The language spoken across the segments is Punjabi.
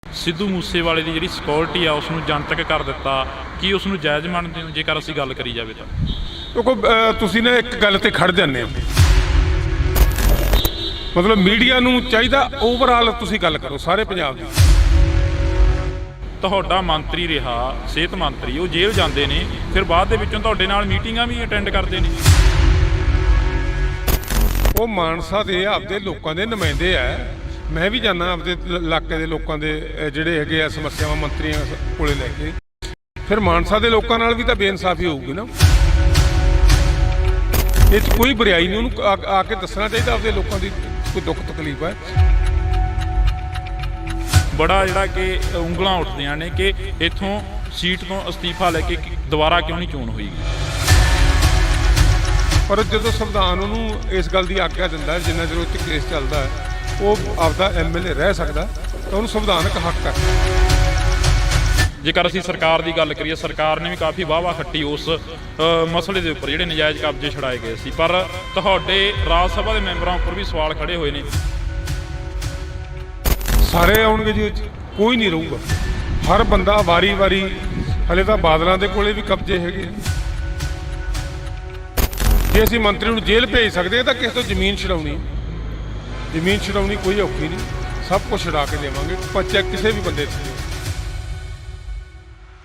ਸਿੱਧੂ ਮੂਸੇਵਾਲੇ ਦੀ ਜਿਹੜੀ ਸਿਕਿਉਰਿਟੀ ਆ ਉਸ ਨੂੰ ਜਨਤਕ ਕਰ ਦਿੱਤਾ, ਕੀ ਉਸ ਨੂੰ ਜਾਇਜ਼ ਮੰਨਦੇ ਹੋ ਜੇਕਰ ਅਸੀਂ ਗੱਲ ਕਰੀ ਜਾਵੇ ਤਾਂ? ਦੇਖੋ ਤੁਸੀਂ ਨਾ ਇੱਕ ਗੱਲ ਤੇ ਖੜ ਜਾਂਦੇ ਹੋ, ਮਤਲਬ ਮੀਡੀਆ ਨੂੰ ਚਾਹੀਦਾ ਓਵਰਆਲ ਤੁਸੀਂ ਗੱਲ ਕਰੋ ਸਾਰੇ ਪੰਜਾਬ ਦੀ। ਤੁਹਾਡਾ ਮੰਤਰੀ ਰਿਹਾ, ਸਿਹਤ ਮੰਤਰੀ, ਉਹ ਜੇਲ੍ਹ ਜਾਂਦੇ ਨੇ, ਫਿਰ ਬਾਅਦ ਦੇ ਵਿੱਚੋਂ ਤੁਹਾਡੇ ਨਾਲ ਮੀਟਿੰਗਾਂ ਵੀ ਅਟੈਂਡ ਕਰਦੇ ਨੇ। ਉਹ ਮਾਨਸਾ ਦੇ ਆਪਦੇ ਲੋਕਾਂ ਦੇ ਨੁਮਾਇੰਦੇ ਆ, ਮੈਂ ਵੀ ਜਾਂਦਾ ਆਪਦੇ ਇਲਾਕੇ ਦੇ ਲੋਕਾਂ ਦੇ ਜਿਹੜੇ ਹੈਗੇ ਆ ਸਮੱਸਿਆਵਾਂ ਮੰਤਰੀਆਂ ਕੋਲੇ ਲੈ ਕੇ। ਫਿਰ ਮਾਨਸਾ ਦੇ ਲੋਕਾਂ ਨਾਲ ਵੀ ਤਾਂ ਬੇਇਨਸਾਫੀ ਹੋਊਗੀ ਨਾ, ਇਹ 'ਚ ਕੋਈ ਬੁਰਾਈ ਨਹੀਂ। ਉਹਨੂੰ ਆ ਕੇ ਦੱਸਣਾ ਚਾਹੀਦਾ ਆਪਦੇ ਲੋਕਾਂ ਦੀ ਕੋਈ ਦੁੱਖ ਤਕਲੀਫ ਹੈ। ਬੜਾ ਜਿਹੜਾ ਕਿ ਉਂਗਲਾਂ ਉੱਠਦੀਆਂ ਨੇ ਕਿ ਇੱਥੋਂ ਸੀਟ ਤੋਂ ਅਸਤੀਫਾ ਲੈ ਕੇ ਦੁਬਾਰਾ ਕਿਉਂ ਨਹੀਂ ਚੋਣ ਹੋਈ। ਪਰ ਜਦੋਂ ਸੰਵਿਧਾਨ ਉਹਨੂੰ ਇਸ ਗੱਲ ਦੀ ਆਗਿਆ ਦਿੰਦਾ, ਜਿੰਨਾ ਚਿਰ ਉਹ 'ਚ ਕੇਸ ਚੱਲਦਾ ਹੈ ਉਹ ਆਪਦਾ MLA ਰਹਿ ਸਕਦਾ, ਤਾਂ ਉਹਨੂੰ ਸੰਵਿਧਾਨਕ ਹੱਕ ਹੈ। ਜੇਕਰ ਅਸੀਂ ਸਰਕਾਰ ਦੀ ਗੱਲ ਕਰੀਏ, ਸਰਕਾਰ ਨੇ ਵੀ ਕਾਫੀ ਵਾਹਵਾ ਖੱਟੀ ਉਸ ਮਸਲੇ ਦੇ ਉੱਪਰ ਜਿਹੜੇ ਨਜਾਇਜ਼ ਕਬਜ਼ੇ ਛੁਡਾਏ ਗਏ ਸੀ, ਪਰ ਤੁਹਾਡੇ ਰਾਜ ਸਭਾ ਦੇ ਮੈਂਬਰਾਂ ਉੱਪਰ ਵੀ ਸਵਾਲ ਖੜੇ ਹੋਏ ਨੇ। ਸਾਰੇ ਆਉਣਗੇ ਜੀ, ਕੋਈ ਨਹੀਂ ਰਹੂਗਾ। ਹਰ ਬੰਦਾ ਵਾਰੀ-ਵਾਰੀ, ਹਲੇ ਤਾਂ ਬਾਦਲਾਂ ਦੇ ਕੋਲੇ ਵੀ ਕਬਜ਼ੇ ਹੈਗੇ। ਜੇ ਅਸੀਂ ਮੰਤਰੀ ਨੂੰ ਜੇਲ੍ਹ ਭੇਜ ਸਕਦੇ ਤਾਂ ਕਿਸੇ ਤੋਂ ਜ਼ਮੀਨ ਛਡਾਉਣੀ ਕੋਈ ਔਖੀ ਨਹੀਂ, ਸਭ ਕੁਝ ਛਡਾ ਕੇ ਦੇਵਾਂਗੇ, ਬੱਚਾ ਕਿਸੇ ਵੀ ਬੰਦੇ ਤੋਂ।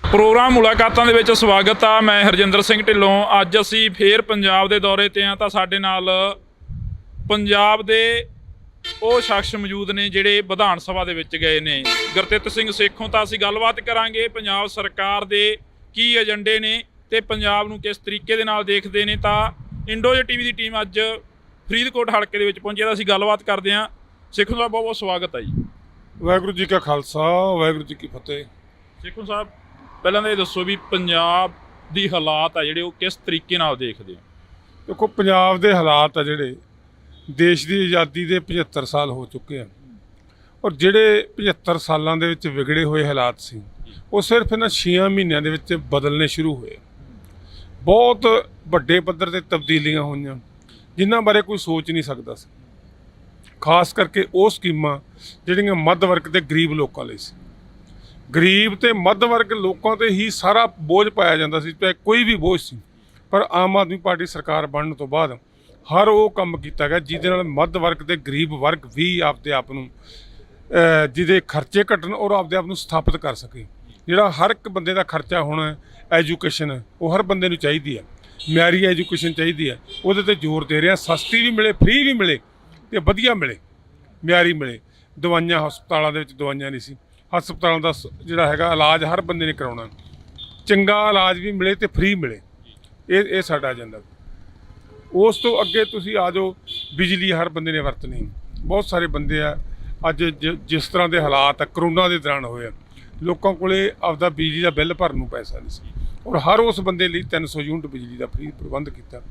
ਪ੍ਰੋਗਰਾਮ ਮੁਲਾਕਾਤਾਂ ਦੇ ਵਿੱਚ ਸਵਾਗਤ ਆ। ਮੈਂ ਹਰਜਿੰਦਰ ਸਿੰਘ ਢਿੱਲੋਂ। ਅੱਜ ਅਸੀਂ ਫੇਰ ਪੰਜਾਬ ਦੇ ਦੌਰੇ ਤੇ ਆ, ਤਾਂ ਸਾਡੇ ਨਾਲ ਪੰਜਾਬ ਦੇ ਉਹ ਸ਼ਖਸ ਮੌਜੂਦ ਨੇ ਜਿਹੜੇ ਵਿਧਾਨ ਸਭਾ ਦੇ ਵਿੱਚ ਗਏ ਨੇ। ਗੁਰਤਿੱਤ ਸਿੰਘ ਸੇਖੋਂ। ਤਾਂ ਅਸੀਂ ਗੱਲਬਾਤ ਕਰਾਂਗੇ ਪੰਜਾਬ ਸਰਕਾਰ ਦੇ ਕੀ ਏਜੰਡੇ ਨੇ ਤੇ ਪੰਜਾਬ ਨੂੰ ਕਿਸ ਤਰੀਕੇ ਦੇ ਨਾਲ ਦੇਖਦੇ ਨੇ। ਤਾਂ ਇੰਡੋ TV ਦੀ ਟੀਮ ਅੱਜ ਫਰੀਦਕੋਟ ਹਲਕੇ ਦੇ ਵਿੱਚ ਪਹੁੰਚੀ, ਤਾਂ ਅਸੀਂ ਗੱਲਬਾਤ ਕਰਦੇ ਹਾਂ। ਸੇਖੋਂ ਸਾਹਿਬ ਬਹੁਤ ਬਹੁਤ ਸਵਾਗਤ ਹੈ ਜੀ। ਵਾਹਿਗੁਰੂ ਜੀ ਕਾ ਖਾਲਸਾ, ਵਾਹਿਗੁਰੂ ਜੀ ਕੀ ਫਤਿਹ। ਸੇਖੋਂ ਸਾਹਿਬ, ਪਹਿਲਾਂ ਤਾਂ ਇਹ ਦੱਸੋ ਵੀ ਪੰਜਾਬ ਦੀ ਹਾਲਾਤ ਆ ਜਿਹੜੇ ਉਹ ਕਿਸ ਤਰੀਕੇ ਨਾਲ ਦੇਖਦੇ ਹੋ? ਦੇਖੋ, ਪੰਜਾਬ ਦੇ ਹਾਲਾਤ ਆ ਜਿਹੜੇ, ਦੇਸ਼ ਦੀ ਆਜ਼ਾਦੀ ਦੇ 75 ਸਾਲ ਹੋ ਚੁੱਕੇ ਆ, ਔਰ ਜਿਹੜੇ 75 ਸਾਲਾਂ ਦੇ ਵਿੱਚ ਵਿਗੜੇ ਹੋਏ ਹਾਲਾਤ ਸੀ ਉਹ ਸਿਰਫ ਇਹਨਾਂ 6 ਮਹੀਨਿਆਂ ਦੇ ਵਿੱਚ ਬਦਲਣੇ ਸ਼ੁਰੂ ਹੋਏ। ਬਹੁਤ ਵੱਡੇ ਪੱਧਰ ਤੇ ਤਬਦੀਲੀਆਂ ਹੋਈਆਂ ਜਿਨ੍ਹਾਂ ਬਾਰੇ ਕੋਈ ਸੋਚ ਨਹੀਂ ਸਕਦਾ ਸੀ, ਖਾਸ ਕਰਕੇ ਉਹ ਸਕੀਮਾਂ ਜਿਹੜੀਆਂ ਮੱਧ ਵਰਗ ਤੇ ਗਰੀਬ ਲੋਕਾਂ ਲਈ ਸੀ। ਗਰੀਬ ਤੇ ਮੱਧ ਵਰਗ ਲੋਕਾਂ ਤੇ ਹੀ ਸਾਰਾ ਬੋਝ ਪਾਇਆ ਜਾਂਦਾ ਸੀ, ਚਾਹੇ ਕੋਈ ਵੀ ਬੋਝ ਸੀ। ਪਰ ਆਮ ਆਦਮੀ ਪਾਰਟੀ ਸਰਕਾਰ ਬਣਨ ਤੋਂ ਬਾਅਦ ਹਰ ਉਹ ਕੰਮ ਕੀਤਾ ਗਿਆ ਜਿਹਦੇ ਨਾਲ ਮੱਧ ਵਰਗ ਤੇ ਗਰੀਬ ਵਰਗ ਵੀ ਆਪਦੇ ਆਪ ਨੂੰ ਜਿਹਦੇ ਖਰਚੇ ਘਟਣ ਔਰ ਆਪਦੇ ਆਪ ਨੂੰ ਸਥਾਪਿਤ ਕਰ ਸਕੇ। ਜਿਹੜਾ ਹਰ ਇੱਕ ਬੰਦੇ ਦਾ ਖਰਚਾ ਹੋਣਾ, ਐਜੂਕੇਸ਼ਨ, ਉਹ ਹਰ ਬੰਦੇ ਨੂੰ ਚਾਹੀਦੀ ਹੈ, ਮਿਆਰੀ ਐਜੂਕੇਸ਼ਨ ਚਾਹੀਦੀ ਹੈ। ਉਹਦੇ ਤੇ ਜ਼ੋਰ ਦੇ ਰਿਹਾ, ਸਸਤੀ ਵੀ ਮਿਲੇ, ਫ੍ਰੀ ਵੀ ਮਿਲੇ ਤੇ ਵਧੀਆ ਮਿਲੇ, ਮਿਆਰੀ ਮਿਲੇ। ਦਵਾਈਆਂ, ਹਸਪਤਾਲਾਂ ਦੇ ਵਿੱਚ ਦਵਾਈਆਂ ਨਹੀਂ ਸੀ, ਹਸਪਤਾਲਾਂ ਦਾ ਜਿਹੜਾ ਹੈਗਾ ਇਲਾਜ ਹਰ ਬੰਦੇ ਨੇ ਕਰਾਉਣਾ, ਚੰਗਾ ਇਲਾਜ ਵੀ ਮਿਲੇ ਤੇ ਫ੍ਰੀ ਮਿਲੇ। ਇਹ ਸਾਡਾ ਏਜੰਡਾ। ਉਸ ਤੋਂ ਅੱਗੇ ਤੁਸੀਂ ਆ ਜਾਓ, ਬਿਜਲੀ ਹਰ ਬੰਦੇ ਨੇ ਵਰਤਣੀ। ਬਹੁਤ ਸਾਰੇ ਬੰਦੇ ਆ ਅੱਜ ਜਿਸ ਤਰ੍ਹਾਂ ਦੇ ਹਾਲਾਤ ਆ ਕਰੋਨਾ ਦੇ ਦੌਰਾਨ ਹੋਏ ਆ, ਲੋਕਾਂ ਕੋਲੇ ਆਪਦਾ ਬਿਜਲੀ ਦਾ ਬਿੱਲ ਭਰਨ ਨੂੰ ਪੈਸਾ ਨਹੀਂ ਸੀ, ਔਰ ਹਰ ਉਸ ਬੰਦੇ ਲਈ 300 ਯੂਨਿਟ ਬਿਜਲੀ ਦਾ ਫ੍ਰੀ ਪ੍ਰਬੰਧ ਕੀਤਾ।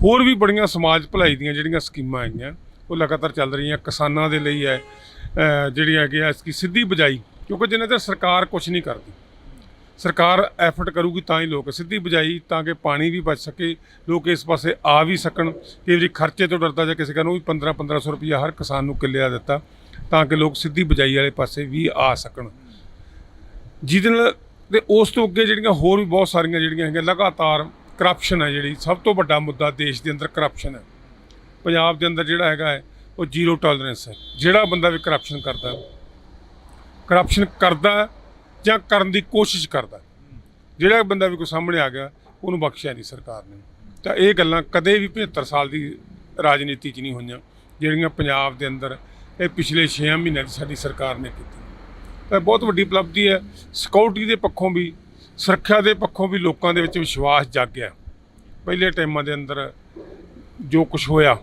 ਹੋਰ ਵੀ ਬੜੀਆਂ ਸਮਾਜ ਭਲਾਈ ਦੀਆਂ ਜਿਹੜੀਆਂ ਸਕੀਮਾਂ ਆਈਆਂ ਉਹ ਲਗਾਤਾਰ ਚੱਲ ਰਹੀਆਂ। ਕਿਸਾਨਾਂ ਦੇ ਲਈ ਹੈ ਜਿਹੜੀਆਂ ਹੈਗੀਆਂ ਇਸकी ਸਿੱਧੀ ਬਜਾਈ, ਕਿਉਂਕਿ ਜਿੰਨਾ ਚਿਰ ਸਰਕਾਰ ਕੁਛ ਨਹੀਂ ਕਰਦੀ, ਸਰਕਾਰ ਐਫਰਟ ਕਰੂਗੀ ਤਾਂ ਹੀ ਲੋਕ ਸਿੱਧੀ ਬਜਾਈ, ਤਾਂ ਕਿ ਪਾਣੀ ਵੀ ਬਚ ਸਕੇ, ਲੋਕ ਇਸ ਪਾਸੇ ਆ ਵੀ ਸਕਣ। ਕਿ ਜੇ ਖਰਚੇ ਤੋਂ ਡਰਦਾ ਜਾਂ ਕਿਸੇ ਨੂੰ ਵੀ 1500 ਰੁਪਈਆ ਹਰ ਕਿਸਾਨ ਨੂੰ ਕਿੱਲੇ ਦਾ ਦਿੱਤਾ, ਤਾਂ ਕਿ ਲੋਕ ਸਿੱਧੀ ਬਜਾਈ ਵਾਲੇ ਪਾਸੇ ਵੀ ਆ ਸਕਣ। ਜਿਹਦੇ ਨਾਲ ਤੇ ਉਸ ਤੋਂ ਅੱਗੇ ਜਿਹੜੀਆਂ ਹੋਰ ਵੀ ਬਹੁਤ ਸਾਰੀਆਂ ਜਿਹੜੀਆਂ ਹੈਗੀਆਂ, ਲਗਾਤਾਰ ਕਰਪਸ਼ਨ ਹੈ ਜਿਹੜੀ ਸਭ ਤੋਂ ਵੱਡਾ ਮੁੱਦਾ ਦੇਸ਼ ਦੇ ਅੰਦਰ। ਕਰਪਸ਼ਨ ਹੈ ਪੰਜਾਬ ਦੇ ਅੰਦਰ ਜਿਹੜਾ ਹੈਗਾ ਹੈ ਉਹ 0 ਟੋਲਰੈਂਸ ਹੈ। ਜਿਹੜਾ ਬੰਦਾ ਵੀ ਕਰਪਸ਼ਨ ਕਰਦਾ ਜਾਂ ਕਰਨ ਦੀ ਕੋਸ਼ਿਸ਼ ਕਰਦਾ, ਜਿਹੜਾ ਬੰਦਾ ਵੀ ਕੋਈ ਸਾਹਮਣੇ ਆ ਗਿਆ ਉਹਨੂੰ ਬਖਸ਼ਿਆ ਨਹੀਂ ਸਰਕਾਰ ਨੇ। ਤਾਂ ਇਹ ਗੱਲਾਂ ਕਦੇ ਵੀ 75 ਸਾਲ ਦੀ ਰਾਜਨੀਤੀ 'ਚ ਨਹੀਂ ਹੋਈਆਂ ਜਿਹੜੀਆਂ ਪੰਜਾਬ ਦੇ ਅੰਦਰ ਇਹ ਪਿਛਲੇ 6 ਮਹੀਨਿਆਂ 'ਚ ਸਾਡੀ ਸਰਕਾਰ ਨੇ ਕੀਤੀ। ਤਾਂ ਬਹੁਤ ਵੱਡੀ ਉਪਲਬਧੀ ਹੈ। ਸਿਕਿਉਰਿਟੀ ਦੇ ਪੱਖੋਂ ਵੀ, ਸੁਰੱਖਿਆ ਦੇ ਪੱਖੋਂ ਵੀ ਲੋਕਾਂ ਦੇ ਵਿੱਚ ਵਿਸ਼ਵਾਸ ਜਾਗਿਆ। ਪਹਿਲੇ ਟਾਈਮਾਂ ਦੇ ਅੰਦਰ ਜੋ ਕੁਛ ਹੋਇਆ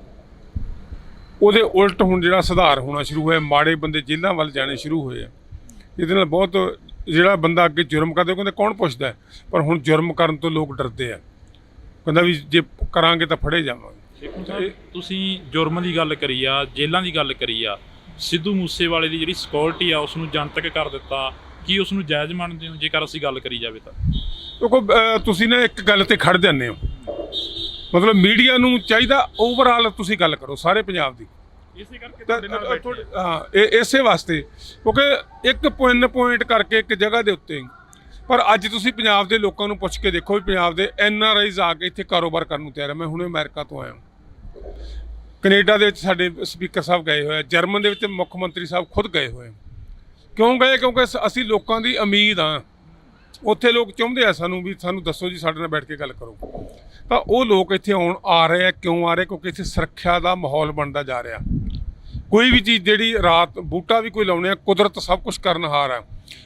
ਉਹਦੇ ਉਲਟ ਹੁਣ ਜਿਹੜਾ ਸੁਧਾਰ ਹੋਣਾ ਸ਼ੁਰੂ ਹੋਇਆ, ਮਾੜੇ ਬੰਦੇ ਜੇਲ੍ਹਾਂ ਵੱਲ ਜਾਣੇ ਸ਼ੁਰੂ ਹੋਏ ਆ। ਇਹਦੇ ਨਾਲ ਬਹੁਤ, ਜਿਹੜਾ ਬੰਦਾ ਅੱਗੇ ਜੁਰਮ ਕਰਦੇ ਉਹ ਕਹਿੰਦੇ ਕੌਣ ਪੁੱਛਦਾ, ਪਰ ਹੁਣ ਜੁਰਮ ਕਰਨ ਤੋਂ ਲੋਕ ਡਰਦੇ ਆ, ਕਹਿੰਦਾ ਵੀ ਜੇ ਕਰਾਂਗੇ ਤਾਂ ਫੜੇ ਜਾਵਾਂਗੇ। ਤੁਸੀਂ ਜੁਰਮ ਦੀ ਗੱਲ ਕਰੀ ਆ, ਜੇਲ੍ਹਾਂ ਦੀ ਗੱਲ ਕਰੀ ਆ, ਸਿੱਧੂ ਮੂਸੇਵਾਲੇ ਦੀ ਜਿਹੜੀ ਸਿਕਿਉਰਿਟੀ ਆ ਉਸ ਨੂੰ ਜਨਤਕ ਕਰ ਦਿੱਤਾ, ਕੀ ਉਸ ਨੂੰ ਜਾਇਜ਼ ਮੰਨਦੇ ਹੋ ਜੇਕਰ ਅਸੀਂ ਗੱਲ ਕਰੀ ਜਾਵੇ ਤਾਂ? ਦੇਖੋ, ਤੁਸੀਂ ਨਾ ਇੱਕ ਗੱਲ ਤੇ ਖੜ ਜਾਂਦੇ ਹੋ, ਮਤਲਬ ਮੀਡੀਆ ਨੂੰ ਚਾਹੀਦਾ ਓਵਰਆਲ ਤੁਸੀਂ ਗੱਲ ਕਰੋ ਸਾਰੇ ਪੰਜਾਬ ਦੀ। ਇਸੇ ਕਰਕੇ ਤੁਹਾਡੇ ਨਾਲ ਬੈਠੇ ਆ। ਹਾਂ, ਇਸੇ ਵਾਸਤੇ ਕਿਉਂਕਿ ਇੱਕ ਪੁਆਇੰਟ ਕਰਕੇ ਇੱਕ ਜਗ੍ਹਾ ਦੇ ਉੱਤੇ। ਪਰ ਅੱਜ ਤੁਸੀਂ ਪੰਜਾਬ ਦੇ ਲੋਕਾਂ ਨੂੰ ਪੁੱਛ ਕੇ ਦੇਖੋ ਵੀ ਪੰਜਾਬ ਦੇ NRIs ਆ ਕੇ ਇੱਥੇ ਕਾਰੋਬਾਰ ਕਰਨ ਨੂੰ ਤਿਆਰ ਹੈ। ਮੈਂ ਹੁਣੇ ਅਮਰੀਕਾ ਤੋਂ ਆਇਆ, ਕੈਨੇਡਾ ਦੇ ਵਿੱਚ ਸਾਡੇ ਸਪੀਕਰ ਸਾਹਿਬ ਗਏ ਹੋਏ ਆ, ਜਰਮਨ ਦੇ ਵਿੱਚ ਮੁੱਖ ਮੰਤਰੀ ਸਾਹਿਬ ਖੁਦ ਗਏ ਹੋਏ ਆ। ਕਿਉਂ ਗਏ? ਕਿਉਂਕਿ ਅਸੀਂ ਲੋਕਾਂ ਦੀ ਉਮੀਦ ਆ। ਉੱਥੇ ਲੋਕ ਚਾਹੁੰਦੇ ਆ ਸਾਨੂੰ ਵੀ ਸਾਨੂੰ ਦੱਸੋ ਜੀ, ਸਾਡੇ ਨਾਲ ਬੈਠ ਕੇ ਗੱਲ ਕਰੋ। ਤਾਂ ਉਹ ਲੋਕ ਇੱਥੇ ਆ ਰਹੇ ਆ। ਕਿਉਂ ਆ ਰਹੇ? ਕਿਉਂਕਿ ਇੱਥੇ ਸੁਰੱਖਿਆ ਦਾ ਮਾਹੌਲ ਬਣਦਾ ਜਾ ਰਿਹਾ। ਕੋਈ ਵੀ ਚੀਜ਼ ਜਿਹੜੀ ਰਾਤ ਬੂਟਾ ਵੀ ਕੋਈ ਲਾਉਣੇ ਆ, ਕੁਦਰਤ ਸਭ ਕੁਝ ਕਰਨਹਾਰ ਆ।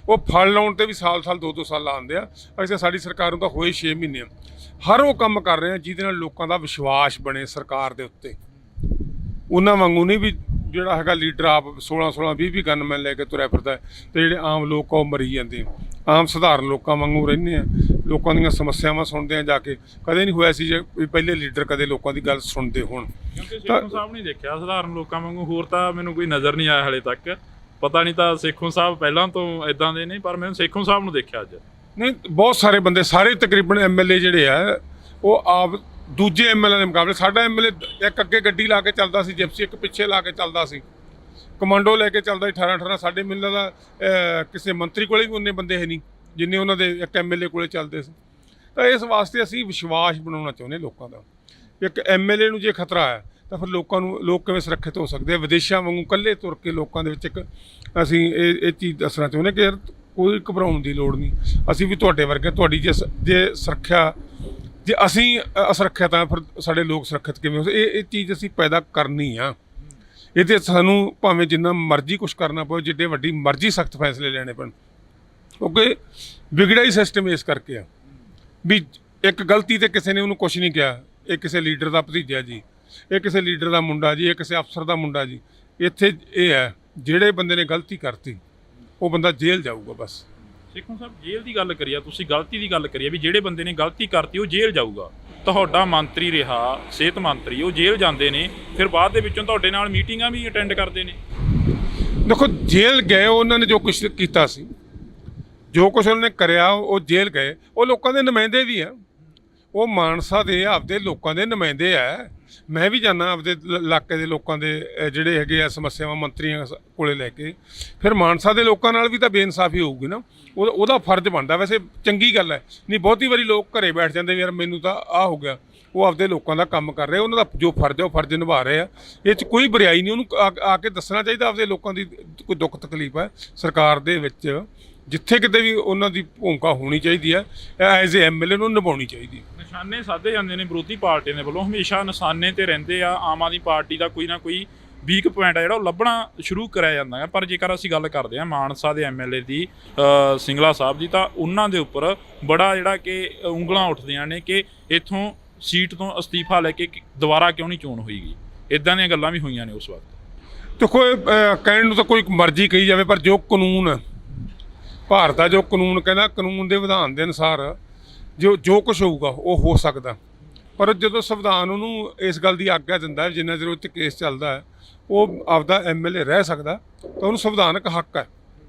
ਉਹ ਫਲ ਲਾਉਣ ਤੇ ਵੀ ਸਾਲ 2-2 ਸਾਲ ਲਾਉਂਦੇ ਆ। ਅਸੀਂ ਸਾਡੀ ਸਰਕਾਰ ਨੂੰ ਤਾਂ ਹੋਏ 6 ਮਹੀਨੇ ਆ। ਹਰ ਉਹ ਕੰਮ ਕਰ ਰਹੇ ਆ ਜਿਹਦੇ ਨਾਲ ਲੋਕਾਂ ਦਾ ਵਿਸ਼ਵਾਸ ਬਣੇ ਸਰਕਾਰ ਦੇ ਉੱਤੇ। ਉਹਨਾਂ ਵਾਂਗੂ ਨਹੀਂ ਵੀ ਜਿਹੜਾ ਹੈਗਾ ਲੀਡਰ ਆਪ 16 20 ਗਨਮੈਨ ਲੈ ਕੇ ਤੁਰਿਆ ਫਿਰਦਾ ਤੇ ਜਿਹੜੇ ਆਮ ਲੋਕ ਉਹ ਮਰੀ ਜਾਂਦੇ। ਆਮ ਸਧਾਰਨ ਲੋਕਾਂ ਵਾਂਗੂ ਰਹਿੰਦੇ ਆ, ਲੋਕਾਂ ਦੀਆਂ ਸਮੱਸਿਆਵਾਂ ਸੁਣਦੇ ਆ ਜਾ ਕੇ। ਕਦੇ ਨਹੀਂ ਹੋਇਆ ਸੀ ਜੇ ਪਹਿਲੇ ਲੀਡਰ ਕਦੇ ਲੋਕਾਂ ਦੀ ਗੱਲ ਸੁਣਦੇ ਹੋਣ। ਕਿਉਂਕਿ ਸੇਖੋਂ ਸਾਹਿਬ ਨਹੀਂ ਦੇਖਿਆ ਸਧਾਰਨ ਲੋਕਾਂ ਵਾਂਗੂ, ਹੋਰ ਤਾਂ ਮੈਨੂੰ ਕੋਈ ਨਜ਼ਰ ਨਹੀਂ ਆਇਆ ਹਾਲੇ ਤੱਕ। ਪਤਾ ਨਹੀਂ ਤਾਂ ਸੇਖੋਂ ਸਾਹਿਬ ਪਹਿਲਾਂ ਤੋਂ ਇਦਾਂ ਦੇ ਨੇ, ਪਰ ਮੈਨੂੰ ਸੇਖੋਂ ਸਾਹਿਬ ਨੂੰ ਦੇਖਿਆ ਅੱਜ। ਨਹੀਂ, ਬਹੁਤ ਸਾਰੇ ਬੰਦੇ, ਸਾਰੇ ਤਕਰੀਬਨ MLA ਜਿਹੜੇ ਆ ਉਹ ਆਪ ਦੂਜੇ MLA ਦੇ ਮੁਕਾਬਲੇ। ਸਾਡਾ MLA ਇੱਕ ਅੱਗੇ ਗੱਡੀ ਲਾ ਕੇ ਚੱਲਦਾ ਸੀ ਜਿਪਸੀ, ਇੱਕ ਪਿੱਛੇ ਲਾ ਕੇ ਚੱਲਦਾ ਸੀ, ਕਮਾਂਡੋ ਲੈ ਕੇ ਚੱਲਦਾ ਸੀ 18 ਸਾਡੇ ਮਿਲਦਾ ਦਾ ਕਿਸੇ ਮੰਤਰੀ ਕੋਲੇ ਵੀ ਉਨੇ ਬੰਦੇ ਹੈ ਨਹੀਂ ਜਿੰਨੇ ਉਹਨਾਂ ਦੇ ਇੱਕ MLA ਕੋਲੇ ਚੱਲਦੇ ਸੀ। ਤਾਂ ਇਸ ਵਾਸਤੇ ਅਸੀਂ ਵਿਸ਼ਵਾਸ ਬਣਾਉਣਾ ਚਾਹੁੰਦੇ ਲੋਕਾਂ ਦਾ। ਇੱਕ MLA ਨੂੰ ਜੇ ਖਤਰਾ ਹੈ ਤਾਂ ਫਿਰ ਲੋਕ ਕਿਵੇਂ ਸੁਰੱਖਿਅਤ ਹੋ ਸਕਦੇ ਆ? ਵਿਦੇਸ਼ਾਂ ਵਾਂਗੂ ਇਕੱਲੇ ਤੁਰ ਕੇ ਲੋਕਾਂ ਦੇ ਵਿੱਚ ਇੱਕ ਅਸੀਂ ਇਹ ਚੀਜ਼ ਦੱਸਣਾ ਚਾਹੁੰਦੇ ਕਿ ਯਾਰ ਕੋਈ ਘਬਰਾਉਣ ਦੀ ਲੋੜ ਨਹੀਂ। ਅਸੀਂ ਵੀ ਤੁਹਾਡੇ ਵਰਗੇ, ਤੁਹਾਡੀ ਜੇ ਸੁਰੱਖਿਆ, ਜੇ ਅਸੀਂ ਅਸੁਰੱਖਿਅਤ ਹਾਂ ਫਿਰ ਸਾਡੇ ਲੋਕ ਸੁਰੱਖਿਅਤ ਕਿਵੇਂ ਹੋ? ਇਹ ਚੀਜ਼ ਅਸੀਂ ਪੈਦਾ ਕਰਨੀ ਆ। ਇਹਦੇ ਸਾਨੂੰ ਭਾਵੇਂ ਜਿੰਨਾ ਮਰਜ਼ੀ ਕੁਛ ਕਰਨਾ ਪਵੇ, ਜਿੱਡੇ ਵੱਡੀ ਮਰਜ਼ੀ ਸਖਤ ਫੈਸਲੇ ਲੈਣੇ ਪੈਣ, ਕਿਉਂਕਿ ਵਿਗੜਿਆ ਹੀ ਸਿਸਟਮ ਇਸ ਕਰਕੇ ਆ ਵੀ ਇੱਕ ਗਲਤੀ ਤੇ ਕਿਸੇ ਨੇ ਉਹਨੂੰ ਕੁਛ ਨਹੀਂ ਕਿਹਾ। ਇਹ ਕਿਸੇ ਲੀਡਰ ਦਾ ਭਤੀਜਾ ਜੀ, ਇਹ ਕਿਸੇ ਲੀਡਰ ਦਾ ਮੁੰਡਾ ਜੀ, ਇਹ ਕਿਸੇ ਅਫਸਰ ਦਾ ਮੁੰਡਾ ਜੀ। ਇੱਥੇ ਇਹ ਹੈ ਜਿਹੜੇ ਬੰਦੇ ਨੇ ਗਲਤੀ ਕਰਤੀ ਉਹ ਬੰਦਾ ਜੇਲ੍ਹ ਜਾਊਗਾ ਬਸ। ਸੇਖੋਂ ਸਾਹਿਬ, ਜੇਲ੍ਹ ਦੀ ਗੱਲ ਕਰੀਏ, ਤੁਸੀਂ ਗਲਤੀ ਦੀ ਗੱਲ ਕਰੀਏ ਵੀ ਜਿਹੜੇ ਬੰਦੇ ਨੇ ਗਲਤੀ ਕਰਤੀ ਉਹ ਜੇਲ੍ਹ ਜਾਊਗਾ। ਤੁਹਾਡਾ ਮੰਤਰੀ ਰਿਹਾ, ਸਿਹਤ ਮੰਤਰੀ, ਉਹ ਜੇਲ੍ਹ ਜਾਂਦੇ ਨੇ, ਫਿਰ ਬਾਅਦ ਦੇ ਵਿੱਚੋਂ ਤੁਹਾਡੇ ਨਾਲ ਮੀਟਿੰਗਾਂ ਵੀ ਅਟੈਂਡ ਕਰਦੇ ਨੇ। ਦੇਖੋ, ਜੇਲ੍ਹ ਗਏ, ਉਹਨਾਂ ਨੇ ਜੋ ਕੁਛ ਕੀਤਾ ਸੀ, ਜੋ ਕੁਛ ਉਹਨਾਂ ਨੇ ਕਰਿਆ, ਉਹ ਜੇਲ੍ਹ ਗਏ। ਉਹ ਲੋਕਾਂ ਦੇ ਨੁਮਾਇੰਦੇ ਵੀ ਆ। ਉਹ ਮਾਨਸਾ ਦੇ ਆਪਦੇ ਲੋਕਾਂ ਦੇ ਨੁਮਾਇੰਦੇ ਆ। ਮੈਂ ਵੀ ਜਾਂਦਾ ਆਪਦੇ ਇਲਾਕੇ ਦੇ ਲੋਕਾਂ ਦੇ ਜਿਹੜੇ ਹੈਗੇ ਆ ਸਮੱਸਿਆਵਾਂ ਮੰਤਰੀਆਂ ਕੋਲੇ ਲੈ ਕੇ। ਫਿਰ ਮਾਨਸਾ ਦੇ ਲੋਕਾਂ ਨਾਲ ਵੀ ਤਾਂ ਬੇਇਨਸਾਫੀ ਹੋਊਗੀ ਨਾ। ਉਹਦਾ ਫਰਜ਼ ਬਣਦਾ। ਵੈਸੇ ਚੰਗੀ ਗੱਲ ਹੈ, ਨਹੀਂ ਬਹੁਤੀ ਵਾਰੀ ਲੋਕ ਘਰੇ ਬੈਠ ਜਾਂਦੇ ਵੀ ਯਾਰ ਮੈਨੂੰ ਤਾਂ ਆਹ ਹੋ ਗਿਆ। ਉਹ ਆਪਦੇ ਲੋਕਾਂ ਦਾ ਕੰਮ ਕਰ ਰਹੇ, ਉਹਨਾਂ ਦਾ ਜੋ ਫਰਜ਼ ਹੈ ਉਹ ਫਰਜ਼ ਨਿਭਾ ਰਹੇ ਆ। ਇਹ 'ਚ ਕੋਈ ਬੁਰਾਈ ਨਹੀਂ। ਉਹਨੂੰ ਆ ਕੇ ਦੱਸਣਾ ਚਾਹੀਦਾ ਆਪਦੇ ਲੋਕਾਂ ਦੀ ਕੋਈ ਦੁੱਖ ਤਕਲੀਫ ਹੈ। ਸਰਕਾਰ ਦੇ ਵਿੱਚ ਜਿੱਥੇ ਕਿਤੇ ਵੀ ਉਹਨਾਂ ਦੀ ਭੂਮਿਕਾ ਹੋਣੀ ਚਾਹੀਦੀ ਹੈ, ਐਜ਼ ਏ MLA ਨੂੰ ਨਿਭਾਉਣੀ ਚਾਹੀਦੀ ਹੈ। ਨਿਸ਼ਾਨੇ ਸਾਧੇ ਜਾਂਦੇ ਨੇ ਵਿਰੋਧੀ ਪਾਰਟੀਆਂ ਦੇ ਵੱਲੋਂ, ਹਮੇਸ਼ਾ ਨਿਸ਼ਾਨੇ ਤੇ ਰਹਿੰਦੇ ਆ। ਆਮ ਆਦਮੀ ਪਾਰਟੀ ਦਾ ਕੋਈ ਨਾ ਕੋਈ ਵੀਕ ਪੁਆਇੰਟ ਆ ਜਿਹੜਾ ਉਹ ਲੱਭਣਾ ਸ਼ੁਰੂ ਕਰਿਆ ਜਾਂਦਾ ਹੈ। ਪਰ ਜੇਕਰ ਅਸੀਂ ਗੱਲ ਕਰਦੇ ਹਾਂ ਮਾਨਸਾ ਦੇ MLA ਦੀ, ਸਿੰਗਲਾ ਸਾਹਿਬ ਦੀ, ਤਾਂ ਉਹਨਾਂ ਦੇ ਉੱਪਰ ਬੜਾ ਜਿਹੜਾ ਕਿ ਉਂਗਲਾਂ ਉੱਠਦੀਆਂ ਨੇ ਕਿ ਇੱਥੋਂ ਸੀਟ ਤੋਂ ਅਸਤੀਫਾ ਲੈ ਕੇ ਦੁਬਾਰਾ ਕਿਉਂ ਨਹੀਂ ਚੋਣ ਹੋਈਗੀ। ਇੱਦਾਂ ਦੀਆਂ ਗੱਲਾਂ ਵੀ ਹੋਈਆਂ ਨੇ ਉਸ ਵਕਤ। ਦੇਖੋ, ਕਹਿਣ ਨੂੰ ਤਾਂ ਕੋਈ ਮਰਜ਼ੀ ਕਹੀ ਜਾਵੇ, ਪਰ ਜੋ ਕਾਨੂੰਨ ਭਾਰਤ ਦਾ, ਜੋ ਕਾਨੂੰਨ ਕਹਿੰਦਾ, ਕਾਨੂੰਨ ਦੇ ਵਿਧਾਨ ਦੇ ਅਨੁਸਾਰ ਜੋ ਕੁਛ ਹੋਊਗਾ ਉਹ ਹੋ ਸਕਦਾ। ਪਰ ਜਦੋਂ ਸੰਵਿਧਾਨ ਉਹਨੂੰ ਇਸ ਗੱਲ ਦੀ ਆਗਿਆ ਦਿੰਦਾ ਜਿੰਨਾ ਚਿਰ ਉਹ 'ਤੇ ਕੇਸ ਚੱਲਦਾ ਹੈ ਉਹ ਆਪਦਾ MLA ਰਹਿ ਸਕਦਾ, ਤਾਂ ਉਹਨੂੰ ਸੰਵਿਧਾਨਕ ਹੱਕ ਹੈ।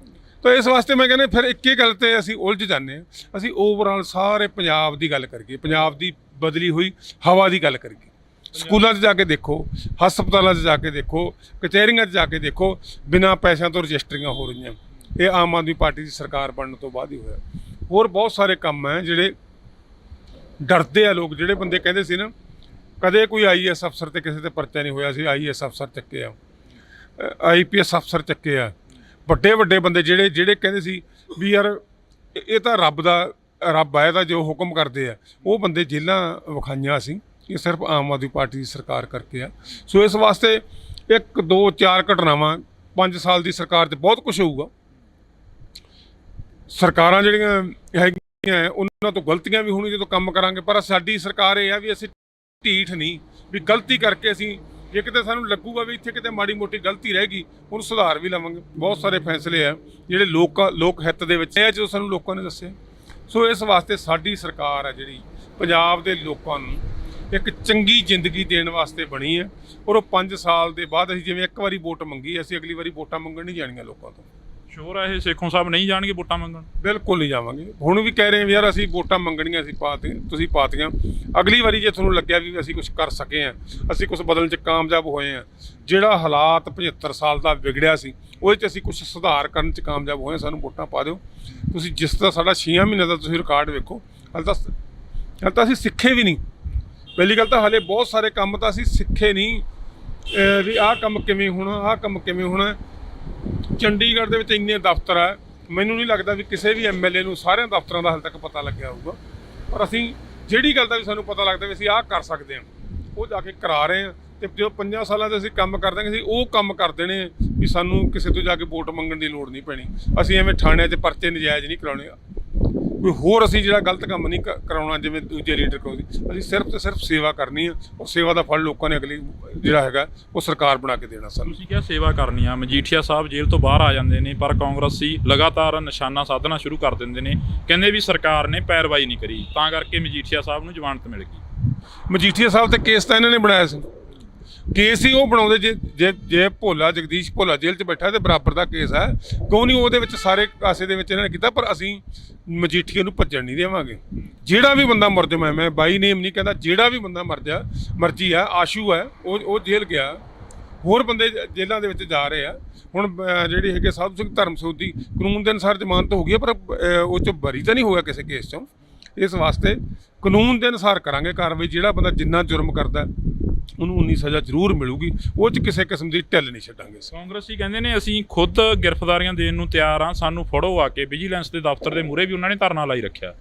ਤਾਂ ਇਸ ਵਾਸਤੇ ਮੈਂ ਕਹਿੰਦਾ ਫਿਰ ਇੱਕ ਹੀ ਗੱਲ 'ਤੇ ਅਸੀਂ ਉਲਝ ਜਾਂਦੇ ਹਾਂ। ਅਸੀਂ ਓਵਰਆਲ ਸਾਰੇ ਪੰਜਾਬ ਦੀ ਗੱਲ ਕਰੀਏ, ਪੰਜਾਬ ਦੀ ਬਦਲੀ ਹੋਈ ਹਵਾ ਦੀ ਗੱਲ ਕਰੀਏ। ਸਕੂਲਾਂ 'ਚ ਜਾ ਕੇ ਦੇਖੋ, ਹਸਪਤਾਲਾਂ 'ਚ ਜਾ ਕੇ ਦੇਖੋ, ਕਚਹਿਰੀਆਂ 'ਚ ਜਾ ਕੇ ਦੇਖੋ, ਬਿਨਾਂ ਪੈਸਿਆਂ ਤੋਂ ਰਜਿਸਟਰੀਆਂ ਹੋ ਰਹੀਆਂ। ਇਹ ਆਮ ਆਦਮੀ ਪਾਰਟੀ ਦੀ ਸਰਕਾਰ ਬਣਨ ਤੋਂ ਬਾਅਦ ਹੀ ਹੋਇਆ। ਹੋਰ ਬਹੁਤ ਸਾਰੇ ਕੰਮ ਹੈ ਜਿਹੜੇ ਡਰਦੇ ਆ ਲੋਕ। ਜਿਹੜੇ ਬੰਦੇ ਕਹਿੰਦੇ ਸੀ ਨਾ ਕਦੇ ਕੋਈ IAS ਅਫਸਰ ਤੇ ਕਿਸੇ ਤੇ ਪਰਚਾ ਨਹੀਂ ਹੋਇਆ ਸੀ, IAS ਅਫਸਰ ਚੱਕੇ ਆ, IPS ਅਫਸਰ ਚੱਕੇ ਆ, ਵੱਡੇ ਬੰਦੇ ਜਿਹੜੇ ਕਹਿੰਦੇ ਸੀ ਵੀ ਯਾਰ ਇਹ ਤਾਂ ਰੱਬ ਹੈ ਤਾਂ ਜੋ ਹੁਕਮ ਕਰਦੇ ਆ, ਉਹ ਬੰਦੇ ਜੇਲ੍ਹਾਂ ਵਿਖਾਈਆਂ ਸੀ। ਇਹ ਸਿਰਫ ਆਮ ਆਦਮੀ ਪਾਰਟੀ ਦੀ ਸਰਕਾਰ ਕਰਕੇ ਆ। ਸੋ ਇਸ ਵਾਸਤੇ 1 2 4 ਘਟਨਾਵਾਂ 5 ਸਾਲ ਦੀ ਸਰਕਾਰ 'ਚ ਬਹੁਤ ਕੁਝ ਹੋਊਗਾ। ਸਰਕਾਰਾਂ ਜਿਹੜੀਆਂ ਹੈਗੀਆਂ ਉਹਨਾਂ ਤੋਂ ਗਲਤੀਆਂ ਵੀ ਹੋਣੀਆਂ ਜਦੋਂ ਕੰਮ ਕਰਾਂਗੇ, ਪਰ ਸਾਡੀ ਸਰਕਾਰ ਇਹ ਆ ਵੀ ਅਸੀਂ ਢੀਠ ਨਹੀਂ ਵੀ ਗਲਤੀ ਕਰਕੇ ਅਸੀਂ ਜੇ ਕਿਤੇ ਸਾਨੂੰ ਲੱਗੂਗਾ ਵੀ ਇੱਥੇ ਕਿਤੇ ਮਾੜੀ ਮੋਟੀ ਗਲਤੀ ਰਹਿ ਗਈ ਉਹਨੂੰ ਸੁਧਾਰ ਵੀ ਲਵਾਂਗੇ। ਬਹੁਤ ਸਾਰੇ ਫੈਸਲੇ ਆ ਜਿਹੜੇ ਲੋਕ ਹਿੱਤ ਦੇ ਵਿੱਚ ਆ ਜਦੋਂ ਸਾਨੂੰ ਲੋਕਾਂ ਨੇ ਦੱਸਿਆ। ਸੋ ਇਸ ਵਾਸਤੇ ਸਾਡੀ ਸਰਕਾਰ ਹੈ ਜਿਹੜੀ ਪੰਜਾਬ ਦੇ ਲੋਕਾਂ ਨੂੰ ਇੱਕ ਚੰਗੀ ਜ਼ਿੰਦਗੀ ਦੇਣ ਵਾਸਤੇ ਬਣੀ ਹੈ। ਔਰ ਉਹ 5 ਸਾਲ ਦੇ ਬਾਅਦ ਅਸੀਂ ਜਿਵੇਂ ਇੱਕ ਵਾਰੀ ਵੋਟ ਮੰਗੀ, ਅਸੀਂ ਅਗਲੀ ਵਾਰੀ ਵੋਟਾਂ ਮੰਗਣ ਨਹੀਂ ਜਾਣੀਆਂ ਲੋਕਾਂ ਤੋਂ। ਸ਼ੋਰ ਹੈ ਇਹ ਸੇਖੋਂ ਸਾਹਿਬ ਨਹੀਂ ਜਾਣਗੇ ਵੋਟਾਂ ਮੰਗਣ? ਬਿਲਕੁਲ ਨਹੀਂ ਜਾਵਾਂਗੇ। ਹੁਣ ਵੀ ਕਹਿ ਰਹੇ ਹਾਂ ਵੀ ਯਾਰ ਅਸੀਂ ਵੋਟਾਂ ਮੰਗਣੀਆਂ, ਅਸੀਂ ਤੁਸੀਂ ਪਾਤੀਆਂ। ਅਗਲੀ ਵਾਰੀ ਜੇ ਤੁਹਾਨੂੰ ਲੱਗਿਆ ਵੀ ਅਸੀਂ ਕੁਝ ਕਰ ਸਕੇ ਹਾਂ, ਅਸੀਂ ਕੁਝ ਬਦਲਣ 'ਚ ਕਾਮਯਾਬ ਹੋਏ ਹਾਂ, ਜਿਹੜਾ ਹਾਲਾਤ 75 ਸਾਲ ਦਾ ਵਿਗੜਿਆ ਸੀ ਉਹਦੇ 'ਚ ਅਸੀਂ ਕੁਝ ਸੁਧਾਰ ਕਰਨ 'ਚ ਕਾਮਯਾਬ ਹੋਏ, ਸਾਨੂੰ ਵੋਟਾਂ ਪਾ ਦਿਓ। ਤੁਸੀਂ ਜਿਸ ਤਰ੍ਹਾਂ ਸਾਡਾ 6 ਮਹੀਨਿਆਂ ਦਾ ਤੁਸੀਂ ਰਿਕਾਰਡ ਵੇਖੋ, ਹਾਲੇ ਤਾਂ ਅਸੀਂ ਸਿੱਖੇ ਵੀ ਨਹੀਂ। ਪਹਿਲੀ ਗੱਲ ਤਾਂ ਹਾਲੇ ਬਹੁਤ ਸਾਰੇ ਕੰਮ ਤਾਂ ਅਸੀਂ ਸਿੱਖੇ ਨਹੀਂ ਵੀ ਆਹ ਕੰਮ ਕਿਵੇਂ ਹੋਣਾ, ਆਹ ਕੰਮ ਕਿਵੇਂ ਹੋਣਾ। ਚੰਡੀਗੜ੍ਹ ਦੇ ਵਿੱਚ ਇੰਨੇ ਦਫ਼ਤਰ ਹੈ, ਮੈਨੂੰ ਨਹੀਂ ਲੱਗਦਾ ਵੀ ਕਿਸੇ ਵੀ MLA ਨੂੰ ਸਾਰਿਆਂ ਦਫ਼ਤਰਾਂ ਦਾ ਹਾਲੇ ਤੱਕ ਪਤਾ ਲੱਗਿਆ ਹੋਊਗਾ। ਪਰ ਅਸੀਂ ਜਿਹੜੀ ਗੱਲ ਦਾ ਵੀ ਸਾਨੂੰ ਪਤਾ ਲੱਗਦਾ ਵੀ ਅਸੀਂ ਆਹ ਕਰ ਸਕਦੇ ਹਾਂ, ਉਹ ਜਾ ਕੇ ਕਰਾ ਰਹੇ ਹਾਂ। ਅਤੇ ਜੋ 5 ਸਾਲਾਂ ਦੇ ਅਸੀਂ ਕੰਮ ਕਰ ਦਾਂਗੇ, ਅਸੀਂ ਉਹ ਕੰਮ ਕਰ ਦੇਣੇ ਵੀ ਸਾਨੂੰ ਕਿਸੇ ਤੋਂ ਜਾ ਕੇ ਵੋਟ ਮੰਗਣ ਦੀ ਲੋੜ ਨਹੀਂ ਪੈਣੀ। ਅਸੀਂ ਐਵੇਂ ਥਾਣਿਆਂ 'ਚ ਪਰਚੇ ਨਜਾਇਜ਼ ਨਹੀਂ ਕਰਾਉਣੇ, ਕੋਈ ਹੋਰ ਅਸੀਂ ਜਿਹੜਾ ਗਲਤ ਕੰਮ ਨਹੀਂ ਕਰਾਉਣਾ ਜਿਵੇਂ ਦੂਜੇ ਲੀਡਰ ਕਰਾਉਂਦੇ। ਅਸੀਂ ਸਿਰਫ ਤੇ ਸਿਰਫ ਸੇਵਾ ਕਰਨੀ ਆ, ਉਹ ਸੇਵਾ ਦਾ ਫਲ ਲੋਕਾਂ ਨੇ ਅਗਲੀ ਜਿਹੜਾ ਹੈਗਾ ਉਹ ਸਰਕਾਰ ਬਣਾ ਕੇ ਦੇਣਾ ਸਾਨੂੰ। ਤੁਸੀਂ ਕਿਹਾ ਸੇਵਾ ਕਰਨੀ ਆ, ਮਜੀਠੀਆ ਸਾਹਿਬ ਜੇਲ੍ਹ ਤੋਂ ਬਾਹਰ ਆ ਜਾਂਦੇ ਨੇ, ਪਰ ਕਾਂਗਰਸੀ ਲਗਾਤਾਰ ਨਿਸ਼ਾਨਾ ਸਾਧਣਾ ਸ਼ੁਰੂ ਕਰ ਦਿੰਦੇ ਨੇ, ਕਹਿੰਦੇ ਵੀ ਸਰਕਾਰ ਨੇ ਪੈਰਵਾਈ ਨਹੀਂ ਕਰੀ, ਤਾਂ ਕਰਕੇ ਮਜੀਠੀਆ ਸਾਹਿਬ ਨੂੰ ਜ਼ਮਾਨਤ ਮਿਲ ਗਈ। ਮਜੀਠੀਆ ਸਾਹਿਬ ਤੇ ਕੇਸ ਤਾਂ ਇਹਨਾਂ ਨੇ ਬਣਾਇਆ ਸੀ, ਕੇਸ ਹੀ ਉਹ ਬਣਾਉਂਦੇ। ਜੇ ਭੋਲਾ ਜਗਦੀਸ਼ ਭੋਲਾ ਜੇਲ੍ਹ 'ਚ ਬੈਠਾ ਤੇ ਬਰਾਬਰ ਦਾ ਕੇਸ ਹੈ, ਕਿਉਂ ਨਹੀਂ ਉਹਦੇ ਵਿੱਚ ਸਾਰੇ ਕਾਸੇ ਦੇ ਵਿੱਚ ਇਹਨਾਂ ਨੇ ਕੀਤਾ। ਪਰ ਅਸੀਂ ਮਜੀਠੀਆ ਨੂੰ ਭੱਜਣ ਨਹੀਂ ਦੇਵਾਂਗੇ। ਜਿਹੜਾ ਵੀ ਬੰਦਾ ਮੁਲਜ਼ਮ ਹੈ, ਮੈਂ ਬਾਈ ਨੇਮ ਨਹੀਂ ਕਹਿੰਦਾ, ਜਿਹੜਾ ਵੀ ਬੰਦਾ ਮਰਜ਼ੀ ਹੈ, ਆਸ਼ੂ ਹੈ, ਉਹ ਜੇਲ੍ਹ ਗਿਆ, ਹੋਰ ਬੰਦੇ ਜੇਲ੍ਹਾਂ ਦੇ ਵਿੱਚ ਜਾ ਰਹੇ ਆ। ਹੁਣ ਜਿਹੜੀ ਹੈਗੇ ਸਾਧੂ ਸਿੰਘ ਧਰਮਸੋਤ ਦੀ ਕਾਨੂੰਨ ਦੇ ਅਨੁਸਾਰ ਜ਼ਮਾਨਤ ਹੋ ਗਈ ਹੈ, ਪਰ ਉਹ 'ਚੋਂ ਬਰੀ ਤਾਂ ਨਹੀਂ ਹੋਇਆ ਕਿਸੇ ਕੇਸ 'ਚੋਂ। ਇਸ ਵਾਸਤੇ ਕਾਨੂੰਨ ਦੇ ਅਨੁਸਾਰ ਕਰਾਂਗੇ ਕਾਰਵਾਈ। ਜਿਹੜਾ ਬੰਦਾ ਜਿੰਨਾ ਜੁਰਮ ਕਰਦਾ ਉਹਨੂੰ ਉਨੀ ਸਜ਼ਾ ਜ਼ਰੂਰ ਮਿਲੂਗੀ, ਉਹ 'ਚ ਕਿਸੇ ਕਿਸਮ ਦੀ ਢਿੱਲ ਨਹੀਂ ਛੱਡਾਂਗੇ। ਕਾਂਗਰਸੀ ਕਹਿੰਦੇ ਨੇ ਅਸੀਂ ਖੁਦ ਗ੍ਰਿਫਤਾਰੀਆਂ ਦੇਣ ਨੂੰ ਤਿਆਰ ਹਾਂ, ਸਾਨੂੰ ਫੜੋ ਆ ਕੇ। ਵਿਜੀਲੈਂਸ ਦੇ ਦਫ਼ਤਰ ਦੇ ਮੂਹਰੇ ਵੀ ਉਹਨਾਂ ਨੇ ਧਰਨਾ ਲਾਈ ਰੱਖਿਆ।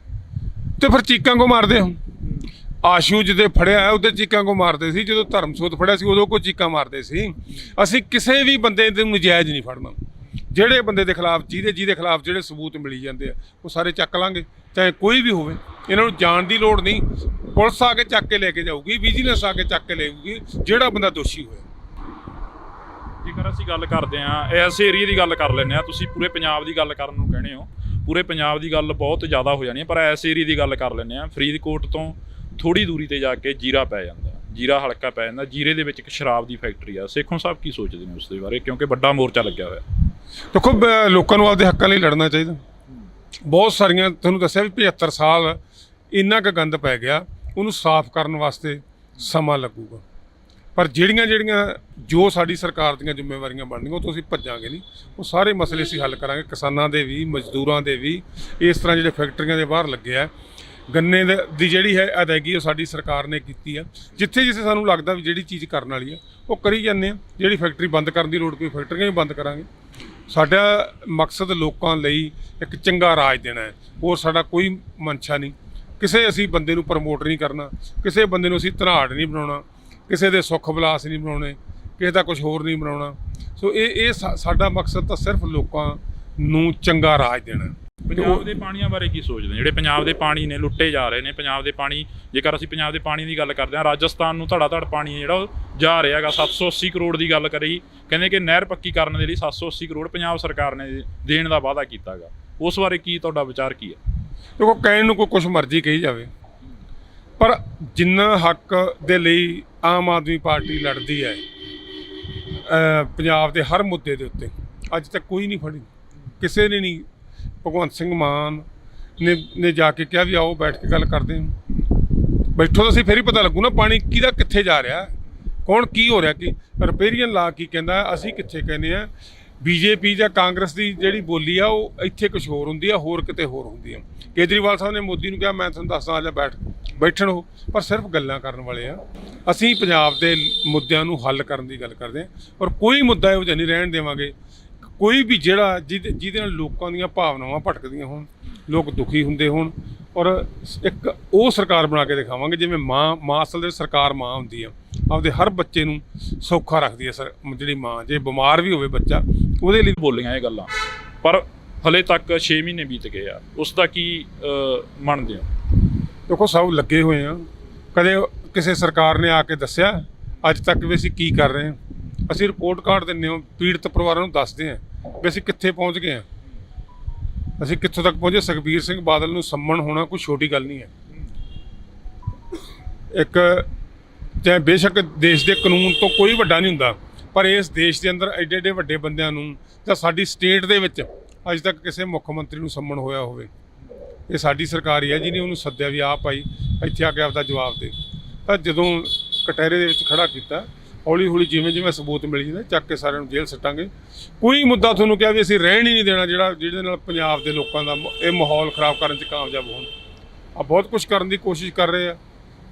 ਤੇ ਫਿਰ ਚੀਕਾਂ ਕੋ ਮਾਰਦੇ ਹੋ? ਆਸ਼ੂ ਜਿਹਦੇ ਫੜਿਆ ਉਹਦੇ ਚੀਕਾਂ ਕੋ ਮਾਰਦੇ ਸੀ, ਜਦੋਂ ਧਰਮਸੋਤ ਫੜਿਆ ਸੀ ਉਦੋਂ ਕੋ ਚੀਕਾਂ ਮਾਰਦੇ ਸੀ। ਅਸੀਂ ਕਿਸੇ ਵੀ ਬੰਦੇ ਨੂੰ ਨਜਾਇਜ਼ ਨਹੀਂ ਫੜਨਾ। ਜਿਹੜੇ ਬੰਦੇ ਦੇ ਖਿਲਾਫ ਜਿਹਦੇ ਖਿਲਾਫ ਜਿਹੜੇ ਸਬੂਤ ਮਿਲੀ ਜਾਂਦੇ ਆ ਉਹ ਸਾਰੇ ਚੱਕ ਲਾਂਗੇ, ਚਾਹੇ ਕੋਈ ਵੀ ਹੋਵੇ। ਇਹਨਾਂ ਨੂੰ ਜਾਣ ਦੀ ਲੋੜ ਨਹੀਂ, ਪੁਲਿਸ ਆ ਕੇ ਚੱਕ ਕੇ ਲੈ ਕੇ ਜਾਊਗੀ, ਵਿਜੀਲੈਂਸ ਆ ਕੇ ਚੱਕ ਕੇ ਲੈ ਜਾਊਗੀ ਜਿਹੜਾ ਬੰਦਾ ਦੋਸ਼ੀ ਹੋਇਆ। ਜੇਕਰ ਅਸੀਂ ਗੱਲ ਕਰਦੇ ਹਾਂ ਇਸ ਏਰੀਏ ਦੀ ਗੱਲ ਕਰ ਲੈਂਦੇ ਹਾਂ, ਤੁਸੀਂ ਪੂਰੇ ਪੰਜਾਬ ਦੀ ਗੱਲ ਕਰਨ ਨੂੰ ਕਹਿੰਦੇ ਹੋ, ਪੂਰੇ ਪੰਜਾਬ ਦੀ ਗੱਲ ਬਹੁਤ ਜ਼ਿਆਦਾ ਹੋ ਜਾਣੀ ਹੈ, ਪਰ ਇਸ ਏਰੀਏ ਦੀ ਗੱਲ ਕਰ ਲੈਂਦੇ ਹਾਂ। ਫਰੀਦਕੋਟ ਤੋਂ ਥੋੜ੍ਹੀ ਦੂਰੀ 'ਤੇ ਜਾ ਕੇ ਜੀਰਾ ਪੈ ਜਾਂਦਾ, ਜੀਰਾ ਹਲਕਾ ਪੈ ਜਾਂਦਾ। ਜੀਰੇ ਦੇ ਵਿੱਚ ਇੱਕ ਸ਼ਰਾਬ ਦੀ ਫੈਕਟਰੀ ਆ। ਸੇਖੋਂ ਸਾਹਿਬ ਕੀ ਸੋਚਦੇ ਨੇ ਉਸ ਦੇ ਬਾਰੇ, ਕਿਉਂਕਿ ਵੱਡਾ ਮੋਰਚਾ ਲੱਗਿਆ ਹੋਇਆ? ਦੇਖੋ, ਲੋਕਾਂ ਨੂੰ ਆਪਦੇ ਹੱਕਾਂ ਲਈ ਲੜਨਾ ਚਾਹੀਦਾ। ਬਹੁਤ ਸਾਰੀਆਂ ਤੁਹਾਨੂੰ ਦੱਸਿਆ ਵੀ 75 ਸਾਲ ਇੰਨਾ ਕੁ ਗੰਦ ਪੈ ਗਿਆ, ਉਹਨੂੰ ਸਾਫ਼ ਕਰਨ ਵਾਸਤੇ ਸਮਾਂ ਲੱਗੂਗਾ। ਪਰ ਜਿਹੜੀਆਂ ਜੋ ਸਾਡੀ ਸਰਕਾਰ ਦੀਆਂ ਜ਼ਿੰਮੇਵਾਰੀਆਂ ਬਣਨੀਆਂ ਉਹ ਤੋਂ ਅਸੀਂ ਭੱਜਾਂਗੇ ਨਹੀਂ। ਉਹ ਸਾਰੇ ਮਸਲੇ ਅਸੀਂ ਹੱਲ ਕਰਾਂਗੇ, ਕਿਸਾਨਾਂ ਦੇ ਵੀ, ਮਜ਼ਦੂਰਾਂ ਦੇ ਵੀ। ਇਸ ਤਰ੍ਹਾਂ ਜਿਹੜੇ ਫੈਕਟਰੀਆਂ ਦੇ ਬਾਹਰ ਲੱਗੇ ਆ, ਗੰਨੇ ਦੀ ਜਿਹੜੀ ਹੈ ਅਦਾਇਗੀ ਉਹ ਸਾਡੀ ਸਰਕਾਰ ਨੇ ਕੀਤੀ ਆ। ਜਿੱਥੇ ਸਾਨੂੰ ਲੱਗਦਾ ਵੀ ਜਿਹੜੀ ਚੀਜ਼ ਕਰਨ ਵਾਲੀ ਆ ਉਹ ਕਰੀ ਜਾਂਦੇ ਆ। ਜਿਹੜੀ ਫੈਕਟਰੀ ਬੰਦ ਕਰਨ ਦੀ ਲੋੜ ਪਈ, ਫੈਕਟਰੀਆਂ ਵੀ ਬੰਦ ਕਰਾਂਗੇ। ਸਾਡਾ ਮਕਸਦ ਲੋਕਾਂ ਲਈ ਇੱਕ ਚੰਗਾ ਰਾਜ ਦੇਣਾ ਹੈ, ਹੋਰ ਸਾਡਾ ਕੋਈ ਮਨਸ਼ਾ ਨਹੀਂ। ਕਿਸੇ ਅਸੀਂ ਬੰਦੇ ਨੂੰ ਪ੍ਰਮੋਟ ਨਹੀਂ ਕਰਨਾ, ਕਿਸੇ ਬੰਦੇ ਨੂੰ ਅਸੀਂ ਧਨਾੜ ਨਹੀਂ ਬਣਾਉਣਾ, ਕਿਸੇ ਦੇ ਸੁੱਖ ਵਿਲਾਸ ਨਹੀਂ ਬਣਾਉਣੇ, ਕਿਸੇ ਦਾ ਕੁਝ ਹੋਰ ਨਹੀਂ ਬਣਾਉਣਾ। ਸੋ ਇਹ ਸਾਡਾ ਮਕਸਦ ਤਾਂ ਸਿਰਫ ਲੋਕਾਂ ਨੂੰ ਚੰਗਾ ਰਾਜ ਦੇਣਾ। ਪੰਜਾਬ ਦੇ ਪਾਣੀਆਂ ਬਾਰੇ ਕੀ ਸੋਚਦੇ ਨੇ? ਜਿਹੜੇ ਪੰਜਾਬ ਦੇ ਪਾਣੀ ਨੇ ਲੁੱਟੇ ਜਾ ਰਹੇ ਨੇ। ਪੰਜਾਬ ਦੇ ਪਾਣੀ, ਜੇਕਰ ਅਸੀਂ ਪੰਜਾਬ ਦੇ ਪਾਣੀ ਦੀ ਗੱਲ ਕਰਦੇ ਹਾਂ, ਰਾਜਸਥਾਨ ਨੂੰ ਧੜਾ ਧੜ ਪਾਣੀ ਹੈ ਜਿਹੜਾ ਉਹ ਜਾ ਰਿਹਾ ਹੈਗਾ। 780 ਕਰੋੜ ਦੀ ਗੱਲ ਕਰੀ, ਕਹਿੰਦੇ ਕਿ ਨਹਿਰ ਪੱਕੀ ਕਰਨ ਦੇ ਲਈ 780 ਕਰੋੜ ਪੰਜਾਬ ਸਰਕਾਰ ਨੇ ਦੇਣ ਦਾ ਵਾਅਦਾ ਕੀਤਾ ਹੈਗਾ। ਉਸ ਬਾਰੇ ਕੀ ਤੁਹਾਡਾ ਵਿਚਾਰ ਕੀ ਹੈ? ਦੇਖੋ, ਕਹਿਣ ਨੂੰ ਕੋਈ ਕੁਛ ਮਰਜ਼ੀ ਕਹੀ ਜਾਵੇ, ਪਰ ਜਿੰਨਾ ਹੱਕ ਦੇ ਲਈ ਆਮ ਆਦਮੀ ਪਾਰਟੀ ਲੜਦੀ ਹੈ ਪੰਜਾਬ ਦੇ ਹਰ ਮੁੱਦੇ ਦੇ ਉੱਤੇ, ਅੱਜ ਤੱਕ ਕੋਈ ਨਹੀਂ ਫੜੀ, ਕਿਸੇ ਨੇ ਨਹੀਂ। ਭਗਵੰਤ ਸਿੰਘ ਮਾਨ ਨੇ ਜਾ ਕੇ ਕਿਹਾ ਵੀ ਆਓ ਬੈਠ ਕੇ ਗੱਲ ਕਰਦੇ ਹਾਂ। ਬੈਠੋ ਤਾਂ ਅਸੀਂ ਫਿਰ ਹੀ ਪਤਾ ਲੱਗੂ ਨਾ ਪਾਣੀ ਕਿਹਦਾ ਕਿੱਥੇ ਜਾ ਰਿਹਾ, ਕੌਣ ਕੀ ਹੋ ਰਿਹਾ। ਕਿ ਰਿਪੇਰੀਅਨ ਲਾ ਕੀ ਕਹਿੰਦਾ, ਅਸੀਂ ਕਿੱਥੇ ਕਹਿੰਦੇ ਆ। BJP ਜਾਂ ਕਾਂਗਰਸ ਦੀ ਜਿਹੜੀ ਬੋਲੀ ਆ ਉਹ ਇੱਥੇ ਕੁਛ ਹੋਰ ਹੁੰਦੀ ਆ, ਹੋਰ ਕਿਤੇ ਹੋਰ ਹੁੰਦੀ ਆ। ਕੇਜਰੀਵਾਲ ਸਾਹਿਬ ਨੇ ਮੋਦੀ ਨੂੰ ਕਿਹਾ ਮੈਂ ਤੁਹਾਨੂੰ ਦੱਸਦਾ ਆ ਜਾ ਬੈਠਣ ਉਹ, ਪਰ ਸਿਰਫ ਗੱਲਾਂ ਕਰਨ ਵਾਲੇ ਆ। ਅਸੀਂ ਪੰਜਾਬ ਦੇ ਮੁੱਦਿਆਂ ਨੂੰ ਹੱਲ ਕਰਨ ਦੀ ਗੱਲ ਕਰਦੇ ਹਾਂ, ਔਰ ਕੋਈ ਮੁੱਦਾ ਇਹੋ ਜਿਹਾ ਨਹੀਂ ਰਹਿਣ ਦੇਵਾਂਗੇ। ਕੋਈ ਵੀ ਜਿਹੜਾ ਜਿਹਦੇ ਨਾਲ ਲੋਕਾਂ ਦੀਆਂ ਭਾਵਨਾਵਾਂ ਭਟਕਦੀਆਂ ਹੋਣ, ਲੋਕ ਦੁਖੀ ਹੁੰਦੇ ਹੋਣ, ਔਰ ਇੱਕ ਉਹ ਸਰਕਾਰ ਬਣਾ ਕੇ ਦਿਖਾਵਾਂਗੇ ਜਿਵੇਂ ਮਾਂ ਅਸਲ ਦੇ ਸਰਕਾਰ ਮਾਂ ਹੁੰਦੀ ਆ, ਆਪਦੇ ਹਰ ਬੱਚੇ ਨੂੰ ਸੌਖਾ ਰੱਖਦੀ ਹੈ। ਜਿਹੜੀ ਮਾਂ ਜੇ ਬਿਮਾਰ ਵੀ ਹੋਵੇ ਬੱਚਾ, ਉਹਦੇ ਲਈ ਬੋਲੀਆਂ ਇਹ ਗੱਲਾਂ, ਪਰ ਹਲੇ ਤੱਕ 6 ਮਹੀਨੇ ਬੀਤ ਗਏ ਆ। ਉਸ ਦਾ ਕੀ ਮੰਨਦੇ ਹੋ? ਦੇਖੋ, ਸਭ ਲੱਗੇ ਹੋਏ ਆ। ਕਦੇ ਕਿਸੇ ਸਰਕਾਰ ਨੇ ਆ ਕੇ ਦੱਸਿਆ ਅੱਜ ਤੱਕ ਵੀ ਅਸੀਂ ਕੀ ਕਰ ਰਹੇ ਹਾਂ? ਅਸੀਂ ਰਿਪੋਰਟ ਕਾਰਡ ਦਿੰਦੇ ਹਾਂ, ਪੀੜਤ ਪਰਿਵਾਰਾਂ ਨੂੰ ਦੱਸਦੇ ਹਾਂ ਵੀ ਅਸੀਂ ਕਿੱਥੇ ਪਹੁੰਚ ਗਏ ਹਾਂ, ਅਸੀਂ ਕਿੱਥੋਂ ਤੱਕ ਪਹੁੰਚੇ। ਸੁਖਬੀਰ ਸਿੰਘ ਬਾਦਲ ਨੂੰ ਸੰਮਣ ਹੋਣਾ ਕੋਈ ਛੋਟੀ ਗੱਲ ਨਹੀਂ ਹੈ। ਇੱਕ ਚਾਹੇ ਬੇਸ਼ੱਕ ਦੇਸ਼ ਦੇ ਕਾਨੂੰਨ ਤੋਂ ਕੋਈ ਵੱਡਾ ਨਹੀਂ ਹੁੰਦਾ, ਪਰ ਇਸ ਦੇਸ਼ ਦੇ ਅੰਦਰ ਐਡੇ ਐਡੇ ਵੱਡੇ ਬੰਦਿਆਂ ਨੂੰ ਜਾਂ ਸਾਡੀ ਸਟੇਟ ਦੇ ਵਿੱਚ ਅੱਜ ਤੱਕ ਕਿਸੇ ਮੁੱਖ ਮੰਤਰੀ ਨੂੰ ਸੰਮਣ ਹੋਇਆ ਹੋਵੇ। ਇਹ ਸਾਡੀ ਸਰਕਾਰ ਹੀ ਹੈ ਜਿਹਨੇ ਉਹਨੂੰ ਸੱਦਿਆ ਵੀ ਆਪ ਆਈ ਇੱਥੇ ਆ ਕੇ ਆਪਦਾ ਜਵਾਬ ਦੇ। ਤਾਂ ਜਦੋਂ ਕਟਹਿਰੇ ਦੇ ਵਿੱਚ ਖੜਾ ਕੀਤਾ, ਹੌਲੀ ਹੌਲੀ ਜਿਵੇਂ ਜਿਵੇਂ ਸਬੂਤ ਮਿਲ ਜਾਂਦੇ ਚੱਕ ਕੇ ਸਾਰਿਆਂ ਨੂੰ ਜੇਲ੍ਹ ਸੱਟਾਂਗੇ। ਕੋਈ ਮੁੱਦਾ ਤੁਹਾਨੂੰ ਕਿਹਾ ਵੀ ਅਸੀਂ ਰਹਿਣ ਹੀ ਨਹੀਂ ਦੇਣਾ ਜਿਹਦੇ ਨਾਲ ਪੰਜਾਬ ਦੇ ਲੋਕਾਂ ਦਾ ਇਹ ਮਾਹੌਲ ਖਰਾਬ ਕਰਨ 'ਚ ਕਾਮਯਾਬ ਹੋਣ। ਆ ਬਹੁਤ ਕੁਝ ਕਰਨ ਦੀ ਕੋਸ਼ਿਸ਼ ਕਰ ਰਹੇ ਆ,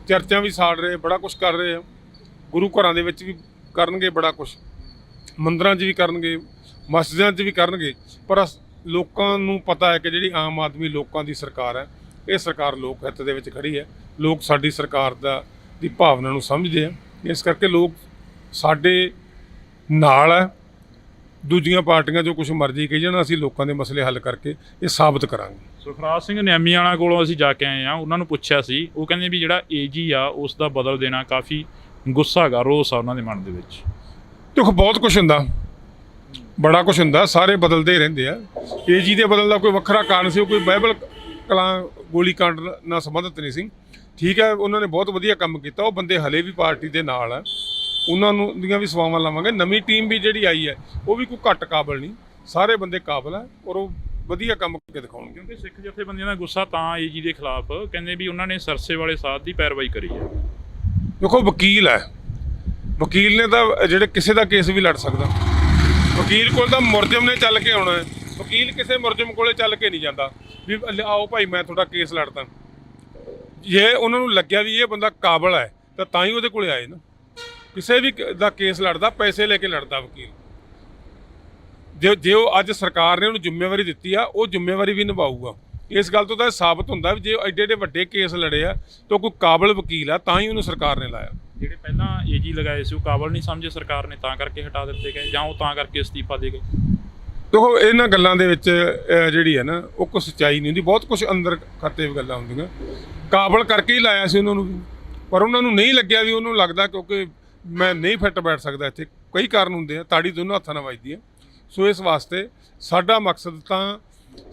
ਚਰਚਾਂ ਵੀ ਸਾੜ ਰਹੇ, ਬੜਾ ਕੁਝ ਕਰ ਰਹੇ ਆ। ਗੁਰੂ ਘਰਾਂ ਦੇ ਵਿੱਚ ਵੀ ਕਰਨਗੇ ਬੜਾ ਕੁਝ, ਮੰਦਰਾਂ 'ਚ ਵੀ ਕਰਨਗੇ, ਮਸਜਿਦਾਂ 'ਚ ਵੀ ਕਰਨਗੇ। ਪਰ ਲੋਕਾਂ ਨੂੰ ਪਤਾ ਹੈ ਕਿ ਜਿਹੜੀ ਆਮ ਆਦਮੀ ਲੋਕਾਂ ਦੀ ਸਰਕਾਰ ਹੈ, ਇਹ ਸਰਕਾਰ ਲੋਕ ਹਿੱਤ ਦੇ ਵਿੱਚ ਖੜੀ ਹੈ। ਲੋਕ ਸਾਡੀ ਸਰਕਾਰ ਦੀ ਭਾਵਨਾ ਨੂੰ ਸਮਝਦੇ ਆ, ਇਸ ਕਰਕੇ ਲੋਕ ਸਾਡੇ ਨਾਲ ਹੈ। ਦੂਜੀਆਂ ਪਾਰਟੀਆਂ ਜੋ ਕੁਝ ਮਰਜ਼ੀ ਕਹੀ ਜਾਣ, ਅਸੀਂ ਲੋਕਾਂ ਦੇ ਮਸਲੇ ਹੱਲ ਕਰਕੇ ਇਹ ਸਾਬਤ ਕਰਾਂਗੇ। ਸੁਖਰਾਜ ਸਿੰਘ ਨਿਆਮੀ ਵਾਲਾ ਕੋਲੋਂ ਅਸੀਂ ਜਾ ਕੇ ਆਏ ਆ, ਉਹਨਾਂ ਨੂੰ ਪੁੱਛਿਆ ਸੀ, ਉਹ ਕਹਿੰਦੇ ਵੀ ਜਿਹੜਾ ਏਜੀ ਆ ਉਸ ਦਾ ਬਦਲ ਦੇਣਾ ਕਾਫੀ ਗੁੱਸਾ ਗਾ, ਰੋਸ ਆ ਉਹਨਾਂ ਦੇ ਮਨ ਦੇ ਵਿੱਚ। ਦੇਖੋ ਬਹੁਤ ਕੁਝ ਹੁੰਦਾ, ਬੜਾ ਕੁਝ ਹੁੰਦਾ, ਸਾਰੇ ਬਦਲਦੇ ਰਹਿੰਦੇ ਆ। ਏਜੀ ਦੇ ਬਦਲਣ ਦਾ ਕੋਈ ਵੱਖਰਾ ਕਾਰਨ ਸੀ, ਕੋਈ ਬਾਈਬਲ ਕਲਾਂ ਗੋਲੀ ਕਾਂਡ ਨਾਲ ਸੰਬੰਧਿਤ ਨਹੀਂ ਸੀ। ਠੀਕ ਹੈ, ਉਹਨਾਂ ਨੇ ਬਹੁਤ ਵਧੀਆ ਕੰਮ ਕੀਤਾ, ਉਹ ਬੰਦੇ ਹਲੇ ਵੀ ਪਾਰਟੀ ਦੇ ਨਾਲ ਆ, ਉਹਨਾਂ ਨੂੰ ਦੀਆਂ ਵੀ ਸੇਵਾਵਾਂ ਲਾਵਾਂਗੇ। ਨਵੀਂ ਟੀਮ ਵੀ ਜਿਹੜੀ ਆਈ ਹੈ ਉਹ ਵੀ ਕੋਈ ਘੱਟ ਕਾਬਲ ਨਹੀਂ, ਸਾਰੇ ਬੰਦੇ ਕਾਬਲ ਹੈ ਔਰ ਉਹ ਵਧੀਆ ਕੰਮ ਕਰਕੇ ਦਿਖਾਉਣਗੇ। ਕਿਉਂਕਿ ਸਿੱਖ ਜਥੇਬੰਦੀਆਂ ਦਾ ਗੁੱਸਾ ਤਾਂ ਏਜੀ ਦੇ ਖਿਲਾਫ, ਕਹਿੰਦੇ ਵੀ ਉਹਨਾਂ ਨੇ ਸਰਸੇ ਵਾਲੇ ਸਾਧ ਦੀ ਪੈਰਵਾਈ ਕਰੀ ਹੈ। ਦੇਖੋ ਵਕੀਲ ਹੈ, ਵਕੀਲ ਨੇ ਤਾਂ ਜਿਹੜੇ ਕਿਸੇ ਦਾ ਕੇਸ ਵੀ ਲੜ ਸਕਦਾ। ਵਕੀਲ ਕੋਲ ਤਾਂ ਮੁਲਜ਼ਮ ਨੇ ਚੱਲ ਕੇ ਆਉਣਾ ਹੈ, ਵਕੀਲ ਕਿਸੇ ਮੁਲਜ਼ਮ ਕੋਲੇ ਚੱਲ ਕੇ ਨਹੀਂ ਜਾਂਦਾ ਵੀ ਆਓ ਭਾਈ ਮੈਂ ਤੁਹਾਡਾ ਕੇਸ ਲੜਦਾ। ਜੇ ਉਹਨਾਂ ਨੂੰ ਲੱਗਿਆ ਵੀ ਇਹ ਬੰਦਾ ਕਾਬਲ ਹੈ ਤਾਂ ਹੀ ਉਹਦੇ ਕੋਲੇ ਆਏ ਨਾ। ਕਿਸੇ ਵੀ ਦਾ ਕੇਸ ਲੜਦਾ ਪੈਸੇ ਲੈ ਕੇ ਲੜਦਾ ਵਕੀਲ। ਜੇ ਉਹ ਅੱਜ ਸਰਕਾਰ ਨੇ ਉਹਨੂੰ ਜ਼ਿੰਮੇਵਾਰੀ ਦਿੱਤੀ ਆ, ਉਹ ਜ਼ਿੰਮੇਵਾਰੀ ਵੀ ਨਿਭਾਊਗਾ। ਇਸ ਗੱਲ ਤੋਂ ਤਾਂ ਇਹ ਸਾਬਤ ਹੁੰਦਾ ਵੀ ਜੇ ਐਡੇ ਐਡੇ ਵੱਡੇ ਕੇਸ ਲੜੇ ਆ ਤਾਂ ਕੋਈ ਕਾਬਲ ਵਕੀਲ ਆ, ਤਾਂ ਹੀ ਉਹਨੂੰ ਸਰਕਾਰ ਨੇ ਲਾਇਆ। ਜਿਹੜੇ ਪਹਿਲਾਂ ਏਜੀ ਲਗਾਏ ਸੀ ਉਹ ਕਾਬਲ ਨਹੀਂ ਸਮਝੇ ਸਰਕਾਰ ਨੇ, ਤਾਂ ਕਰਕੇ ਹਟਾ ਦਿੱਤੇ ਗਏ, ਜਾਂ ਉਹ ਤਾਂ ਕਰਕੇ ਅਸਤੀਫਾ ਦੇ ਗਏ। ਦੇਖੋ ਇਹਨਾਂ ਗੱਲਾਂ ਦੇ ਵਿੱਚ ਜਿਹੜੀ ਹੈ ਨਾ ਉਹ ਕੋਈ ਸੱਚਾਈ ਨਹੀਂ ਹੁੰਦੀ, ਬਹੁਤ ਕੁਝ ਅੰਦਰ ਖਾਤੇ ਵੀ ਗੱਲਾਂ ਹੁੰਦੀਆਂ। ਕਾਬਲ ਕਰਕੇ ਹੀ ਲਾਇਆ ਸੀ ਉਹਨਾਂ ਨੂੰ ਵੀ, ਪਰ ਉਹਨਾਂ ਨੂੰ ਨਹੀਂ ਲੱਗਿਆ ਵੀ ਉਹਨੂੰ ਲੱਗਦਾ ਕਿਉਂਕਿ ਮੈਂ ਨਹੀਂ ਫਿੱਟ ਬੈਠ ਸਕਦਾ ਇੱਥੇ। ਕਈ ਕਾਰਨ ਹੁੰਦੇ ਆ, ਤਾੜੀ ਦੋਨੋਂ ਹੱਥਾਂ ਨਾਲ ਵੱਜਦੀ ਹੈ। ਸੋ ਇਸ ਵਾਸਤੇ ਸਾਡਾ ਮਕਸਦ ਤਾਂ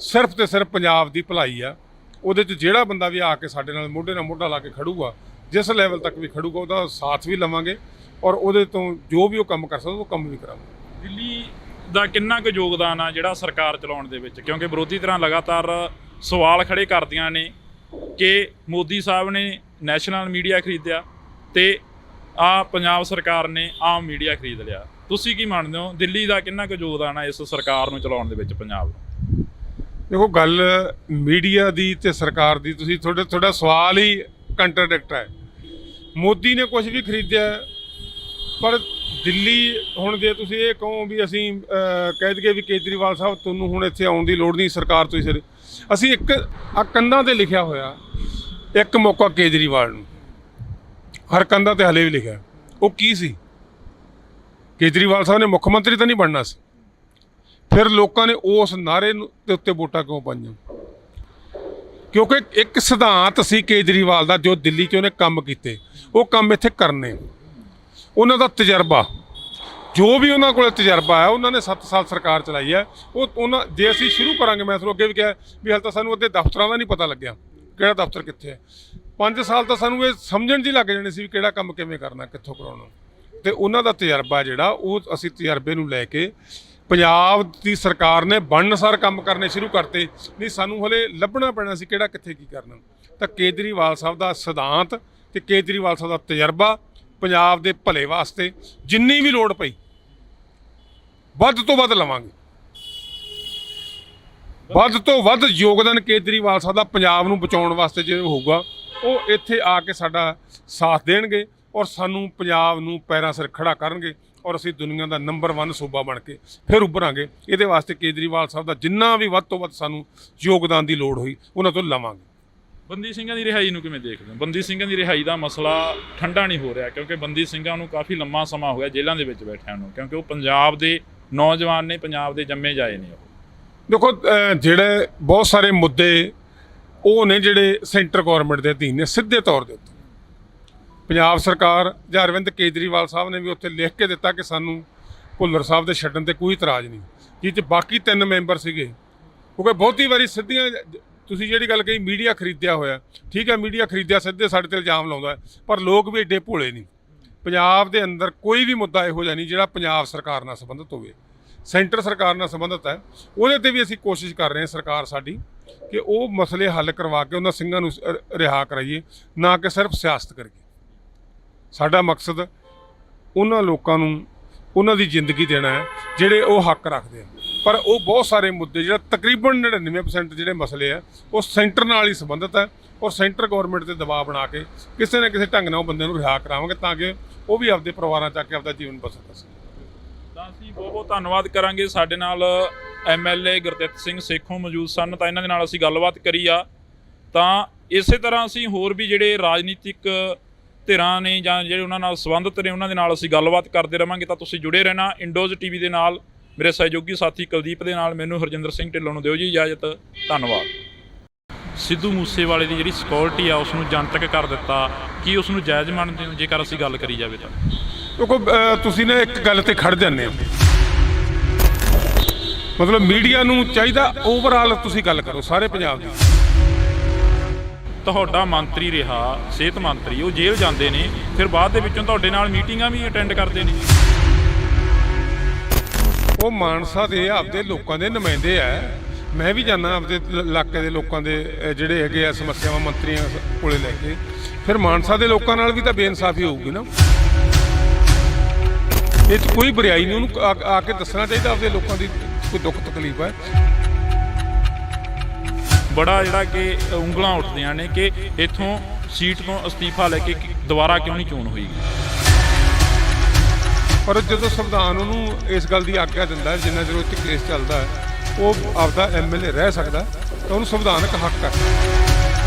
ਸਿਰਫ ਤੇ ਸਿਰਫ ਪੰਜਾਬ ਦੀ ਭਲਾਈ ਆ। ਉਹਦੇ 'ਚ ਜਿਹੜਾ ਬੰਦਾ ਵੀ ਆ ਕੇ ਸਾਡੇ ਨਾਲ ਮੋਢੇ ਨਾਲ ਮੋਢਾ ਲਾ ਕੇ ਖੜੂਗਾ, ਜਿਸ ਲੈਵਲ ਤੱਕ ਵੀ ਖੜੂਗਾ, ਉਹਦਾ ਸਾਥ ਵੀ ਲਵਾਂਗੇ ਔਰ ਉਹਦੇ ਤੋਂ ਜੋ ਵੀ ਉਹ ਕੰਮ ਕਰ ਸਕਦਾ ਉਹ ਕੰਮ ਵੀ ਕਰਾਂਗੇ। ਦਿੱਲੀ ਦਾ ਕਿੰਨਾ ਕੁ ਯੋਗਦਾਨ ਆ ਜਿਹੜਾ ਸਰਕਾਰ ਚਲਾਉਣ ਦੇ ਵਿੱਚ? ਕਿਉਂਕਿ ਵਿਰੋਧੀ ਧਿਰਾਂ ਲਗਾਤਾਰ ਸਵਾਲ ਖੜੇ ਕਰਦੀਆਂ ਨੇ ਕਿ ਮੋਦੀ ਸਾਹਿਬ ਨੇ ਨੈਸ਼ਨਲ ਮੀਡੀਆ ਖਰੀਦਿਆ ਤੇ ਪੰਜਾਬ ਸਰਕਾਰ ਨੇ ਆਮ ਮੀਡੀਆ ਖਰੀਦ ਲਿਆ। ਤੁਸੀਂ ਕੀ ਮੰਨਦੇ ਹੋ, ਦਿੱਲੀ ਦਾ ਕਿੰਨਾ ਕੁ ਯੋਗਦਾਨ ਆ ਇਸ ਸਰਕਾਰ ਨੂੰ ਚਲਾਉਣ ਦੇ ਵਿੱਚ ਪੰਜਾਬ ਦਾ? ਦੇਖੋ ਗੱਲ ਮੀਡੀਆ ਦੀ ਤੇ ਸਰਕਾਰ ਦੀ, ਤੁਸੀਂ ਤੁਹਾਡਾ ਸਵਾਲ ਹੀ ਕੰਟਰਡਿਕਟ ਹੈ। ਮੋਦੀ ਨੇ ਕੁਝ ਵੀ ਖਰੀਦਿਆ, ਪਰ ਦਿੱਲੀ ਹੁਣ ਜੇ ਤੁਸੀਂ ਇਹ ਕਹੋ ਵੀ ਅਸੀਂ ਕਹਿ ਦਈਏ ਵੀ ਕੇਜਰੀਵਾਲ ਸਾਹਿਬ ਤੁਹਾਨੂੰ ਹੁਣ ਇੱਥੇ ਆਉਣ ਦੀ ਲੋੜ ਨਹੀਂ, ਸਰਕਾਰ ਤੋਂ ਹੀ ਅਸੀਂ ਇੱਕ ਕੰਧਾਂ 'ਤੇ ਲਿਖਿਆ ਹੋਇਆ ਇੱਕ ਮੌਕਾ ਕੇਜਰੀਵਾਲ ਨੂੰ, ਹਰ ਕੰਧਾਂ 'ਤੇ ਹਲੇ ਵੀ ਲਿਖਿਆ। ਉਹ ਕੀ ਸੀ? ਕੇਜਰੀਵਾਲ ਸਾਹਿਬ ਨੇ ਮੁੱਖ ਮੰਤਰੀ ਤਾਂ ਨਹੀਂ ਬਣਨਾ ਸੀ। ਫਿਰ ਲੋਕਾਂ ਨੇ ਉਸ ਨਾਅਰੇ ਦੇ ਉੱਤੇ ਵੋਟਾਂ ਕਿਉਂ ਪਾਈਆਂ? ਕਿਉਂਕਿ ਇੱਕ ਸਿਧਾਂਤ ਸੀ ਕੇਜਰੀਵਾਲ ਦਾ, ਜੋ ਦਿੱਲੀ 'ਚ ਉਹਨੇ ਕੰਮ ਕੀਤੇ ਉਹ ਕੰਮ ਇੱਥੇ ਕਰਨੇ। ਉਹਨਾਂ ਦਾ ਤਜਰਬਾ, ਜੋ ਵੀ ਉਹਨਾਂ ਕੋਲ ਤਜਰਬਾ ਹੈ, ਉਹਨਾਂ ਨੇ 7 ਸਾਲ ਸਰਕਾਰ ਚਲਾਈ ਹੈ। ਉਹਨਾਂ ਜੇ ਅਸੀਂ ਸ਼ੁਰੂ ਕਰਾਂਗੇ, ਮੈਂ ਤੁਹਾਨੂੰ ਅੱਗੇ ਵੀ ਕਿਹਾ ਵੀ ਹਾਲੇ ਤਾਂ ਸਾਨੂੰ ਅੱਧੇ ਦਫ਼ਤਰਾਂ ਦਾ ਨਹੀਂ ਪਤਾ ਲੱਗਿਆ ਕਿਹੜਾ ਦਫ਼ਤਰ ਕਿੱਥੇ ਹੈ। 5 ਸਾਲ ਤਾਂ ਸਾਨੂੰ ਇਹ ਸਮਝਣ 'ਚ ਹੀ ਲੱਗ ਜਾਣੇ ਸੀ ਵੀ ਕਿਹੜਾ ਕੰਮ ਕਿਵੇਂ ਕਰਨਾ, ਕਿੱਥੋਂ ਕਰਾਉਣਾ। ਤੇ ਉਹਨਾਂ ਦਾ ਤਜਰਬਾ ਜਿਹੜਾ ਉਹ ਅਸੀਂ ਤਜਰਬੇ ਨੂੰ ਲੈ ਕੇ ਪੰਜਾਬ ਦੀ ਸਰਕਾਰ ਨੇ ਬਣਨਸਾਰ ਕੰਮ ਕਰਨੇ ਸ਼ੁਰੂ ਕਰਤੇ। ਨਹੀਂ ਸਾਨੂੰ ਹਲੇ ਲੱਭਣਾ ਪੈਣਾ ਸੀ ਕਿਹੜਾ ਕਿੱਥੇ ਕੀ ਕਰਨਾ। ਤਾਂ ਕੇਜਰੀਵਾਲ ਸਾਹਿਬ ਦਾ ਸਿਧਾਂਤ ਤੇ ਕੇਜਰੀਵਾਲ ਸਾਹਿਬ ਦਾ ਤਜਰਬਾ ਪੰਜਾਬ ਦੇ ਭਲੇ ਵਾਸਤੇ ਜਿੰਨੀ ਵੀ ਲੋੜ ਪਈ ਵੱਧ ਤੋਂ ਵੱਧ ਲਵਾਂਗੇ। ਵੱਧ ਤੋਂ ਵੱਧ ਯੋਗਦਾਨ ਕੇਜਰੀਵਾਲ ਸਾਹਿਬ ਦਾ ਪੰਜਾਬ ਨੂੰ ਬਚਾਉਣ ਵਾਸਤੇ ਜੇ ਹੋਊਗਾ, ਉਹ ਇੱਥੇ ਆ ਕੇ ਸਾਡਾ ਸਾਥ ਦੇਣਗੇ ਔਰ ਸਾਨੂੰ ਪੰਜਾਬ ਨੂੰ ਪੈਰਾਂ ਸਿਰ ਖੜਾ ਕਰਨਗੇ ਔਰ ਅਸੀਂ ਦੁਨੀਆ ਦਾ ਨੰਬਰ 1 ਸੂਬਾ ਬਣ ਕੇ ਫਿਰ ਉੱਭਰਾਂਗੇ। ਇਹਦੇ ਵਾਸਤੇ ਕੇਜਰੀਵਾਲ ਸਾਹਿਬ ਦਾ ਜਿੰਨਾ ਵੀ ਵੱਧ ਤੋਂ ਵੱਧ ਸਾਨੂੰ ਯੋਗਦਾਨ ਦੀ ਲੋੜ ਹੋਈ ਉਹਨਾਂ ਤੋਂ ਲਵਾਂਗੇ। ਬੰਦੀ ਸਿੰਘਾਂ ਦੀ ਰਿਹਾਈ ਨੂੰ ਕਿਵੇਂ ਦੇਖਦੇ ਹੋ? ਬੰਦੀ ਸਿੰਘਾਂ ਦੀ ਰਿਹਾਈ ਦਾ ਮਸਲਾ ਠੰਡਾ ਨਹੀਂ ਹੋ ਰਿਹਾ, ਕਿਉਂਕਿ ਬੰਦੀ ਸਿੰਘਾਂ ਨੂੰ ਕਾਫੀ ਲੰਮਾ ਸਮਾਂ ਹੋ ਗਿਆ ਜੇਲ੍ਹਾਂ ਦੇ ਵਿੱਚ ਬੈਠਿਆਂ ਨੂੰ, ਕਿਉਂਕਿ ਉਹ ਪੰਜਾਬ ਦੇ ਨੌਜਵਾਨ ਨੇ, ਪੰਜਾਬ ਦੇ ਜੰਮੇ ਜਾਏ ਨੇ। ਉਹ ਦੇਖੋ ਜਿਹੜੇ ਬਹੁਤ ਸਾਰੇ ਮੁੱਦੇ ਉਹ ਨੇ ਜਿਹੜੇ ਸੈਂਟਰ ਗੌਰਮੈਂਟ ਦੇ ਅਧੀਨ ਨੇ ਸਿੱਧੇ ਤੌਰ ਦੇ ਉੱਤੇ। ਪੰਜਾਬ ਸਰਕਾਰ ਜਾਂ ਅਰਵਿੰਦ ਕੇਜਰੀਵਾਲ ਸਾਹਿਬ ਨੇ ਵੀ ਉੱਥੇ ਲਿਖ ਕੇ ਦਿੱਤਾ ਕਿ ਸਾਨੂੰ ਭੁੱਲਰ ਸਾਹਿਬ ਦੇ ਛੱਡਣ 'ਤੇ ਕੋਈ ਇਤਰਾਜ਼ ਨਹੀਂ, ਜਿਹ 'ਚ ਬਾਕੀ 3 ਮੈਂਬਰ ਸੀਗੇ। ਕਿਉਂਕਿ ਬਹੁਤੀ ਵਾਰੀ ਸਿੱਧੀਆਂ ਤੁਸੀਂ ਜਿਹੜੀ ਗੱਲ ਕਹੀ ਮੀਡੀਆ ਖਰੀਦਿਆ ਹੋਇਆ, ਠੀਕ ਹੈ, ਮੀਡੀਆ ਖਰੀਦਿਆ ਸਿੱਧੇ ਸਾਡੇ 'ਤੇ ਇਲਜ਼ਾਮ ਲਾਉਂਦਾ, ਪਰ ਲੋਕ ਵੀ ਐਡੇ ਭੋਲੇ ਨਹੀਂ। ਪੰਜਾਬ ਦੇ ਅੰਦਰ ਕੋਈ ਵੀ ਮੁੱਦਾ ਇਹੋ ਜਿਹਾ ਨਹੀਂ ਜਿਹੜਾ ਪੰਜਾਬ ਸਰਕਾਰ ਨਾਲ ਸੰਬੰਧਿਤ ਹੋਵੇ। ਸੈਂਟਰ ਸਰਕਾਰ ਨਾਲ ਸੰਬੰਧਿਤ ਹੈ, ਉਹਦੇ ਤੇ ਵੀ ਅਸੀਂ ਕੋਸ਼ਿਸ਼ ਕਰ ਰਹੇ ਹਾਂ ਸਰਕਾਰ ਸਾਡੀ ਕਿ ਉਹ ਮਸਲੇ ਹੱਲ ਕਰਵਾ ਕੇ ਉਹਨਾਂ ਸਿੰਘਾਂ ਨੂੰ ਰਿਹਾ ਕਰਾਈਏ, ਨਾ ਕਿ ਸਿਰਫ ਸਿਆਸਤ ਕਰੀਏ। ਸਾਡਾ ਮਕਸਦ ਉਹਨਾਂ ਲੋਕਾਂ ਨੂੰ ਉਹਨਾਂ ਦੀ ਜ਼ਿੰਦਗੀ ਦੇਣਾ ਹੈ ਜਿਹੜੇ ਉਹ ਹੱਕ ਰੱਖਦੇ ਆ, ਪਰ ਉਹ ਬਹੁਤ ਸਾਰੇ ਮੁੱਦੇ ਜਿਹੜਾ ਤਕਰੀਬਨ 99% ਜਿਹੜੇ ਮਸਲੇ ਆ ਉਹ ਸੈਂਟਰ ਨਾਲ ਹੀ ਸੰਬੰਧਿਤ ਹੈ, ਔਰ ਸੈਂਟਰ ਗਵਰਨਮੈਂਟ ਤੇ ਦਬਾਅ ਬਣਾ ਕੇ ਕਿਸੇ ਨਾ ਕਿਸੇ ਢੰਗ ਨਾਲ ਉਹ ਬੰਦੇ ਨੂੰ ਰਿਹਾ ਕਰਾਵਾਂਗੇ ਤਾਂ ਕਿ ਉਹ ਵੀ ਆਪਦੇ ਪਰਿਵਾਰਾਂ ਚ ਆ ਕੇ ਆਪਦਾ ਜੀਵਨ ਬਸਰ ਸਕੇ। ਤਾਂ ਅਸੀਂ ਬਹੁਤ ਬਹੁਤ ਧੰਨਵਾਦ ਕਰਾਂਗੇ। ਸਾਡੇ ਨਾਲ MLA ਗੁਰਦਿੱਤ ਸਿੰਘ ਸੇਖੋਂ ਮੌਜੂਦ ਸਨ, ਤਾਂ ਇਹਨਾਂ ਦੇ ਨਾਲ ਅਸੀਂ ਗੱਲਬਾਤ ਕਰੀ ਆ। ਤਾਂ ਇਸੇ ਤਰ੍ਹਾਂ ਅਸੀਂ ਹੋਰ ਵੀ ਜਿਹੜੇ ਰਾਜਨੀਤਿਕ ਧਿਰਾਂ ਨੇ ਜਾਂ ਜਿਹੜੇ ਉਹਨਾਂ ਨਾਲ ਸੰਬੰਧਿਤ ਨੇ ਉਹਨਾਂ ਦੇ ਨਾਲ ਅਸੀਂ ਗੱਲਬਾਤ ਕਰਦੇ ਰਹਾਂਗੇ। ਤਾਂ ਤੁਸੀਂ ਜੁੜੇ ਰਹਿਣਾ ਇੰਡੋਜ਼ TV ਦੇ ਨਾਲ। ਮੇਰੇ ਸਹਿਯੋਗੀ ਸਾਥੀ ਕੁਲਦੀਪ ਦੇ ਨਾਲ ਮੈਨੂੰ ਹਰਜਿੰਦਰ ਸਿੰਘ ਢਿੱਲੋਂ ਨੂੰ ਦਿਓ ਜੀ ਇਜਾਜ਼ਤ। ਧੰਨਵਾਦ। ਸਿੱਧੂ ਮੂਸੇਵਾਲੇ ਦੀ ਜਿਹੜੀ ਸਿਕਿਉਰਿਟੀ ਆ ਉਸ ਨੂੰ ਜਨਤਕ ਕਰ ਦਿੱਤਾ, ਕੀ ਉਸ ਨੂੰ ਜਾਇਜ਼ ਮੰਨਦੇ ਹੋ ਜੇਕਰ ਅਸੀਂ ਗੱਲ ਕਰੀ ਜਾਵੇ ਤਾਂ? ਦੇਖੋ ਤੁਸੀਂ ਨਾ ਇੱਕ ਗੱਲ ਤੇ ਖੜ ਜਾਂਦੇ ਹੋ, ਮਤਲਬ ਮੀਡੀਆ ਨੂੰ ਚਾਹੀਦਾ ਓਵਰਆਲ ਤੁਸੀਂ ਗੱਲ ਕਰੋ ਸਾਰੇ ਪੰਜਾਬ ਦੀ। ਤੁਹਾਡਾ ਮੰਤਰੀ ਰਿਹਾ ਸਿਹਤ ਮੰਤਰੀ, ਉਹ ਜੇਲ੍ਹ ਜਾਂਦੇ ਨੇ, ਫਿਰ ਬਾਅਦ ਦੇ ਵਿੱਚੋਂ ਤੁਹਾਡੇ ਨਾਲ ਮੀਟਿੰਗਾਂ ਵੀ ਅਟੈਂਡ ਕਰਦੇ ਨੇ। ਉਹ ਮਾਨਸਾ ਦੇ ਆਪਦੇ ਲੋਕਾਂ ਦੇ ਨੁਮਾਇੰਦੇ ਆ, ਮੈਂ ਵੀ ਜਾਂਦਾ ਆਪਦੇ ਇਲਾਕੇ ਦੇ ਲੋਕਾਂ ਦੇ ਜਿਹੜੇ ਹੈਗੇ ਆ ਸਮੱਸਿਆਵਾਂ ਮੰਤਰੀਆਂ ਕੋਲੇ ਲੈ ਕੇ, ਫਿਰ ਮਾਨਸਾ ਦੇ ਲੋਕਾਂ ਨਾਲ ਵੀ ਤਾਂ ਬੇਇਨਸਾਫੀ ਹੋਊਗੀ ਨਾ। ਇਹ 'ਚ ਕੋਈ ਬੁਰਾਈ ਨਹੀਂ, ਉਹਨੂੰ ਆ ਕੇ ਦੱਸਣਾ ਚਾਹੀਦਾ ਆਪਦੇ ਲੋਕਾਂ ਦੀ ਕੋਈ ਦੁੱਖ ਤਕਲੀਫ ਹੈ। ਬੜਾ ਜਿਹੜਾ ਕਿ ਉਂਗਲਾਂ ਉੱਠਦੀਆਂ ਨੇ ਕਿ ਇੱਥੋਂ ਸੀਟ ਤੋਂ ਅਸਤੀਫਾ ਲੈ ਕੇ ਦੁਬਾਰਾ ਕਿਉਂ ਨਹੀਂ ਚੋਣ ਹੋਈ। ਪਰ ਜਦੋਂ ਸੰਵਿਧਾਨ ਉਹਨੂੰ ਇਸ ਗੱਲ ਦੀ ਆਗਿਆ ਦਿੰਦਾ, ਜਿੰਨਾ ਚਿਰ ਉੱਥੇ ਕੇਸ ਚੱਲਦਾ ਹੈ ਉਹ ਆਪਦਾ MLA ਰਹਿ ਸਕਦਾ, ਤਾਂ ਉਹਨੂੰ ਸੰਵਿਧਾਨਕ ਹੱਕ ਹੈ।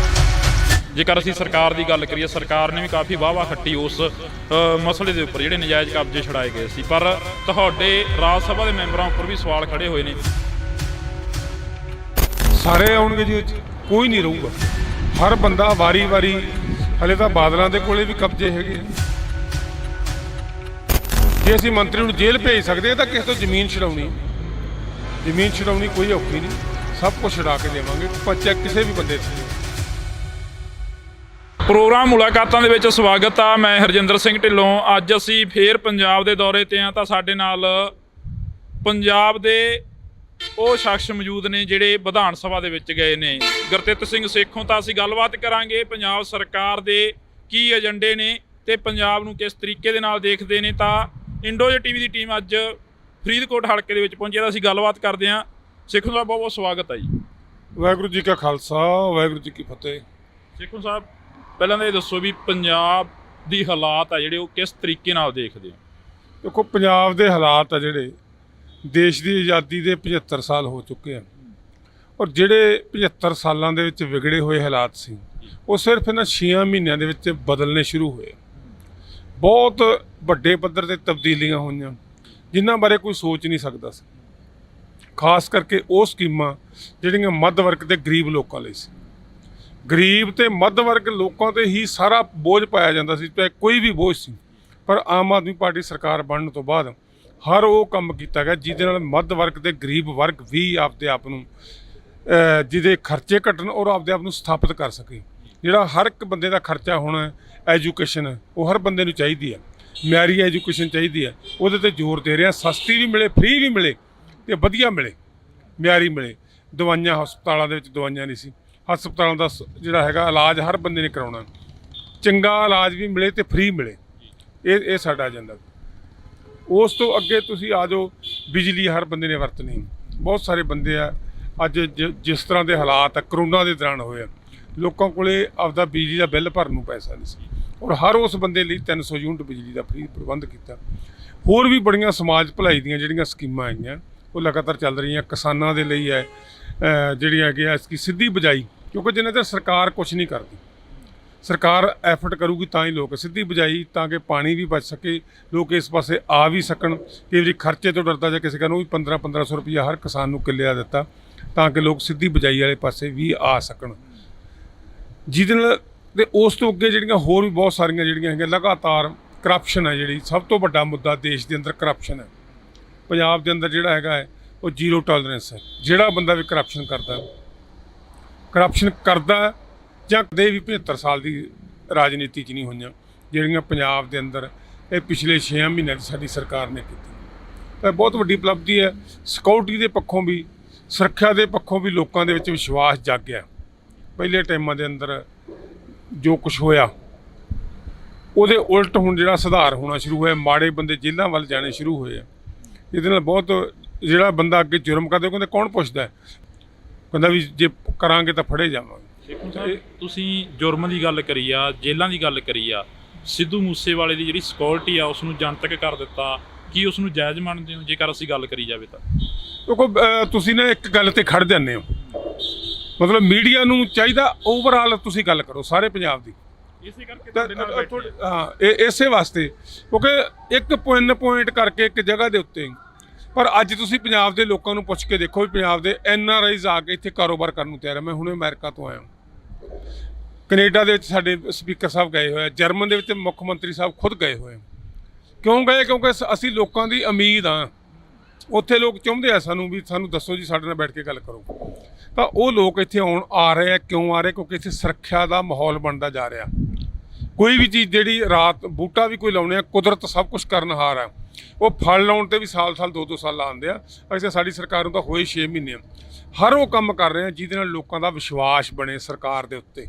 ਜੇਕਰ ਅਸੀਂ ਸਰਕਾਰ ਦੀ ਗੱਲ ਕਰੀਏ, ਸਰਕਾਰ ਨੇ ਵੀ ਕਾਫੀ ਵਾਹਵਾ ਖੱਟੀ ਉਸ ਮਸਲੇ ਦੇ ਉੱਪਰ ਜਿਹੜੇ ਨਜਾਇਜ਼ ਕਬਜ਼ੇ ਛੁਡਾਏ ਗਏ ਸੀ, ਪਰ ਤੁਹਾਡੇ ਰਾਜ ਸਭਾ ਦੇ ਮੈਂਬਰਾਂ ਉੱਪਰ ਵੀ ਸਵਾਲ ਖੜੇ ਹੋਏ ਨੇ। ਸਾਰੇ ਆਉਣਗੇ ਜੀ, ਕੋਈ ਨਹੀਂ ਰਹੂਗਾ। ਹਰ ਬੰਦਾ ਵਾਰੀ-ਵਾਰੀ, ਹਲੇ ਤਾਂ ਬਾਦਲਾਂ ਦੇ ਕੋਲੇ ਵੀ ਕਬਜ਼ੇ ਹੈਗੇ। ਜੇ ਅਸੀਂ ਮੰਤਰੀ ਨੂੰ ਜੇਲ੍ਹ ਭੇਜ ਸਕਦੇ ਹਾਂ ਤਾਂ ਕਿਸੇ ਤੋਂ ਜ਼ਮੀਨ ਛਡਾਉਣੀ ਕੋਈ ਔਖੀ ਨਹੀਂ, ਸਭ ਕੁਝ ਛਡਾ ਕੇ ਦੇਵਾਂਗੇ, ਬੱਚਾ ਕਿਸੇ ਵੀ ਬੰਦੇ ਤੋਂ। ਪ੍ਰੋਗਰਾਮ ਮੁਲਾਕਾਤਾਂ ਦੇ ਵਿੱਚ ਸਵਾਗਤ ਆ। ਮੈਂ ਹਰਜਿੰਦਰ ਸਿੰਘ ਢਿੱਲੋਂ। ਅੱਜ ਅਸੀਂ ਫੇਰ ਪੰਜਾਬ ਦੇ ਦੌਰੇ ਤੇ ਆ, ਤਾਂ ਸਾਡੇ ਨਾਲ ਪੰਜਾਬ ਦੇ ਉਹ ਸ਼ਖਸ ਮੌਜੂਦ ਨੇ ਜਿਹੜੇ ਵਿਧਾਨ ਸਭਾ ਦੇ ਵਿੱਚ ਗਏ ਨੇ, ਗੁਰਦਿੱਤ ਸਿੰਘ ਸੇਖੋਂ। ਤਾਂ ਅਸੀਂ ਗੱਲਬਾਤ ਕਰਾਂਗੇ ਪੰਜਾਬ ਸਰਕਾਰ ਦੇ ਕੀ ਏਜੰਡੇ ਨੇ ਤੇ ਪੰਜਾਬ ਨੂੰ ਕਿਸ ਤਰੀਕੇ ਦੇ ਨਾਲ ਦੇਖਦੇ ਨੇ। ਤਾਂ ਇੰਡੋਜ਼ TV ਦੀ ਟੀਮ ਅੱਜ ਫਰੀਦਕੋਟ ਹਲਕੇ ਦੇ ਵਿੱਚ ਪਹੁੰਚੀ, ਤਾਂ ਅਸੀਂ ਗੱਲਬਾਤ ਕਰਦੇ ਹਾਂ। ਸੇਖੋਂ ਸਾਹਿਬ ਬਹੁਤ ਬਹੁਤ ਸਵਾਗਤ ਹੈ ਜੀ। ਵਾਹਿਗੁਰੂ ਜੀ ਕਾ ਖਾਲਸਾ, ਵਾਹਿਗੁਰੂ ਜੀ ਕੀ ਫਤਿਹ। ਸੇਖੋਂ ਸਾਹਿਬ ਪਹਿਲਾਂ ਤਾਂ ਇਹ ਦੱਸੋ ਵੀ ਪੰਜਾਬ ਦੀ ਹਾਲਾਤ ਆ ਜਿਹੜੇ ਉਹ ਕਿਸ ਤਰੀਕੇ ਨਾਲ ਦੇਖਦੇ ਹੋ? ਦੇਖੋ ਪੰਜਾਬ ਦੇ ਹਾਲਾਤ ਆ ਜਿਹੜੇ, ਦੇਸ਼ ਦੀ ਆਜ਼ਾਦੀ ਦੇ 75 ਸਾਲ ਹੋ ਚੁੱਕੇ ਆ, ਔਰ ਜਿਹੜੇ 75 ਸਾਲਾਂ ਦੇ ਵਿੱਚ ਵਿਗੜੇ ਹੋਏ ਹਾਲਾਤ ਸੀ ਉਹ ਸਿਰਫ ਇਹਨਾਂ 6 ਮਹੀਨਿਆਂ ਦੇ ਵਿੱਚ ਬਦਲਣੇ ਸ਼ੁਰੂ ਹੋਏ। ਬਹੁਤ ਵੱਡੇ ਪੱਧਰ ਤੇ ਤਬਦੀਲੀਆਂ ਹੋਈਆਂ ਜਿਨ੍ਹਾਂ ਬਾਰੇ ਕੋਈ ਸੋਚ ਨਹੀਂ ਸਕਦਾ ਸੀ, ਖਾਸ ਕਰਕੇ ਉਹ ਸਕੀਮਾਂ ਜਿਹੜੀਆਂ ਮੱਧ ਵਰਗ ਤੇ ਗਰੀਬ ਲੋਕਾਂ ਲਈ ਸੀ। ਗਰੀਬ ਤੇ ਮੱਧ ਵਰਗ ਲੋਕਾਂ ਤੇ ਹੀ ਸਾਰਾ ਬੋਝ ਪਾਇਆ ਜਾਂਦਾ ਸੀ, ਚਾਹੇ ਕੋਈ ਵੀ ਬੋਝ ਸੀ। ਪਰ ਆਮ ਆਦਮੀ ਪਾਰਟੀ ਸਰਕਾਰ ਬਣਨ ਤੋਂ ਬਾਅਦ ਹਰ ਉਹ ਕੰਮ ਕੀਤਾ ਗਿਆ ਜਿਹਦੇ ਨਾਲ ਮੱਧ ਵਰਗ ਤੇ ਗਰੀਬ ਵਰਗ ਵੀ ਆਪਦੇ ਆਪ ਨੂੰ ਜਿਹਦੇ ਖਰਚੇ ਘਟਣ ਔਰ ਆਪਦੇ ਆਪ ਨੂੰ ਸਥਾਪਿਤ ਕਰ ਸਕੇ। ਜਿਹੜਾ ਹਰ ਇੱਕ ਬੰਦੇ ਦਾ ਖਰਚਾ ਹੋਣਾ, ਐਜੂਕੇਸ਼ਨ ਉਹ ਹਰ ਬੰਦੇ ਨੂੰ ਚਾਹੀਦੀ ਹੈ, ਮਿਆਰੀ ਐਜੂਕੇਸ਼ਨ ਚਾਹੀਦੀ ਹੈ, ਉਹਦੇ ਤੇ ਜ਼ੋਰ ਦੇ ਰਿਹਾ। ਸਸਤੀ ਵੀ ਮਿਲੇ, ਫ੍ਰੀ ਵੀ ਮਿਲੇ ਤੇ ਵਧੀਆ ਮਿਲੇ, ਮਿਆਰੀ ਮਿਲੇ। ਦਵਾਈਆਂ ਹਸਪਤਾਲਾਂ ਦੇ ਵਿੱਚ ਦਵਾਈਆਂ ਨਹੀਂ ਸੀ, ਹਸਪਤਾਲਾਂ ਦਾ ਜਿਹੜਾ ਹੈਗਾ ਇਲਾਜ ਹਰ ਬੰਦੇ ਨੇ ਕਰਾਉਣਾ, ਚੰਗਾ ਇਲਾਜ ਵੀ ਮਿਲੇ ਤੇ ਫ੍ਰੀ ਮਿਲੇ। ਇਹ ਸਾਡਾ ਏਜੰਡਾ। ਉਸ ਤੋਂ ਅੱਗੇ ਤੁਸੀਂ ਆ ਜਾਓ, ਬਿਜਲੀ ਹਰ ਬੰਦੇ ਨੇ ਵਰਤਣੀ। ਬਹੁਤ ਸਾਰੇ ਬੰਦੇ ਆ ਅੱਜ ਜਿਸ ਤਰ੍ਹਾਂ ਦੇ ਹਾਲਾਤ ਆ ਕਰੋਨਾ ਦੇ ਦੌਰਾਨ ਹੋਏ ਆ, ਲੋਕਾਂ ਕੋਲੇ ਆਪਦਾ ਬਿਜਲੀ ਦਾ ਬਿੱਲ ਭਰਨ ਨੂੰ ਪੈਸਾ ਨਹੀਂ ਸੀ, ਔਰ ਹਰ ਉਸ ਬੰਦੇ ਲਈ 300 ਯੂਨਿਟ ਬਿਜਲੀ ਦਾ ਫ੍ਰੀ ਪ੍ਰਬੰਧ ਕੀਤਾ। ਹੋਰ ਵੀ ਬੜੀਆਂ ਸਮਾਜ ਭਲਾਈ ਦੀਆਂ ਜਿਹੜੀਆਂ ਸਕੀਮਾਂ ਆਈਆਂ ਉਹ ਲਗਾਤਾਰ ਚੱਲ ਰਹੀਆਂ। ਕਿਸਾਨਾਂ ਦੇ ਲਈ ਹੈ ਜਿਹੜੀਆਂ ਹੈਗੀਆਂ ਇਸकी ਸਿੱਧੀ ਬਜਾਈ, ਕਿਉਂਕਿ ਜਿੰਨਾ ਚਿਰ ਸਰਕਾਰ ਕੁਛ ਨਹੀਂ ਕਰਦੀ, ਸਰਕਾਰ ਐਫਰਟ ਕਰੂਗੀ ਤਾਂ ਹੀ ਲੋਕ ਸਿੱਧੀ ਬਜਾਈ, ਤਾਂ ਕਿ ਪਾਣੀ ਵੀ ਬਚ ਸਕੇ, ਲੋਕ ਇਸ ਪਾਸੇ ਆ ਵੀ ਸਕਣ। ਕਈ ਵਾਰੀ ਖਰਚੇ ਤੋਂ ਡਰਦਾ ਜਾਂ ਕਿਸੇ ਨੂੰ ਵੀ 1500 ਰੁਪਈਆ ਹਰ ਕਿਸਾਨ ਨੂੰ ਕਿੱਲੇ ਦਾ ਦਿੱਤਾ ਤਾਂ ਕਿ ਲੋਕ ਸਿੱਧੀ ਬਜਾਈ ਵਾਲੇ ਪਾਸੇ ਵੀ ਆ ਸਕਣ। ਜਿਹਦੇ ਨਾਲ ਤੇ ਉਸ ਤੋਂ ਅੱਗੇ ਜਿਹੜੀਆਂ ਹੋਰ ਵੀ ਬਹੁਤ ਸਾਰੀਆਂ ਜਿਹੜੀਆਂ ਹੈਗੀਆਂ ਲਗਾਤਾਰ ਕਰਪਸ਼ਨ ਹੈ, ਜਿਹੜੀ ਸਭ ਤੋਂ ਵੱਡਾ ਮੁੱਦਾ ਦੇਸ਼ ਦੇ ਅੰਦਰ ਕਰਪਸ਼ਨ ਹੈ। ਪੰਜਾਬ ਦੇ ਅੰਦਰ ਜਿਹੜਾ ਹੈਗਾ ਹੈ ਉਹ ਜ਼ੀਰੋ ਟੋਲਰੈਂਸ ਹੈ। ਜਿਹੜਾ ਬੰਦਾ ਵੀ ਕਰਪਸ਼ਨ ਕਰਦਾ ਜਾਂ ਕਦੇ ਵੀ 75 ਸਾਲ ਦੀ ਰਾਜਨੀਤੀ 'ਚ ਨਹੀਂ ਹੋਈਆਂ ਜਿਹੜੀਆਂ ਪੰਜਾਬ ਦੇ ਅੰਦਰ ਇਹ ਪਿਛਲੇ 6 ਮਹੀਨਿਆਂ 'ਚ ਸਾਡੀ ਸਰਕਾਰ ਨੇ ਕੀਤੀ। ਤਾਂ ਬਹੁਤ ਵੱਡੀ ਉਪਲਬਧੀ ਹੈ। ਸਿਕਿਉਰਿਟੀ ਦੇ ਪੱਖੋਂ ਵੀ, ਸੁਰੱਖਿਆ ਦੇ ਪੱਖੋਂ ਵੀ ਲੋਕਾਂ ਦੇ ਵਿੱਚ ਵਿਸ਼ਵਾਸ ਜਾਗਿਆ। ਪਹਿਲੇ ਟਾਈਮਾਂ ਦੇ ਅੰਦਰ ਜੋ ਕੁਝ ਹੋਇਆ ਉਹਦੇ ਉਲਟ ਹੁਣ ਜਿਹੜਾ ਸੁਧਾਰ ਹੋਣਾ ਸ਼ੁਰੂ ਹੋਇਆ, ਮਾੜੇ ਬੰਦੇ ਜੇਲ੍ਹਾਂ ਵੱਲ ਜਾਣੇ ਸ਼ੁਰੂ ਹੋਏ ਆ। ਇਹਦੇ ਨਾਲ ਬਹੁਤ ਜਿਹੜਾ ਬੰਦਾ ਅੱਗੇ ਜੁਰਮ ਕਰਦੇ, ਕਹਿੰਦੇ ਕੌਣ ਪੁੱਛਦਾ ਹੈ, ਕਹਿੰਦਾ ਵੀ ਜੇ ਕਰਾਂਗੇ ਤਾਂ ਫੜੇ ਜਾਵਾਂਗੇ। ਸ਼ੇਖੂ ਸਾਹਿਬ, ਤੁਸੀਂ ਜੁਰਮ ਦੀ ਗੱਲ ਕਰੀ ਆ, ਜੇਲ੍ਹਾਂ ਦੀ ਗੱਲ ਕਰੀ ਆ, ਸਿੱਧੂ ਮੂਸੇਵਾਲੇ ਦੀ ਜਿਹੜੀ ਸਿਕਿਉਰਿਟੀ ਆ ਉਸ ਨੂੰ ਜਨਤਕ ਕਰ ਦਿੱਤਾ, ਕੀ ਉਸ ਨੂੰ ਜਾਇਜ਼ ਮੰਨਦੇ ਹੋ ਜੇਕਰ ਅਸੀਂ ਗੱਲ ਕਰੀ ਜਾਵੇ ਤਾਂ? ਦੇਖੋ ਤੁਸੀਂ ਨਾ ਇੱਕ ਗੱਲ ਤੇ ਖੜ ਜਾਂਦੇ ਹੋ, ਮਤਲਬ ਮੀਡੀਆ ਨੂੰ ਚਾਹੀਦਾ ਓਵਰਆਲ ਤੁਸੀਂ ਗੱਲ ਕਰੋ ਸਾਰੇ ਪੰਜਾਬ ਦੀ। ਇਸੇ ਕਰਕੇ ਤੁਹਾਡੇ ਨਾਲ ਬੈਠੇ ਆ। ਹਾਂ, ਇਸੇ ਵਾਸਤੇ, ਕਿਉਂਕਿ ਇੱਕ ਪੁਆਇੰਟ ਕਰਕੇ ਇੱਕ ਜਗ੍ਹਾ ਦੇ ਉੱਤੇ। ਪਰ ਅੱਜ ਤੁਸੀਂ ਪੰਜਾਬ ਦੇ ਲੋਕਾਂ ਨੂੰ ਪੁੱਛ ਕੇ ਦੇਖੋ ਵੀ ਪੰਜਾਬ ਦੇ NRIs ਆ ਕੇ ਇੱਥੇ ਕਾਰੋਬਾਰ ਕਰਨ ਨੂੰ ਤਿਆਰ ਹੈ। ਮੈਂ ਹੁਣੇ ਅਮਰੀਕਾ ਤੋਂ ਆਇਆ, ਕੈਨੇਡਾ ਦੇ ਵਿੱਚ ਸਾਡੇ ਸਪੀਕਰ ਸਾਹਿਬ ਗਏ ਹੋਏ ਆ, ਜਰਮਨ ਦੇ ਵਿੱਚ ਮੁੱਖ ਮੰਤਰੀ ਸਾਹਿਬ ਖੁਦ ਗਏ ਹੋਏ। ਕਿਉਂ ਗਏ? ਕਿਉਂਕਿ ਅਸੀਂ ਲੋਕਾਂ ਦੀ ਉਮੀਦ ਆ। ਉੱਥੇ ਲੋਕ ਚਾਹੁੰਦੇ ਆ ਸਾਨੂੰ ਵੀ ਸਾਨੂੰ ਦੱਸੋ ਜੀ, ਸਾਡੇ ਨਾਲ ਬੈਠ ਕੇ ਗੱਲ ਕਰੋ। ਤਾਂ ਉਹ ਲੋਕ ਇੱਥੇ ਆ ਰਹੇ ਆ। ਕਿਉਂ ਆ ਰਹੇ? ਕਿਉਂਕਿ ਇੱਥੇ ਸੁਰੱਖਿਆ ਦਾ ਮਾਹੌਲ ਬਣਦਾ ਜਾ ਰਿਹਾ। ਕੋਈ ਵੀ ਚੀਜ਼ ਜਿਹੜੀ ਰਾਤ ਬੂਟਾ ਵੀ ਕੋਈ ਲਾਉਣੇ ਆ, ਕੁਦਰਤ ਸਭ ਕੁਝ ਕਰਨਹਾਰ ਆ। ਉਹ ਫਲ ਲਾਉਣ ਤੇ ਵੀ ਸਾਲ 2-2 ਸਾਲ ਲਾਉਂਦੇ ਆ। ਅਸੀਂ ਸਾਡੀ ਸਰਕਾਰ ਨੂੰ ਤਾਂ ਹੋਏ 6 ਮਹੀਨੇ। ਹਰ ਉਹ ਕੰਮ ਕਰ ਰਹੇ ਆ ਜਿਹਦੇ ਨਾਲ ਲੋਕਾਂ ਦਾ ਵਿਸ਼ਵਾਸ ਬਣੇ ਸਰਕਾਰ ਦੇ ਉੱਤੇ।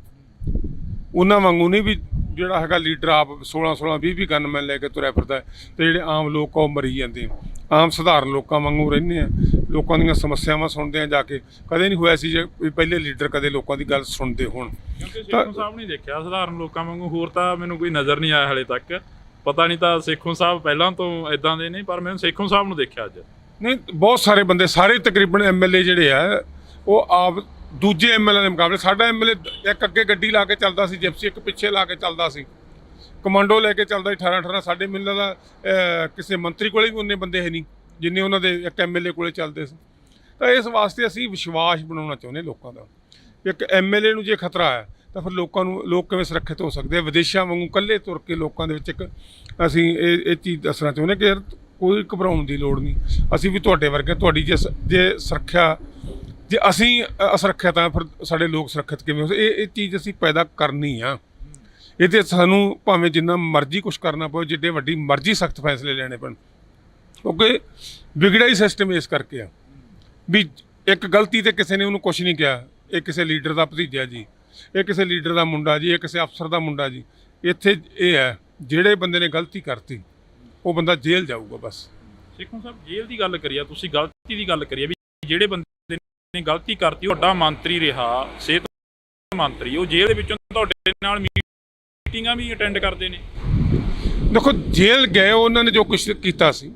ਉਹਨਾਂ ਵਾਂਗੂ ਨਹੀਂ ਵੀ ਜਿਹੜਾ ਹੈਗਾ ਲੀਡਰ ਆਪ 16 20 ਗਨਮੈਨ ਲੈ ਕੇ ਤੁਰਿਆ ਫਿਰਦਾ, ਤੇ ਜਿਹੜੇ ਆਮ ਲੋਕ ਉਹ ਮਰੀ ਜਾਂਦੇ। ਆਮ ਸਧਾਰਨ ਲੋਕਾਂ ਵਾਂਗੂ ਰਹਿੰਦੇ ਆ, ਲੋਕਾਂ ਦੀਆਂ ਸਮੱਸਿਆਵਾਂ ਸੁਣਦੇ ਆ ਜਾ ਕੇ। ਕਦੇ ਨਹੀਂ ਹੋਇਆ ਸੀ ਜੇ ਪਹਿਲੇ ਲੀਡਰ ਕਦੇ ਲੋਕਾਂ ਦੀ ਗੱਲ ਸੁਣਦੇ ਹੋਣ। ਕਿਉਂਕਿ ਸੇਖੋਂ ਸਾਹਿਬ ਨਹੀਂ ਦੇਖਿਆ ਸਧਾਰਨ ਲੋਕਾਂ ਵਾਂਗੂ, ਹੋਰ ਤਾਂ ਮੈਨੂੰ ਕੋਈ ਨਜ਼ਰ ਨਹੀਂ ਆਇਆ ਹਾਲੇ ਤੱਕ। ਪਤਾ ਨਹੀਂ ਤਾਂ ਸੇਖੋਂ ਸਾਹਿਬ ਪਹਿਲਾਂ ਤੋਂ ਇਦਾਂ ਦੇ ਨਹੀਂ, ਪਰ ਮੈਨੂੰ ਸੇਖੋਂ ਸਾਹਿਬ ਨੂੰ ਦੇਖਿਆ ਅੱਜ। ਨਹੀਂ, ਬਹੁਤ ਸਾਰੇ ਬੰਦੇ, ਸਾਰੇ ਤਕਰੀਬਨ MLA ਜਿਹੜੇ ਆ ਉਹ ਆਪ ਦੂਜੇ MLA ਦੇ ਮੁਕਾਬਲੇ, ਸਾਡਾ MLA ਇੱਕ ਅੱਗੇ ਗੱਡੀ ਲਾ ਕੇ ਚੱਲਦਾ ਸੀ ਜਿਪਸੀ, ਇੱਕ ਪਿੱਛੇ ਲਾ ਕੇ ਚੱਲਦਾ ਸੀ, ਕਮਾਂਡੋ ਲੈ ਕੇ ਚੱਲਦਾ ਸੀ 18 ਸਾਡੇ ਮਿਲਦਾ ਦਾ ਕਿਸੇ ਮੰਤਰੀ ਕੋਲੇ ਵੀ ਉਨੇ ਬੰਦੇ ਹੈ ਨਹੀਂ ਜਿੰਨੇ ਉਹਨਾਂ ਦੇ ਇੱਕ MLA ਕੋਲੇ ਚੱਲਦੇ ਸੀ। ਤਾਂ ਇਸ ਵਾਸਤੇ ਅਸੀਂ ਵਿਸ਼ਵਾਸ ਬਣਾਉਣਾ ਚਾਹੁੰਦੇ ਲੋਕਾਂ ਦਾ। ਇੱਕ MLA ਨੂੰ ਜੇ ਖਤਰਾ ਹੈ ਤਾਂ ਫਿਰ ਲੋਕ ਕਿਵੇਂ ਸੁਰੱਖਿਅਤ ਹੋ ਸਕਦੇ ਆ? ਵਿਦੇਸ਼ਾਂ ਵਾਂਗੂ ਇਕੱਲੇ ਤੁਰ ਕੇ ਲੋਕਾਂ ਦੇ ਵਿੱਚ ਇੱਕ ਅਸੀਂ ਇਹ ਚੀਜ਼ ਦੱਸਣਾ ਚਾਹੁੰਦੇ ਕਿ ਯਾਰ ਕੋਈ ਘਬਰਾਉਣ ਦੀ ਲੋੜ ਨਹੀਂ। ਅਸੀਂ ਵੀ ਤੁਹਾਡੇ ਵਰਗੇ, ਤੁਹਾਡੀ ਜੇ ਸੁਰੱਖਿਆ, ਜੇ ਅਸੀਂ ਅਸੁਰੱਖਿਅਤ ਹਾਂ ਫਿਰ ਸਾਡੇ ਲੋਕ ਸੁਰੱਖਿਅਤ ਕਿਵੇਂ ਹੋ? ਇਹ ਚੀਜ਼ ਅਸੀਂ ਪੈਦਾ ਕਰਨੀ ਆ। ਇਹ ਤੇ ਸਾਨੂੰ ਭਾਵੇਂ ਜਿੰਨਾ ਮਰਜ਼ੀ ਕੁਛ ਕਰਨਾ ਪਵੇ, ਜਿੱਡੇ ਵੱਡੀ ਮਰਜ਼ੀ ਸਖਤ ਫੈਸਲੇ ਲੈਣੇ ਪੈਣ, ਕਿਉਂਕਿ ਵਿਗੜਿਆ ਹੀ ਸਿਸਟਮ ਇਸ ਕਰਕੇ ਆ ਵੀ ਇੱਕ ਗਲਤੀ ਤੇ ਕਿਸੇ ਨੇ ਉਹਨੂੰ ਕੁਛ ਨਹੀਂ ਕਿਹਾ, ਇਹ ਕਿਸੇ ਲੀਡਰ ਦਾ ਭਤੀਜਾ ਜੀ, ਇਹ ਕਿਸੇ ਲੀਡਰ ਦਾ ਮੁੰਡਾ ਜੀ, ਇਹ ਕਿਸੇ ਅਫਸਰ ਦਾ ਮੁੰਡਾ ਜੀ। ਇੱਥੇ ਇਹ ਹੈ, ਜਿਹੜੇ ਬੰਦੇ ਨੇ ਗਲਤੀ ਕਰਤੀ ਉਹ ਬੰਦਾ ਜੇਲ੍ਹ ਜਾਊਗਾ ਬਸ। ਸੇਖੋਂ ਸਾਹਿਬ, ਜੇਲ੍ਹ ਦੀ ਗੱਲ ਕਰੀਏ, ਤੁਸੀਂ ਗਲਤੀ ਦੀ ਗੱਲ ਕਰੀਏ, ਵੀ ਜਿਹੜੇ ਬੰਦੇ ਨੇ ਗਲਤੀ ਕਰਤੀ, ਵੱਡਾ ਮੰਤਰੀ ਰਿਹਾ, ਸਿਹਤ ਮੰਤਰੀ, ਉਹ ਜੇਲ੍ਹ ਦੇ ਵਿੱਚੋਂ ਤੁਹਾਡੇ ਨਾਲ ਮੀਟਿੰਗਾਂ ਵੀ ਅਟੈਂਡ ਕਰਦੇ ਨੇ। ਦੇਖੋ, ਜੇਲ੍ਹ ਗਏ, ਉਹਨਾਂ ਨੇ ਜੋ ਕੁਛ ਕੀਤਾ ਸੀ,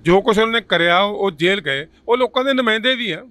ਜੋ ਕੁਛ ਉਹਨਾਂ ਨੇ ਕਰਿਆ, ਉਹ ਜੇਲ੍ਹ ਗਏ। ਉਹ ਲੋਕਾਂ ਦੇ ਨੁਮਾਇੰਦੇ ਵੀ ਆ,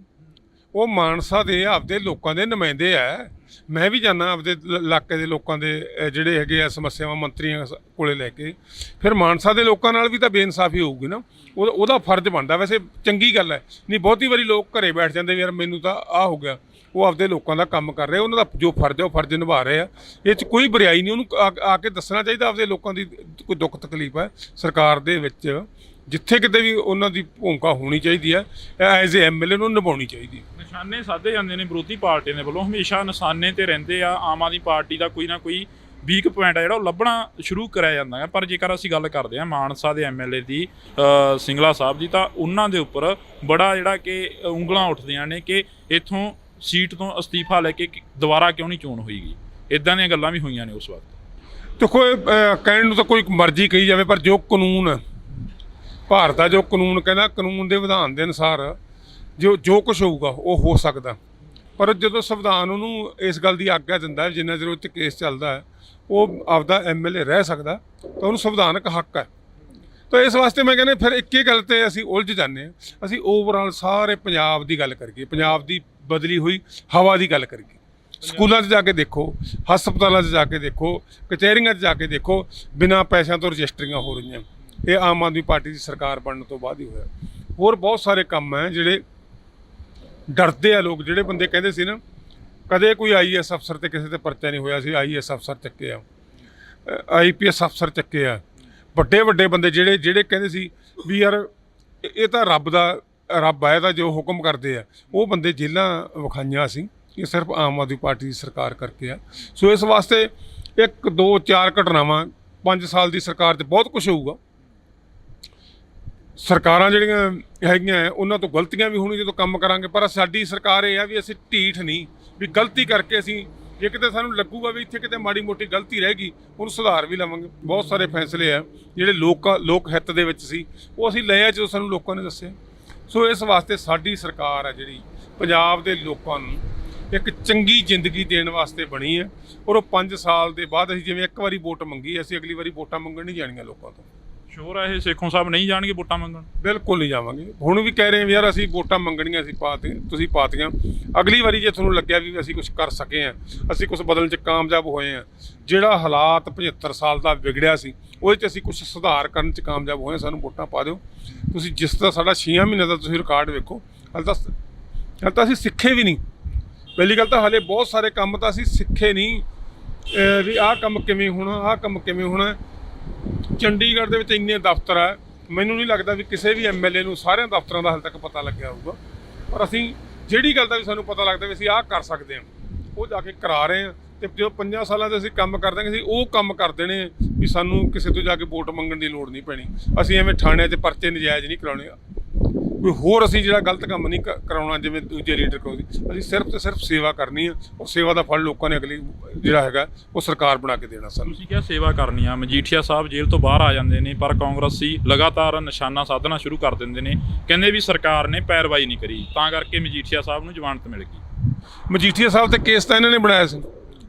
ਉਹ ਮਾਨਸਾ ਦੇ ਆਪਦੇ ਲੋਕਾਂ ਦੇ ਨੁਮਾਇੰਦੇ ਆ। ਮੈਂ ਵੀ ਜਾਂਦਾ ਆਪਦੇ ਇਲਾਕੇ ਦੇ ਲੋਕਾਂ ਦੇ ਜਿਹੜੇ ਹੈਗੇ ਆ ਸਮੱਸਿਆਵਾਂ ਮੰਤਰੀਆਂ ਕੋਲੇ ਲੈ ਕੇ। ਫਿਰ ਮਾਨਸਾ ਦੇ ਲੋਕਾਂ ਨਾਲ ਵੀ ਤਾਂ ਬੇਇਨਸਾਫੀ ਹੋਊਗੀ ਨਾ, ਉਹਦਾ ਫਰਜ਼ ਬਣਦਾ। ਵੈਸੇ ਚੰਗੀ ਗੱਲ ਹੈ, ਨਹੀਂ ਬਹੁਤੀ ਵਾਰੀ ਲੋਕ ਘਰੇ ਬੈਠ ਜਾਂਦੇ ਵੀ ਯਾਰ ਮੈਨੂੰ ਤਾਂ ਆਹ ਹੋ ਗਿਆ। ਉਹ ਆਪਦੇ ਲੋਕਾਂ ਦਾ ਕੰਮ ਕਰ ਰਹੇ, ਉਹਨਾਂ ਦਾ ਜੋ ਫਰਜ਼ ਹੈ ਉਹ ਫਰਜ਼ ਨਿਭਾ ਰਹੇ ਆ। ਇਹ 'ਚ ਕੋਈ ਬੁਰਾਈ ਨਹੀਂ। ਉਹਨੂੰ ਆ ਕੇ ਦੱਸਣਾ ਚਾਹੀਦਾ ਆਪਦੇ ਲੋਕਾਂ ਦੀ ਕੋਈ ਦੁੱਖ ਤਕਲੀਫ ਹੈ। ਸਰਕਾਰ ਦੇ ਵਿੱਚ ਜਿੱਥੇ ਕਿਤੇ ਵੀ ਉਹਨਾਂ ਦੀ ਭੂਮਿਕਾ ਹੋਣੀ ਚਾਹੀਦੀ ਹੈ, ਐਜ਼ ਏ MLA ਨੂੰ ਨਿਭਾਉਣੀ ਚਾਹੀਦੀ ਹੈ। ਨਿਸ਼ਾਨੇ ਸਾਧੇ ਜਾਂਦੇ ਨੇ ਵਿਰੋਧੀ ਪਾਰਟੀਆਂ ਦੇ ਵੱਲੋਂ, ਹਮੇਸ਼ਾ ਨਿਸ਼ਾਨੇ ਤੇ ਰਹਿੰਦੇ ਆ। ਆਮ ਆਦਮੀ ਪਾਰਟੀ ਦਾ ਕੋਈ ਨਾ ਕੋਈ ਵੀਕ ਪੁਆਇੰਟ ਆ ਜਿਹੜਾ ਉਹ ਲੱਭਣਾ ਸ਼ੁਰੂ ਕਰਿਆ ਜਾਂਦਾ ਹੈ। ਪਰ ਜੇਕਰ ਅਸੀਂ ਗੱਲ ਕਰਦੇ ਹਾਂ ਮਾਨਸਾ ਦੇ MLA ਦੀ, ਸਿੰਗਲਾ ਸਾਹਿਬ ਦੀ, ਤਾਂ ਉਹਨਾਂ ਦੇ ਉੱਪਰ ਬੜਾ ਜਿਹੜਾ ਕਿ ਉਂਗਲਾਂ ਉੱਠਦੀਆਂ ਨੇ ਕਿ ਇੱਥੋਂ ਸੀਟ ਤੋਂ ਅਸਤੀਫਾ ਲੈ ਕੇ ਦੁਬਾਰਾ ਕਿਉਂ ਨਹੀਂ ਚੋਣ ਹੋਈਗੀ। ਇੱਦਾਂ ਦੀਆਂ ਗੱਲਾਂ ਵੀ ਹੋਈਆਂ ਨੇ ਉਸ ਵਕਤ। ਦੇਖੋ, ਕਹਿਣ ਨੂੰ ਤਾਂ ਕੋਈ ਮਰਜ਼ੀ ਕਹੀ ਜਾਵੇ, ਪਰ ਜੋ ਕਾਨੂੰਨ ਭਾਰਤ ਦਾ, ਜੋ ਕਾਨੂੰਨ ਕਹਿੰਦਾ, ਕਾਨੂੰਨ ਦੇ ਵਿਧਾਨ ਦੇ ਅਨੁਸਾਰ ਜੋ ਕੁਛ ਹੋਊਗਾ ਉਹ ਹੋ ਸਕਦਾ। ਪਰ ਜਦੋਂ ਸੰਵਿਧਾਨ ਉਹਨੂੰ ਇਸ ਗੱਲ ਦੀ ਆਗਿਆ ਦਿੰਦਾ, ਜਿੰਨਾ ਚਿਰ ਉਹ 'ਤੇ ਕੇਸ ਚੱਲਦਾ ਹੈ, ਉਹ ਆਪਦਾ MLA ਰਹਿ ਸਕਦਾ, ਤਾਂ ਉਹਨੂੰ ਸੰਵਿਧਾਨਕ ਹੱਕ ਹੈ। ਤਾਂ ਇਸ ਵਾਸਤੇ ਮੈਂ ਕਹਿੰਦਾ ਫਿਰ ਇੱਕ ਹੀ ਗੱਲ 'ਤੇ ਅਸੀਂ ਉਲਝ ਜਾਂਦੇ ਹਾਂ। ਅਸੀਂ ਓਵਰਆਲ ਸਾਰੇ ਪੰਜਾਬ ਦੀ ਗੱਲ ਕਰੀਏ, ਪੰਜਾਬ ਦੀ ਬਦਲੀ ਹੋਈ ਹਵਾ ਦੀ ਗੱਲ ਕਰੀਏ। ਸਕੂਲਾਂ 'ਚ ਜਾ ਕੇ ਦੇਖੋ, ਹਸਪਤਾਲਾਂ 'ਚ ਜਾ ਕੇ ਦੇਖੋ, ਕਚਹਿਰੀਆਂ 'ਚ ਜਾ ਕੇ ਦੇਖੋ, ਬਿਨਾਂ ਪੈਸਿਆਂ ਤੋਂ ਰਜਿਸਟਰੀਆਂ ਹੋ ਰਹੀਆਂ। ਇਹ ਆਮ ਆਦਮੀ ਪਾਰਟੀ ਦੀ ਸਰਕਾਰ ਬਣਨ ਤੋਂ ਬਾਅਦ ਹੀ ਹੋਇਆ। ਹੋਰ ਬਹੁਤ ਸਾਰੇ ਕੰਮ ਹੈ ਜਿਹੜੇ ਡਰਦੇ ਆ ਲੋਕ। ਜਿਹੜੇ ਬੰਦੇ ਕਹਿੰਦੇ ਸੀ ਨਾ, ਕਦੇ ਕੋਈ IAS ਅਫਸਰ ਤੇ ਕਿਸੇ ਤੇ ਪਰਚਾ ਨਹੀਂ ਹੋਇਆ ਸੀ, IAS ਅਫਸਰ ਚੱਕੇ ਆ, IPS ਅਫਸਰ ਚੱਕੇ ਆ। ਵੱਡੇ ਵੱਡੇ ਬੰਦੇ ਜਿਹੜੇ ਕਹਿੰਦੇ ਸੀ ਵੀ ਯਾਰ ਇਹ ਤਾਂ ਰੱਬ ਹੈ, ਤਾਂ ਜੋ ਹੁਕਮ ਕਰਦੇ ਆ, ਉਹ ਬੰਦੇ ਜੇਲ੍ਹਾਂ ਵਿਖਾਈਆਂ ਸੀ। ਇਹ ਸਿਰਫ ਆਮ ਆਦਮੀ ਪਾਰਟੀ ਦੀ ਸਰਕਾਰ ਕਰਕੇ ਆ। ਸੋ ਇਸ ਵਾਸਤੇ 1 2 4 ਘਟਨਾਵਾਂ 5 ਸਾਲ ਦੀ ਸਰਕਾਰ 'ਚ ਬਹੁਤ ਕੁਛ ਹੋਊਗਾ। ਸਰਕਾਰਾਂ ਜਿਹੜੀਆਂ ਹੈਗੀਆਂ ਹੈ, ਉਹਨਾਂ ਤੋਂ ਗਲਤੀਆਂ ਵੀ ਹੋਣੀਆਂ ਜਦੋਂ ਕੰਮ ਕਰਾਂਗੇ, ਪਰ ਸਾਡੀ ਸਰਕਾਰ ਇਹ ਆ ਵੀ ਅਸੀਂ ਢੀਠ ਨਹੀਂ ਵੀ ਗਲਤੀ ਕਰਕੇ ਅਸੀਂ ਜੇ ਕਿਤੇ ਸਾਨੂੰ ਲੱਗੂਗਾ ਵੀ ਇੱਥੇ ਕਿਤੇ ਮਾੜੀ ਮੋਟੀ ਗਲਤੀ ਰਹਿ ਗਈ ਉਹਨੂੰ ਸੁਧਾਰ ਵੀ ਲਵਾਂਗੇ। ਬਹੁਤ ਸਾਰੇ ਫੈਸਲੇ ਆ ਜਿਹੜੇ ਲੋਕ ਹਿੱਤ ਦੇ ਵਿੱਚ ਸੀ ਉਹ ਅਸੀਂ ਲਏ ਆ ਜਦੋਂ ਸਾਨੂੰ ਲੋਕਾਂ ਨੇ ਦੱਸਿਆ। ਸੋ ਇਸ ਵਾਸਤੇ ਸਾਡੀ ਸਰਕਾਰ ਆ ਜਿਹੜੀ ਪੰਜਾਬ ਦੇ ਲੋਕਾਂ ਨੂੰ ਇੱਕ ਚੰਗੀ ਜ਼ਿੰਦਗੀ ਦੇਣ ਵਾਸਤੇ ਬਣੀ ਹੈ, ਔਰ ਉਹ 5 ਸਾਲ ਦੇ ਬਾਅਦ ਅਸੀਂ ਜਿਵੇਂ ਇੱਕ ਵਾਰੀ ਵੋਟ ਮੰਗੀ ਅਸੀਂ ਅਗਲੀ ਵਾਰੀ ਵੋਟਾਂ ਮੰਗਣ ਨਹੀਂ ਜਾਣੀਆਂ ਲੋਕਾਂ ਤੋਂ। ਸ਼ੋਰ ਹੈ ਇਹ ਸੇਖੋਂ ਸਾਹਿਬ ਨਹੀਂ ਜਾਣਗੇ ਵੋਟਾਂ ਮੰਗਣ? ਬਿਲਕੁਲ ਨਹੀਂ ਜਾਵਾਂਗੇ। ਹੁਣ ਵੀ ਕਹਿ ਰਹੇ ਹਾਂ ਵੀ ਯਾਰ ਅਸੀਂ ਵੋਟਾਂ ਮੰਗਣੀਆਂ ਅਸੀਂ ਤੁਸੀਂ ਪਾਤੀਆਂ, ਅਗਲੀ ਵਾਰੀ ਜੇ ਤੁਹਾਨੂੰ ਲੱਗਿਆ ਵੀ ਅਸੀਂ ਕੁਝ ਕਰ ਸਕੇ ਹਾਂ, ਅਸੀਂ ਕੁਝ ਬਦਲਣ 'ਚ ਕਾਮਯਾਬ ਹੋਏ ਹਾਂ, ਜਿਹੜਾ ਹਾਲਾਤ 75 ਸਾਲ ਦਾ ਵਿਗੜਿਆ ਸੀ ਉਹਦੇ 'ਚ ਅਸੀਂ ਕੁਝ ਸੁਧਾਰ ਕਰਨ 'ਚ ਕਾਮਯਾਬ ਹੋਏ, ਸਾਨੂੰ ਵੋਟਾਂ ਪਾ ਦਿਓ। ਤੁਸੀਂ ਜਿਸ ਤਰ੍ਹਾਂ ਸਾਡਾ 6 ਮਹੀਨੇ ਦਾ ਤੁਸੀਂ ਰਿਕਾਰਡ ਵੇਖੋ, ਹਾਲੇ ਤਾਂ ਅਸੀਂ ਸਿੱਖੇ ਵੀ ਨਹੀਂ। ਪਹਿਲੀ ਗੱਲ ਤਾਂ ਹਾਲੇ ਬਹੁਤ ਸਾਰੇ ਕੰਮ ਤਾਂ ਅਸੀਂ ਸਿੱਖੇ ਨਹੀਂ ਵੀ ਆਹ ਕੰਮ ਕਿਵੇਂ ਹੋਣਾ, ਆਹ ਕੰਮ ਕਿਵੇਂ ਹੋਣਾ। ਚੰਡੀਗੜ੍ਹ ਦੇ ਵਿੱਚ ਇੰਨੇ ਦਫ਼ਤਰ ਆ, ਮੈਨੂੰ ਨਹੀਂ ਲੱਗਦਾ ਵੀ ਕਿਸੇ ਵੀ MLA ਨੂੰ ਸਾਰਿਆਂ ਦਫ਼ਤਰਾਂ ਦਾ ਹਾਲੇ ਤੱਕ ਪਤਾ ਲੱਗਿਆ ਹੋਊਗਾ, ਪਰ ਅਸੀਂ ਜਿਹੜੀ ਗੱਲ ਦਾ ਵੀ ਸਾਨੂੰ ਪਤਾ ਲੱਗਦਾ ਵੀ ਅਸੀਂ ਆਹ ਕਰ ਸਕਦੇ ਹਾਂ ਉਹ ਜਾ ਕੇ ਕਰਾ ਰਹੇ ਹਾਂ। ਤੇ ਜਦੋਂ 5 ਸਾਲਾਂ ਦੇ ਅਸੀਂ ਕੰਮ ਕਰ ਦਾਂਗੇ ਅਸੀਂ ਉਹ ਕੰਮ ਕਰ ਦੇਣੇ ਵੀ ਸਾਨੂੰ ਕਿਸੇ ਤੋਂ ਜਾ ਕੇ ਵੋਟ ਮੰਗਣ ਦੀ ਲੋੜ ਨਹੀਂ ਪੈਣੀ। ਅਸੀਂ ਐਵੇਂ ਥਾਣਿਆਂ 'ਚ ਪਰਚੇ ਨਜਾਇਜ਼ ਨਹੀਂ ਕਰਾਉਣੇ, ਕੋਈ ਹੋਰ ਅਸੀਂ ਜਿਹੜਾ ਗਲਤ ਕੰਮ ਨਹੀਂ ਕਰਾਉਣਾ ਜਿਵੇਂ ਦੂਜੇ ਲੀਡਰ ਕਰਾਉਂਦੇ। ਅਸੀਂ ਸਿਰਫ ਤੇ ਸਿਰਫ ਸੇਵਾ ਕਰਨੀ ਆ, ਉਹ ਸੇਵਾ ਦਾ ਫਲ ਲੋਕਾਂ ਨੇ ਅਗਲੀ ਜਿਹੜਾ ਹੈਗਾ ਉਹ ਸਰਕਾਰ ਬਣਾ ਕੇ ਦੇਣਾ ਸਾਨੂੰ। ਤੁਸੀਂ ਕਿਹਾ ਸੇਵਾ ਕਰਨੀ ਆ, ਮਜੀਠੀਆ ਸਾਹਿਬ ਜੇਲ੍ਹ ਤੋਂ ਬਾਹਰ ਆ ਜਾਂਦੇ ਨੇ ਪਰ ਕਾਂਗਰਸੀ ਲਗਾਤਾਰ ਨਿਸ਼ਾਨਾ ਸਾਧਣਾ ਸ਼ੁਰੂ ਕਰ ਦਿੰਦੇ ਨੇ, ਕਹਿੰਦੇ ਵੀ ਸਰਕਾਰ ਨੇ ਪੈਰਵਾਈ ਨਹੀਂ ਕਰੀ ਤਾਂ ਕਰਕੇ ਮਜੀਠੀਆ ਸਾਹਿਬ ਨੂੰ ਜ਼ਮਾਨਤ ਮਿਲ ਗਈ। ਮਜੀਠੀਆ ਸਾਹਿਬ ਤੇ ਕੇਸ ਤਾਂ ਇਹਨਾਂ ਨੇ ਬਣਾਇਆ ਸੀ,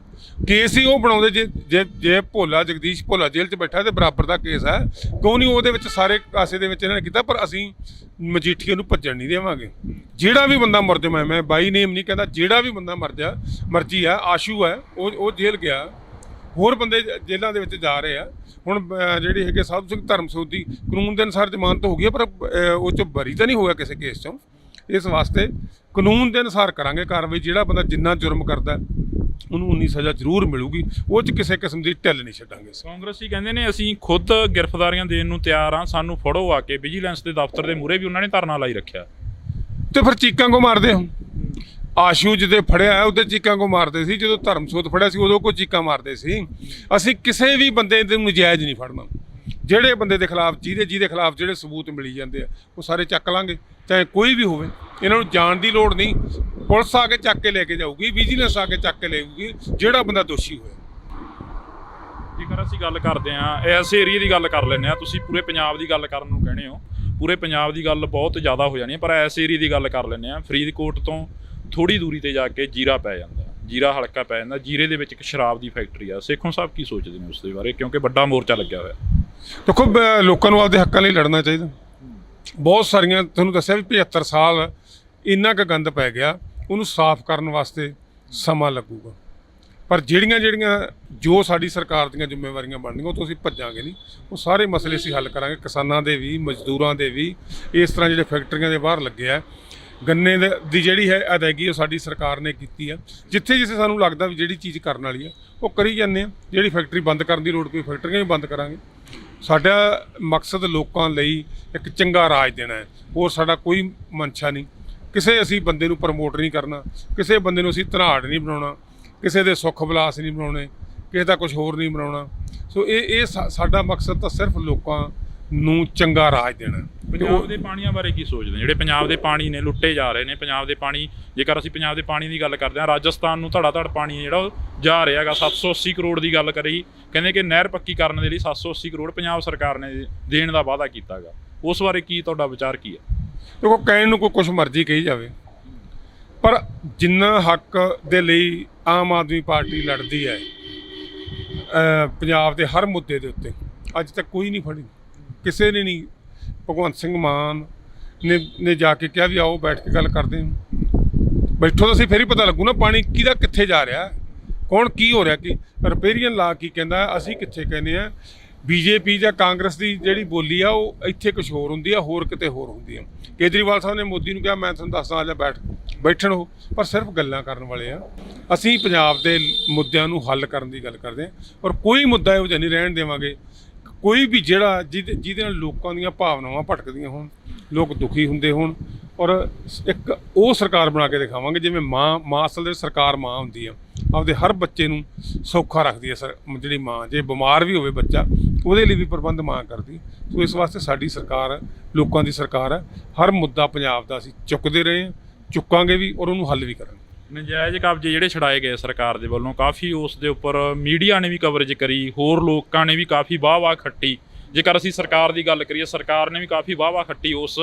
ਕੇਸ ਹੀ ਉਹ ਬਣਾਉਂਦੇ ਜੇ ਜਗਦੀਸ਼ ਭੋਲਾ ਜੇਲ੍ਹ 'ਚ ਬੈਠਾ ਤੇ ਬਰਾਬਰ ਦਾ ਕੇਸ ਹੈ, ਕਿਉਂ ਨਹੀਂ ਉਹਦੇ ਵਿੱਚ ਸਾਰੇ ਕਾਸੇ ਦੇ ਵਿੱਚ ਇਹਨਾਂ ਨੇ ਕੀਤਾ। ਪਰ ਅਸੀਂ ਮਜੀਠੀਆ ਨੂੰ ਭੱਜਣ ਨਹੀਂ ਦੇਵਾਂਗੇ। ਜਿਹੜਾ ਵੀ ਬੰਦਾ ਮੁਲਜ਼ਮ ਹੈ, ਮੈਂ ਬਾਈ ਨੇਮ ਨਹੀਂ ਕਹਿੰਦਾ, ਜਿਹੜਾ ਵੀ ਬੰਦਾ ਮਰਜ਼ੀ ਆ, ਆਸ਼ੂ ਹੈ ਉਹ ਜੇਲ੍ਹ ਗਿਆ, ਹੋਰ ਬੰਦੇ ਜੇਲ੍ਹਾਂ ਦੇ ਵਿੱਚ ਜਾ ਰਹੇ ਆ। ਹੁਣ ਜਿਹੜੀ ਹੈਗੇ ਸਾਧੂ ਸਿੰਘ ਧਰਮਸੋਤ ਦੀ ਕਾਨੂੰਨ ਦੇ ਅਨੁਸਾਰ ਜ਼ਮਾਨਤ ਹੋ ਗਈ ਹੈ, ਪਰ ਉਹ 'ਚੋਂ ਬਰੀ ਤਾਂ ਨਹੀਂ ਹੋਇਆ ਕਿਸੇ ਕੇਸ 'ਚੋਂ। ਇਸ ਵਾਸਤੇ ਕਾਨੂੰਨ ਦੇ ਅਨੁਸਾਰ ਕਰਾਂਗੇ ਕਾਰਵਾਈ। ਜਿਹੜਾ ਬੰਦਾ ਜਿੰਨਾ ਜੁਰਮ ਕਰਦਾ ਉਹਨੂੰ ਉਨੀ ਸਜ਼ਾ ਜ਼ਰੂਰ ਮਿਲੂਗੀ, ਉਹ 'ਚ ਕਿਸੇ ਕਿਸਮ ਦੀ ਢਿੱਲ ਨਹੀਂ ਛੱਡਾਂਗੇ। ਕਾਂਗਰਸੀ ਕਹਿੰਦੇ ਨੇ ਅਸੀਂ ਖੁਦ ਗ੍ਰਿਫਤਾਰੀਆਂ ਦੇਣ ਨੂੰ ਤਿਆਰ ਹਾਂ, ਸਾਨੂੰ ਫੜੋ ਆ ਕੇ। ਵਿਜੀਲੈਂਸ ਦੇ ਦਫ਼ਤਰ ਦੇ ਮੂਹਰੇ ਵੀ ਉਹਨਾਂ ਨੇ ਧਰਨਾ ਲਾਈ ਰੱਖਿਆ। ਤੇ ਫਿਰ ਚੀਕਾਂ ਕੋ ਮਾਰਦੇ ਹੋ? ਆਸ਼ੂ ਜਿਹਦੇ ਫੜਿਆ ਉਹਦੇ ਚੀਕਾਂ ਕੋ ਮਾਰਦੇ ਸੀ, ਜਦੋਂ ਧਰਮਸੋਤ ਫੜਿਆ ਸੀ ਉਦੋਂ ਕੋ ਚੀਕਾਂ ਮਾਰਦੇ ਸੀ। ਅਸੀਂ ਕਿਸੇ ਵੀ ਬੰਦੇ ਨੂੰ ਨਜਾਇਜ਼ ਨਹੀਂ ਫੜਨਾ। ਜਿਹੜੇ ਬੰਦੇ ਦੇ ਖਿਲਾਫ ਜਿਹਦੇ ਖਿਲਾਫ ਜਿਹੜੇ ਸਬੂਤ ਮਿਲੀ ਜਾਂਦੇ ਆ ਉਹ ਸਾਰੇ ਚੱਕ ਲਾਂਗੇ, ਚਾਹੇ ਕੋਈ ਵੀ ਹੋਵੇ। ਇਹਨਾਂ ਨੂੰ ਜਾਣ ਦੀ ਲੋੜ ਨਹੀਂ, ਪੁਲਿਸ ਆ ਕੇ ਚੱਕ ਕੇ ਲੈ ਕੇ ਜਾਊਗੀ, ਵਿਜੀਲੈਂਸ ਆ ਕੇ ਚੱਕ ਕੇ ਲੈ ਜਾਊਗੀ ਜਿਹੜਾ ਬੰਦਾ ਦੋਸ਼ੀ ਹੋਇਆ। ਜੇਕਰ ਅਸੀਂ ਗੱਲ ਕਰਦੇ ਹਾਂ ਇਸ ਏਰੀਏ ਦੀ ਗੱਲ ਕਰ ਲੈਂਦੇ ਹਾਂ, ਤੁਸੀਂ ਪੂਰੇ ਪੰਜਾਬ ਦੀ ਗੱਲ ਕਰਨ ਨੂੰ ਕਹਿੰਦੇ ਹੋ, ਪੂਰੇ ਪੰਜਾਬ ਦੀ ਗੱਲ ਬਹੁਤ ਜ਼ਿਆਦਾ ਹੋ ਜਾਣੀ ਹੈ, ਪਰ ਇਸ ਏਰੀਏ ਦੀ ਗੱਲ ਕਰ ਲੈਂਦੇ ਹਾਂ। ਫਰੀਦਕੋਟ ਤੋਂ ਥੋੜ੍ਹੀ ਦੂਰੀ 'ਤੇ ਜਾ ਕੇ ਜੀਰਾ ਪੈ ਜਾਂਦਾ, ਜੀਰਾ ਹਲਕਾ ਪੈ ਜਾਂਦਾ। ਜੀਰੇ ਦੇ ਵਿੱਚ ਇੱਕ ਸ਼ਰਾਬ ਦੀ ਫੈਕਟਰੀ ਆ। ਸੇਖੋਂ ਸਾਹਿਬ ਕੀ ਸੋਚਦੇ ਨੇ ਉਸ ਦੇ ਬਾਰੇ, ਕਿਉਂਕਿ ਵੱਡਾ ਮੋਰਚਾ ਲੱਗਿਆ ਹੋਇਆ? ਦੇਖੋ, ਲੋਕਾਂ ਨੂੰ ਆਪਦੇ ਹੱਕਾਂ ਲਈ ਲੜਨਾ ਚਾਹੀਦਾ। ਬਹੁਤ ਸਾਰੀਆਂ ਤੁਹਾਨੂੰ ਦੱਸਿਆ ਵੀ 75 ਸਾਲ ਇੰਨਾ ਕੁ ਗੰਦ ਪੈ ਗਿਆ, ਉਹਨੂੰ ਸਾਫ਼ ਕਰਨ ਵਾਸਤੇ ਸਮਾਂ ਲੱਗੂਗਾ। ਪਰ ਜਿਹੜੀਆਂ ਜੋ ਸਾਡੀ ਸਰਕਾਰ ਦੀਆਂ ਜ਼ਿੰਮੇਵਾਰੀਆਂ ਬਣਨੀਆਂ ਉਹ ਤੋਂ ਅਸੀਂ ਭੱਜਾਂਗੇ ਨਹੀਂ। ਉਹ ਸਾਰੇ ਮਸਲੇ ਅਸੀਂ ਹੱਲ ਕਰਾਂਗੇ, ਕਿਸਾਨਾਂ ਦੇ ਵੀ, ਮਜ਼ਦੂਰਾਂ ਦੇ ਵੀ। ਇਸ ਤਰ੍ਹਾਂ ਜਿਹੜੇ ਫੈਕਟਰੀਆਂ ਦੇ ਬਾਹਰ ਲੱਗੇ ਆ, ਗੰਨੇ ਦੀ ਜਿਹੜੀ ਹੈ ਅਦਾਇਗੀ ਉਹ ਸਾਡੀ ਸਰਕਾਰ ਨੇ ਕੀਤੀ ਆ। ਜਿੱਥੇ ਸਾਨੂੰ ਲੱਗਦਾ ਵੀ ਜਿਹੜੀ ਚੀਜ਼ ਕਰਨ ਵਾਲੀ ਆ ਉਹ ਕਰੀ ਜਾਂਦੇ ਆ। ਜਿਹੜੀ ਫੈਕਟਰੀ ਬੰਦ ਕਰਨ ਦੀ ਲੋੜ ਪਈ ਫੈਕਟਰੀਆਂ ਵੀ ਬੰਦ ਕਰਾਂਗੇ। ਸਾਡਾ ਮਕਸਦ ਲੋਕਾਂ ਲਈ ਇੱਕ ਚੰਗਾ ਰਾਜ ਦੇਣਾ ਹੈ, ਹੋਰ ਸਾਡਾ ਕੋਈ ਮਨਸ਼ਾ ਨਹੀਂ। ਕਿਸੇ ਅਸੀਂ ਬੰਦੇ ਨੂੰ ਪ੍ਰਮੋਟ ਨਹੀਂ ਕਰਨਾ, ਕਿਸੇ ਬੰਦੇ ਨੂੰ ਅਸੀਂ ਧਨਾੜ ਨਹੀਂ ਬਣਾਉਣਾ, ਕਿਸੇ ਦੇ ਸੁੱਖ ਵਿਲਾਸ ਨਹੀਂ ਬਣਾਉਣੇ, ਕਿਸੇ ਦਾ ਕੁਝ ਹੋਰ ਨਹੀਂ ਬਣਾਉਣਾ। ਸੋ ਇਹ ਸਾਡਾ ਮਕਸਦ ਤਾਂ ਸਿਰਫ ਲੋਕਾਂ ਨੂੰ ਚੰਗਾ ਰਾਜ ਦੇਣਾ। ਪੰਜਾਬ ਦੇ ਪਾਣੀਆਂ ਬਾਰੇ ਕੀ ਸੋਚਦੇ? ਜਿਹੜੇ ਪੰਜਾਬ ਦੇ ਪਾਣੀ ਨੇ ਲੁੱਟੇ ਜਾ ਰਹੇ ਨੇ। ਪੰਜਾਬ ਦੇ ਪਾਣੀ, ਜੇਕਰ ਅਸੀਂ ਪੰਜਾਬ ਦੇ ਪਾਣੀ ਦੀ ਗੱਲ ਕਰਦੇ ਹਾਂ, ਰਾਜਸਥਾਨ ਨੂੰ ਧੜਾ ਧੜ ਪਾਣੀ ਜਿਹੜਾ ਉਹ ਜਾ ਰਿਹਾ ਹੈਗਾ। 780 ਕਰੋੜ ਦੀ ਗੱਲ ਕਰੀ, ਕਹਿੰਦੇ ਕਿ ਨਹਿਰ ਪੱਕੀ ਕਰਨ ਦੇ ਲਈ 780 ਕਰੋੜ ਪੰਜਾਬ ਸਰਕਾਰ ਨੇ ਦੇਣ ਦਾ ਵਾਅਦਾ ਕੀਤਾ ਗਾ। ਉਸ ਬਾਰੇ ਕੀ ਤੁਹਾਡਾ ਵਿਚਾਰ ਕੀ ਹੈ? ਦੇਖੋ, ਕਹਿਣ ਨੂੰ ਕੋਈ ਕੁਛ ਮਰਜ਼ੀ ਕਹੀ ਜਾਵੇ, ਪਰ ਜਿੰਨਾ ਹੱਕ ਦੇ ਲਈ ਆਮ ਆਦਮੀ ਪਾਰਟੀ ਲੜਦੀ ਹੈ ਪੰਜਾਬ ਦੇ ਹਰ ਮੁੱਦੇ ਦੇ ਉੱਤੇ, ਅੱਜ ਤੱਕ ਕੋਈ ਨਹੀਂ ਫੜੀ, ਕਿਸੇ ਨੇ ਨਹੀਂ। ਭਗਵੰਤ ਸਿੰਘ ਮਾਨ ਨੇ ਜਾ ਕੇ ਕਿਹਾ ਵੀ ਆਓ ਬੈਠ ਕੇ ਗੱਲ ਕਰਦੇ ਹਾਂ। ਬੈਠੋ ਤਾਂ ਅਸੀਂ ਫਿਰ ਹੀ ਪਤਾ ਲੱਗੂ ਨਾ ਪਾਣੀ ਕਿਹਦਾ ਕਿੱਥੇ ਜਾ ਰਿਹਾ, ਕੌਣ ਕੀ ਹੋ ਰਿਹਾ। ਕਿ ਰਿਪੇਰੀਅਨ ਲਾ ਕੀ ਕਹਿੰਦਾ, ਅਸੀਂ ਕਿੱਥੇ ਕਹਿੰਦੇ ਹਾਂ। ਬੀਜੇਪੀ ਜਾਂ ਕਾਂਗਰਸ ਦੀ ਜਿਹੜੀ ਬੋਲੀ ਆ ਉਹ ਇੱਥੇ ਕੁਛ ਹੋਰ ਹੁੰਦੀ ਆ, ਹੋਰ ਕਿਤੇ ਹੋਰ ਹੁੰਦੀ ਆ। ਕੇਜਰੀਵਾਲ ਸਾਹਿਬ ਨੇ ਮੋਦੀ ਨੂੰ ਕਿਹਾ ਮੈਂ ਤੁਹਾਨੂੰ ਦੱਸਦਾ ਆ ਜਾ ਬੈਠਣ ਉਹ, ਪਰ ਸਿਰਫ ਗੱਲਾਂ ਕਰਨ ਵਾਲੇ ਆ। ਅਸੀਂ ਪੰਜਾਬ ਦੇ ਮੁੱਦਿਆਂ ਨੂੰ ਹੱਲ ਕਰਨ ਦੀ ਗੱਲ ਕਰਦੇ ਹਾਂ, ਔਰ ਕੋਈ ਮੁੱਦਾ ਇਹੋ ਜਿਹਾ ਨਹੀਂ ਰਹਿਣ ਦੇਵਾਂਗੇ। ਕੋਈ ਵੀ ਜਿਹੜਾ ਜਿਹਦੇ ਨਾਲ ਲੋਕਾਂ ਦੀਆਂ ਭਾਵਨਾਵਾਂ ਭਟਕਦੀਆਂ ਹੋਣ, ਲੋਕ ਦੁਖੀ ਹੁੰਦੇ ਹੋਣ, ਔਰ ਇੱਕ ਉਹ ਸਰਕਾਰ ਬਣਾ ਕੇ ਦਿਖਾਵਾਂਗੇ ਜਿਵੇਂ ਮਾਂ ਅਸਲ ਦੇ ਸਰਕਾਰ ਮਾਂ ਹੁੰਦੀ ਆ। ਆਪਦੇ ਹਰ ਬੱਚੇ ਨੂੰ ਸੌਖਾ ਰੱਖਦੀ ਹੈ ਜਿਹੜੀ ਮਾਂ। ਜੇ ਬਿਮਾਰ ਵੀ ਹੋਵੇ ਬੱਚਾ ਉਹਦੇ ਲਈ ਵੀ ਪ੍ਰਬੰਧ ਮਾਂ ਕਰਦੀ। ਸੋ ਇਸ ਵਾਸਤੇ ਸਾਡੀ ਸਰਕਾਰ ਲੋਕਾਂ ਦੀ ਸਰਕਾਰ ਹੈ। ਹਰ ਮੁੱਦਾ ਪੰਜਾਬ ਦਾ ਅਸੀਂ ਚੁੱਕਦੇ ਰਹੇ ਹਾਂ, ਚੁੱਕਾਂਗੇ ਵੀ ਔਰ ਉਹਨੂੰ ਹੱਲ ਵੀ ਕਰਾਂਗੇ। ਨਜਾਇਜ਼ ਕਬਜ਼ੇ ਜਿਹੜੇ ਛਡਾਏ ਗਏ ਸਰਕਾਰ ਦੇ ਵੱਲੋਂ ਕਾਫੀ ਉਸ ਦੇ ਉੱਪਰ ਮੀਡੀਆ ਨੇ ਵੀ ਕਵਰੇਜ ਕਰੀ, ਹੋਰ ਲੋਕਾਂ ਨੇ ਵੀ ਕਾਫੀ ਵਾਹ ਖੱਟੀ। ਜੇਕਰ ਅਸੀਂ ਸਰਕਾਰ ਦੀ ਗੱਲ ਕਰੀਏ, ਸਰਕਾਰ ਨੇ ਵੀ ਕਾਫੀ ਵਾਹ ਖੱਟੀ ਉਸ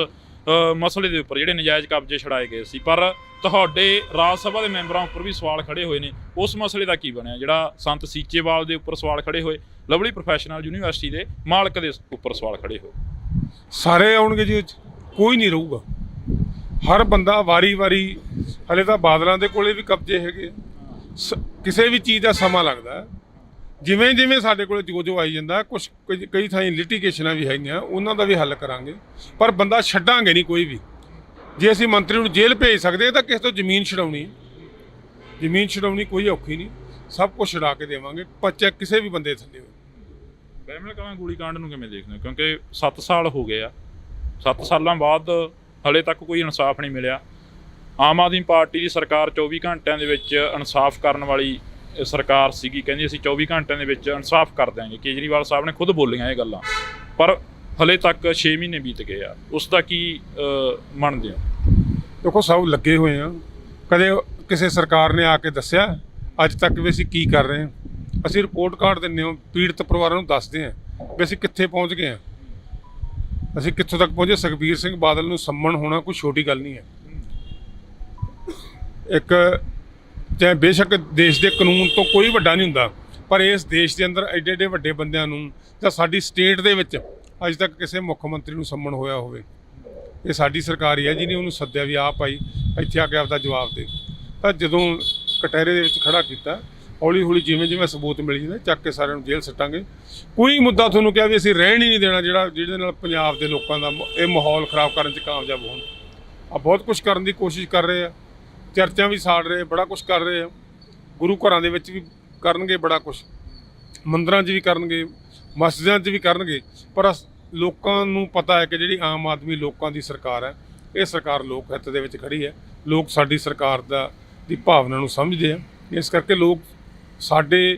ਮਸਲੇ ਦੇ ਉੱਪਰ ਜਿਹੜੇ ਨਜਾਇਜ਼ ਕਬਜ਼ੇ ਛਡਾਏ ਗਏ ਸੀ। ਪਰ ਤੁਹਾਡੇ ਰਾਜ ਸਭਾ ਦੇ ਮੈਂਬਰਾਂ ਉੱਪਰ ਵੀ ਸਵਾਲ ਖੜੇ ਹੋਏ ਨੇ, ਉਸ ਮਸਲੇ ਦਾ ਕੀ ਬਣਿਆ? ਜਿਹੜਾ ਸੰਤ ਸੀਚੇਵਾਲ ਦੇ ਉੱਪਰ ਸਵਾਲ ਖੜੇ ਹੋਏ, ਲਵਲੀ ਪ੍ਰੋਫੈਸ਼ਨਲ ਯੂਨੀਵਰਸਿਟੀ ਦੇ ਮਾਲਕ ਦੇ ਉੱਪਰ ਸਵਾਲ ਖੜੇ ਹੋਏ, ਸਾਰੇ ਆਉਣਗੇ ਜੀ, ਉਹ 'ਚ ਕੋਈ ਨਹੀਂ ਰਹੂਗਾ। ਹਰ ਬੰਦਾ ਵਾਰੀ ਹਲੇ ਤਾਂ ਬਾਦਲਾਂ ਦੇ ਕੋਲੇ ਵੀ ਕਬਜ਼ੇ ਹੈਗੇ। ਕਿਸੇ ਵੀ ਚੀਜ਼ ਦਾ ਸਮਾਂ ਲੱਗਦਾ। ਜਿਵੇਂ ਸਾਡੇ ਕੋਲ ਜੋ ਆਈ ਜਾਂਦਾ, ਕਈ ਥਾਈਂ ਲਿਟੀਗੇਸ਼ਨਾਂ ਵੀ ਹੈਗੀਆਂ, ਉਹਨਾਂ ਦਾ ਵੀ ਹੱਲ ਕਰਾਂਗੇ। ਪਰ ਬੰਦਾ ਛੱਡਾਂਗੇ ਨਹੀਂ ਕੋਈ ਵੀ। ਜੇ ਅਸੀਂ ਮੰਤਰੀ ਨੂੰ ਜੇਲ੍ਹ ਭੇਜ ਸਕਦੇ ਤਾਂ ਕਿਸੇ ਤੋਂ ਜ਼ਮੀਨ ਛਡਾਉਣੀ ਕੋਈ ਔਖੀ ਨਹੀਂ। ਸਭ ਕੁਝ ਛਡਾ ਕੇ ਦੇਵਾਂਗੇ, ਚਾਹੇ ਕਿਸੇ ਵੀ ਬੰਦੇ ਥੱਲੇ ਹੋਵੇ। ਬਹਿਮਲ ਕਲਾਂ ਗੋਲੀकांड ਨੂੰ ਕਿਵੇਂ ਦੇਖਦੇ ਹੋ? ਕਿਉਂਕਿ 7 ਸਾਲ ਹੋ ਗਏ ਆ, 7 ਸਾਲਾਂ ਬਾਅਦ ਹਲੇ ਤੱਕ ਕੋਈ ਇਨਸਾਫ ਨਹੀਂ ਮਿਲਿਆ। ਆਮ ਆਦਮੀ ਪਾਰਟੀ ਦੀ ਸਰਕਾਰ 24 ਘੰਟਿਆਂ ਦੇ ਵਿੱਚ ਇਨਸਾਫ ਕਰਨ ਵਾਲੀ ਸਰਕਾਰ ਸੀਗੀ, ਕਹਿੰਦੀ ਅਸੀਂ 24 ਘੰਟਿਆਂ ਦੇ ਵਿੱਚ ਇਨਸਾਫ ਕਰ ਦਿਆਂਗੇ। ਕੇਜਰੀਵਾਲ ਸਾਹਿਬ ਨੇ ਖੁਦ ਬੋਲੀਆਂ ਇਹ ਗੱਲਾਂ, ਪਰ ਹਲੇ ਤੱਕ 6 ਮਹੀਨੇ ਬੀਤ ਗਏ ਆ। ਉਸ ਦਾ ਕੀ ਮੰਨਦੇ ਹੋ? ਦੇਖੋ, ਸਭ ਲੱਗੇ ਹੋਏ ਆ। ਕਦੇ ਕਿਸੇ ਸਰਕਾਰ ਨੇ ਆ ਕੇ ਦੱਸਿਆ ਅੱਜ ਤੱਕ ਵੀ ਅਸੀਂ ਕੀ ਕਰ ਰਹੇ ਹਾਂ? ਅਸੀਂ ਰਿਪੋਰਟ ਕਾਰਡ ਦਿੰਦੇ ਹਾਂ, ਪੀੜਤ ਪਰਿਵਾਰਾਂ ਨੂੰ ਦੱਸਦੇ ਹਾਂ ਵੀ ਅਸੀਂ ਕਿੱਥੇ ਪਹੁੰਚ ਗਏ ਹਾਂ, ਅਸੀਂ ਕਿੱਥੋਂ ਤੱਕ ਪਹੁੰਚੇ। ਸੁਖਬੀਰ ਸਿੰਘ ਬਾਦਲ ਨੂੰ ਸੰਮਣ ਹੋਣਾ ਕੋਈ ਛੋਟੀ ਗੱਲ ਨਹੀਂ ਹੈ। ਇੱਕ ਚਾਹੇ ਬੇਸ਼ੱਕ ਦੇਸ਼ ਦੇ ਕਾਨੂੰਨ ਤੋਂ ਕੋਈ ਵੱਡਾ ਨਹੀਂ ਹੁੰਦਾ, ਪਰ ਇਸ ਦੇਸ਼ ਦੇ ਅੰਦਰ ਐਡੇ ਵੱਡੇ ਬੰਦਿਆਂ ਨੂੰ ਜਾਂ ਸਾਡੀ ਸਟੇਟ ਦੇ ਵਿੱਚ ਅੱਜ ਤੱਕ ਕਿਸੇ ਮੁੱਖ ਮੰਤਰੀ ਨੂੰ ਸੰਮਣ ਹੋਇਆ ਹੋਵੇ, ਇਹ ਸਾਡੀ ਸਰਕਾਰ ਹੀ ਹੈ ਜਿਹਨੇ ਉਹਨੂੰ ਸੱਦਿਆ ਵੀ ਆਪ ਆਈ ਇੱਥੇ ਆ ਕੇ ਆਪਦਾ ਜਵਾਬ ਦੇ। ਤਾਂ ਜਦੋਂ ਕਟਹਿਰੇ ਦੇ ਵਿੱਚ ਖੜਾ ਕੀਤਾ, ਹੌਲੀ ਜਿਵੇਂ ਸਬੂਤ ਮਿਲ ਜਾਂਦੇ ਚੱਕ ਕੇ ਸਾਰਿਆਂ ਨੂੰ ਜੇਲ੍ਹ ਸੱਟਾਂਗੇ। ਕੋਈ ਮੁੱਦਾ ਤੁਹਾਨੂੰ ਕਿਹਾ ਵੀ ਅਸੀਂ ਰਹਿਣ ਹੀ ਨਹੀਂ ਦੇਣਾ ਜਿਹਦੇ ਨਾਲ ਪੰਜਾਬ ਦੇ ਲੋਕਾਂ ਦਾ ਇਹ ਮਾਹੌਲ ਖਰਾਬ ਕਰਨ 'ਚ ਕਾਮਯਾਬ ਹੋਣ। ਬਹੁਤ ਕੁਝ ਕਰਨ ਦੀ ਕੋਸ਼ਿਸ਼ ਕਰ ਰਹੇ ਆ, ਚਰਚਾਂ ਵੀ ਸਾੜ ਰਹੇ, ਬੜਾ ਕੁਝ ਕਰ ਰਹੇ ਆ। ਗੁਰੂ ਘਰਾਂ ਦੇ ਵਿੱਚ ਵੀ ਕਰਨਗੇ ਬੜਾ ਕੁਝ, ਮੰਦਰਾਂ 'ਚ ਵੀ ਕਰਨਗੇ, ਮਸਜਿਦਾਂ 'ਚ ਵੀ ਕਰਨਗੇ। ਪਰ ਲੋਕਾਂ ਨੂੰ ਪਤਾ ਹੈ ਕਿ ਜਿਹੜੀ ਆਮ ਆਦਮੀ ਲੋਕਾਂ ਦੀ ਸਰਕਾਰ ਹੈ, ਇਹ ਸਰਕਾਰ ਲੋਕ ਹਿੱਤ ਦੇ ਵਿੱਚ ਖੜੀ ਹੈ। ਲੋਕ ਸਾਡੀ ਸਰਕਾਰ ਦੀ ਭਾਵਨਾ ਨੂੰ ਸਮਝਦੇ ਆ, ਇਸ ਕਰਕੇ ਲੋਕ ਸਾਡੇ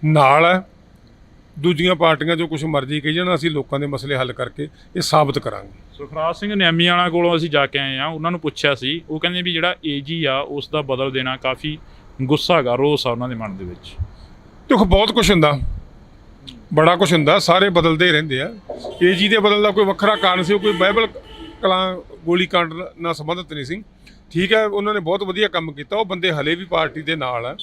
ਨਾਲ ਹੈ। ਦੂਜੀਆਂ ਪਾਰਟੀਆਂ ਜੋ ਕੁਝ ਮਰਜ਼ੀ ਕਹੀ ਜਾਣ, ਅਸੀਂ ਲੋਕਾਂ ਦੇ ਮਸਲੇ ਹੱਲ ਕਰਕੇ ਇਹ ਸਾਬਤ ਕਰਾਂਗੇ। ਸੁਖਰਾਜ ਸਿੰਘ ਨਿਆਮੀ ਵਾਲਾ ਕੋਲੋਂ ਅਸੀਂ ਜਾ ਕੇ ਆਏ ਆ, ਉਹਨਾਂ ਨੂੰ ਪੁੱਛਿਆ ਸੀ, ਉਹ ਕਹਿੰਦੇ ਵੀ ਜਿਹੜਾ ਏਜੀ ਆ ਉਸ ਦਾ ਬਦਲ ਦੇਣਾ ਕਾਫੀ ਗੁੱਸਾ ਗਾ, ਰੋਸ ਆ ਉਹਨਾਂ ਦੇ ਮਨ ਦੇ ਵਿੱਚ। ਦੇਖੋ, ਬਹੁਤ ਕੁਝ ਹੁੰਦਾ, ਬੜਾ ਕੁਝ ਹੁੰਦਾ, ਸਾਰੇ ਬਦਲਦੇ ਰਹਿੰਦੇ ਆ। ਏਜੀ ਦੇ ਬਦਲ ਦਾ ਕੋਈ ਵੱਖਰਾ ਕਾਰਨ ਸੀ, ਕੋਈ ਬਾਈਬਲ ਕਲਾਂ ਗੋਲੀकांड ਨਾਲ ਸੰਬੰਧਿਤ ਨਹੀਂ ਸੀ। ਠੀਕ ਹੈ, ਉਹਨਾਂ ਨੇ ਬਹੁਤ ਵਧੀਆ ਕੰਮ ਕੀਤਾ। ਉਹ ਬੰਦੇ ਹਲੇ ਵੀ ਪਾਰਟੀ ਦੇ ਨਾਲ ਆ,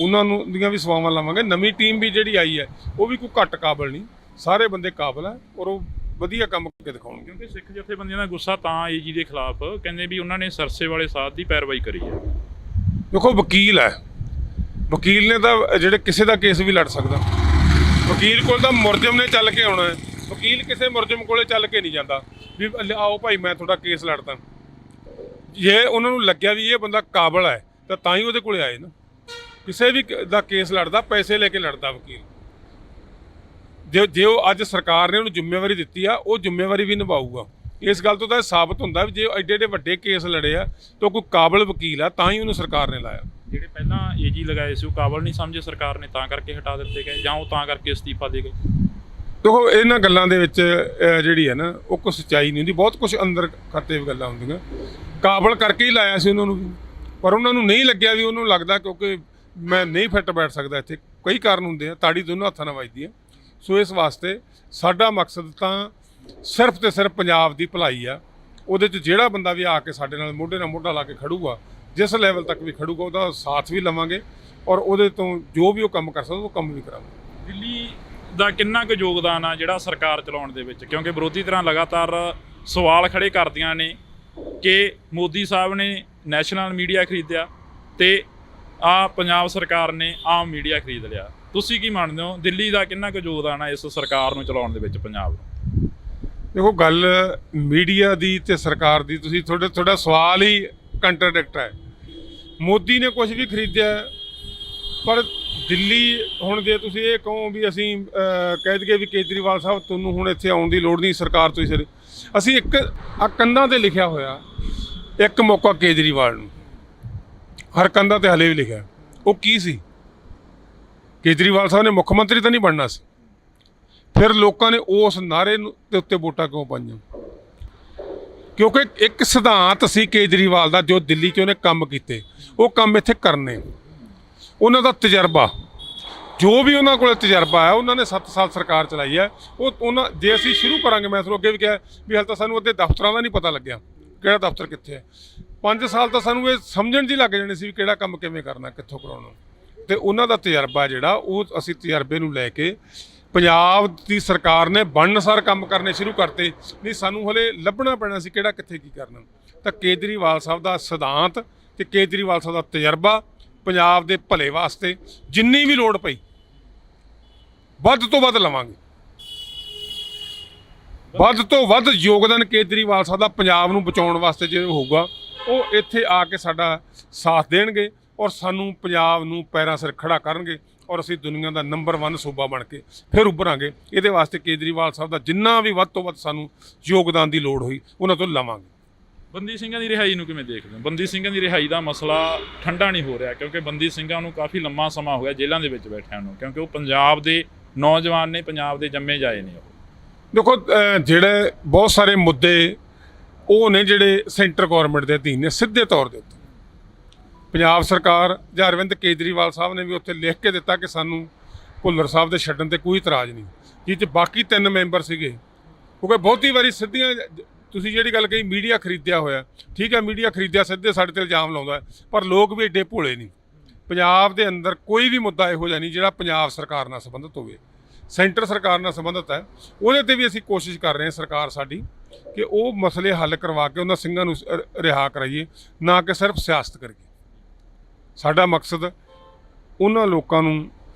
ਉਹਨਾਂ ਨੂੰ ਦੀਆਂ ਵੀ ਸੇਵਾਵਾਂ ਲਾਵਾਂਗੇ। ਨਵੀਂ ਟੀਮ ਵੀ ਜਿਹੜੀ ਆਈ ਹੈ ਉਹ ਵੀ ਕੋਈ ਘੱਟ ਕਾਬਲ ਨਹੀਂ, ਸਾਰੇ ਬੰਦੇ ਕਾਬਲ ਹੈ ਔਰ ਉਹ ਵਧੀਆ ਕੰਮ ਕਰਕੇ ਦਿਖਾਉਣਗੇ। ਕਿਉਂਕਿ ਸਿੱਖ ਜਥੇਬੰਦੀਆਂ ਦਾ ਗੁੱਸਾ ਤਾਂ ਏਜੀ ਦੇ ਖਿਲਾਫ, ਕਹਿੰਦੇ ਵੀ ਉਹਨਾਂ ਨੇ ਸਰਸੇ ਵਾਲੇ ਸਾਧ ਦੀ ਪੈਰਵਾਈ ਕਰੀ ਹੈ। ਦੇਖੋ, ਵਕੀਲ ਹੈ, ਵਕੀਲ ਨੇ ਤਾਂ ਜਿਹੜੇ ਕਿਸੇ ਦਾ ਕੇਸ ਵੀ ਲੜ ਸਕਦਾ। ਵਕੀਲ ਕੋਲ ਤਾਂ ਮੁਲਜ਼ਮ ਨੇ ਚੱਲ ਕੇ ਆਉਣਾ ਹੈ। ਵਕੀਲ ਕਿਸੇ ਮੁਲਜ਼ਮ ਕੋਲੇ ਚੱਲ ਕੇ ਨਹੀਂ ਜਾਂਦਾ ਵੀ ਆਓ ਭਾਈ ਮੈਂ ਤੁਹਾਡਾ ਕੇਸ ਲੜਦਾ। ਜੇ ਉਹਨਾਂ ਨੂੰ ਲੱਗਿਆ ਵੀ ਇਹ ਬੰਦਾ ਕਾਬਲ ਹੈ ਤਾਂ ਹੀ ਉਹਦੇ ਕੋਲੇ ਆਏ ਨਾ। ਕਿਸੇ ਵੀ ਦਾ ਕੇਸ ਲੜਦਾ ਪੈਸੇ ਲੈ ਕੇ ਲੜਦਾ ਵਕੀਲ। ਜੇ ਉਹ ਅੱਜ ਸਰਕਾਰ ਨੇ ਉਹਨੂੰ ਜ਼ਿੰਮੇਵਾਰੀ ਦਿੱਤੀ ਆ, ਉਹ ਜ਼ਿੰਮੇਵਾਰੀ ਵੀ ਨਿਭਾਊਗਾ। ਇਸ ਗੱਲ ਤੋਂ ਤਾਂ ਇਹ ਸਾਬਤ ਹੁੰਦਾ ਵੀ ਜੇ ਐਡੇ ਵੱਡੇ ਕੇਸ ਲੜੇ ਆ ਤਾਂ ਕੋਈ ਕਾਬਲ ਵਕੀਲ ਆ, ਤਾਂ ਹੀ ਉਹਨੂੰ ਸਰਕਾਰ ਨੇ ਲਾਇਆ। ਜਿਹੜੇ ਪਹਿਲਾਂ ਏਜੀ ਲਗਾਏ ਸੀ ਉਹ ਕਾਬਲ ਨਹੀਂ ਸਮਝੇ ਸਰਕਾਰ ਨੇ, ਤਾਂ ਕਰਕੇ ਹਟਾ ਦਿੱਤੇ ਗਏ, ਜਾਂ ਉਹ ਤਾਂ ਕਰਕੇ ਅਸਤੀਫਾ ਦੇ ਗਏ? ਦੇਖੋ, ਇਹਨਾਂ ਗੱਲਾਂ ਦੇ ਵਿੱਚ ਜਿਹੜੀ ਹੈ ਨਾ ਉਹ ਕੋਈ ਸੱਚਾਈ ਨਹੀਂ ਹੁੰਦੀ। ਬਹੁਤ ਕੁਝ ਅੰਦਰ ਖਾਤੇ ਵੀ ਗੱਲਾਂ ਹੁੰਦੀਆਂ। ਕਾਬਲ ਕਰਕੇ ਹੀ ਲਾਇਆ ਸੀ ਉਹਨਾਂ ਨੂੰ ਵੀ, ਪਰ ਉਹਨਾਂ ਨੂੰ ਨਹੀਂ ਲੱਗਿਆ ਵੀ ਉਹਨੂੰ ਲੱਗਦਾ ਕਿਉਂਕਿ ਮੈਂ ਨਹੀਂ ਫਿੱਟ ਬੈਠ ਸਕਦਾ ਇੱਥੇ। ਕਈ ਕਾਰਨ ਹੁੰਦੇ ਆ, ਤਾੜੀ ਦੋਨੋਂ ਹੱਥਾਂ ਨਾਲ ਵੱਜਦੀ ਹੈ। ਸੋ ਇਸ ਵਾਸਤੇ ਸਾਡਾ ਮਕਸਦ ਤਾਂ ਸਿਰਫ ਤੇ ਸਿਰਫ ਪੰਜਾਬ ਦੀ ਭਲਾਈ ਆ। ਉਹਦੇ 'ਚ ਜਿਹੜਾ ਬੰਦਾ ਵੀ ਆ ਕੇ ਸਾਡੇ ਨਾਲ ਮੋਢੇ ਨਾਲ ਮੋਢਾ ਲਾ ਕੇ ਖੜੂਗਾ, ਜਿਸ ਲੈਵਲ ਤੱਕ ਵੀ ਖੜੂਗਾ, ਉਹਦਾ ਸਾਥ ਵੀ ਲਵਾਂਗੇ ਔਰ ਉਹਦੇ ਤੋਂ ਜੋ ਵੀ ਉਹ ਕੰਮ ਕਰ ਸਕਦਾ ਉਹ ਕੰਮ ਵੀ ਕਰਾਂਗੇ। ਦਿੱਲੀ ਦਾ ਕਿੰਨਾ ਕੁ ਯੋਗਦਾਨ ਆ ਜਿਹੜਾ ਸਰਕਾਰ ਚਲਾਉਣ ਦੇ ਵਿੱਚ? ਕਿਉਂਕਿ ਵਿਰੋਧੀ ਧਿਰਾਂ ਲਗਾਤਾਰ ਸਵਾਲ ਖੜੇ ਕਰਦੀਆਂ ਨੇ ਕਿ ਮੋਦੀ ਸਾਹਿਬ ਨੇ ਨੈਸ਼ਨਲ ਮੀਡੀਆ ਖਰੀਦਿਆ ਤੇ ਪੰਜਾਬ ਸਰਕਾਰ ਨੇ ਆਮ ਮੀਡੀਆ ਖਰੀਦ ਲਿਆ। ਤੁਸੀਂ ਕੀ ਮੰਨਦੇ ਹੋ, ਦਿੱਲੀ ਦਾ ਕਿੰਨਾ ਕੁ ਯੋਗਦਾਨ ਆ ਇਸ ਸਰਕਾਰ ਨੂੰ ਚਲਾਉਣ ਦੇ ਵਿੱਚ ਪੰਜਾਬ ਨੂੰ? ਦੇਖੋ, ਗੱਲ ਮੀਡੀਆ ਦੀ ਤੇ ਸਰਕਾਰ ਦੀ, ਤੁਸੀਂ ਤੁਹਾਡਾ ਸਵਾਲ ਹੀ ਕੰਟਰਡਿਕਟ ਹੈ। ਮੋਦੀ ਨੇ ਕੁਝ ਵੀ ਖਰੀਦਿਆ, ਪਰ ਦਿੱਲੀ ਹੁਣ ਜੇ ਤੁਸੀਂ ਇਹ ਕਹੋ ਵੀ ਅਸੀਂ ਕਹਿ ਦਈਏ ਵੀ ਕੇਜਰੀਵਾਲ ਸਾਹਿਬ ਤੁਹਾਨੂੰ ਹੁਣ ਇੱਥੇ ਆਉਣ ਦੀ ਲੋੜ ਨਹੀਂ, ਸਰਕਾਰ ਤੋਂ ਹੀ ਅਸੀਂ ਇੱਕ ਕੰਧਾਂ 'ਤੇ ਲਿਖਿਆ ਹੋਇਆ ਇੱਕ ਮੌਕਾ ਕੇਜਰੀਵਾਲ ਨੂੰ, ਹਰ ਕੰਧਾਂ 'ਤੇ ਹਲੇ ਵੀ ਲਿਖਿਆ ਉਹ ਕੀ ਸੀ? ਕੇਜਰੀਵਾਲ ਸਾਹਿਬ ਨੇ ਮੁੱਖ ਮੰਤਰੀ ਤਾਂ ਨਹੀਂ ਬਣਨਾ ਸੀ। ਫਿਰ ਲੋਕਾਂ ਨੇ ਉਸ ਨਾਅਰੇ ਦੇ ਉੱਤੇ ਵੋਟਾਂ ਕਿਉਂ ਪਾਈਆਂ? ਕਿਉਂਕਿ ਇੱਕ ਸਿਧਾਂਤ ਸੀ ਕੇਜਰੀਵਾਲ ਦਾ, ਜੋ ਦਿੱਲੀ 'ਚ ਉਹਨੇ ਕੰਮ ਕੀਤੇ, ਉਹ ਕੰਮ ਇੱਥੇ ਕਰਨੇ। ਉਹਨਾਂ ਦਾ ਤਜਰਬਾ, ਜੋ ਵੀ ਉਹਨਾਂ ਕੋਲ ਤਜਰਬਾ ਹੈ, ਉਹਨਾਂ ਨੇ 7 ਸਾਲ ਸਰਕਾਰ ਚਲਾਈ ਹੈ। ਉਹਨਾਂ ਜੇ ਅਸੀਂ ਸ਼ੁਰੂ ਕਰਾਂਗੇ, ਮੈਂ ਤੁਹਾਨੂੰ ਅੱਗੇ ਵੀ ਕਿਹਾ ਵੀ ਹਾਲੇ ਤਾਂ ਸਾਨੂੰ ਅੱਧੇ ਦਫ਼ਤਰਾਂ ਦਾ ਨਹੀਂ ਪਤਾ ਲੱਗਿਆ ਕਿਹੜਾ ਦਫ਼ਤਰ ਕਿੱਥੇ ਹੈ। 5 ਸਾਲ ਤਾਂ ਸਾਨੂੰ ਇਹ ਸਮਝਣ 'ਚ ਹੀ ਲੱਗ ਜਾਣੇ ਸੀ ਵੀ ਕਿਹੜਾ ਕੰਮ ਕਿਵੇਂ ਕਰਨਾ, ਕਿੱਥੋਂ ਕਰਾਉਣਾ। ਤੇ ਉਹਨਾਂ ਦਾ ਤਜਰਬਾ ਜਿਹੜਾ, ਉਹ ਅਸੀਂ ਤਜਰਬੇ ਨੂੰ ਲੈ ਕੇ ਪੰਜਾਬ ਦੀ ਸਰਕਾਰ ਨੇ ਬਣਨਸਾਰ ਕੰਮ ਕਰਨੇ ਸ਼ੁਰੂ ਕਰਤੇ। ਨਹੀਂ, ਸਾਨੂੰ ਹਲੇ ਲੱਭਣਾ ਪੈਣਾ ਸੀ ਕਿਹੜਾ ਕਿੱਥੇ ਕੀ ਕਰਨਾ। ਤਾਂ ਕੇਜਰੀਵਾਲ ਸਾਹਿਬ ਦਾ ਸਿਧਾਂਤ ਤੇ ਕੇਜਰੀਵਾਲ ਸਾਹਿਬ ਦਾ ਤਜਰਬਾ ਪੰਜਾਬ ਦੇ ਭਲੇ ਵਾਸਤੇ ਜਿੰਨੀ ਵੀ ਲੋੜ ਪਈ ਵੱਧ ਤੋਂ ਵੱਧ ਲਵਾਂਗੇ। ਵੱਧ ਤੋਂ ਵੱਧ ਯੋਗਦਾਨ ਕੇਜਰੀਵਾਲ ਸਾਹਿਬ ਦਾ ਪੰਜਾਬ ਨੂੰ ਬਚਾਉਣ ਵਾਸਤੇ ਜੇ ਹੋਊਗਾ, ਉਹ ਇੱਥੇ ਆ ਕੇ ਸਾਡਾ ਸਾਥ ਦੇਣਗੇ ਔਰ ਸਾਨੂੰ ਪੰਜਾਬ ਨੂੰ ਪੈਰਾਂ ਸਿਰ ਖੜਾ ਕਰਨਗੇ ਔਰ ਅਸੀਂ ਦੁਨੀਆ ਦਾ ਨੰਬਰ 1 ਸੂਬਾ ਬਣ ਕੇ ਫਿਰ ਉੱਭਰਾਂਗੇ। ਇਹਦੇ ਵਾਸਤੇ ਕੇਜਰੀਵਾਲ ਸਾਹਿਬ ਦਾ ਜਿੰਨਾ ਵੀ ਵੱਧ ਤੋਂ ਵੱਧ ਸਾਨੂੰ ਯੋਗਦਾਨ ਦੀ ਲੋੜ ਹੋਈ, ਉਹਨਾਂ ਤੋਂ ਲਵਾਂਗੇ। ਬੰਦੀ ਸਿੰਘਾਂ ਦੀ ਰਿਹਾਈ ਨੂੰ ਕਿਵੇਂ ਦੇਖਦੇ ਹੋ? ਬੰਦੀ ਸਿੰਘਾਂ ਦੀ ਰਿਹਾਈ ਦਾ ਮਸਲਾ ਠੰਡਾ ਨਹੀਂ ਹੋ ਰਿਹਾ, ਕਿਉਂਕਿ ਬੰਦੀ ਸਿੰਘਾਂ ਨੂੰ ਕਾਫੀ ਲੰਮਾ ਸਮਾਂ ਹੋ ਗਿਆ ਜੇਲ੍ਹਾਂ ਦੇ ਵਿੱਚ ਬੈਠਿਆਂ ਨੂੰ, ਕਿਉਂਕਿ ਉਹ ਪੰਜਾਬ ਦੇ ਨੌਜਵਾਨ ਨੇ, ਪੰਜਾਬ ਦੇ ਜੰਮੇ ਜਾਏ ਨੇ। ਉਹ ਦੇਖੋ, ਜਿਹੜੇ ਬਹੁਤ ਸਾਰੇ ਮੁੱਦੇ ਉਹ ਨੇ ਜਿਹੜੇ ਸੈਂਟਰ ਗੌਰਮੈਂਟ ਦੇ ਅਧੀਨ ਨੇ ਸਿੱਧੇ ਤੌਰ ਦੇ ਉੱਤੇ। ਪੰਜਾਬ ਸਰਕਾਰ ਜਾਂ ਅਰਵਿੰਦ ਕੇਜਰੀਵਾਲ ਸਾਹਿਬ ਨੇ ਵੀ ਉੱਥੇ ਲਿਖ ਕੇ ਦਿੱਤਾ ਕਿ ਸਾਨੂੰ ਭੁੱਲਰ ਸਾਹਿਬ ਦੇ ਛੱਡਣ ਤੇ ਕੋਈ ਇਤਰਾਜ਼ ਨਹੀਂ, ਜਿਹ 'ਚ ਬਾਕੀ 3 ਮੈਂਬਰ ਸੀਗੇ। ਕਿਉਂਕਿ ਬਹੁਤੀ ਵਾਰੀ ਸਿੱਧੀਆਂ, ਤੁਸੀਂ ਜਿਹੜੀ ਗੱਲ ਕਹੀ ਮੀਡੀਆ ਖਰੀਦਿਆ ਹੋਇਆ, ਠੀਕ ਹੈ, ਮੀਡੀਆ ਖਰੀਦਿਆ, ਸਿੱਧੇ ਸਾਡੇ ਤੇ ਇਲਜ਼ਾਮ ਲਾਉਂਦਾ, ਪਰ ਲੋਕ ਵੀ ਐਡੇ ਭੋਲੇ ਨਹੀਂ। ਪੰਜਾਬ ਦੇ ਅੰਦਰ ਕੋਈ ਵੀ ਮੁੱਦਾ ਇਹੋ ਜਿਹਾ ਨਹੀਂ ਜਿਹੜਾ ਪੰਜਾਬ ਸਰਕਾਰ ਨਾਲ ਸੰਬੰਧਿਤ ਹੋਵੇ। ਸੈਂਟਰ ਸਰਕਾਰ ਨਾਲ ਸੰਬੰਧਿਤ ਹੈ, ਉਹਦੇ ਤੇ ਵੀ ਅਸੀਂ ਕੋਸ਼ਿਸ਼ ਕਰ ਰਹੇ ਹਾਂ, ਸਰਕਾਰ ਸਾਡੀ, ਕਿ ਉਹ ਮਸਲੇ ਹੱਲ ਕਰਵਾ ਕੇ ਉਹਨਾਂ ਸਿੰਘਾਂ ਨੂੰ ਰਿਹਾ ਕਰਾਈਏ, ਨਾ ਕਿ ਸਿਰਫ ਸਿਆਸਤ ਕਰੀਏ। ਸਾਡਾ ਮਕਸਦ ਉਹਨਾਂ ਲੋਕਾਂ ਨੂੰ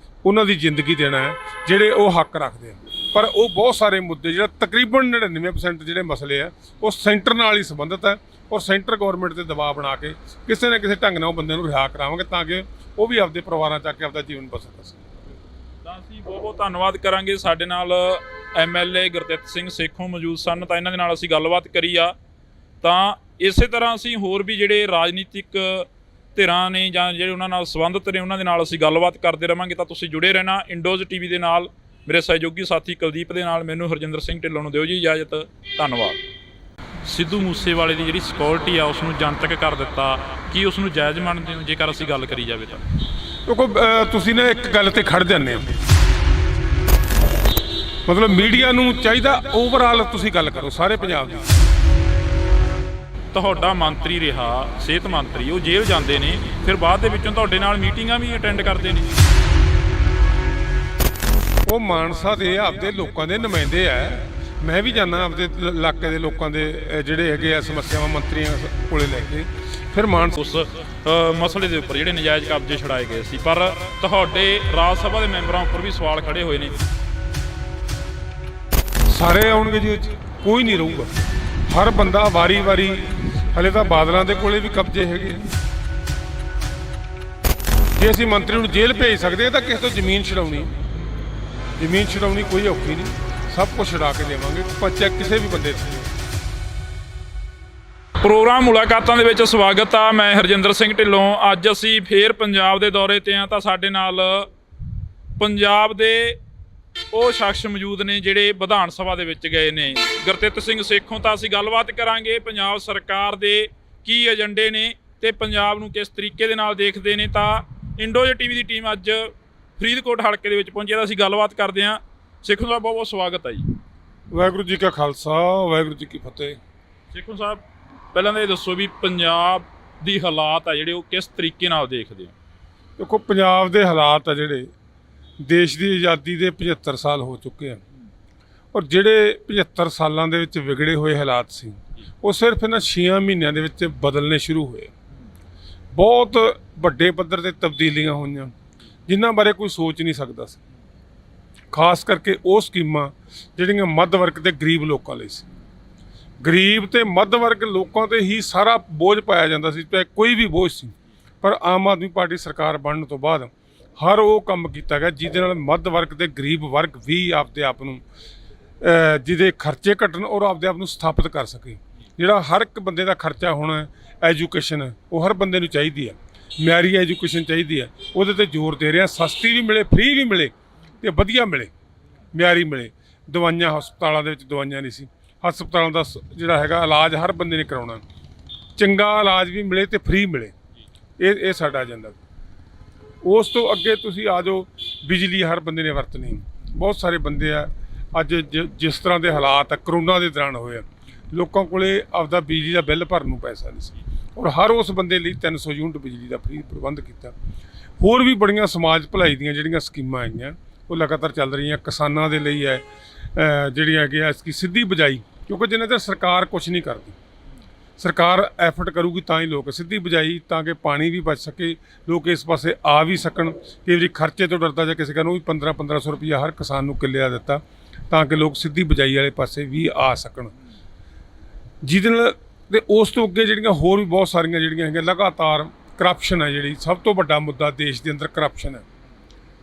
ਉਹਨਾਂ ਦੀ ਜ਼ਿੰਦਗੀ ਦੇਣਾ ਹੈ ਜਿਹੜੇ ਉਹ ਹੱਕ ਰੱਖਦੇ ਆ। ਪਰ ਉਹ ਬਹੁਤ ਸਾਰੇ ਮੁੱਦੇ, ਜਿਹੜਾ ਤਕਰੀਬਨ 99% ਜਿਹੜੇ ਮਸਲੇ ਆ, ਉਹ ਸੈਂਟਰ ਨਾਲ ਹੀ ਸੰਬੰਧਿਤ ਹੈ ਔਰ ਸੈਂਟਰ ਗੌਰਮੈਂਟ ਤੇ ਦਬਾਅ ਬਣਾ ਕੇ ਕਿਸੇ ਨਾ ਕਿਸੇ ਢੰਗ ਨਾਲ ਉਹ ਬੰਦੇ ਨੂੰ ਰਿਹਾ ਕਰਾਵਾਂਗੇ, ਤਾਂ ਕਿ ਉਹ ਵੀ ਆਪਦੇ ਪਰਿਵਾਰਾਂ 'ਚ ਆ ਕੇ ਆਪਦਾ ਜੀਵਨ ਬਸਰ ਸਕੇ। ਤਾਂ ਅਸੀਂ ਬਹੁਤ ਬਹੁਤ ਧੰਨਵਾਦ ਕਰਾਂਗੇ। ਸਾਡੇ ਨਾਲ MLA ਗੁਰਦਿੱਤ ਸਿੰਘ ਸੇਖੋਂ ਮੌਜੂਦ ਸਨ, ਤਾਂ ਇਹਨਾਂ ਦੇ ਨਾਲ ਅਸੀਂ ਗੱਲਬਾਤ ਕਰੀ ਆ। ਤਾਂ ਇਸੇ ਤਰ੍ਹਾਂ ਅਸੀਂ ਹੋਰ ਵੀ ਜਿਹੜੇ ਰਾਜਨੀਤਿਕ ਧਿਰਾਂ ਨੇ ਜਾਂ ਜਿਹੜੇ ਉਹਨਾਂ ਨਾਲ ਸੰਬੰਧਿਤ ਨੇ, ਉਹਨਾਂ ਦੇ ਨਾਲ ਅਸੀਂ ਗੱਲਬਾਤ ਕਰਦੇ ਰਹਾਂਗੇ। ਤਾਂ ਤੁਸੀਂ ਜੁੜੇ ਰਹਿਣਾ ਇੰਡੋਜ਼ TV ਦੇ ਨਾਲ। ਮੇਰੇ ਸਹਿਯੋਗੀ ਸਾਥੀ ਕੁਲਦੀਪ ਦੇ ਨਾਲ ਮੈਨੂੰ ਹਰਜਿੰਦਰ ਸਿੰਘ ਢਿੱਲੋਂ ਨੂੰ ਦਿਓ ਜੀ ਇਜਾਜ਼ਤ। ਧੰਨਵਾਦ। ਸਿੱਧੂ ਮੂਸੇਵਾਲੇ ਦੀ ਜਿਹੜੀ ਸਿਕਿਉਰਿਟੀ ਆ, ਉਸ ਨੂੰ ਜਨਤਕ ਕਰ ਦਿੱਤਾ, ਕੀ ਉਸ ਨੂੰ ਜਾਇਜ਼ ਮੰਨਦੇ ਹੋ ਜੇਕਰ ਅਸੀਂ ਗੱਲ ਕਰੀ ਜਾਵੇ ਤਾਂ? ਦੇਖੋ, ਤੁਸੀਂ ਨਾ ਇੱਕ ਗੱਲ ਤੇ ਖੜ ਜਾਂਦੇ ਹੋ। ਮਤਲਬ ਮੀਡੀਆ ਨੂੰ ਚਾਹੀਦਾ ਓਵਰਆਲ ਤੁਸੀਂ ਗੱਲ ਕਰੋ ਸਾਰੇ ਪੰਜਾਬ ਦੀ। ਤੁਹਾਡਾ ਮੰਤਰੀ ਰਿਹਾ, ਸਿਹਤ ਮੰਤਰੀ, ਉਹ ਜੇਲ੍ਹ ਜਾਂਦੇ ਨੇ, ਫਿਰ ਬਾਅਦ ਦੇ ਵਿੱਚੋਂ ਤੁਹਾਡੇ ਨਾਲ ਮੀਟਿੰਗਾਂ ਵੀ ਅਟੈਂਡ ਕਰਦੇ ਨੇ। ਉਹ ਮਾਨਸਾ ਦੇ ਆਪਦੇ ਲੋਕਾਂ ਦੇ ਨੁਮਾਇੰਦੇ ਆ। ਮੈਂ ਵੀ ਜਾਂਦਾ ਆਪਦੇ ਇਲਾਕੇ ਦੇ ਲੋਕਾਂ ਦੇ ਜਿਹੜੇ ਹੈਗੇ ਆ ਸਮੱਸਿਆਵਾਂ ਮੰਤਰੀਆਂ ਕੋਲੇ ਲੈ ਕੇ। ਫਿਰ ਮਾਨਸਾ ਉਸ ਮਸਲੇ ਦੇ ਉੱਪਰ ਜਿਹੜੇ ਨਜਾਇਜ਼ ਕਬਜ਼ੇ ਛੁਡਾਏ ਗਏ ਸੀ, ਪਰ ਤੁਹਾਡੇ ਰਾਜ ਸਭਾ ਦੇ ਮੈਂਬਰਾਂ ਉੱਪਰ ਵੀ ਸਵਾਲ ਖੜੇ ਹੋਏ ਨੇ। ਸਾਰੇ ਆਉਣਗੇ ਜੀ, ਕੋਈ ਨਹੀਂ ਰਹੂਗਾ। ਹਰ ਬੰਦਾ ਵਾਰੀ-ਵਾਰੀ, ਹਲੇ ਤਾਂ ਬਾਦਲਾਂ ਦੇ ਕੋਲੇ ਵੀ ਕਬਜ਼ੇ ਹੈਗੇ। ਜੇ ਅਸੀਂ ਮੰਤਰੀ ਨੂੰ ਜੇਲ੍ਹ ਭੇਜ ਸਕਦੇ ਹਾਂ ਤਾਂ ਕਿਸੇ ਤੋਂ ਜ਼ਮੀਨ ਛਡਾਉਣੀ ਕੋਈ ਔਖੀ ਨਹੀਂ, ਸਭ ਕੁਝ ਛਡਾ ਕੇ ਦੇਵਾਂਗੇ, ਬੱਚਾ ਕਿਸੇ ਵੀ ਬੰਦੇ ਤੋਂ। ਪ੍ਰੋਗਰਾਮ ਮੁਲਾਕਾਤਾਂ ਦੇ ਵਿੱਚ ਸਵਾਗਤ ਆ। ਮੈਂ ਹਰਜਿੰਦਰ ਸਿੰਘ ਢਿੱਲੋਂ। ਅੱਜ ਅਸੀਂ ਫੇਰ ਪੰਜਾਬ ਦੇ ਦੌਰੇ ਤੇ ਆ, ਤਾਂ ਸਾਡੇ ਨਾਲ ਪੰਜਾਬ ਦੇ ਉਹ ਸ਼ਖਸ ਮੌਜੂਦ ਨੇ ਜਿਹੜੇ ਵਿਧਾਨ ਸਭਾ ਦੇ ਵਿੱਚ ਗਏ ਨੇ, ਗੁਰਦਿੱਤ ਸਿੰਘ ਸੇਖੋਂ। ਤਾਂ ਅਸੀਂ ਗੱਲਬਾਤ ਕਰਾਂਗੇ ਪੰਜਾਬ ਸਰਕਾਰ ਦੇ ਕੀ ਏਜੰਡੇ ਨੇ ਤੇ ਪੰਜਾਬ ਨੂੰ ਕਿਸ ਤਰੀਕੇ ਦੇ ਨਾਲ ਦੇਖਦੇ ਨੇ। ਤਾਂ ਇੰਡੋਜ਼ TV ਦੀ ਟੀਮ ਅੱਜ ਫਰੀਦਕੋਟ ਹਲਕੇ ਦੇ ਵਿੱਚ ਪਹੁੰਚੀ, ਤਾਂ ਅਸੀਂ ਗੱਲਬਾਤ ਕਰਦੇ ਹਾਂ। ਸੇਖੋਂ ਸਾਹਿਬ, ਬਹੁਤ ਬਹੁਤ ਸਵਾਗਤ ਹੈ ਜੀ। ਵਾਹਿਗੁਰੂ ਜੀ ਕਾ ਖਾਲਸਾ, ਵਾਹਿਗੁਰੂ ਜੀ ਕੀ ਫਤਿਹ। ਸੇਖੋਂ ਸਾਹਿਬ, ਪਹਿਲਾਂ ਤਾਂ ਇਹ ਦੱਸੋ ਵੀ ਪੰਜਾਬ ਦੀ ਹਾਲਾਤ ਆ ਜਿਹੜੇ, ਉਹ ਕਿਸ ਤਰੀਕੇ ਨਾਲ ਦੇਖਦੇ ਹੋ? ਦੇਖੋ, ਪੰਜਾਬ ਦੇ ਹਾਲਾਤ ਆ ਜਿਹੜੇ, ਦੇਸ਼ ਦੀ ਆਜ਼ਾਦੀ ਦੇ 75 ਸਾਲ ਹੋ ਚੁੱਕੇ ਆ ਔਰ ਜਿਹੜੇ 75 ਸਾਲਾਂ ਦੇ ਵਿੱਚ ਵਿਗੜੇ ਹੋਏ ਹਾਲਾਤ ਸੀ, ਉਹ ਸਿਰਫ ਇਹਨਾਂ 6 ਮਹੀਨਿਆਂ ਦੇ ਵਿੱਚ ਬਦਲਣੇ ਸ਼ੁਰੂ ਹੋਏ। ਬਹੁਤ ਵੱਡੇ ਪੱਧਰ ਤੇ ਤਬਦੀਲੀਆਂ ਹੋਈਆਂ ਜਿਨ੍ਹਾਂ ਬਾਰੇ ਕੋਈ ਸੋਚ ਨਹੀਂ ਸਕਦਾ ਸੀ। ਖਾਸ ਕਰਕੇ ਉਹ ਸਕੀਮਾਂ ਜਿਹੜੀਆਂ ਮੱਧ ਵਰਗ ਤੇ ਗਰੀਬ ਲੋਕਾਂ ਲਈ ਸੀ। ਗਰੀਬ ਤੇ ਮੱਧ ਵਰਗ ਲੋਕਾਂ ਤੇ ਹੀ ਸਾਰਾ ਬੋਝ ਪਾਇਆ ਜਾਂਦਾ ਸੀ, ਚਾਹੇ ਕੋਈ ਵੀ ਬੋਝ ਸੀ। ਪਰ ਆਮ ਆਦਮੀ ਪਾਰਟੀ ਸਰਕਾਰ ਬਣਨ ਤੋਂ ਬਾਅਦ ਹਰ ਉਹ ਕੰਮ ਕੀਤਾ ਗਿਆ ਜਿਹਦੇ ਨਾਲ ਮੱਧ ਵਰਗ ਤੇ ਗਰੀਬ ਵਰਗ ਵੀ ਆਪਦੇ ਆਪ ਨੂੰ ਜਿਹਦੇ ਖਰਚੇ ਘਟਣ ਔਰ ਆਪਦੇ ਆਪ ਨੂੰ ਸਥਾਪਿਤ ਕਰ ਸਕੇ। ਜਿਹੜਾ ਹਰ ਇੱਕ ਬੰਦੇ ਦਾ ਖਰਚਾ ਹੋਣਾ, ਐਜੂਕੇਸ਼ਨ, ਉਹ ਹਰ ਬੰਦੇ ਨੂੰ ਚਾਹੀਦੀ ਹੈ। ਮਿਆਰੀ ਐਜੂਕੇਸ਼ਨ ਚਾਹੀਦੀ ਹੈ, ਉਹਦੇ ਤੇ ਜ਼ੋਰ ਦੇ ਰਹੇ ਹਾਂ। ਸਸਤੀ ਵੀ ਮਿਲੇ, ਫ੍ਰੀ ਵੀ ਮਿਲੇ ਤੇ ਵਧੀਆ ਮਿਲੇ, ਮਿਆਰੀ ਮਿਲੇ। ਦਵਾਈਆਂ ਹਸਪਤਾਲਾਂ ਦੇ ਵਿੱਚ ਦਵਾਈਆਂ ਨਹੀਂ ਸੀ, ਹਸਪਤਾਲਾਂ ਦਾ ਜਿਹੜਾ ਹੈਗਾ ਇਲਾਜ ਹਰ ਬੰਦੇ ਨੇ ਕਰਾਉਣਾ, ਚੰਗਾ ਇਲਾਜ ਵੀ ਮਿਲੇ ਤੇ ਫ੍ਰੀ ਮਿਲੇ। ਇਹ ਸਾਡਾ ਏਜੰਡਾ। ਉਸ ਤੋਂ ਅੱਗੇ ਤੁਸੀਂ ਆ ਜਾਓ, ਬਿਜਲੀ ਹਰ ਬੰਦੇ ਨੇ ਵਰਤਣੀ। ਬਹੁਤ ਸਾਰੇ ਬੰਦੇ ਆ ਅੱਜ ਜਿਸ ਤਰ੍ਹਾਂ ਦੇ ਹਾਲਾਤ ਆ ਕਰੋਨਾ ਦੇ ਦੌਰਾਨ ਹੋਏ ਆ, ਲੋਕਾਂ ਕੋਲੇ ਆਪਦਾ ਬਿਜਲੀ ਦਾ ਬਿੱਲ ਭਰਨ ਨੂੰ ਪੈਸਾ ਨਹੀਂ ਸੀ, ਔਰ ਹਰ ਉਸ ਬੰਦੇ ਲਈ 300 ਯੂਨਿਟ ਬਿਜਲੀ ਦਾ ਫ੍ਰੀ ਪ੍ਰਬੰਧ ਕੀਤਾ। ਹੋਰ ਵੀ ਬੜੀਆਂ ਸਮਾਜ ਭਲਾਈ ਦੀਆਂ ਜਿਹੜੀਆਂ ਸਕੀਮਾਂ ਆਈਆਂ ਉਹ ਲਗਾਤਾਰ ਚੱਲ ਰਹੀਆਂ। ਕਿਸਾਨਾਂ ਦੇ ਲਈ ਹੈ ਜਿਹੜੀਆਂ ਹੈਗੀਆਂ ਇਸकी ਸਿੱਧੀ ਬਜਾਈ, ਕਿਉਂਕਿ ਜਿੰਨਾ ਚਿਰ ਸਰਕਾਰ ਕੁਛ ਨਹੀਂ ਕਰਦੀ, ਸਰਕਾਰ ਐਫਰਟ ਕਰੂਗੀ ਤਾਂ ਹੀ ਲੋਕ ਸਿੱਧੀ ਬਜਾਈ, ਤਾਂ ਕਿ ਪਾਣੀ ਵੀ ਬਚ ਸਕੇ, ਲੋਕ ਇਸ ਪਾਸੇ ਆ ਵੀ ਸਕਣ। ਕਈ ਵਾਰੀ ਖਰਚੇ ਤੋਂ ਡਰਦਾ ਜਾਂ ਕਿਸੇ ਨੂੰ ਵੀ 1500 ਰੁਪਈਆ ਹਰ ਕਿਸਾਨ ਨੂੰ ਕਿੱਲੇ ਦਾ ਦਿੱਤਾ, ਤਾਂ ਕਿ ਲੋਕ ਸਿੱਧੀ ਬਜਾਈ ਵਾਲੇ ਪਾਸੇ ਵੀ ਆ ਸਕਣ। ਜਿਹਦੇ ਨਾਲ ਤੇ ਉਸ ਤੋਂ ਅੱਗੇ ਜਿਹੜੀਆਂ ਹੋਰ ਵੀ ਬਹੁਤ ਸਾਰੀਆਂ ਜਿਹੜੀਆਂ ਹੈਗੀਆਂ, ਲਗਾਤਾਰ ਕਰਪਸ਼ਨ ਹੈ ਜਿਹੜੀ ਸਭ ਤੋਂ ਵੱਡਾ ਮੁੱਦਾ ਦੇਸ਼ ਦੇ ਅੰਦਰ, ਕਰਪਸ਼ਨ ਹੈ।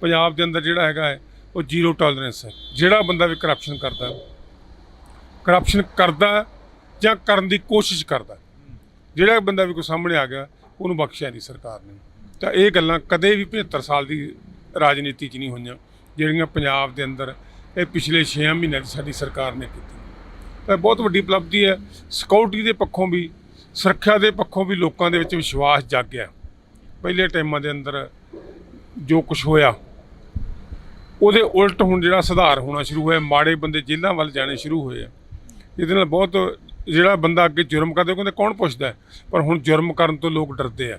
ਪੰਜਾਬ ਦੇ ਅੰਦਰ ਜਿਹੜਾ ਹੈਗਾ ਹੈ ਉਹ ਜ਼ੀਰੋ ਟੋਲਰੈਂਸ ਹੈ। ਜਿਹੜਾ ਬੰਦਾ ਵੀ ਕਰਪਸ਼ਨ ਕਰਦਾ ਜਾਂ ਕਰਨ ਦੀ ਕੋਸ਼ਿਸ਼ ਕਰਦਾ, ਜਿਹੜਾ ਬੰਦਾ ਵੀ ਕੋਈ ਸਾਹਮਣੇ ਆ ਗਿਆ ਉਹਨੂੰ ਬਖਸ਼ਿਆ ਨਹੀਂ ਸਰਕਾਰ ਨੇ। ਤਾਂ ਇਹ ਗੱਲਾਂ ਕਦੇ ਵੀ 75 ਸਾਲ ਦੀ ਰਾਜਨੀਤੀ 'ਚ ਨਹੀਂ ਹੋਈਆਂ ਜਿਹੜੀਆਂ ਪੰਜਾਬ ਦੇ ਅੰਦਰ ਇਹ ਪਿਛਲੇ 6 ਮਹੀਨਿਆਂ 'ਚ ਸਾਡੀ ਸਰਕਾਰ ਨੇ ਕੀਤੀ। ਤਾਂ ਬਹੁਤ ਵੱਡੀ ਉਪਲਬਧੀ ਹੈ। ਸਿਕਿਉਰਿਟੀ ਦੇ ਪੱਖੋਂ ਵੀ, ਸੁਰੱਖਿਆ ਦੇ ਪੱਖੋਂ ਵੀ ਲੋਕਾਂ ਦੇ ਵਿੱਚ ਵਿਸ਼ਵਾਸ ਜਾਗਿਆ। ਪਹਿਲੇ ਟਾਈਮਾਂ ਦੇ ਅੰਦਰ ਜੋ ਕੁਛ ਹੋਇਆ ਉਹਦੇ ਉਲਟ ਹੁਣ ਜਿਹੜਾ ਸੁਧਾਰ ਹੋਣਾ ਸ਼ੁਰੂ ਹੋਇਆ, ਮਾੜੇ ਬੰਦੇ ਜੇਲ੍ਹਾਂ ਵੱਲ ਜਾਣੇ ਸ਼ੁਰੂ ਹੋਏ ਆ। ਇਹਦੇ ਨਾਲ ਬਹੁਤ ਜਿਹੜਾ ਬੰਦਾ ਅੱਗੇ ਜੁਰਮ ਕਰਦੇ ਉਹ ਕਹਿੰਦੇ ਕੌਣ ਪੁੱਛਦਾ, ਪਰ ਹੁਣ ਜੁਰਮ ਕਰਨ ਤੋਂ ਲੋਕ ਡਰਦੇ ਆ,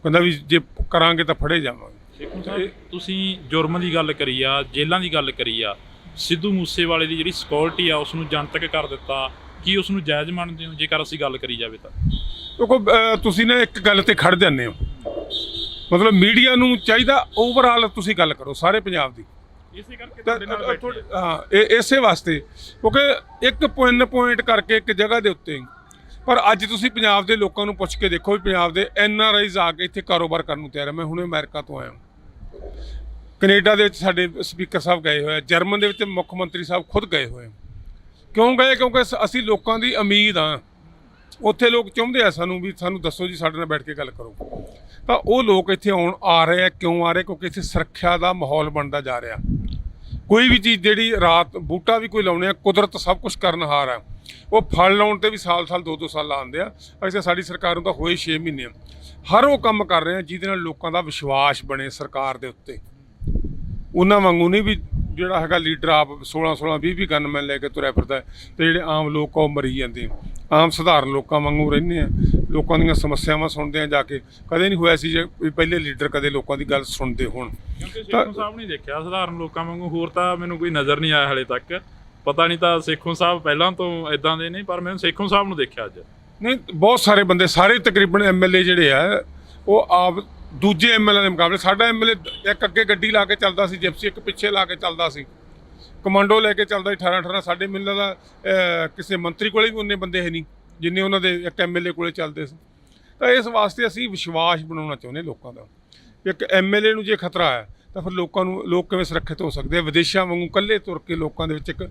ਕਹਿੰਦਾ ਵੀ ਜੇ ਕਰਾਂਗੇ ਤਾਂ ਫੜੇ ਜਾਵਾਂਗੇ। ਤੁਸੀਂ ਜੁਰਮ ਦੀ ਗੱਲ ਕਰੀ ਆ, ਜੇਲ੍ਹਾਂ ਦੀ ਗੱਲ ਕਰੀ ਆ, ਸਿੱਧੂ ਮੂਸੇਵਾਲੇ ਦੀ ਜਿਹੜੀ ਸਿਕਿਉਰਿਟੀ ਆ ਉਸ ਨੂੰ ਜਨਤਕ ਕਰ ਦਿੱਤਾ, ਕੀ ਉਸ ਨੂੰ ਜਾਇਜ਼ ਮੰਨਦੇ ਹੋ ਜੇਕਰ ਅਸੀਂ ਗੱਲ ਕਰੀ ਜਾਵੇ ਤਾਂ? ਕਿਉਂਕਿ ਤੁਸੀਂ ਨਾ ਇੱਕ ਗੱਲ ਤੇ ਖੜ ਜਾਂਦੇ ਹੋ, ਮਤਲਬ ਮੀਡੀਆ ਨੂੰ ਚਾਹੀਦਾ ਓਵਰਆਲ ਤੁਸੀਂ ਗੱਲ ਕਰੋ ਸਾਰੇ ਪੰਜਾਬ ਦੀ। ਇਸੇ ਕਰਕੇ ਤੁਹਾਡੇ ਨਾਲ ਬੈਠੇ ਹਾਂ, ਇਸੇ ਵਾਸਤੇ, ਕਿਉਂਕਿ ਇੱਕ ਪੁਆਇੰਟ ਕਰਕੇ ਇੱਕ ਜਗ੍ਹਾ ਦੇ ਉੱਤੇ। ਪਰ ਅੱਜ ਤੁਸੀਂ ਪੰਜਾਬ ਦੇ ਲੋਕਾਂ ਨੂੰ ਪੁੱਛ ਕੇ ਦੇਖੋ ਵੀ ਪੰਜਾਬ ਦੇ NRIs ਆ ਕੇ ਇੱਥੇ ਕਾਰੋਬਾਰ ਕਰਨ ਨੂੰ ਤਿਆਰ ਹੈ। ਮੈਂ ਹੁਣੇ ਅਮਰੀਕਾ ਤੋਂ ਆਇਆ, ਕੈਨੇਡਾ ਦੇ ਵਿੱਚ ਸਾਡੇ ਸਪੀਕਰ ਸਾਹਿਬ ਗਏ ਹੋਏ ਆ, ਜਰਮਨ ਦੇ ਵਿੱਚ ਮੁੱਖ ਮੰਤਰੀ ਸਾਹਿਬ ਖੁਦ ਗਏ ਹੋਏ। ਕਿਉਂ ਗਏ? ਕਿਉਂਕਿ ਅਸੀਂ ਲੋਕਾਂ ਦੀ ਉਮੀਦ ਆ। ਉੱਥੇ ਲੋਕ ਚਾਹੁੰਦੇ ਆ ਸਾਨੂੰ ਵੀ ਸਾਨੂੰ ਦੱਸੋ ਜੀ, ਸਾਡੇ ਨਾਲ ਬੈਠ ਕੇ ਗੱਲ ਕਰੋ। ਤਾਂ ਉਹ ਲੋਕ ਇੱਥੇ ਆ ਰਹੇ ਆ। ਕਿਉਂ ਆ ਰਹੇ? ਕਿਉਂਕਿ ਇੱਥੇ ਸੁਰੱਖਿਆ ਦਾ ਮਾਹੌਲ ਬਣਦਾ ਜਾ ਰਿਹਾ। ਕੋਈ ਵੀ ਚੀਜ਼ ਜਿਹੜੀ ਰਾਤ ਬੂਟਾ ਵੀ ਕੋਈ ਲਾਉਣੇ ਆ, ਕੁਦਰਤ ਸਭ ਕੁਝ ਕਰਨਹਾਰ ਆ। ਉਹ ਫਲ ਲਾਉਣ ਤੇ ਵੀ ਸਾਲ 2-2 ਸਾਲ ਲਾਉਂਦੇ ਆ। ਅਸੀਂ ਸਾਡੀ ਸਰਕਾਰ ਨੂੰ ਤਾਂ ਹੋਏ 6 ਮਹੀਨੇ, ਹਰ ਉਹ ਕੰਮ ਕਰ ਰਹੇ ਆ ਜਿਹਦੇ ਨਾਲ ਲੋਕਾਂ ਦਾ ਵਿਸ਼ਵਾਸ ਬਣੇ ਸਰਕਾਰ ਦੇ ਉੱਤੇ। ਉਹਨਾਂ ਵਾਂਗੂ ਨਹੀਂ ਵੀ ਜਿਹੜਾ ਹੈਗਾ ਲੀਡਰ ਆਪ 16 20 ਗਨਮੈਨ ਲੈ ਕੇ ਤੁਰਿਆ ਫਿਰਦਾ, ਤੇ ਜਿਹੜੇ ਆਮ ਲੋਕ ਉਹ ਮਰੀ ਜਾਂਦੇ। ਆਮ ਸਧਾਰਨ ਲੋਕਾਂ ਵਾਂਗੂ ਰਹਿੰਦੇ ਆ, ਲੋਕਾਂ ਦੀਆਂ ਸਮੱਸਿਆਵਾਂ ਸੁਣਦੇ ਆ ਜਾ ਕੇ। ਕਦੇ ਨਹੀਂ ਹੋਇਆ ਸੀ ਜੇ ਪਹਿਲੇ ਲੀਡਰ ਕਦੇ ਲੋਕਾਂ ਦੀ ਗੱਲ ਸੁਣਦੇ ਹੋਣ। ਕਿਉਂਕਿ ਸੇਖੋਂ ਸਾਹਿਬ ਨਹੀਂ ਦੇਖਿਆ ਸਧਾਰਨ ਲੋਕਾਂ ਵਾਂਗੂ, ਹੋਰ ਤਾਂ ਮੈਨੂੰ ਕੋਈ ਨਜ਼ਰ ਨਹੀਂ ਆਇਆ ਹਲੇ ਤੱਕ। ਪਤਾ ਨਹੀਂ ਤਾਂ ਸੇਖੋਂ ਸਾਹਿਬ ਪਹਿਲਾਂ ਤੋਂ ਇਦਾਂ ਦੇ ਨੇ, ਪਰ ਮੈਨੂੰ ਸੇਖੋਂ ਸਾਹਿਬ ਨੂੰ ਦੇਖਿਆ ਅੱਜ। ਨਹੀਂ, ਬਹੁਤ ਸਾਰੇ ਬੰਦੇ, ਸਾਰੇ ਤਕਰੀਬਨ MLA ਜਿਹੜੇ ਆ ਉਹ ਆਪ ਦੂਜੇ MLA ਦੇ ਮੁਕਾਬਲੇ, ਸਾਡਾ MLA ਇੱਕ ਅੱਗੇ ਗੱਡੀ ਲਾ ਕੇ ਚੱਲਦਾ ਸੀ ਜਿਪਸੀ, ਇੱਕ ਪਿੱਛੇ ਲਾ ਕੇ ਚੱਲਦਾ ਸੀ, ਕਮਾਂਡੋ ਲੈ ਕੇ ਚੱਲਦਾ 18 ਸਾਡੇ ਮਿਲਦਾ ਦਾ ਕਿਸੇ ਮੰਤਰੀ ਕੋਲੇ ਵੀ ਉਨੇ ਬੰਦੇ ਹੈ ਨਹੀਂ ਜਿੰਨੇ ਉਹਨਾਂ ਦੇ ਇੱਕ MLA ਕੋਲੇ ਚੱਲਦੇ ਸੀ। ਤਾਂ ਇਸ ਵਾਸਤੇ ਅਸੀਂ ਵਿਸ਼ਵਾਸ ਬਣਾਉਣਾ ਚਾਹੁੰਦੇ ਲੋਕਾਂ ਦਾ। ਇੱਕ MLA ਨੂੰ ਜੇ ਖਤਰਾ ਹੈ ਤਾਂ ਫਿਰ ਲੋਕ ਕਿਵੇਂ ਸੁਰੱਖਿਅਤ ਹੋ ਸਕਦੇ ਆ? ਵਿਦੇਸ਼ਾਂ ਵਾਂਗੂ ਇਕੱਲੇ ਤੁਰ ਕੇ ਲੋਕਾਂ ਦੇ ਵਿੱਚ ਇੱਕ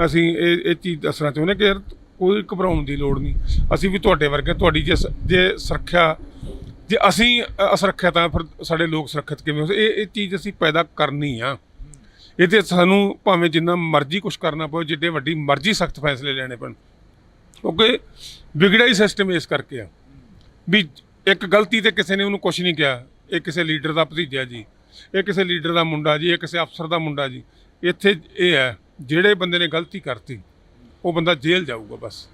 ਅਸੀਂ ਇਹ ਚੀਜ਼ ਦੱਸਣਾ ਚਾਹੁੰਦੇ ਕਿ ਯਾਰ ਕੋਈ ਘਬਰਾਉਣ ਦੀ ਲੋੜ ਨਹੀਂ। ਅਸੀਂ ਵੀ ਤੁਹਾਡੇ ਵਰਗੇ, ਤੁਹਾਡੀ ਜੇ ਸੁਰੱਖਿਆ, ਜੇ ਅਸੀਂ ਅਸੁਰੱਖਿਅਤ ਆ ਫਿਰ ਸਾਡੇ ਲੋਕ ਸੁਰੱਖਿਅਤ ਕਿਵੇਂ ਹੋ? ਇਹ ਚੀਜ਼ ਅਸੀਂ ਪੈਦਾ ਕਰਨੀ ਆ। ਇਹਦੇ ਸਾਨੂੰ ਭਾਵੇਂ ਜਿੰਨਾ ਮਰਜ਼ੀ ਕੁਛ ਕਰਨਾ ਪਵੇ, ਜਿੱਡੇ ਵੱਡੀ ਮਰਜ਼ੀ ਸਖਤ ਫੈਸਲੇ ਲੈਣੇ ਪੈਣ, ਕਿਉਂਕਿ ਵਿਗੜਿਆ ਹੀ ਸਿਸਟਮ ਇਸ ਕਰਕੇ ਆ ਵੀ ਇੱਕ ਗਲਤੀ ਤੇ ਕਿਸੇ ਨੇ ਉਹਨੂੰ ਕੁਛ ਨਹੀਂ ਕਿਹਾ, ਇਹ ਕਿਸੇ ਲੀਡਰ ਦਾ ਭਤੀਜਾ ਜੀ, ਇਹ ਕਿਸੇ ਲੀਡਰ ਦਾ ਮੁੰਡਾ ਜੀ, ਇਹ ਕਿਸੇ ਅਫਸਰ ਦਾ ਮੁੰਡਾ ਜੀ। ਇੱਥੇ ਇਹ ਹੈ ਜਿਹੜੇ ਬੰਦੇ ਨੇ ਗਲਤੀ ਕਰਤੀ ਉਹ ਬੰਦਾ ਜੇਲ੍ਹ ਜਾਊਗਾ ਬਸ।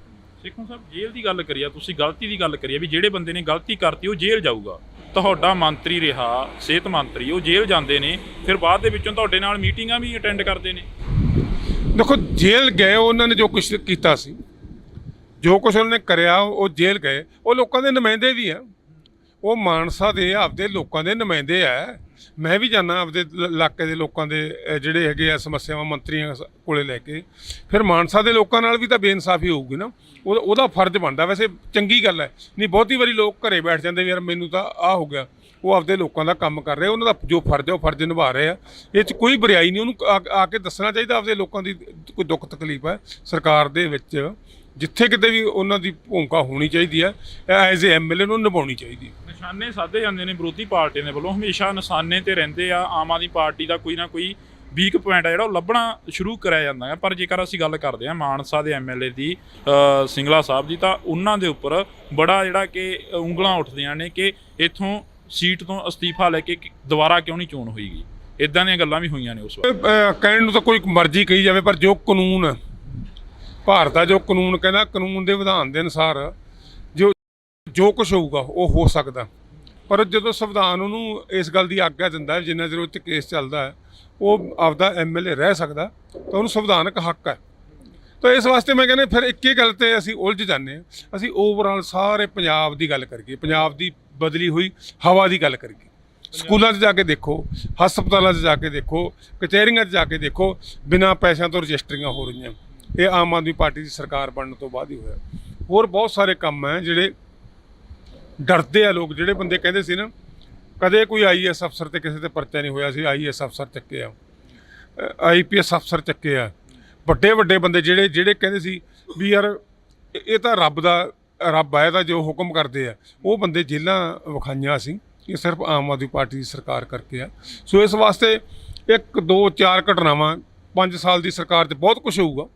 ਸੇਖੋਂ ਸਾਹਿਬ, ਜੇਲ੍ਹ ਦੀ ਗੱਲ ਕਰੀਏ, ਤੁਸੀਂ ਗਲਤੀ ਦੀ ਗੱਲ ਕਰੀਏ ਵੀ ਜਿਹੜੇ ਬੰਦੇ ਨੇ ਗਲਤੀ ਕਰਤੀ ਉਹ ਜੇਲ੍ਹ ਜਾਊਗਾ। ਤੁਹਾਡਾ ਮੰਤਰੀ ਰਿਹਾ, ਸਿਹਤ ਮੰਤਰੀ, ਉਹ ਜੇਲ੍ਹ ਜਾਂਦੇ ਨੇ, ਫਿਰ ਬਾਅਦ ਦੇ ਵਿੱਚੋਂ ਤੁਹਾਡੇ ਨਾਲ ਮੀਟਿੰਗਾਂ ਵੀ ਅਟੈਂਡ ਕਰਦੇ ਨੇ। ਦੇਖੋ, ਜੇਲ੍ਹ ਗਏ ਉਹਨਾਂ ਨੇ ਜੋ ਕੁਛ ਕੀਤਾ ਸੀ, ਜੋ ਕੁਛ ਉਹਨਾਂ ਨੇ ਕਰਿਆ, ਉਹ ਜੇਲ੍ਹ ਗਏ। ਉਹ ਲੋਕਾਂ ਦੇ ਨੁਮਾਇੰਦੇ ਵੀ ਆ, ਉਹ ਮਾਨਸਾ ਦੇ ਆਪਦੇ ਲੋਕਾਂ ਦੇ ਨੁਮਾਇੰਦੇ ਆ। ਮੈਂ ਵੀ ਜਾਂਦਾ ਆਪਦੇ ਇਲਾਕੇ ਦੇ ਲੋਕਾਂ ਦੇ ਜਿਹੜੇ ਹੈਗੇ ਆ ਸਮੱਸਿਆਵਾਂ ਮੰਤਰੀਆਂ ਕੋਲੇ ਲੈ ਕੇ। ਫਿਰ ਮਾਨਸਾ ਦੇ ਲੋਕਾਂ ਨਾਲ ਵੀ ਤਾਂ ਬੇਇਨਸਾਫੀ ਹੋਊਗੀ ਨਾ, ਉਹਦਾ ਫਰਜ਼ ਬਣਦਾ। ਵੈਸੇ ਚੰਗੀ ਗੱਲ ਹੈ, ਨਹੀਂ ਬਹੁਤੀ ਵਾਰੀ ਲੋਕ ਘਰੇ ਬੈਠ ਜਾਂਦੇ ਵੀ ਯਾਰ ਮੈਨੂੰ ਤਾਂ ਆਹ ਹੋ ਗਿਆ। ਉਹ ਆਪਦੇ ਲੋਕਾਂ ਦਾ ਕੰਮ ਕਰ ਰਹੇ, ਉਹਨਾਂ ਦਾ ਜੋ ਫਰਜ਼ ਹੈ ਉਹ ਫਰਜ਼ ਨਿਭਾ ਰਹੇ ਆ। ਇਹ 'ਚ ਕੋਈ ਬੁਰਾਈ ਨਹੀਂ, ਉਹਨੂੰ ਆ ਕੇ ਦੱਸਣਾ ਚਾਹੀਦਾ ਆਪਦੇ ਲੋਕਾਂ ਦੀ ਕੋਈ ਦੁੱਖ ਤਕਲੀਫ ਹੈ। ਸਰਕਾਰ ਦੇ ਵਿੱਚ ਜਿੱਥੇ ਕਿਤੇ ਵੀ ਉਹਨਾਂ ਦੀ ਭੂਮਿਕਾ ਹੋਣੀ ਚਾਹੀਦੀ ਹੈ, ਐਜ਼ ਏ MLA ਨੂੰ ਨਿਭਾਉਣੀ ਚਾਹੀਦੀ ਹੈ। ਨਿਸ਼ਾਨੇ ਸਾਧੇ ਜਾਂਦੇ ਨੇ ਵਿਰੋਧੀ ਪਾਰਟੀਆਂ ਦੇ ਵੱਲੋਂ, ਹਮੇਸ਼ਾ ਨਿਸ਼ਾਨੇ ਤੇ ਰਹਿੰਦੇ ਆ। ਆਮ ਆਦਮੀ ਪਾਰਟੀ ਦਾ ਕੋਈ ਨਾ ਕੋਈ ਵੀਕ ਪੁਆਇੰਟ ਆ ਜਿਹੜਾ ਉਹ ਲੱਭਣਾ ਸ਼ੁਰੂ ਕਰਿਆ ਜਾਂਦਾ ਹੈ। ਪਰ ਜੇਕਰ ਅਸੀਂ ਗੱਲ ਕਰਦੇ ਹਾਂ ਮਾਨਸਾ ਦੇ MLA ਦੀ, ਸਿੰਗਲਾ ਸਾਹਿਬ ਦੀ, ਤਾਂ ਉਹਨਾਂ ਦੇ ਉੱਪਰ ਬੜਾ ਜਿਹੜਾ ਕਿ ਉਂਗਲਾਂ ਉੱਠਦੀਆਂ ਨੇ ਕਿ ਇੱਥੋਂ ਸੀਟ ਤੋਂ ਅਸਤੀਫਾ ਲੈ ਕੇ ਦੁਬਾਰਾ ਕਿਉਂ ਨਹੀਂ ਚੋਣ ਹੋਈਗੀ। ਇਦਾਂ ਦੀਆਂ ਗੱਲਾਂ ਵੀ ਹੋਈਆਂ ਨੇ ਉਸ ਵਕਤ। ਕਹਿਣ ਨੂੰ ਤਾਂ ਕੋਈ ਮਰਜ਼ੀ ਕਹੀ ਜਾਵੇ, ਪਰ ਜੋ ਕਾਨੂੰਨ ਭਾਰਤ ਦਾ, ਜੋ ਕਾਨੂੰਨ ਕਹਿੰਦਾ, ਕਾਨੂੰਨ ਦੇ ਵਿਧਾਨ ਦੇ ਅਨੁਸਾਰ ਜੋ ਕੁਝ ਹੋਊਗਾ ਉਹ ਹੋ ਸਕਦਾ। ਪਰ ਜਦੋਂ ਸੰਵਿਧਾਨ ਉਹਨੂੰ ਇਸ ਗੱਲ ਦੀ ਆਗਿਆ ਦਿੰਦਾ ਹੈ, ਜਿੰਨਾ ਚਿਰ ਉਹ 'ਤੇ ਕੇਸ ਚੱਲਦਾ ਹੈ ਉਹ ਆਪਦਾ MLA ਰਹਿ ਸਕਦਾ, ਤਾਂ ਉਹਨੂੰ ਸੰਵਿਧਾਨਕ ਹੱਕ ਹੈ। ਤਾਂ ਇਸ ਵਾਸਤੇ ਮੈਂ ਕਹਿੰਦਾ ਫਿਰ ਇੱਕ ਹੀ ਗੱਲ ਤੇ ਅਸੀਂ ਉਲਝ ਜਾਂਦੇ ਹਾਂ। ਅਸੀਂ ਓਵਰਆਲ ਸਾਰੇ ਪੰਜਾਬ ਦੀ ਗੱਲ ਕਰੀਏ, ਪੰਜਾਬ ਦੀ ਬਦਲੀ ਹੋਈ ਹਵਾ ਦੀ ਗੱਲ ਕਰੀਏ। ਸਕੂਲਾਂ 'ਚ ਜਾ ਕੇ ਦੇਖੋ, ਹਸਪਤਾਲਾਂ 'ਚ ਜਾ ਕੇ ਦੇਖੋ, ਕਚਹਿਰੀਆਂ 'ਚ ਜਾ ਕੇ ਦੇਖੋ, ਬਿਨਾਂ ਪੈਸਿਆਂ ਤੋਂ ਰਜਿਸਟਰੀਆਂ ਹੋ ਰਹੀਆਂ। ਇਹ ਆਮ ਆਦਮੀ ਪਾਰਟੀ ਦੀ ਸਰਕਾਰ ਬਣਨ ਤੋਂ ਬਾਅਦ ਹੀ ਹੋਇਆ। ਹੋਰ ਬਹੁਤ ਸਾਰੇ ਕੰਮ ਹੈ ਜਿਹੜੇ ਡਰਦੇ ਆ ਲੋਕ। ਜਿਹੜੇ ਬੰਦੇ ਕਹਿੰਦੇ ਸੀ ਨਾ ਕਦੇ ਕੋਈ IAS ਅਫਸਰ ਤੇ ਕਿਸੇ ਤੇ ਪਰਚਾ ਨਹੀਂ ਹੋਇਆ ਸੀ, IAS ਅਫਸਰ ਚੱਕੇ ਆ, IPS ਅਫਸਰ ਚੱਕੇ ਆ, ਵੱਡੇ ਵੱਡੇ ਬੰਦੇ ਜਿਹੜੇ ਕਹਿੰਦੇ ਸੀ ਵੀ ਯਾਰ ਇਹ ਤਾਂ ਰੱਬ ਆਇਆ ਤਾਂ ਜੋ ਹੁਕਮ ਕਰਦੇ ਆ, ਉਹ ਬੰਦੇ ਜੇਲ੍ਹਾਂ ਵਿਖਾਈਆਂ ਸੀ। ਇਹ ਸਿਰਫ ਆਮ ਆਦਮੀ ਪਾਰਟੀ ਦੀ ਸਰਕਾਰ ਕਰਕੇ ਆ। ਸੋ ਇਸ ਵਾਸਤੇ 1 2 4 ਘਟਨਾਵਾਂ 5 ਸਾਲ ਦੀ ਸਰਕਾਰ 'ਤੇ ਬਹੁਤ ਕੁਝ ਹੋਊਗਾ।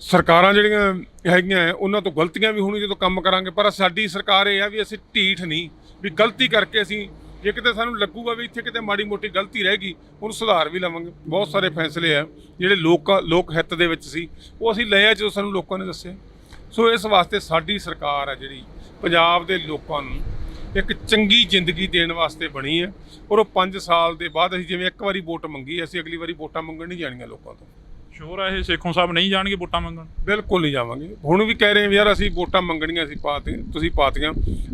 ਸਰਕਾਰਾਂ ਜਿਹੜੀਆਂ ਹੈਗੀਆਂ ਉਹਨਾਂ ਤੋਂ ਗਲਤੀਆਂ ਵੀ ਹੋਣਗੀਆਂ ਜਦੋਂ ਕੰਮ ਕਰਾਂਗੇ, ਪਰ ਸਾਡੀ ਸਰਕਾਰ ਇਹ ਆ ਵੀ ਅਸੀਂ ਢੀਠ ਨਹੀਂ ਵੀ ਗਲਤੀ ਕਰਕੇ ਅਸੀਂ ਜੇ ਕਿਤੇ ਸਾਨੂੰ ਲੱਗੂਗਾ ਵੀ ਇੱਥੇ ਕਿਤੇ ਮਾੜੀ ਮੋਟੀ ਗਲਤੀ ਰਹਿ ਗਈ ਉਹਨੂੰ ਸੁਧਾਰ ਵੀ ਲਵਾਂਗੇ। ਬਹੁਤ ਸਾਰੇ ਫੈਸਲੇ ਆ ਜਿਹੜੇ ਲੋਕ ਹਿੱਤ ਦੇ ਵਿੱਚ ਸੀ ਉਹ ਅਸੀਂ ਲਏ ਆ ਜਦੋਂ ਸਾਨੂੰ ਲੋਕਾਂ ਨੇ ਦੱਸਿਆ। ਸੋ ਇਸ ਵਾਸਤੇ ਸਾਡੀ ਸਰਕਾਰ ਆ ਜਿਹੜੀ ਪੰਜਾਬ ਦੇ ਲੋਕਾਂ ਨੂੰ ਇੱਕ ਚੰਗੀ ਜ਼ਿੰਦਗੀ ਦੇਣ ਵਾਸਤੇ ਬਣੀ ਹੈ। ਔਰ ਉਹ 5 ਸਾਲ ਦੇ ਬਾਅਦ ਅਸੀਂ ਜਿਵੇਂ ਇੱਕ ਵਾਰੀ ਵੋਟ ਮੰਗੀ, ਅਸੀਂ ਅਗਲੀ ਵਾਰੀ ਵੋਟਾਂ ਮੰਗਣ ਨਹੀਂ ਜਾਣੀਆਂ ਲੋਕਾਂ ਤੋਂ। ਸ਼ੋਰ ਹੈ ਇਹ ਸੇਖੋਂ ਸਾਹਿਬ ਨਹੀਂ ਜਾਣਗੇ ਵੋਟਾਂ ਮੰਗਣ? ਬਿਲਕੁਲ ਨਹੀਂ ਜਾਵਾਂਗੇ। ਹੁਣ ਵੀ ਕਹਿ ਰਹੇ ਹਾਂ ਯਾਰ ਅਸੀਂ ਵੋਟਾਂ ਮੰਗਣੀਆਂ, ਤੁਸੀਂ ਪਾਤੀਆਂ।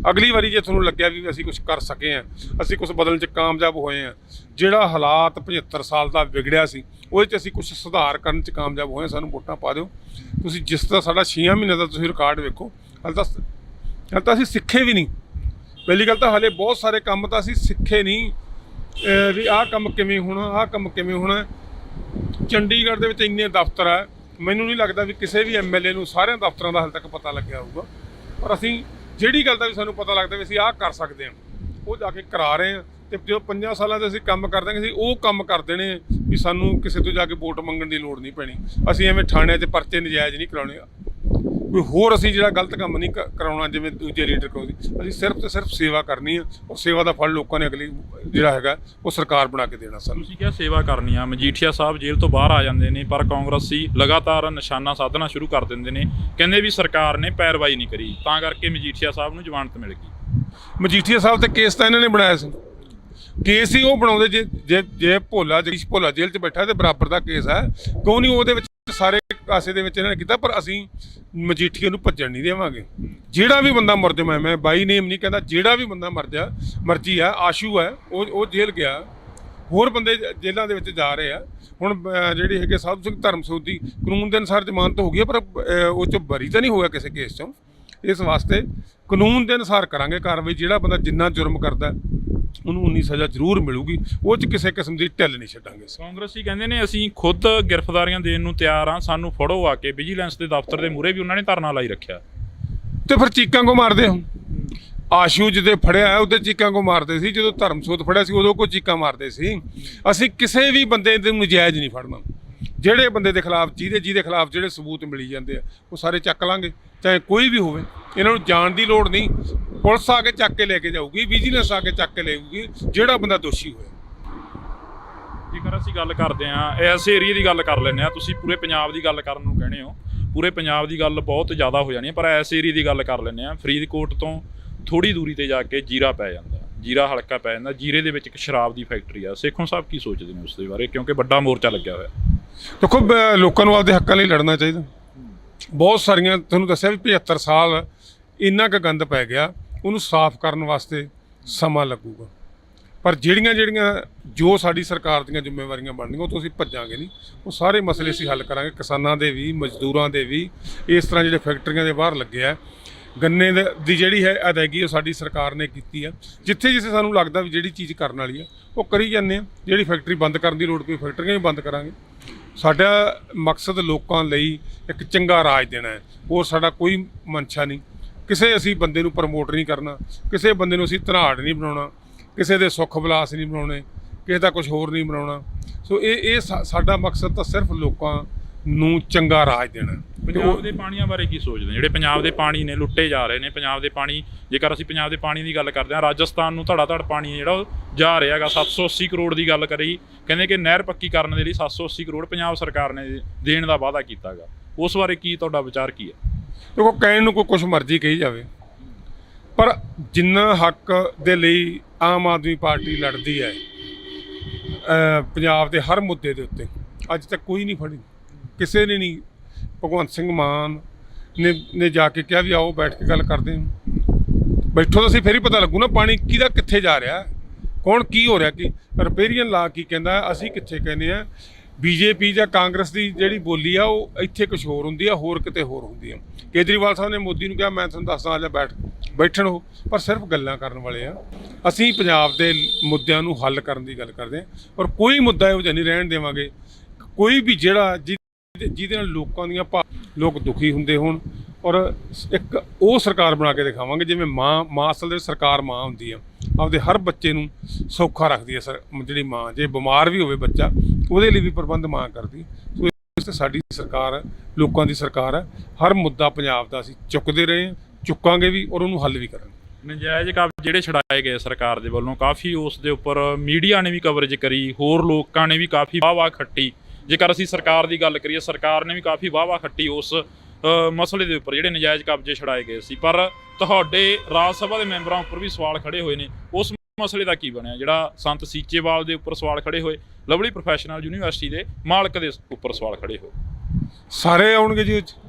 ਅਗਲੀ ਵਾਰੀ ਜੇ ਤੁਹਾਨੂੰ ਲੱਗਿਆ ਵੀ ਅਸੀਂ ਕੁਝ ਕਰ ਸਕੇ ਹਾਂ, ਅਸੀਂ ਕੁਝ ਬਦਲਣ 'ਚ ਕਾਮਯਾਬ ਹੋਏ ਹਾਂ, ਜਿਹੜਾ ਹਾਲਾਤ 75 ਸਾਲ ਦਾ ਵਿਗੜਿਆ ਸੀ ਉਹਦੇ 'ਚ ਅਸੀਂ ਕੁਝ ਸੁਧਾਰ ਕਰਨ 'ਚ ਕਾਮਯਾਬ ਹੋਏ, ਸਾਨੂੰ ਵੋਟਾਂ ਪਾ ਦਿਓ। ਤੁਸੀਂ ਜਿਸ ਤਰ੍ਹਾਂ ਸਾਡਾ 6 ਮਹੀਨੇ ਦਾ ਤੁਸੀਂ ਰਿਕਾਰਡ ਵੇਖੋ, ਹਾਲੇ ਤਾਂ ਅਸੀਂ ਸਿੱਖੇ ਵੀ ਨਹੀਂ। ਪਹਿਲੀ ਗੱਲ ਤਾਂ ਹਾਲੇ ਬਹੁਤ ਸਾਰੇ ਕੰਮ ਤਾਂ ਅਸੀਂ ਸਿੱਖੇ ਨਹੀਂ ਵੀ ਆਹ ਕੰਮ ਕਿਵੇਂ ਹੋਣਾ, ਆਹ ਕੰਮ ਕਿਵੇਂ ਹੋਣਾ। ਚੰਡੀਗੜ੍ਹ ਦੇ ਵਿੱਚ ਇੰਨੇ ਦਫ਼ਤਰ ਹੈ, ਮੈਨੂੰ ਨਹੀਂ ਲੱਗਦਾ ਵੀ ਕਿਸੇ ਵੀ MLA ਨੂੰ ਸਾਰਿਆਂ ਦਫ਼ਤਰਾਂ ਦਾ ਹਾਲੇ ਤੱਕ ਪਤਾ ਲੱਗਿਆ ਹੋਊਗਾ। ਪਰ ਅਸੀਂ ਜਿਹੜੀ ਗੱਲ ਦਾ ਵੀ ਸਾਨੂੰ ਪਤਾ ਲੱਗਦਾ ਵੀ ਅਸੀਂ ਆਹ ਕਰ ਸਕਦੇ ਹਾਂ ਉਹ ਜਾ ਕੇ ਕਰਾ ਰਹੇ ਹਾਂ। ਅਤੇ ਜਦੋਂ 5 ਸਾਲਾਂ 'ਚ ਅਸੀਂ ਕੰਮ ਕਰ ਦਾਂਗੇ, ਅਸੀਂ ਉਹ ਕੰਮ ਕਰ ਦੇਣੇ ਵੀ ਸਾਨੂੰ ਕਿਸੇ ਤੋਂ ਜਾ ਕੇ ਵੋਟ ਮੰਗਣ ਦੀ ਲੋੜ ਨਹੀਂ ਪੈਣੀ। ਅਸੀਂ ਐਵੇਂ ਥਾਣਿਆਂ 'ਚ ਪਰਚੇ ਨਜਾਇਜ਼ ਨਹੀਂ ਕਰਾਉਣੇ, ਕੋਈ ਹੋਰ ਅਸੀਂ ਜਿਹੜਾ ਗਲਤ ਕੰਮ ਨਹੀਂ ਕਰਾਉਣਾ ਜਿਵੇਂ ਦੂਜੇ ਲੀਡਰ ਕਰਾਉਂਦੇ। ਅਸੀਂ ਸਿਰਫ ਤੇ ਸਿਰਫ ਸੇਵਾ ਕਰਨੀ ਆ, ਔਰ ਸੇਵਾ ਦਾ ਫਲ ਲੋਕਾਂ ਨੇ ਅਗਲੀ ਜਿਹੜਾ ਹੈਗਾ ਉਹ ਸਰਕਾਰ ਬਣਾ ਕੇ ਦੇਣਾ ਸਾਨੂੰ। ਤੁਸੀਂ ਕਿਹਾ ਸੇਵਾ ਕਰਨੀ ਆ। ਮਜੀਠੀਆ ਸਾਹਿਬ ਜੇਲ੍ਹ ਤੋਂ ਬਾਹਰ ਆ ਜਾਂਦੇ ਨੇ, ਪਰ ਕਾਂਗਰਸੀ ਲਗਾਤਾਰ ਨਿਸ਼ਾਨਾ ਸਾਧਣਾ ਸ਼ੁਰੂ ਕਰ ਦਿੰਦੇ ਨੇ। ਕਹਿੰਦੇ ਵੀ ਸਰਕਾਰ ਨੇ ਪੈਰਵਾਈ ਨਹੀਂ ਕਰੀ, ਤਾਂ ਕਰਕੇ ਮਜੀਠੀਆ ਸਾਹਿਬ ਨੂੰ ਜ਼ਮਾਨਤ ਮਿਲ ਗਈ। ਮਜੀਠੀਆ ਸਾਹਿਬ ਤੇ ਕੇਸ ਤਾਂ ਇਹਨਾਂ ਨੇ ਬਣਾਇਆ ਸੀ, ਕੇਸ ਹੀ ਉਹ ਬਣਾਉਂਦੇ। ਜੇ ਭੋਲਾ ਜੇਲ੍ਹ 'ਚ ਬੈਠਾ ਤੇ ਬਰਾਬਰ ਦਾ ਕੇਸ ਹੈ, ਕਿਉਂ ਨਹੀਂ ਉਹਦੇ ਵਿੱਚ ਸਾਰੇ ਕਾਸੇ ਦੇ ਵਿੱਚ ਇਹਨਾਂ ਨੇ ਕੀਤਾ। ਪਰ ਅਸੀਂ ਮਜੀਠੀਆ ਨੂੰ ਭੱਜਣ ਨਹੀਂ ਦੇਵਾਂਗੇ। ਜਿਹੜਾ ਵੀ ਬੰਦਾ ਮੁਲਜ਼ਮ ਹੈ, ਮੈਂ ਬਾਈ ਨੇਮ ਨਹੀਂ ਕਹਿੰਦਾ, ਜਿਹੜਾ ਵੀ ਬੰਦਾ ਮਰਜ਼ੀ ਹੈ, ਆਸ਼ੂ ਹੈ, ਉਹ ਜੇਲ੍ਹ ਗਿਆ, ਹੋਰ ਬੰਦੇ ਜੇਲ੍ਹਾਂ ਦੇ ਵਿੱਚ ਜਾ ਰਹੇ ਆ। ਹੁਣ ਜਿਹੜੀ ਹੈਗੇ ਸਾਧੂ ਸਿੰਘ ਧਰਮਸੋਤ ਦੀ ਕਾਨੂੰਨ ਦੇ ਅਨੁਸਾਰ ਜ਼ਮਾਨਤ ਹੋ ਗਈ ਹੈ, ਪਰ ਉਹ 'ਚੋਂ ਬਰੀ ਤਾਂ ਨਹੀਂ ਹੋਇਆ ਕਿਸੇ ਕੇਸ 'ਚੋਂ। ਇਸ ਵਾਸਤੇ ਕਾਨੂੰਨ ਦੇ ਅਨੁਸਾਰ ਕਰਾਂਗੇ ਕਾਰਵਾਈ। ਜਿਹੜਾ ਬੰਦਾ ਜਿੰਨਾ ਜੁਰਮ ਕਰਦਾ ਉਹਨੂੰ ਉਨੀ ਸਜ਼ਾ ਜ਼ਰੂਰ ਮਿਲੂਗੀ, ਉਹ 'ਚ ਕਿਸੇ ਕਿਸਮ ਦੀ ਢਿੱਲ ਨਹੀਂ ਛੱਡਾਂਗੇ। ਕਾਂਗਰਸੀ ਕਹਿੰਦੇ ਨੇ ਅਸੀਂ ਖੁਦ ਗ੍ਰਿਫਤਾਰੀਆਂ ਦੇਣ ਨੂੰ ਤਿਆਰ ਹਾਂ, ਸਾਨੂੰ ਫੜੋ ਆ ਕੇ। ਵਿਜੀਲੈਂਸ ਦੇ ਦਫ਼ਤਰ ਦੇ ਮੂਹਰੇ ਵੀ ਉਹਨਾਂ ਨੇ ਧਰਨਾ ਲਾਈ ਰੱਖਿਆ। ਤੇ ਫਿਰ ਚੀਕਾਂ ਕੋ ਮਾਰਦੇ ਹੋ? ਆਸ਼ੂ ਜਿਹਦੇ ਫੜਿਆ ਉਹਦੇ ਚੀਕਾਂ ਕੋ ਮਾਰਦੇ ਸੀ, ਜਦੋਂ ਧਰਮਸੋਤ ਫੜਿਆ ਸੀ ਉਦੋਂ ਕੋ ਚੀਕਾਂ ਮਾਰਦੇ ਸੀ। ਅਸੀਂ ਕਿਸੇ ਵੀ ਬੰਦੇ ਨੂੰ ਨਜਾਇਜ਼ ਨਹੀਂ ਫੜਨਾ। ਜਿਹੜੇ ਬੰਦੇ ਦੇ ਖਿਲਾਫ ਜਿਹਦੇ ਖਿਲਾਫ ਜਿਹੜੇ ਸਬੂਤ ਮਿਲੀ ਜਾਂਦੇ ਆ ਉਹ ਸਾਰੇ ਚੱਕ ਲਾਂਗੇ, ਚਾਹੇ ਕੋਈ ਵੀ ਹੋਵੇ। ਇਹਨਾਂ ਨੂੰ ਜਾਣ ਦੀ ਲੋੜ ਨਹੀਂ, ਪੁਲਿਸ ਆ ਕੇ ਚੱਕ ਕੇ ਲੈ ਕੇ ਜਾਊਗੀ, ਵਿਜੀਲੈਂਸ ਆ ਕੇ ਚੱਕ ਕੇ ਲੈ ਜਾਊਗੀ ਜਿਹੜਾ ਬੰਦਾ ਦੋਸ਼ੀ ਹੋਇਆ। ਜੇਕਰ ਅਸੀਂ ਗੱਲ ਕਰਦੇ ਹਾਂ ਇਸ ਏਰੀਏ ਦੀ ਗੱਲ ਕਰ ਲੈਂਦੇ ਹਾਂ, ਤੁਸੀਂ ਪੂਰੇ ਪੰਜਾਬ ਦੀ ਗੱਲ ਕਰਨ ਨੂੰ ਕਹਿੰਦੇ ਹੋ, ਪੂਰੇ ਪੰਜਾਬ ਦੀ ਗੱਲ ਬਹੁਤ ਜ਼ਿਆਦਾ ਹੋ ਜਾਣੀ ਹੈ, ਪਰ ਇਸ ਏਰੀਏ ਦੀ ਗੱਲ ਕਰ ਲੈਂਦੇ ਹਾਂ। ਫਰੀਦਕੋਟ ਤੋਂ ਥੋੜ੍ਹੀ ਦੂਰੀ 'ਤੇ ਜਾ ਕੇ ਜੀਰਾ ਪੈ ਜਾਂਦਾ, ਜੀਰਾ ਹਲਕਾ ਪੈ ਜਾਂਦਾ। ਜੀਰੇ ਦੇ ਵਿੱਚ ਇੱਕ ਸ਼ਰਾਬ ਦੀ ਫੈਕਟਰੀ ਆ। ਸੇਖੋਂ ਸਾਹਿਬ ਕੀ ਸੋਚਦੇ ਨੇ ਉਸ ਦੇ ਬਾਰੇ, ਕਿਉਂਕਿ ਵੱਡਾ ਮੋਰਚਾ ਲੱਗਿਆ ਹੋਇਆ? ਦੇਖੋ, ਲੋਕਾਂ ਨੂੰ ਆਪਦੇ ਹੱਕਾਂ ਲਈ ਲੜਨਾ ਚਾਹੀਦਾ। ਬਹੁਤ ਸਾਰੀਆਂ ਤੁਹਾਨੂੰ ਦੱਸਿਆ ਵੀ 75 ਸਾਲ ਇੰਨਾ ਕੁ ਗੰਦ ਪੈ ਗਿਆ, ਉਹਨੂੰ ਸਾਫ਼ ਕਰਨ ਵਾਸਤੇ ਸਮਾਂ ਲੱਗੂਗਾ। ਪਰ ਜਿਹੜੀਆਂ ਜੋ ਸਾਡੀ ਸਰਕਾਰ ਦੀਆਂ ਜ਼ਿੰਮੇਵਾਰੀਆਂ ਬਣਨੀਆਂ ਉਹ ਤੋਂ ਅਸੀਂ ਭੱਜਾਂਗੇ ਨਹੀਂ। ਉਹ ਸਾਰੇ ਮਸਲੇ ਅਸੀਂ ਹੱਲ ਕਰਾਂਗੇ, ਕਿਸਾਨਾਂ ਦੇ ਵੀ, ਮਜ਼ਦੂਰਾਂ ਦੇ ਵੀ। ਇਸ ਤਰ੍ਹਾਂ ਜਿਹੜੇ ਫੈਕਟਰੀਆਂ ਦੇ ਬਾਹਰ ਲੱਗੇ ਆ, ਗੰਨੇ ਦੀ ਜਿਹੜੀ ਹੈ ਅਦਾਇਗੀ ਉਹ ਸਾਡੀ ਸਰਕਾਰ ਨੇ ਕੀਤੀ ਆ। ਜਿੱਥੇ ਸਾਨੂੰ ਲੱਗਦਾ ਵੀ ਜਿਹੜੀ ਚੀਜ਼ ਕਰਨ ਵਾਲੀ ਆ ਉਹ ਕਰੀ ਜਾਂਦੇ ਆ। ਜਿਹੜੀ ਫੈਕਟਰੀ ਬੰਦ ਕਰਨ ਦੀ ਲੋੜ ਪਈ, ਫੈਕਟਰੀਆਂ ਵੀ ਬੰਦ ਕਰਾਂਗੇ। ਸਾਡਾ ਮਕਸਦ ਲੋਕਾਂ ਲਈ ਇੱਕ ਚੰਗਾ ਰਾਜ ਦੇਣਾ ਹੈ, ਹੋਰ ਸਾਡਾ ਕੋਈ ਮਨਸ਼ਾ ਨਹੀਂ। ਕਿਸੇ ਅਸੀਂ ਬੰਦੇ ਨੂੰ ਪ੍ਰਮੋਟ ਨਹੀਂ ਕਰਨਾ, ਕਿਸੇ ਬੰਦੇ ਨੂੰ ਅਸੀਂ ਧਨਾੜ ਨਹੀਂ ਬਣਾਉਣਾ, ਕਿਸੇ ਦੇ ਸੁੱਖ ਵਿਲਾਸ ਨਹੀਂ ਬਣਾਉਣੇ, ਕਿਸੇ ਦਾ ਕੁਝ ਹੋਰ ਨਹੀਂ ਬਣਾਉਣਾ। ਸੋ ਇਹ ਸਾਡਾ ਮਕਸਦ ਤਾਂ ਸਿਰਫ ਲੋਕਾਂ ਨੂੰ ਚੰਗਾ ਰਾਜ ਦੇਣਾ। ਪੰਜਾਬ ਦੇ ਪਾਣੀਆਂ ਬਾਰੇ ਕੀ ਸੋਚਦੇ ਜਿਹੜੇ ਪੰਜਾਬ ਦੇ ਪਾਣੀ ਨੇ ਲੁੱਟੇ ਜਾ ਰਹੇ ਨੇ? ਪੰਜਾਬ ਦੇ ਪਾਣੀ, ਜੇਕਰ ਅਸੀਂ ਪੰਜਾਬ ਦੇ ਪਾਣੀ ਦੀ ਗੱਲ ਕਰਦੇ ਹਾਂ, ਰਾਜਸਥਾਨ ਨੂੰ ਧੜਾ ਧੜ ਪਾਣੀ ਜਿਹੜਾ ਉਹ ਜਾ ਰਿਹਾ ਹੈਗਾ। 780 ਕਰੋੜ ਦੀ ਗੱਲ ਕਰੀ, ਕਹਿੰਦੇ ਕਿ ਨਹਿਰ ਪੱਕੀ ਕਰਨ ਦੇ ਲਈ 780 ਕਰੋੜ ਪੰਜਾਬ ਸਰਕਾਰ ਨੇ ਦੇਣ ਦਾ ਵਾਅਦਾ ਕੀਤਾ ਗਾ। ਉਸ ਬਾਰੇ ਕੀ ਤੁਹਾਡਾ ਵਿਚਾਰ ਕੀ ਹੈ? ਦੇਖੋ, ਕਹਿਣ ਨੂੰ ਕੋਈ ਕੁਛ ਮਰਜ਼ੀ ਕਹੀ ਜਾਵੇ, ਪਰ ਜਿੰਨਾ ਹੱਕ ਦੇ ਲਈ ਆਮ ਆਦਮੀ ਪਾਰਟੀ ਲੜਦੀ ਹੈ ਪੰਜਾਬ ਦੇ ਹਰ ਮੁੱਦੇ ਦੇ ਉੱਤੇ, ਅੱਜ ਤੱਕ ਕੋਈ ਨਹੀਂ ਫੜੀ, ਕਿਸੇ ਨੇ ਨਹੀਂ। ਭਗਵੰਤ ਸਿੰਘ ਮਾਨ ਨੇ ਜਾ ਕੇ ਕਿਹਾ ਵੀ ਆਓ ਬੈਠ ਕੇ ਗੱਲ ਕਰਦੇ ਹਾਂ। ਬੈਠੋ ਤਾਂ ਅਸੀਂ ਫਿਰ ਹੀ ਪਤਾ ਲੱਗੂ ਨਾ ਪਾਣੀ ਕਿਹਦਾ ਕਿੱਥੇ ਜਾ ਰਿਹਾ, ਕੌਣ ਕੀ ਹੋ ਰਿਹਾ। ਕਿ ਰਿਪੇਰੀਅਨ ਲਾ ਕੀ ਕਹਿੰਦਾ, ਅਸੀਂ ਕਿੱਥੇ ਕਹਿੰਦੇ ਆ। ਬੀਜੇਪੀ ਜਾਂ ਕਾਂਗਰਸ ਦੀ ਜਿਹੜੀ ਬੋਲੀ ਆ ਉਹ ਇੱਥੇ ਕੁਛ ਹੋਰ ਹੁੰਦੀ ਆ, ਹੋਰ ਕਿਤੇ ਹੋਰ ਹੁੰਦੀ ਆ। ਕੇਜਰੀਵਾਲ ਸਾਹਿਬ ਨੇ ਮੋਦੀ ਨੂੰ ਕਿਹਾ ਮੈਂ ਤੁਹਾਨੂੰ ਦੱਸਦਾ, ਆ ਜਾ ਬੈਠਣ ਹੋ, ਪਰ ਸਿਰਫ ਗੱਲਾਂ ਕਰਨ ਵਾਲੇ ਆ। ਅਸੀਂ ਪੰਜਾਬ ਦੇ ਮੁੱਦਿਆਂ ਨੂੰ ਹੱਲ ਕਰਨ ਦੀ ਗੱਲ ਕਰਦੇ ਹਾਂ, ਔਰ ਕੋਈ ਮੁੱਦਾ ਇਹੋ ਜਿਹਾ ਨਹੀਂ ਰਹਿਣ ਦੇਵਾਂਗੇ। ਕੋਈ ਵੀ ਜਿਹੜਾ ਜਿਹਦੇ ਨਾਲ ਲੋਕਾਂ ਦੀਆਂ ਲੋਕ ਦੁਖੀ ਹੁੰਦੇ ਹੋਣ, ਔਰ ਇੱਕ ਉਹ ਸਰਕਾਰ ਬਣਾ ਕੇ ਦਿਖਾਵਾਂਗੇ ਜਿਵੇਂ ਮਾਂ ਅਸਲ ਦੇ ਸਰਕਾਰ ਮਾਂ ਹੁੰਦੀ ਆ, ਆਪਦੇ ਹਰ ਬੱਚੇ ਨੂੰ ਸੌਖਾ ਰੱਖਦੀ ਹੈ। ਜਿਹੜੀ ਮਾਂ ਜੇ ਬਿਮਾਰ ਵੀ ਹੋਵੇ ਬੱਚਾ, ਉਹਦੇ ਲਈ ਵੀ ਪ੍ਰਬੰਧ ਮਾਂ ਕਰਦੀ। ਸੋ ਇਸ ਤੇ ਸਾਡੀ ਸਰਕਾਰ ਹੈ, ਲੋਕਾਂ ਦੀ ਸਰਕਾਰ ਹੈ। ਹਰ ਮੁੱਦਾ ਪੰਜਾਬ ਦਾ ਅਸੀਂ ਚੁੱਕਦੇ ਰਹੇ ਹਾਂ, ਚੁੱਕਾਂਗੇ ਵੀ, ਔਰ ਉਹਨੂੰ ਹੱਲ ਵੀ ਕਰਾਂਗੇ। ਨਜਾਇਜ਼ ਕਬਜ਼ੇ ਜਿਹੜੇ ਛਡਾਏ ਗਏ ਸਰਕਾਰ ਦੇ ਵੱਲੋਂ, ਕਾਫੀ ਉਸ ਦੇ ਉੱਪਰ ਮੀਡੀਆ ਨੇ ਵੀ ਕਵਰੇਜ ਕਰੀ, ਹੋਰ ਲੋਕਾਂ ਨੇ ਵੀ ਕਾਫੀ ਵਾਹ ਖੱਟੀ। ਜੇਕਰ ਅਸੀਂ ਸਰਕਾਰ ਦੀ ਗੱਲ ਕਰੀਏ, ਸਰਕਾਰ ਨੇ ਵੀ ਕਾਫੀ ਵਾਹ ਖੱਟੀ ਉਸ ਮਸਲੇ ਦੇ ਉੱਪਰ ਜਿਹੜੇ ਨਜਾਇਜ਼ ਕਬਜ਼ੇ ਛਡਾਏ ਗਏ ਸੀ। ਪਰ ਤੁਹਾਡੇ ਰਾਜ ਸਭਾ ਦੇ ਮੈਂਬਰਾਂ ਉੱਪਰ ਵੀ ਸਵਾਲ ਖੜੇ ਹੋਏ ਨੇ, ਉਸ ਮਸਲੇ ਦਾ ਕੀ ਬਣਿਆ? ਜਿਹੜਾ ਸੰਤ ਸੀਚੇਵਾਲ ਦੇ ਉੱਪਰ ਸਵਾਲ ਖੜੇ ਹੋਏ, ਲਵਲੀ ਪ੍ਰੋਫੈਸ਼ਨਲ ਯੂਨੀਵਰਸਿਟੀ ਦੇ ਮਾਲਕ ਦੇ ਉੱਪਰ ਸਵਾਲ ਖੜੇ ਹੋਏ, ਸਾਰੇ ਆਉਣਗੇ ਜੀ,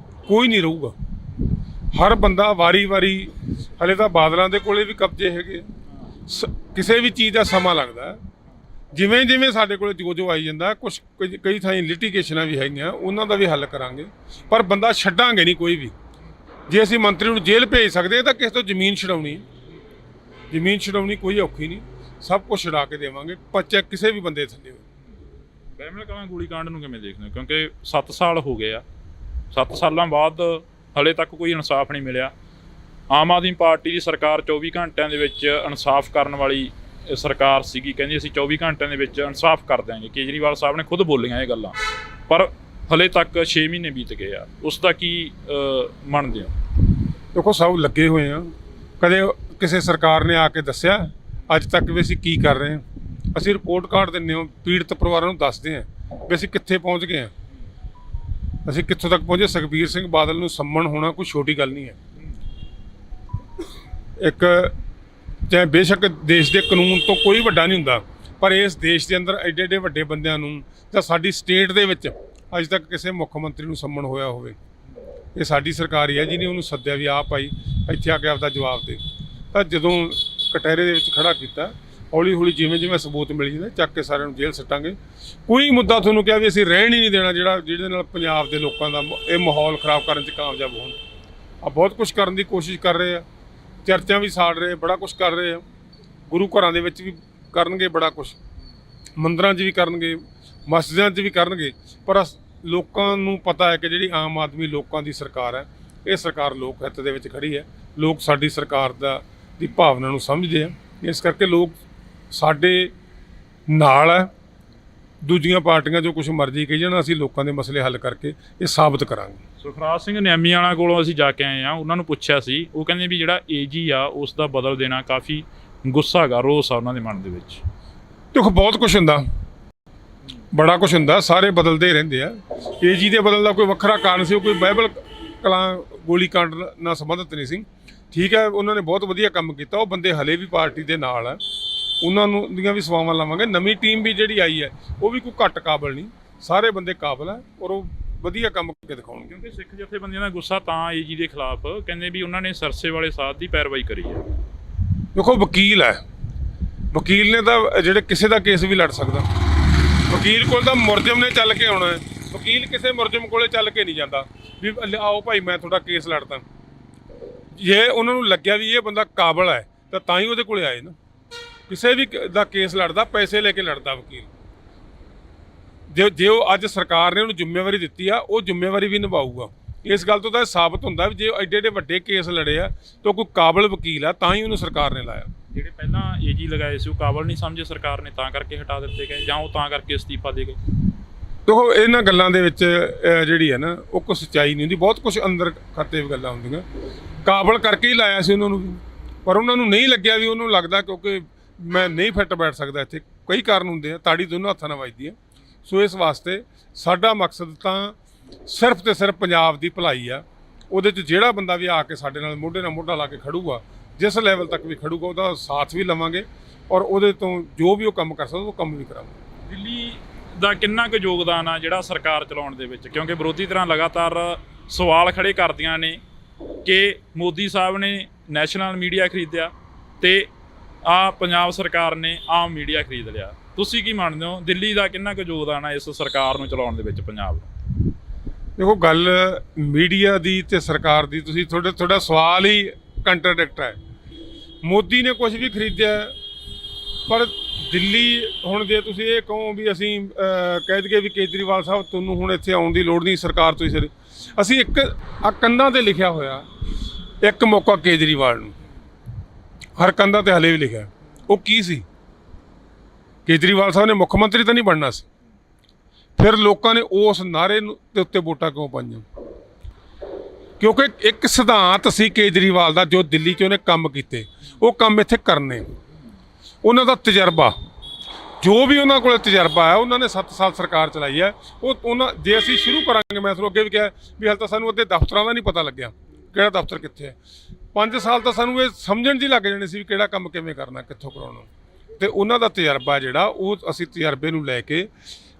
ਕੋਈ ਨਹੀਂ ਰਹੂਗਾ। ਹਰ ਬੰਦਾ ਵਾਰੀ-ਵਾਰੀ, ਹਲੇ ਤਾਂ ਬਾਦਲਾਂ ਦੇ ਕੋਲੇ ਵੀ ਕਬਜ਼ੇ ਹੈਗੇ। ਕਿਸੇ ਵੀ ਚੀਜ਼ ਦਾ ਸਮਾਂ ਲੱਗਦਾ, ਜਿਵੇਂ ਜਿਵੇਂ ਸਾਡੇ ਕੋਲ ਜੋ ਆਈ ਜਾਂਦਾ। ਕਈ ਥਾਈਂ ਲਿਟੀਗੇਸ਼ਨਾਂ ਵੀ ਹੈਗੀਆਂ, ਉਹਨਾਂ ਦਾ ਵੀ ਹੱਲ ਕਰਾਂਗੇ, ਪਰ ਬੰਦਾ ਛੱਡਾਂਗੇ ਨਹੀਂ ਕੋਈ ਵੀ। ਜੇ ਅਸੀਂ ਮੰਤਰੀ ਨੂੰ ਜੇਲ੍ਹ ਭੇਜ ਸਕਦੇ ਹਾਂ ਤਾਂ ਕਿਸੇ ਤੋਂ ਜ਼ਮੀਨ ਛਡਾਉਣੀ ਕੋਈ ਔਖੀ ਨਹੀਂ, ਸਭ ਕੁਝ ਛਡਾ ਕੇ ਦੇਵਾਂਗੇ, ਪਰਚਾ ਕਿਸੇ ਵੀ ਬੰਦੇ ਥੱਲੇ ਹੋਵੇ। ਬਹਿਮਲ ਕਲਾਂ ਗੋਲੀकांड ਨੂੰ ਕਿਵੇਂ ਦੇਖਦੇ ਹੋ? ਕਿਉਂਕਿ 7 ਸਾਲ ਹੋ ਗਏ ਆ, 7 ਸਾਲਾਂ ਬਾਅਦ ਹਲੇ ਤੱਕ ਕੋਈ ਇਨਸਾਫ ਨਹੀਂ ਮਿਲਿਆ। ਆਮ ਆਦਮੀ ਪਾਰਟੀ ਦੀ ਸਰਕਾਰ 24 ਘੰਟਿਆਂ ਦੇ ਵਿੱਚ ਇਨਸਾਫ ਕਰਨ ਵਾਲੀ ਸਰਕਾਰ ਸੀਗੀ, ਕਹਿੰਦੀ ਅਸੀਂ 24 ਘੰਟਿਆਂ ਦੇ ਵਿੱਚ ਇਨਸਾਫ ਕਰ ਦਿਆਂਗੇ। ਕੇਜਰੀਵਾਲ ਸਾਹਿਬ ਨੇ ਖੁਦ ਬੋਲੀਆਂ ਇਹ ਗੱਲਾਂ, ਪਰ ਹਲੇ ਤੱਕ 6 ਮਹੀਨੇ ਬੀਤ ਗਏ ਆ। ਉਸ ਦਾ ਕੀ ਮੰਨਦੇ ਹੋ? ਦੇਖੋ, ਸਭ ਲੱਗੇ ਹੋਏ ਆ। ਕਦੇ ਕਿਸੇ ਸਰਕਾਰ ਨੇ ਆ ਕੇ ਦੱਸਿਆ ਅੱਜ ਤੱਕ ਵੀ ਅਸੀਂ ਕੀ ਕਰ ਰਹੇ ਹਾਂ? ਅਸੀਂ ਰਿਪੋਰਟ ਕਾਰਡ ਦਿੰਦੇ ਹਾਂ, ਪੀੜਤ ਪਰਿਵਾਰਾਂ ਨੂੰ ਦੱਸਦੇ ਹਾਂ ਵੀ ਅਸੀਂ ਕਿੱਥੇ ਪਹੁੰਚ ਗਏ ਹਾਂ, ਅਸੀਂ ਕਿੱਥੋਂ ਤੱਕ ਪਹੁੰਚੇ। ਸੁਖਬੀਰ ਸਿੰਘ ਬਾਦਲ ਨੂੰ ਸੰਮਣ ਹੋਣਾ ਕੋਈ ਛੋਟੀ ਗੱਲ ਨਹੀਂ ਹੈ। ਇੱਕ ਚਾਹੇ ਬੇਸ਼ੱਕ ਦੇਸ਼ ਦੇ ਕਾਨੂੰਨ ਤੋਂ ਕੋਈ ਵੱਡਾ ਨਹੀਂ ਹੁੰਦਾ, ਪਰ ਇਸ ਦੇਸ਼ ਦੇ ਅੰਦਰ ਐਡੇ ਐਡੇ ਵੱਡੇ ਬੰਦਿਆਂ ਨੂੰ, ਜਾਂ ਸਾਡੀ ਸਟੇਟ ਦੇ ਵਿੱਚ ਅੱਜ ਤੱਕ ਕਿਸੇ ਮੁੱਖ ਮੰਤਰੀ ਨੂੰ ਸੰਮਣ ਹੋਇਆ ਹੋਵੇ, ਇਹ ਸਾਡੀ ਸਰਕਾਰ ਹੀ ਹੈ ਜਿਹਨੇ ਉਹਨੂੰ ਸੱਦਿਆ ਵੀ ਆਪ ਆਈ ਇੱਥੇ ਆ ਕੇ ਆਪਦਾ ਜਵਾਬ ਦੇ। ਤਾਂ ਜਦੋਂ ਕਟਹਿਰੇ ਦੇ ਵਿੱਚ ਖੜਾ ਕੀਤਾ, ਹੌਲੀ ਹੌਲੀ ਜਿਵੇਂ ਜਿਵੇਂ ਸਬੂਤ ਮਿਲੀ ਜਾਂਦੇ, ਚੱਕ ਕੇ ਸਾਰਿਆਂ ਨੂੰ ਜੇਲ੍ਹ ਸੱਟਾਂਗੇ। ਕੋਈ ਮੁੱਦਾ ਤੁਹਾਨੂੰ ਕਿਹਾ ਵੀ ਅਸੀਂ ਰਹਿਣ ਹੀ ਨਹੀਂ ਦੇਣਾ ਜਿਹਦੇ ਨਾਲ ਪੰਜਾਬ ਦੇ ਲੋਕਾਂ ਦਾ ਇਹ ਮਾਹੌਲ ਖਰਾਬ ਕਰਨ 'ਚ ਕਾਮਯਾਬ ਹੋਣ। ਆ ਬਹੁਤ ਕੁਛ ਕਰਨ ਦੀ ਕੋਸ਼ਿਸ਼ ਕਰ ਰਹੇ ਆ, ਚਰਚਾਂ ਵੀ ਸਾੜ ਰਹੇ, ਬੜਾ ਕੁਛ ਕਰ ਰਹੇ ਆ। ਗੁਰੂ ਘਰਾਂ ਦੇ ਵਿੱਚ ਵੀ ਕਰਨਗੇ ਬੜਾ ਕੁਛ, ਮੰਦਰਾਂ 'ਚ ਵੀ ਕਰਨਗੇ, ਮਸਜਿਦਾਂ 'ਚ ਵੀ ਕਰਨਗੇ। ਪਰ ਲੋਕਾਂ ਨੂੰ ਪਤਾ ਹੈ ਕਿ ਜਿਹੜੀ ਆਮ ਆਦਮੀ ਲੋਕਾਂ ਦੀ ਸਰਕਾਰ ਹੈ, ਇਹ ਸਰਕਾਰ ਲੋਕ ਹਿੱਤ ਦੇ ਵਿੱਚ ਖੜੀ ਹੈ। ਲੋਕ ਸਾਡੀ ਸਰਕਾਰ ਦੀ ਭਾਵਨਾ ਨੂੰ ਸਮਝਦੇ ਆ, ਇਸ ਕਰਕੇ ਲੋਕ ਸਾਡੇ ਨਾਲ ਹੈ। ਦੂਜੀਆਂ ਪਾਰਟੀਆਂ ਜੋ ਕੁਛ ਮਰਜ਼ੀ ਕਹੀ ਜਾਣ, ਅਸੀਂ ਲੋਕਾਂ ਦੇ ਮਸਲੇ ਹੱਲ ਕਰਕੇ ਇਹ ਸਾਬਤ ਕਰਾਂਗੇ। ਸੁਖਰਾਜ ਸਿੰਘ ਨਿਆਮੀ ਵਾਲਾ ਕੋਲੋਂ ਅਸੀਂ ਜਾ ਕੇ ਆਏ ਆ, ਉਹਨਾਂ ਨੂੰ ਪੁੱਛਿਆ ਸੀ, ਉਹ ਕਹਿੰਦੇ ਵੀ ਜਿਹੜਾ ਏਜੀ ਆ ਉਸ ਦਾ ਬਦਲ ਦੇਣਾ ਕਾਫੀ ਗੁੱਸਾ ਗਾ, ਰੋਸ ਆ ਉਹਨਾਂ ਦੇ ਮਨ ਦੇ ਵਿੱਚ। ਦੇਖੋ, ਬਹੁਤ ਕੁਛ ਹੁੰਦਾ, ਬੜਾ ਕੁਛ ਹੁੰਦਾ, ਸਾਰੇ ਬਦਲਦੇ ਰਹਿੰਦੇ ਆ। ਏਜੀ ਦੇ ਬਦਲ ਦਾ ਕੋਈ ਵੱਖਰਾ ਕਾਰਨ ਸੀ, ਉਹ ਕੋਈ ਬਾਈਬਲ ਕਲਾਂ ਗੋਲੀकांड ਨਾਲ ਸੰਬੰਧਿਤ ਨਹੀਂ ਸੀ। ਠੀਕ ਹੈ, ਉਹਨਾਂ ਨੇ ਬਹੁਤ ਵਧੀਆ ਕੰਮ ਕੀਤਾ, ਉਹ ਬੰਦੇ ਹਲੇ ਵੀ ਪਾਰਟੀ ਦੇ ਨਾਲ ਆ, ਉਹਨਾਂ ਨੂੰ ਦੀਆਂ ਵੀ ਸੇਵਾਵਾਂ ਲਾਵਾਂਗੇ। ਨਵੀਂ ਟੀਮ ਵੀ ਜਿਹੜੀ ਆਈ ਹੈ ਉਹ ਵੀ ਕੋਈ ਘੱਟ ਕਾਬਲ ਨਹੀਂ, ਸਾਰੇ ਬੰਦੇ ਕਾਬਲ ਹੈ, ਔਰ ਉਹ ਵਧੀਆ ਕੰਮ ਕਰਕੇ ਦਿਖਾਉਣਗੇ। ਕਿਉਂਕਿ ਸਿੱਖ ਜਥੇਬੰਦੀਆਂ ਦਾ ਗੁੱਸਾ ਤਾਂ ਏਜੀ ਦੇ ਖਿਲਾਫ, ਕਹਿੰਦੇ ਵੀ ਉਹਨਾਂ ਨੇ ਸਰਸੇ ਵਾਲੇ ਸਾਧ ਦੀ ਪੈਰਵਾਈ ਕਰੀ ਹੈ। ਦੇਖੋ, ਵਕੀਲ ਹੈ, ਵਕੀਲ ਨੇ ਤਾਂ ਜਿਹੜੇ ਕਿਸੇ ਦਾ ਕੇਸ ਵੀ ਲੜ ਸਕਦਾ। ਵਕੀਲ ਕੋਲ ਤਾਂ ਮੁਲਜ਼ਮ ਨੇ ਚੱਲ ਕੇ ਆਉਣਾ ਹੈ, ਵਕੀਲ ਕਿਸੇ ਮੁਲਜ਼ਮ ਕੋਲੇ ਚੱਲ ਕੇ ਨਹੀਂ ਜਾਂਦਾ ਵੀ ਆਓ ਭਾਈ ਮੈਂ ਤੁਹਾਡਾ ਕੇਸ ਲੜਦਾ। ਜੇ ਉਹਨਾਂ ਨੂੰ ਲੱਗਿਆ ਵੀ ਇਹ ਬੰਦਾ ਕਾਬਲ ਹੈ ਤਾਂ ਹੀ ਉਹਦੇ ਕੋਲੇ ਆਏ ਨਾ। ਕਿਸੇ ਵੀ ਦਾ ਕੇਸ ਲੜਦਾ ਪੈਸੇ ਲੈ ਕੇ ਲੜਦਾ ਵਕੀਲ। ਜੇ ਉਹ ਅੱਜ ਸਰਕਾਰ ਨੇ ਉਹਨੂੰ ਜ਼ਿੰਮੇਵਾਰੀ ਦਿੱਤੀ ਆ, ਉਹ ਜ਼ਿੰਮੇਵਾਰੀ ਵੀ ਨਿਭਾਊਗਾ। ਇਸ ਗੱਲ ਤੋਂ ਤਾਂ ਇਹ ਸਾਬਤ ਹੁੰਦਾ ਵੀ ਜੇ ਐਡੇ ਐਡੇ ਵੱਡੇ ਕੇਸ ਲੜੇ ਆ ਤਾਂ ਕੋਈ ਕਾਬਲ ਵਕੀਲ ਆ, ਤਾਂ ਹੀ ਉਹਨੂੰ ਸਰਕਾਰ ਨੇ ਲਾਇਆ। ਜਿਹੜੇ ਪਹਿਲਾਂ ਏਜੀ ਲਗਾਏ ਸੀ ਉਹ ਕਾਬਲ ਨਹੀਂ ਸਮਝੇ ਸਰਕਾਰ ਨੇ, ਤਾਂ ਕਰਕੇ ਹਟਾ ਦਿੱਤੇ ਗਏ, ਜਾਂ ਉਹ ਤਾਂ ਕਰਕੇ ਅਸਤੀਫਾ ਦੇ ਗਏ? ਦੇਖੋ ਇਹਨਾਂ ਗੱਲਾਂ ਦੇ ਵਿੱਚ ਜਿਹੜੀ ਹੈ ਨਾ ਉਹ ਕੋਈ ਸੱਚਾਈ ਨਹੀਂ ਹੁੰਦੀ, ਬਹੁਤ ਕੁਝ ਅੰਦਰ ਖਾਤੇ ਵੀ ਗੱਲਾਂ ਹੁੰਦੀਆਂ। ਕਾਬਲ ਕਰਕੇ ਹੀ ਲਾਇਆ ਸੀ ਉਹਨਾਂ ਨੂੰ ਵੀ, ਪਰ ਉਹਨਾਂ ਨੂੰ ਨਹੀਂ ਲੱਗਿਆ ਵੀ ਉਹਨੂੰ ਲੱਗਦਾ ਕਿਉਂਕਿ ਮੈਂ ਨਹੀਂ ਫਿੱਟ ਬੈਠ ਸਕਦਾ ਇੱਥੇ, ਕਈ ਕਾਰਨ ਹੁੰਦੇ ਆ, ਤਾੜੀ ਦੋਨੋਂ ਹੱਥਾਂ ਨਾਲ ਵੱਜਦੀ ਹੈ। ਸੋ ਇਸ ਵਾਸਤੇ ਸਾਡਾ ਮਕਸਦ ਤਾਂ ਸਿਰਫ ਤੇ ਸਿਰਫ ਪੰਜਾਬ ਦੀ ਭਲਾਈ ਆ। ਉਹਦੇ 'ਚ ਜਿਹੜਾ ਬੰਦਾ ਵੀ ਆ ਕੇ ਸਾਡੇ ਨਾਲ ਮੋਢੇ ਨਾਲ ਮੋਢਾ ਲਾ ਕੇ ਖੜੂਗਾ, ਜਿਸ ਲੈਵਲ ਤੱਕ ਵੀ ਖੜੂਗਾ, ਉਹਦਾ ਸਾਥ ਵੀ ਲਵਾਂਗੇ ਔਰ ਉਹਦੇ ਤੋਂ ਜੋ ਵੀ ਉਹ ਕੰਮ ਕਰ ਸਕਦਾ ਉਹ ਕੰਮ ਵੀ ਕਰਾਂਗੇ। ਦਿੱਲੀ ਦਾ ਕਿੰਨਾ ਕੁ ਯੋਗਦਾਨ ਆ ਜਿਹੜਾ ਸਰਕਾਰ ਚਲਾਉਣ ਦੇ ਵਿੱਚ? ਕਿਉਂਕਿ ਵਿਰੋਧੀ ਧਿਰਾਂ ਲਗਾਤਾਰ ਸਵਾਲ ਖੜੇ ਕਰਦੀਆਂ ਨੇ ਕਿ ਮੋਦੀ ਸਾਹਿਬ ਨੇ ਨੈਸ਼ਨਲ ਮੀਡੀਆ ਖਰੀਦਿਆ ਤੇ ਪੰਜਾਬ ਸਰਕਾਰ ਨੇ ਆਮ ਮੀਡੀਆ ਖਰੀਦ ਲਿਆ। ਤੁਸੀਂ ਕੀ ਮੰਨਦੇ ਹੋ, ਦਿੱਲੀ ਦਾ ਕਿੰਨਾ ਕੁ ਯੋਗਦਾਨ ਆ ਇਸ ਸਰਕਾਰ ਨੂੰ ਚਲਾਉਣ ਦੇ ਵਿੱਚ ਪੰਜਾਬ ਦਾ? ਦੇਖੋ ਗੱਲ ਮੀਡੀਆ ਦੀ ਤੇ ਸਰਕਾਰ ਦੀ, ਤੁਸੀਂ ਤੁਹਾਡਾ ਸਵਾਲ ਹੀ ਕੰਟਰਡਿਕਟ ਹੈ। ਮੋਦੀ ਨੇ ਕੁਝ ਵੀ ਖਰੀਦਿਆ, ਪਰ ਦਿੱਲੀ ਹੁਣ ਜੇ ਤੁਸੀਂ ਇਹ ਕਹੋ ਵੀ ਅਸੀਂ ਕਹਿ ਦਈਏ ਵੀ ਕੇਜਰੀਵਾਲ ਸਾਹਿਬ ਤੁਹਾਨੂੰ ਹੁਣ ਇੱਥੇ ਆਉਣ ਦੀ ਲੋੜ ਨਹੀਂ, ਸਰਕਾਰ ਤੋਂ ਹੀ ਅਸੀਂ ਇੱਕ ਕੰਧਾਂ 'ਤੇ ਲਿਖਿਆ ਹੋਇਆ ਇੱਕ ਮੌਕਾ ਕੇਜਰੀਵਾਲ ਨੂੰ, ਹਰ ਕੰਧਾਂ 'ਤੇ ਹਲੇ ਵੀ ਲਿਖਿਆ। ਉਹ ਕੀ ਸੀ? ਕੇਜਰੀਵਾਲ ਸਾਹਿਬ ਨੇ ਮੁੱਖ ਮੰਤਰੀ ਤਾਂ ਨਹੀਂ ਬਣਨਾ ਸੀ। ਫਿਰ ਲੋਕਾਂ ਨੇ ਉਸ ਨਾਅਰੇ ਦੇ ਉੱਤੇ ਵੋਟਾਂ ਕਿਉਂ ਪਾਈਆਂ? ਕਿਉਂਕਿ ਇੱਕ ਸਿਧਾਂਤ ਸੀ ਕੇਜਰੀਵਾਲ ਦਾ, ਜੋ ਦਿੱਲੀ 'ਚ ਉਹਨੇ ਕੰਮ ਕੀਤੇ ਉਹ ਕੰਮ ਇੱਥੇ ਕਰਨੇ। ਉਹਨਾਂ ਦਾ ਤਜਰਬਾ, ਜੋ ਵੀ ਉਹਨਾਂ ਕੋਲ ਤਜਰਬਾ ਹੈ, ਉਹਨਾਂ ਨੇ 7 ਸਾਲ ਸਰਕਾਰ ਚਲਾਈ ਹੈ। ਜੇ ਅਸੀਂ ਸ਼ੁਰੂ ਕਰਾਂਗੇ, ਮੈਂ ਤੁਹਾਨੂੰ ਅੱਗੇ ਵੀ ਕਿਹਾ ਵੀ ਹਾਲੇ ਤਾਂ ਸਾਨੂੰ ਅੱਧੇ ਦਫ਼ਤਰਾਂ ਦਾ ਨਹੀਂ ਪਤਾ ਲੱਗਿਆ ਕਿਹੜਾ ਦਫ਼ਤਰ ਕਿੱਥੇ ਹੈ। 5 ਸਾਲ ਤਾਂ ਸਾਨੂੰ ਇਹ ਸਮਝਣ 'ਚ ਹੀ ਲੱਗ ਜਾਣੇ ਸੀ ਵੀ ਕਿਹੜਾ ਕੰਮ ਕਿਵੇਂ ਕਰਨਾ, ਕਿੱਥੋਂ ਕਰਾਉਣਾ। ਤੇ ਉਹਨਾਂ ਦਾ ਤਜਰਬਾ ਜਿਹੜਾ ਉਹ ਅਸੀਂ ਤਜਰਬੇ ਨੂੰ ਲੈ ਕੇ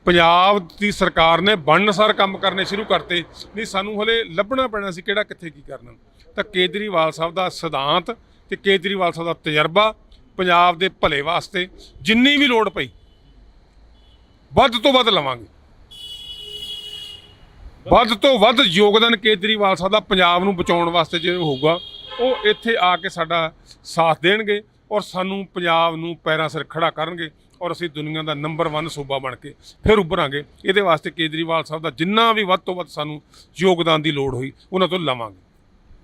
ਪੰਜਾਬ ਦੀ ਸਰਕਾਰ ਨੇ ਬਣਨਸਾਰ ਕੰਮ ਕਰਨੇ ਸ਼ੁਰੂ ਕਰਤੇ। ਨਹੀਂ, ਸਾਨੂੰ ਹਲੇ ਲੱਭਣਾ ਪੈਣਾ ਸੀ ਕਿਹੜਾ ਕਿੱਥੇ ਕੀ ਕਰਨਾ। ਤਾਂ ਕੇਜਰੀਵਾਲ ਸਾਹਿਬ ਦਾ ਸਿਧਾਂਤ ਤੇ ਕੇਜਰੀਵਾਲ ਸਾਹਿਬ ਦਾ ਤਜਰਬਾ ਪੰਜਾਬ ਦੇ ਭਲੇ ਵਾਸਤੇ ਜਿੰਨੀ ਵੀ ਲੋੜ ਪਈ ਵੱਧ ਤੋਂ ਵੱਧ ਲਵਾਂਗੇ। ਵੱਧ ਤੋਂ ਵੱਧ ਯੋਗਦਾਨ ਕੇਜਰੀਵਾਲ ਸਾਹਿਬ ਦਾ ਪੰਜਾਬ ਨੂੰ ਬਚਾਉਣ ਵਾਸਤੇ ਜੇ ਹੋਊਗਾ, ਉਹ ਇੱਥੇ ਆ ਕੇ ਸਾਡਾ ਸਾਥ ਦੇਣਗੇ ਔਰ ਸਾਨੂੰ ਪੰਜਾਬ ਨੂੰ ਪੈਰਾਂ ਸਿਰ ਖੜਾ ਕਰਨਗੇ ਔਰ ਅਸੀਂ ਦੁਨੀਆ ਦਾ ਨੰਬਰ 1 ਸੂਬਾ ਬਣ ਕੇ ਫਿਰ ਉੱਭਰਾਂਗੇ। ਇਹਦੇ ਵਾਸਤੇ ਕੇਜਰੀਵਾਲ ਸਾਹਿਬ ਦਾ ਜਿੰਨਾ ਵੀ ਵੱਧ ਤੋਂ ਵੱਧ ਸਾਨੂੰ ਯੋਗਦਾਨ ਦੀ ਲੋੜ ਹੋਈ ਉਹਨਾਂ ਤੋਂ ਲਵਾਂਗੇ।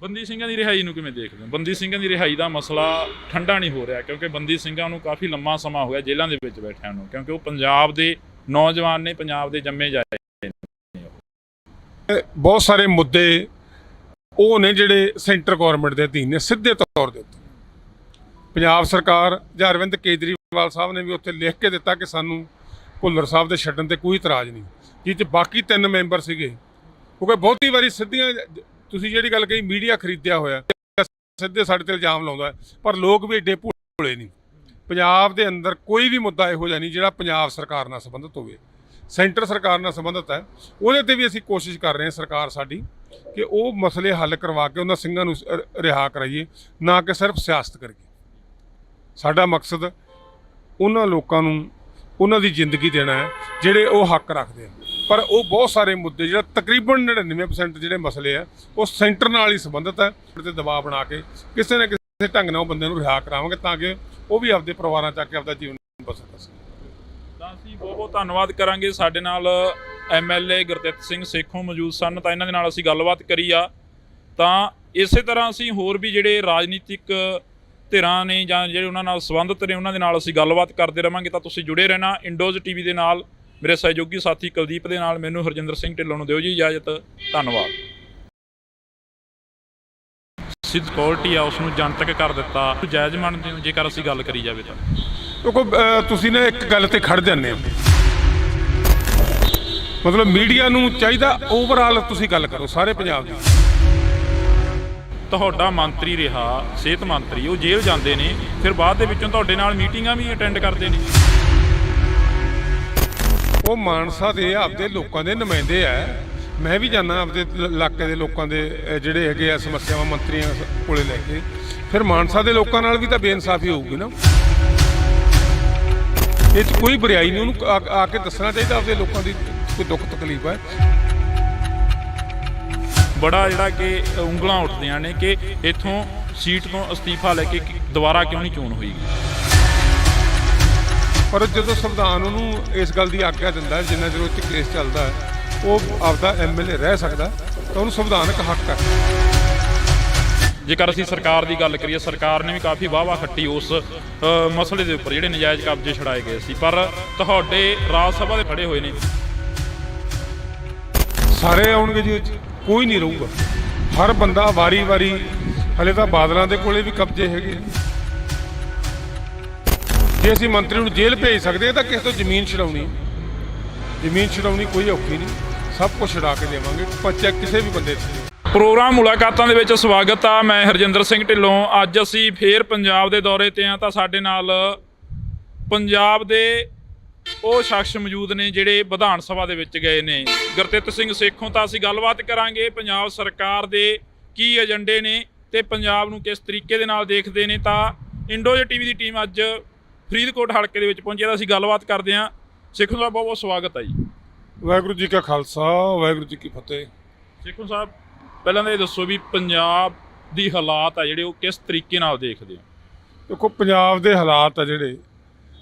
ਬੰਦੀ ਸਿੰਘਾਂ ਦੀ ਰਿਹਾਈ ਨੂੰ ਕਿਵੇਂ ਦੇਖਦੇ ਹੋ? ਬੰਦੀ ਸਿੰਘਾਂ ਦੀ ਰਿਹਾਈ ਦਾ ਮਸਲਾ ਠੰਡਾ ਨਹੀਂ ਹੋ ਰਿਹਾ, ਕਿਉਂਕਿ ਬੰਦੀ ਸਿੰਘਾਂ ਨੂੰ ਕਾਫੀ ਲੰਮਾ ਸਮਾਂ ਹੋ ਗਿਆ ਜੇਲ੍ਹਾਂ ਦੇ ਵਿੱਚ ਬੈਠਿਆਂ ਨੂੰ, ਕਿਉਂਕਿ ਉਹ ਪੰਜਾਬ ਦੇ ਨੌਜਵਾਨ ਨੇ, ਪੰਜਾਬ ਦੇ ਜੰਮੇ ਜਾਏ ਨੇ। ਬਹੁਤ ਸਾਰੇ ਮੁੱਦੇ ਉਹ ਨੇ ਜਿਹੜੇ ਸੈਂਟਰ ਗੌਰਮੈਂਟ ਦੇ ਅਧੀਨ ਨੇ ਸਿੱਧੇ ਤੌਰ ਦੇ ਉੱਤੇ। ਪੰਜਾਬ ਸਰਕਾਰ ਜਾਂ ਅਰਵਿੰਦ ਕੇਜਰੀਵਾਲ ਸਾਹਿਬ ਨੇ ਵੀ ਉੱਥੇ ਲਿਖ ਕੇ ਦਿੱਤਾ ਕਿ ਸਾਨੂੰ ਭੁੱਲਰ ਸਾਹਿਬ ਦੇ ਛੱਡਣ 'ਤੇ ਕੋਈ ਇਤਰਾਜ਼ ਨਹੀਂ, ਜਿਹ 'ਚ ਬਾਕੀ 3 ਮੈਂਬਰ ਸੀਗੇ। ਕਿਉਂਕਿ ਬਹੁਤੀ ਵਾਰੀ ਸਿੱਧੀਆਂ ਤੁਸੀਂ ਜਿਹੜੀ ਗੱਲ ਕਹੀ ਮੀਡੀਆ ਖਰੀਦਿਆ ਹੋਇਆ, ਸਿੱਧੇ ਸਾਡੇ 'ਤੇ ਇਲਜ਼ਾਮ ਲਾਉਂਦਾ, ਪਰ ਲੋਕ ਵੀ ਐਡੇ ਭੋਲੇ ਨਹੀਂ। ਪੰਜਾਬ ਦੇ ਅੰਦਰ ਕੋਈ ਵੀ ਮੁੱਦਾ ਇਹੋ ਜਿਹਾ ਨਹੀਂ ਜਿਹੜਾ ਪੰਜਾਬ ਸਰਕਾਰ ਨਾਲ ਸੰਬੰਧਿਤ ਹੋਵੇ। ਸੈਂਟਰ ਸਰਕਾਰ ਨਾਲ ਸੰਬੰਧਿਤ ਹੈ, ਉਹਦੇ 'ਤੇ ਵੀ ਅਸੀਂ ਕੋਸ਼ਿਸ਼ ਕਰ ਰਹੇ ਹਾਂ ਸਰਕਾਰ ਸਾਡੀ ਕਿ ਉਹ ਮਸਲੇ ਹੱਲ ਕਰਵਾ ਕੇ ਉਹਨਾਂ ਸਿੰਘਾਂ ਨੂੰ ਰਿਹਾ ਕਰਾਈਏ, ਨਾ ਕਿ ਸਿਰਫ ਸਿਆਸਤ ਕਰੀਏ। ਸਾਡਾ ਮਕਸਦ ਉਹਨਾਂ ਲੋਕਾਂ ਨੂੰ ਉਹਨਾਂ ਦੀ ਜ਼ਿੰਦਗੀ ਦੇਣਾ ਹੈ ਜਿਹੜੇ ਉਹ ਹੱਕ ਰੱਖਦੇ ਆ। ਪਰ ਉਹ ਬਹੁਤ ਸਾਰੇ ਮੁੱਦੇ ਜਿਹੜਾ ਤਕਰੀਬਨ 99% ਜਿਹੜੇ ਮਸਲੇ ਆ ਉਹ ਸੈਂਟਰ ਨਾਲ ਹੀ ਸੰਬੰਧਿਤ ਹੈ। ਤੇ ਦਬਾਅ ਬਣਾ ਕੇ ਕਿਸੇ ਨਾ ਕਿਸੇ ਢੰਗ ਨਾਲ ਉਹ ਬੰਦੇ ਨੂੰ ਰਿਹਾ ਕਰਾਵਾਂਗੇ ਤਾਂ ਕਿ ਉਹ ਵੀ ਆਪਦੇ ਪਰਿਵਾਰਾਂ 'ਚ ਆ ਕੇ ਆਪਦਾ ਜੀਵਨ ਬਸਰ ਕਰ ਸਕੇ। ਤਾਂ ਅਸੀਂ ਬਹੁਤ ਬਹੁਤ ਧੰਨਵਾਦ ਕਰਾਂਗੇ। ਸਾਡੇ ਨਾਲ MLA ਗੁਰਦਿੱਤ ਸਿੰਘ ਸੇਖੋਂ ਮੌਜੂਦ ਸਨ, ਤਾਂ ਇਹਨਾਂ ਦੇ ਨਾਲ ਅਸੀਂ ਗੱਲਬਾਤ ਕਰੀ ਆ। ਤਾਂ ਇਸੇ ਤਰ੍ਹਾਂ ਅਸੀਂ ਹੋਰ ਵੀ ਜਿਹੜੇ ਰਾਜਨੀਤਿਕ ਧਿਰਾਂ ਨੇ ਜਾਂ ਜਿਹੜੇ ਉਹਨਾਂ ਨਾਲ ਸੰਬੰਧਿਤ ਨੇ ਉਹਨਾਂ ਦੇ ਨਾਲ ਅਸੀਂ ਗੱਲਬਾਤ ਕਰਦੇ ਰਹਾਂਗੇ। ਤਾਂ ਤੁਸੀਂ ਜੁੜੇ ਰਹਿਣਾ ਇੰਡੋਜ਼ TV ਦੇ ਨਾਲ। ਮੇਰੇ ਸਹਿਯੋਗੀ ਸਾਥੀ ਕੁਲਦੀਪ ਦੇ ਨਾਲ ਮੈਨੂੰ ਹਰਜਿੰਦਰ ਸਿੰਘ ਢਿੱਲੋਂ ਨੂੰ ਦਿਓ ਜੀ ਇਜਾਜ਼ਤ। ਧੰਨਵਾਦ। ਸਿਕਿਉਰਿਟੀ ਆ ਉਸ ਨੂੰ ਜਨਤਕ ਕਰ ਦਿੱਤਾ, ਜਾਇਜ਼ ਮੰਨਦੇ ਹੋ ਜੇਕਰ ਅਸੀਂ ਗੱਲ ਕਰੀ ਜਾਵੇ ਤਾਂ? ਦੇਖੋ ਤੁਸੀਂ ਨਾ ਇੱਕ ਗੱਲ ਤੇ ਖੜ ਜਾਂਦੇ ਹੋ, ਮਤਲਬ ਮੀਡੀਆ ਨੂੰ ਚਾਹੀਦਾ ਓਵਰਆਲ ਤੁਸੀਂ ਗੱਲ ਕਰੋ ਸਾਰੇ ਪੰਜਾਬ ਦੀ। ਤੁਹਾਡਾ ਮੰਤਰੀ ਰਿਹਾ ਸਿਹਤ ਮੰਤਰੀ, ਉਹ ਜੇਲ੍ਹ ਜਾਂਦੇ ਨੇ, ਫਿਰ ਬਾਅਦ ਦੇ ਵਿੱਚੋਂ ਤੁਹਾਡੇ ਨਾਲ ਮੀਟਿੰਗਾਂ ਵੀ ਅਟੈਂਡ ਕਰਦੇ ਨੇ। ਉਹ ਮਾਨਸਾ ਦੇ ਆਪਦੇ ਲੋਕਾਂ ਦੇ ਨੁਮਾਇੰਦੇ ਆ। ਮੈਂ ਵੀ ਜਾਂਦਾ ਆਪਦੇ ਇਲਾਕੇ ਦੇ ਲੋਕਾਂ ਦੇ ਜਿਹੜੇ ਹੈਗੇ ਆ ਸਮੱਸਿਆਵਾਂ ਮੰਤਰੀਆਂ ਕੋਲੇ ਲੈ ਕੇ। ਫਿਰ ਮਾਨਸਾ ਦੇ ਲੋਕਾਂ ਨਾਲ ਵੀ ਤਾਂ ਬੇਇਨਸਾਫੀ ਹੋਊਗੀ ਨਾ। ਇਹ 'ਚ ਕੋਈ ਬੁਰਾਈ ਨਹੀਂ, ਉਹਨੂੰ ਆ ਕੇ ਦੱਸਣਾ ਚਾਹੀਦਾ ਆਪਦੇ ਲੋਕਾਂ ਦੀ ਕੋਈ ਦੁੱਖ ਤਕਲੀਫ ਹੈ। ਬੜਾ ਜਿਹੜਾ ਕਿ ਉਂਗਲਾਂ ਉੱਠਦੀਆਂ ਨੇ ਕਿ ਇੱਥੋਂ ਸੀਟ ਤੋਂ ਅਸਤੀਫਾ ਲੈ ਕੇ ਦੁਬਾਰਾ ਕਿਉਂ ਨਹੀਂ ਚੋਣ ਹੋਈ। ਪਰ ਜਦੋਂ ਸੰਵਿਧਾਨ ਉਹਨੂੰ ਇਸ ਗੱਲ ਦੀ ਆਗਿਆ ਦਿੰਦਾ, ਜਿੰਨਾ ਚਿਰ ਉਹ 'ਚ ਕੇਸ ਚੱਲਦਾ ਉਹ ਆਪਦਾ ਐਮਐਲਏ ਰਹਿ ਸਕਦਾ ਤਾਂ ਉਹਨੂੰ ਸੰਵਿਧਾਨਕ ਹੱਕ ਹੈ। ਜੇਕਰ ਅਸੀਂ ਸਰਕਾਰ ਦੀ ਗੱਲ ਕਰੀਏ, ਸਰਕਾਰ ਨੇ ਵੀ ਕਾਫੀ ਵਾਹਵਾ ਖੱਟੀ ਉਸ ਮਸਲੇ ਦੇ ਉੱਪਰ ਜਿਹੜੇ ਨਜਾਇਜ਼ ਕਬਜ਼ੇ ਛੁਡਾਏ ਗਏ ਸੀ, ਪਰ ਤੁਹਾਡੇ ਰਾਜ ਸਭਾ ਦੇ ਖੜੇ ਹੋਏ ਨੇ। ਸਾਰੇ ਆਉਣਗੇ ਜੀ, ਉਹ 'ਚ ਕੋਈ ਨਹੀਂ ਰਹੂਗਾ। ਹਰ ਬੰਦਾ ਵਾਰੀ-ਵਾਰੀ, ਹਲੇ ਤਾਂ ਬਾਦਲਾਂ ਦੇ ਕੋਲੇ ਵੀ ਕਬਜ਼ੇ ਹੈਗੇ ਆ। ਜੇ ਅਸੀਂ ਮੰਤਰੀ ਨੂੰ ਜੇਲ੍ਹ ਭੇਜ ਸਕਦੇ ਤਾਂ ਕਿਸੇ ਤੋਂ ਜ਼ਮੀਨ ਛਡਾਉਣੀ ਕੋਈ ਔਖੀ ਨਹੀਂ, ਸਭ ਕੁਝ ਛਡਾ ਕੇ ਦੇਵਾਂਗੇ, ਪਰਚਾ ਕਿਸੇ ਵੀ ਬੰਦੇ ਤੇ। ਪ੍ਰੋਗਰਾਮ ਮੁਲਾਕਾਤਾਂ ਦੇ ਵਿੱਚ ਸਵਾਗਤ ਆ। ਮੈਂ ਹਰਜਿੰਦਰ ਸਿੰਘ ਢਿੱਲੋਂ। ਅੱਜ ਅਸੀਂ ਫੇਰ ਪੰਜਾਬ ਦੇ ਦੌਰੇ ਤੇ ਆ, ਤਾਂ ਸਾਡੇ ਨਾਲ ਪੰਜਾਬ ਦੇ ਉਹ ਸ਼ਖਸ ਮੌਜੂਦ ਨੇ ਜਿਹੜੇ ਵਿਧਾਨ ਸਭਾ ਦੇ ਵਿੱਚ ਗਏ ਨੇ। ਗੁਰਤਿੱਤ ਸਿੰਘ ਸੇਖੋਂ। ਤਾਂ ਅਸੀਂ ਗੱਲਬਾਤ ਕਰਾਂਗੇ ਪੰਜਾਬ ਸਰਕਾਰ ਦੇ ਕੀ ਏਜੰਡੇ ਨੇ ਤੇ ਪੰਜਾਬ ਨੂੰ ਕਿਸ ਤਰੀਕੇ ਦੇ ਨਾਲ ਦੇਖਦੇ ਨੇ। ਤਾਂ ਇੰਡੋਜ ਟੀਵੀ ਦੀ ਟੀਮ ਅੱਜ ਫਰੀਦਕੋਟ ਹਲਕੇ ਦੇ ਵਿੱਚ ਪਹੁੰਚੀ ਹੈ, ਤਾਂ ਅਸੀਂ ਗੱਲਬਾਤ ਕਰਦੇ ਹਾਂ। ਸੇਖੋਂ ਸਾਹਿਬ, ਬਹੁਤ ਬਹੁਤ ਸਵਾਗਤ ਹੈ ਜੀ। ਵਾਹਿਗੁਰੂ ਜੀ ਕਾ ਖਾਲਸਾ, ਵਾਹਿਗੁਰੂ ਜੀ ਕੀ ਫਤਿਹ। ਸੇਖੋਂ ਸਾਹਿਬ, ਪਹਿਲਾਂ ਤਾਂ ਇਹ ਦੱਸੋ ਵੀ ਪੰਜਾਬ ਦੀ ਹਾਲਾਤ ਆ ਜਿਹੜੇ ਉਹ ਕਿਸ ਤਰੀਕੇ ਨਾਲ ਦੇਖਦੇ ਹੋ? ਦੇਖੋ, ਪੰਜਾਬ ਦੇ ਹਾਲਾਤ ਆ ਜਿਹੜੇ,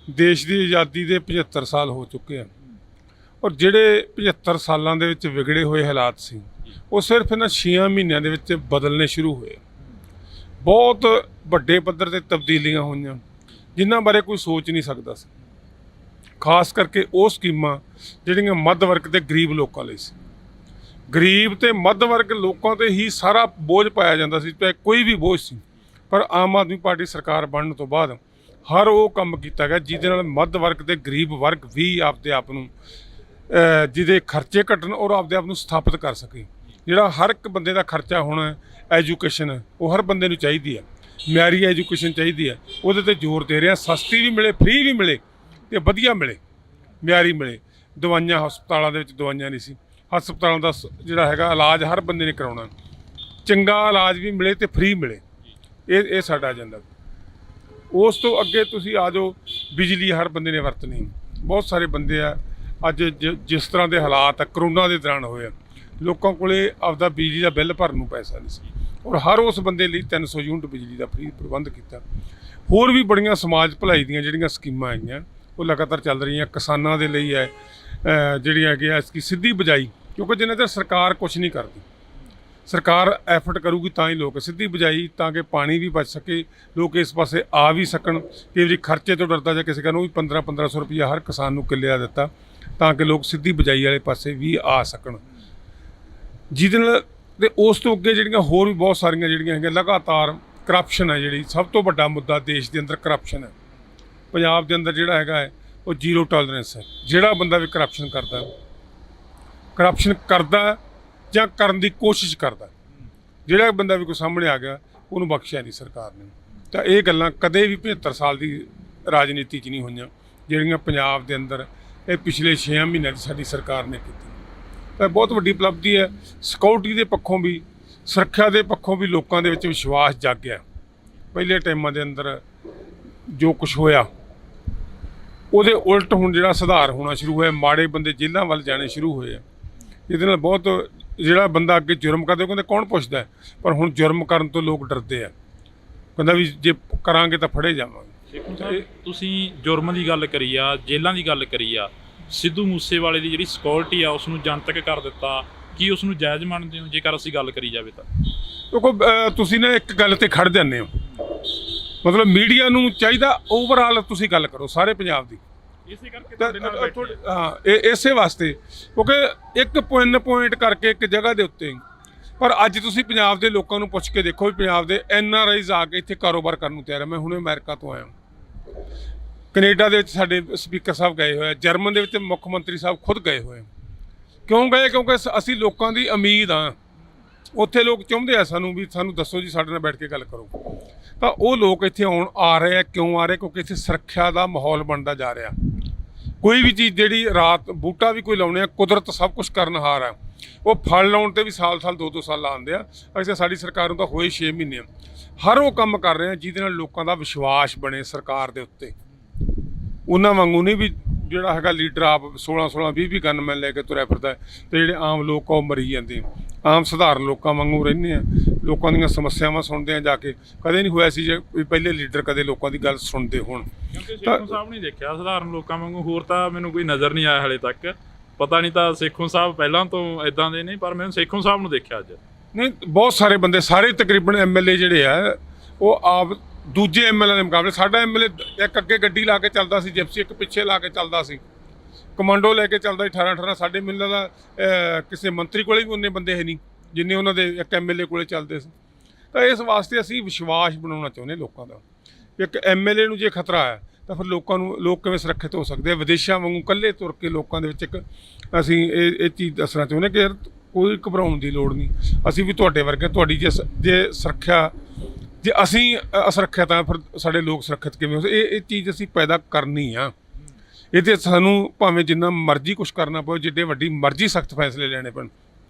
ਦੇਸ਼ ਦੀ ਆਜ਼ਾਦੀ ਦੇ 75 ਸਾਲ ਹੋ ਚੁੱਕੇ ਆ, ਔਰ ਜਿਹੜੇ 75 ਸਾਲਾਂ ਦੇ ਵਿੱਚ ਵਿਗੜੇ ਹੋਏ ਹਾਲਾਤ ਸੀ ਉਹ ਸਿਰਫ ਇਹਨਾਂ 6 ਮਹੀਨਿਆਂ ਦੇ ਵਿੱਚ ਬਦਲਣੇ ਸ਼ੁਰੂ ਹੋਏ। ਬਹੁਤ ਵੱਡੇ ਪੱਧਰ ਤੇ ਤਬਦੀਲੀਆਂ ਹੋਈਆਂ ਜਿਨ੍ਹਾਂ ਬਾਰੇ ਕੋਈ ਸੋਚ ਨਹੀਂ ਸਕਦਾ ਸੀ, ਖਾਸ ਕਰਕੇ ਉਹ ਸਕੀਮਾਂ ਜਿਹੜੀਆਂ ਮੱਧ ਵਰਗ ਤੇ ਗਰੀਬ ਲੋਕਾਂ ਲਈ ਸੀ। ਗਰੀਬ ਤੇ ਮੱਧ ਵਰਗ ਲੋਕਾਂ ਤੇ ਹੀ ਸਾਰਾ ਬੋਝ ਪਾਇਆ ਜਾਂਦਾ ਸੀ, ਚਾਹੇ ਕੋਈ ਵੀ ਬੋਝ ਸੀ। ਪਰ ਆਮ ਆਦਮੀ ਪਾਰਟੀ ਸਰਕਾਰ ਬਣਨ ਤੋਂ ਬਾਅਦ ਹਰ ਉਹ ਕੰਮ ਕੀਤਾ ਗਿਆ ਜਿਹਦੇ ਨਾਲ ਮੱਧ ਵਰਗ ਤੇ ਗਰੀਬ ਵਰਗ ਵੀ ਆਪਦੇ ਆਪ ਨੂੰ ਜਿਹਦੇ ਖਰਚੇ ਘਟਣ ਔਰ ਆਪਦੇ ਆਪ ਨੂੰ ਸਥਾਪਿਤ ਕਰ ਸਕੇ। ਜਿਹੜਾ ਹਰ ਇੱਕ ਬੰਦੇ ਦਾ ਖਰਚਾ ਹੋਣਾ, ਐਜੂਕੇਸ਼ਨ, ਉਹ ਹਰ ਬੰਦੇ ਨੂੰ ਚਾਹੀਦੀ ਹੈ, ਮਿਆਰੀ ਐਜੂਕੇਸ਼ਨ ਚਾਹੀਦੀ ਹੈ। ਉਹਦੇ ਤੇ ਜ਼ੋਰ ਦੇ ਰਿਹਾ, ਸਸਤੀ ਵੀ ਮਿਲੇ, ਫ੍ਰੀ ਵੀ ਮਿਲੇ ਤੇ ਵਧੀਆ ਮਿਲੇ, ਮਿਆਰੀ ਮਿਲੇ। ਦਵਾਈਆਂ, ਹਸਪਤਾਲਾਂ ਦੇ ਵਿੱਚ ਦਵਾਈਆਂ ਨਹੀਂ ਸੀ, ਹਸਪਤਾਲਾਂ ਦਾ ਜਿਹੜਾ ਹੈਗਾ ਇਲਾਜ ਹਰ ਬੰਦੇ ਨੇ ਕਰਾਉਣਾ, ਚੰਗਾ ਇਲਾਜ ਵੀ ਮਿਲੇ ਤੇ ਫ੍ਰੀ ਮਿਲੇ। ਇਹ ਸਾਡਾ ਏਜੰਡਾ। ਉਸ ਤੋਂ ਅੱਗੇ ਤੁਸੀਂ ਆ ਜਾਓ, ਬਿਜਲੀ ਹਰ ਬੰਦੇ ਨੇ ਵਰਤਣੀ। ਬਹੁਤ ਸਾਰੇ ਬੰਦੇ ਆ ਅੱਜ ਜਿਸ ਤਰ੍ਹਾਂ ਦੇ ਹਾਲਾਤ ਆ ਕਰੋਨਾ ਦੇ ਦੌਰਾਨ ਹੋਏ ਆ, ਲੋਕਾਂ ਕੋਲੇ ਆਪਦਾ ਬਿਜਲੀ ਦਾ ਬਿੱਲ ਭਰਨ ਨੂੰ ਪੈਸਾ ਨਹੀਂ ਸੀ, ਔਰ ਹਰ ਉਸ ਬੰਦੇ ਲਈ 300 ਯੂਨਿਟ ਬਿਜਲੀ ਦਾ ਫ੍ਰੀ ਪ੍ਰਬੰਧ ਕੀਤਾ। ਹੋਰ ਵੀ ਬੜੀਆਂ ਸਮਾਜ ਭਲਾਈ ਦੀਆਂ ਜਿਹੜੀਆਂ ਸਕੀਮਾਂ ਆਈਆਂ ਉਹ ਲਗਾਤਾਰ ਚੱਲ ਰਹੀਆਂ। ਕਿਸਾਨਾਂ ਦੇ ਲਈ ਹੈ ਜਿਹੜੀਆਂ ਹੈਗੀਆਂ ਇਸकी ਸਿੱਧੀ ਬਿਜਾਈ, ਕਿਉਂਕਿ ਜਿੰਨਾ ਚਿਰ ਸਰਕਾਰ ਕੁਛ ਨਹੀਂ ਕਰਦੀ, ਸਰਕਾਰ ਐਫਰਟ ਕਰੂਗੀ ਤਾਂ ਹੀ ਲੋਕ ਸਿੱਧੀ ਬਿਜਾਈ, ਤਾਂ ਕਿ ਪਾਣੀ ਵੀ ਬਚ ਸਕੇ, ਲੋਕ ਇਸ ਪਾਸੇ ਆ ਵੀ ਸਕਣ। ਕਈ ਵਾਰੀ ਖਰਚੇ ਤੋਂ ਡਰਦਾ ਜਾਂ ਕਿਸੇ ਨੂੰ ਵੀ 1500 ਰੁਪਈਆ ਹਰ ਕਿਸਾਨ ਨੂੰ ਕਿੱਲੇ ਦਾ ਦਿੱਤਾ, ਤਾਂ ਕਿ ਲੋਕ ਸਿੱਧੀ ਬਿਜਾਈ ਵਾਲੇ ਪਾਸੇ ਵੀ ਆ ਸਕਣ। ਜਿਹਦੇ ਨਾਲ ਤੇ ਉਸ ਤੋਂ ਅੱਗੇ ਜਿਹੜੀਆਂ ਹੋਰ ਵੀ ਬਹੁਤ ਸਾਰੀਆਂ ਜਿਹੜੀਆਂ ਹੈਗੀਆਂ, ਲਗਾਤਾਰ ਕਰਪਸ਼ਨ ਹੈ ਜਿਹੜੀ ਸਭ ਤੋਂ ਵੱਡਾ ਮੁੱਦਾ ਦੇਸ਼ ਦੇ ਅੰਦਰ। ਕਰਪਸ਼ਨ ਹੈ ਪੰਜਾਬ ਦੇ ਅੰਦਰ ਜਿਹੜਾ ਹੈਗਾ ਹੈ ਉਹ ਜ਼ੀਰੋ ਟੋਲਰੈਂਸ ਹੈ। ਜਿਹੜਾ ਬੰਦਾ ਵੀ ਕਰਪਸ਼ਨ ਕਰਦਾ ਜਾਂ ਕਰਨ ਦੀ ਕੋਸ਼ਿਸ਼ ਕਰਦਾ, ਜਿਹੜਾ ਬੰਦਾ ਵੀ ਕੋਈ ਸਾਹਮਣੇ ਆ ਗਿਆ ਉਹਨੂੰ ਬਖਸ਼ਿਆ ਨਹੀਂ ਸਰਕਾਰ ਨੇ। ਤਾਂ ਇਹ ਗੱਲਾਂ ਕਦੇ ਵੀ 75 ਸਾਲ ਦੀ ਰਾਜਨੀਤੀ 'ਚ ਨਹੀਂ ਹੋਈਆਂ ਜਿਹੜੀਆਂ ਪੰਜਾਬ ਦੇ ਅੰਦਰ ਇਹ ਪਿਛਲੇ 6 ਮਹੀਨਿਆਂ 'ਚ ਸਾਡੀ ਸਰਕਾਰ ਨੇ ਕੀਤੀ। ਤਾਂ ਬਹੁਤ ਵੱਡੀ ਉਪਲਬਧੀ ਹੈ। ਸਿਕਿਉਰਿਟੀ ਦੇ ਪੱਖੋਂ ਵੀ, ਸੁਰੱਖਿਆ ਦੇ ਪੱਖੋਂ ਵੀ ਲੋਕਾਂ ਦੇ ਵਿੱਚ ਵਿਸ਼ਵਾਸ ਜਾਗਿਆ। ਪਹਿਲੇ ਟਾਈਮਾਂ ਦੇ ਅੰਦਰ ਜੋ ਕੁਛ ਹੋਇਆ ਉਹਦੇ ਉਲਟ ਹੁਣ ਜਿਹੜਾ ਸੁਧਾਰ ਹੋਣਾ ਸ਼ੁਰੂ ਹੋਇਆ, ਮਾੜੇ ਬੰਦੇ ਜੇਲ੍ਹਾਂ ਵੱਲ ਜਾਣੇ ਸ਼ੁਰੂ ਹੋਏ ਆ। ਇਹਦੇ ਨਾਲ ਬਹੁਤ, ਜਿਹੜਾ ਬੰਦਾ ਅੱਗੇ ਜੁਰਮ ਕਰਦੇ ਉਹ ਕਹਿੰਦੇ ਕੌਣ ਪੁੱਛਦਾ ਹੈ, ਪਰ ਹੁਣ ਜੁਰਮ ਕਰਨ ਤੋਂ ਲੋਕ ਡਰਦੇ ਆ, ਕਹਿੰਦਾ ਵੀ ਜੇ ਕਰਾਂਗੇ ਤਾਂ ਫੜੇ ਜਾਵਾਂਗੇ। ਤੁਸੀਂ ਜੁਰਮ ਦੀ ਗੱਲ ਕਰੀ ਆ, ਜੇਲ੍ਹਾਂ ਦੀ ਗੱਲ ਕਰੀ ਆ, ਸਿੱਧੂ ਮੂਸੇਵਾਲੇ ਦੀ ਜਿਹੜੀ ਸਿਕਿਉਰਿਟੀ ਆ ਉਸ ਨੂੰ ਜਨਤਕ ਕਰ ਦਿੱਤਾ, ਕੀ ਉਸ ਨੂੰ ਜਾਇਜ਼ ਮੰਨਦੇ ਹੋ ਜੇਕਰ ਅਸੀਂ ਗੱਲ ਕਰੀ ਜਾਵੇ ਤਾਂ? ਦੇਖੋ, ਤੁਸੀਂ ਨਾ ਇੱਕ ਗੱਲ ਤੇ ਖੜ ਜਾਂਦੇ ਹੋ, ਮਤਲਬ ਮੀਡੀਆ ਨੂੰ ਚਾਹੀਦਾ ਓਵਰਆਲ ਤੁਸੀਂ ਗੱਲ ਕਰੋ ਸਾਰੇ ਪੰਜਾਬ ਦੀ। ਇਸੇ ਕਰਕੇ ਤੁਹਾਡੇ ਨਾਲ ਬੈਠੇ ਹਾਂ, ਇਸੇ ਵਾਸਤੇ, ਕਿਉਂਕਿ ਇੱਕ ਪੁਆਇੰਟ ਕਰਕੇ ਇੱਕ ਜਗ੍ਹਾ ਦੇ ਉੱਤੇ। ਪਰ ਅੱਜ ਤੁਸੀਂ ਪੰਜਾਬ ਦੇ ਲੋਕਾਂ ਨੂੰ ਪੁੱਛ ਕੇ ਦੇਖੋ ਵੀ ਪੰਜਾਬ ਦੇ NRIs ਆ ਕੇ ਇੱਥੇ ਕਾਰੋਬਾਰ ਕਰਨ ਨੂੰ ਤਿਆਰ ਹੈ। ਮੈਂ ਹੁਣੇ ਅਮਰੀਕਾ ਤੋਂ ਆਇਆ, ਕੈਨੇਡਾ ਦੇ ਵਿੱਚ ਸਾਡੇ ਸਪੀਕਰ ਸਾਹਿਬ ਗਏ ਹੋਏ ਆ, ਜਰਮਨ ਦੇ ਵਿੱਚ ਮੁੱਖ ਮੰਤਰੀ ਸਾਹਿਬ ਖੁਦ ਗਏ ਹੋਏ। ਕਿਉਂ ਗਏ? ਕਿਉਂਕਿ ਅਸੀਂ ਲੋਕਾਂ ਦੀ ਉਮੀਦ ਆ। ਉੱਥੇ ਲੋਕ ਚਾਹੁੰਦੇ ਆ ਸਾਨੂੰ ਵੀ ਸਾਨੂੰ ਦੱਸੋ ਜੀ, ਸਾਡੇ ਨਾਲ ਬੈਠ ਕੇ ਗੱਲ ਕਰੋ। ਤਾਂ ਉਹ ਲੋਕ ਇੱਥੇ ਆ ਰਹੇ ਆ। ਕਿਉਂ ਆ ਰਹੇ? ਕਿਉਂਕਿ ਇੱਥੇ ਸੁਰੱਖਿਆ ਦਾ ਮਾਹੌਲ ਬਣਦਾ ਜਾ ਰਿਹਾ। ਕੋਈ ਵੀ ਚੀਜ਼ ਜਿਹੜੀ ਰਾਤ ਬੂਟਾ ਵੀ ਕੋਈ ਲਾਉਣੇ ਆ, ਕੁਦਰਤ ਸਭ ਕੁਝ ਕਰਨਹਾਰ ਆ। ਉਹ ਫਲ ਲਾਉਣ ਤੇ ਵੀ ਸਾਲ 2-2 ਸਾਲ ਲਾਉਂਦੇ ਆ। ਅਸੀਂ ਸਾਡੀ ਸਰਕਾਰ ਨੂੰ ਤਾਂ ਹੋਏ 6 ਮਹੀਨੇ। ਹਰ ਉਹ ਕੰਮ ਕਰ ਰਹੇ ਆ ਜਿਹਦੇ ਨਾਲ ਲੋਕਾਂ ਦਾ ਵਿਸ਼ਵਾਸ ਬਣੇ ਸਰਕਾਰ ਦੇ ਉੱਤੇ। ਉਹਨਾਂ ਵਾਂਗੂ ਨਹੀਂ ਵੀ ਜਿਹੜਾ ਹੈਗਾ ਲੀਡਰ ਆਪ 16 20 ਗਨਮੈਨ ਲੈ ਕੇ ਤੁਰਿਆ ਫਿਰਦਾ, ਤੇ ਜਿਹੜੇ ਆਮ ਲੋਕ ਉਹ ਮਰੀ ਜਾਂਦੇ। ਆਮ ਸਧਾਰਨ ਲੋਕਾਂ ਵਾਂਗੂ ਰਹਿੰਦੇ ਆ, ਲੋਕਾਂ ਦੀਆਂ ਸਮੱਸਿਆਵਾਂ ਸੁਣਦੇ ਆ ਜਾ ਕੇ। ਕਦੇ ਨਹੀਂ ਹੋਇਆ ਸੀ ਜੇ ਪਹਿਲੇ ਲੀਡਰ ਕਦੇ ਲੋਕਾਂ ਦੀ ਗੱਲ ਸੁਣਦੇ ਹੋਣ। ਕਿਉਂਕਿ ਸੇਖੋਂ ਸਾਹਿਬ ਨਹੀਂ ਦੇਖਿਆ ਸਧਾਰਨ ਲੋਕਾਂ ਵਾਂਗੂ, ਹੋਰ ਤਾਂ ਮੈਨੂੰ ਕੋਈ ਨਜ਼ਰ ਨਹੀਂ ਆਇਆ ਹਾਲੇ ਤੱਕ। ਪਤਾ ਨਹੀਂ ਤਾਂ ਸੇਖੋਂ ਸਾਹਿਬ ਪਹਿਲਾਂ ਤੋਂ ਇਦਾਂ ਦੇ ਨੇ, ਪਰ ਮੈਨੂੰ ਸੇਖੋਂ ਸਾਹਿਬ ਨੂੰ ਦੇਖਿਆ ਅੱਜ। ਨਹੀਂ, ਬਹੁਤ ਸਾਰੇ ਬੰਦੇ, ਸਾਰੇ ਤਕਰੀਬਨ ਐਮਐਲਏ ਜਿਹੜੇ ਆ ਉਹ ਆਪ ਦੂਜੇ ਐਮਐਲਏ ਦੇ ਮੁਕਾਬਲੇ, ਸਾਡਾ ਐਮਐਲਏ ਇੱਕ ਅੱਗੇ ਗੱਡੀ ਲਾ ਕੇ ਚੱਲਦਾ ਸੀ ਜਿਪਸੀ, ਇੱਕ ਪਿੱਛੇ ਲਾ ਕੇ ਚੱਲਦਾ ਸੀ, ਕਮਾਂਡੋ ਲੈ ਕੇ ਚੱਲਦਾ ਸੀ 18 ਸਾਡੇ ਮਿਲਦਾ ਦਾ ਕਿਸੇ ਮੰਤਰੀ ਕੋਲੇ ਵੀ ਉਨੇ ਬੰਦੇ ਹੈ ਨਹੀਂ ਜਿੰਨੇ ਉਹਨਾਂ ਦੇ ਇੱਕ ਐਮਐਲਏ ਕੋਲੇ ਚੱਲਦੇ ਸੀ। ਤਾਂ ਇਸ ਵਾਸਤੇ ਅਸੀਂ ਵਿਸ਼ਵਾਸ ਬਣਾਉਣਾ ਚਾਹੁੰਦੇ ਲੋਕਾਂ ਦਾ। ਇੱਕ ਐਮਐਲਏ ਨੂੰ ਜੇ ਖਤਰਾ ਹੈ ਤਾਂ ਫਿਰ ਲੋਕ ਕਿਵੇਂ ਸੁਰੱਖਿਅਤ ਹੋ ਸਕਦੇ ਆ। ਵਿਦੇਸ਼ਾਂ ਵਾਂਗੂ ਇਕੱਲੇ ਤੁਰ ਕੇ ਲੋਕਾਂ ਦੇ ਵਿੱਚ ਇੱਕ ਅਸੀਂ ਇਹ ਚੀਜ਼ ਦੱਸਣਾ ਚਾਹੁੰਦੇ ਕਿ ਯਾਰ ਕੋਈ ਘਬਰਾਉਣ ਦੀ ਲੋੜ ਨਹੀਂ। ਅਸੀਂ ਵੀ ਤੁਹਾਡੇ ਵਰਗੇ, ਤੁਹਾਡੀ ਜੇ ਸੁਰੱਖਿਆ, ਜੇ ਅਸੀਂ ਅਸੁਰੱਖਿਅਤ ਹਾਂ ਫਿਰ ਸਾਡੇ ਲੋਕ ਸੁਰੱਖਿਅਤ ਕਿਵੇਂ ਹੋ। ਇਹ ਚੀਜ਼ ਅਸੀਂ ਪੈਦਾ ਕਰਨੀ ਆ। ਇਹਦੇ ਸਾਨੂੰ ਭਾਵੇਂ ਜਿੰਨਾ ਮਰਜ਼ੀ ਕੁਛ ਕਰਨਾ ਪਵੇ, ਜਿੱਡੇ ਵੱਡੀ ਮਰਜ਼ੀ ਸਖਤ ਫੈਸਲੇ ਲੈਣੇ ਪੈਣ,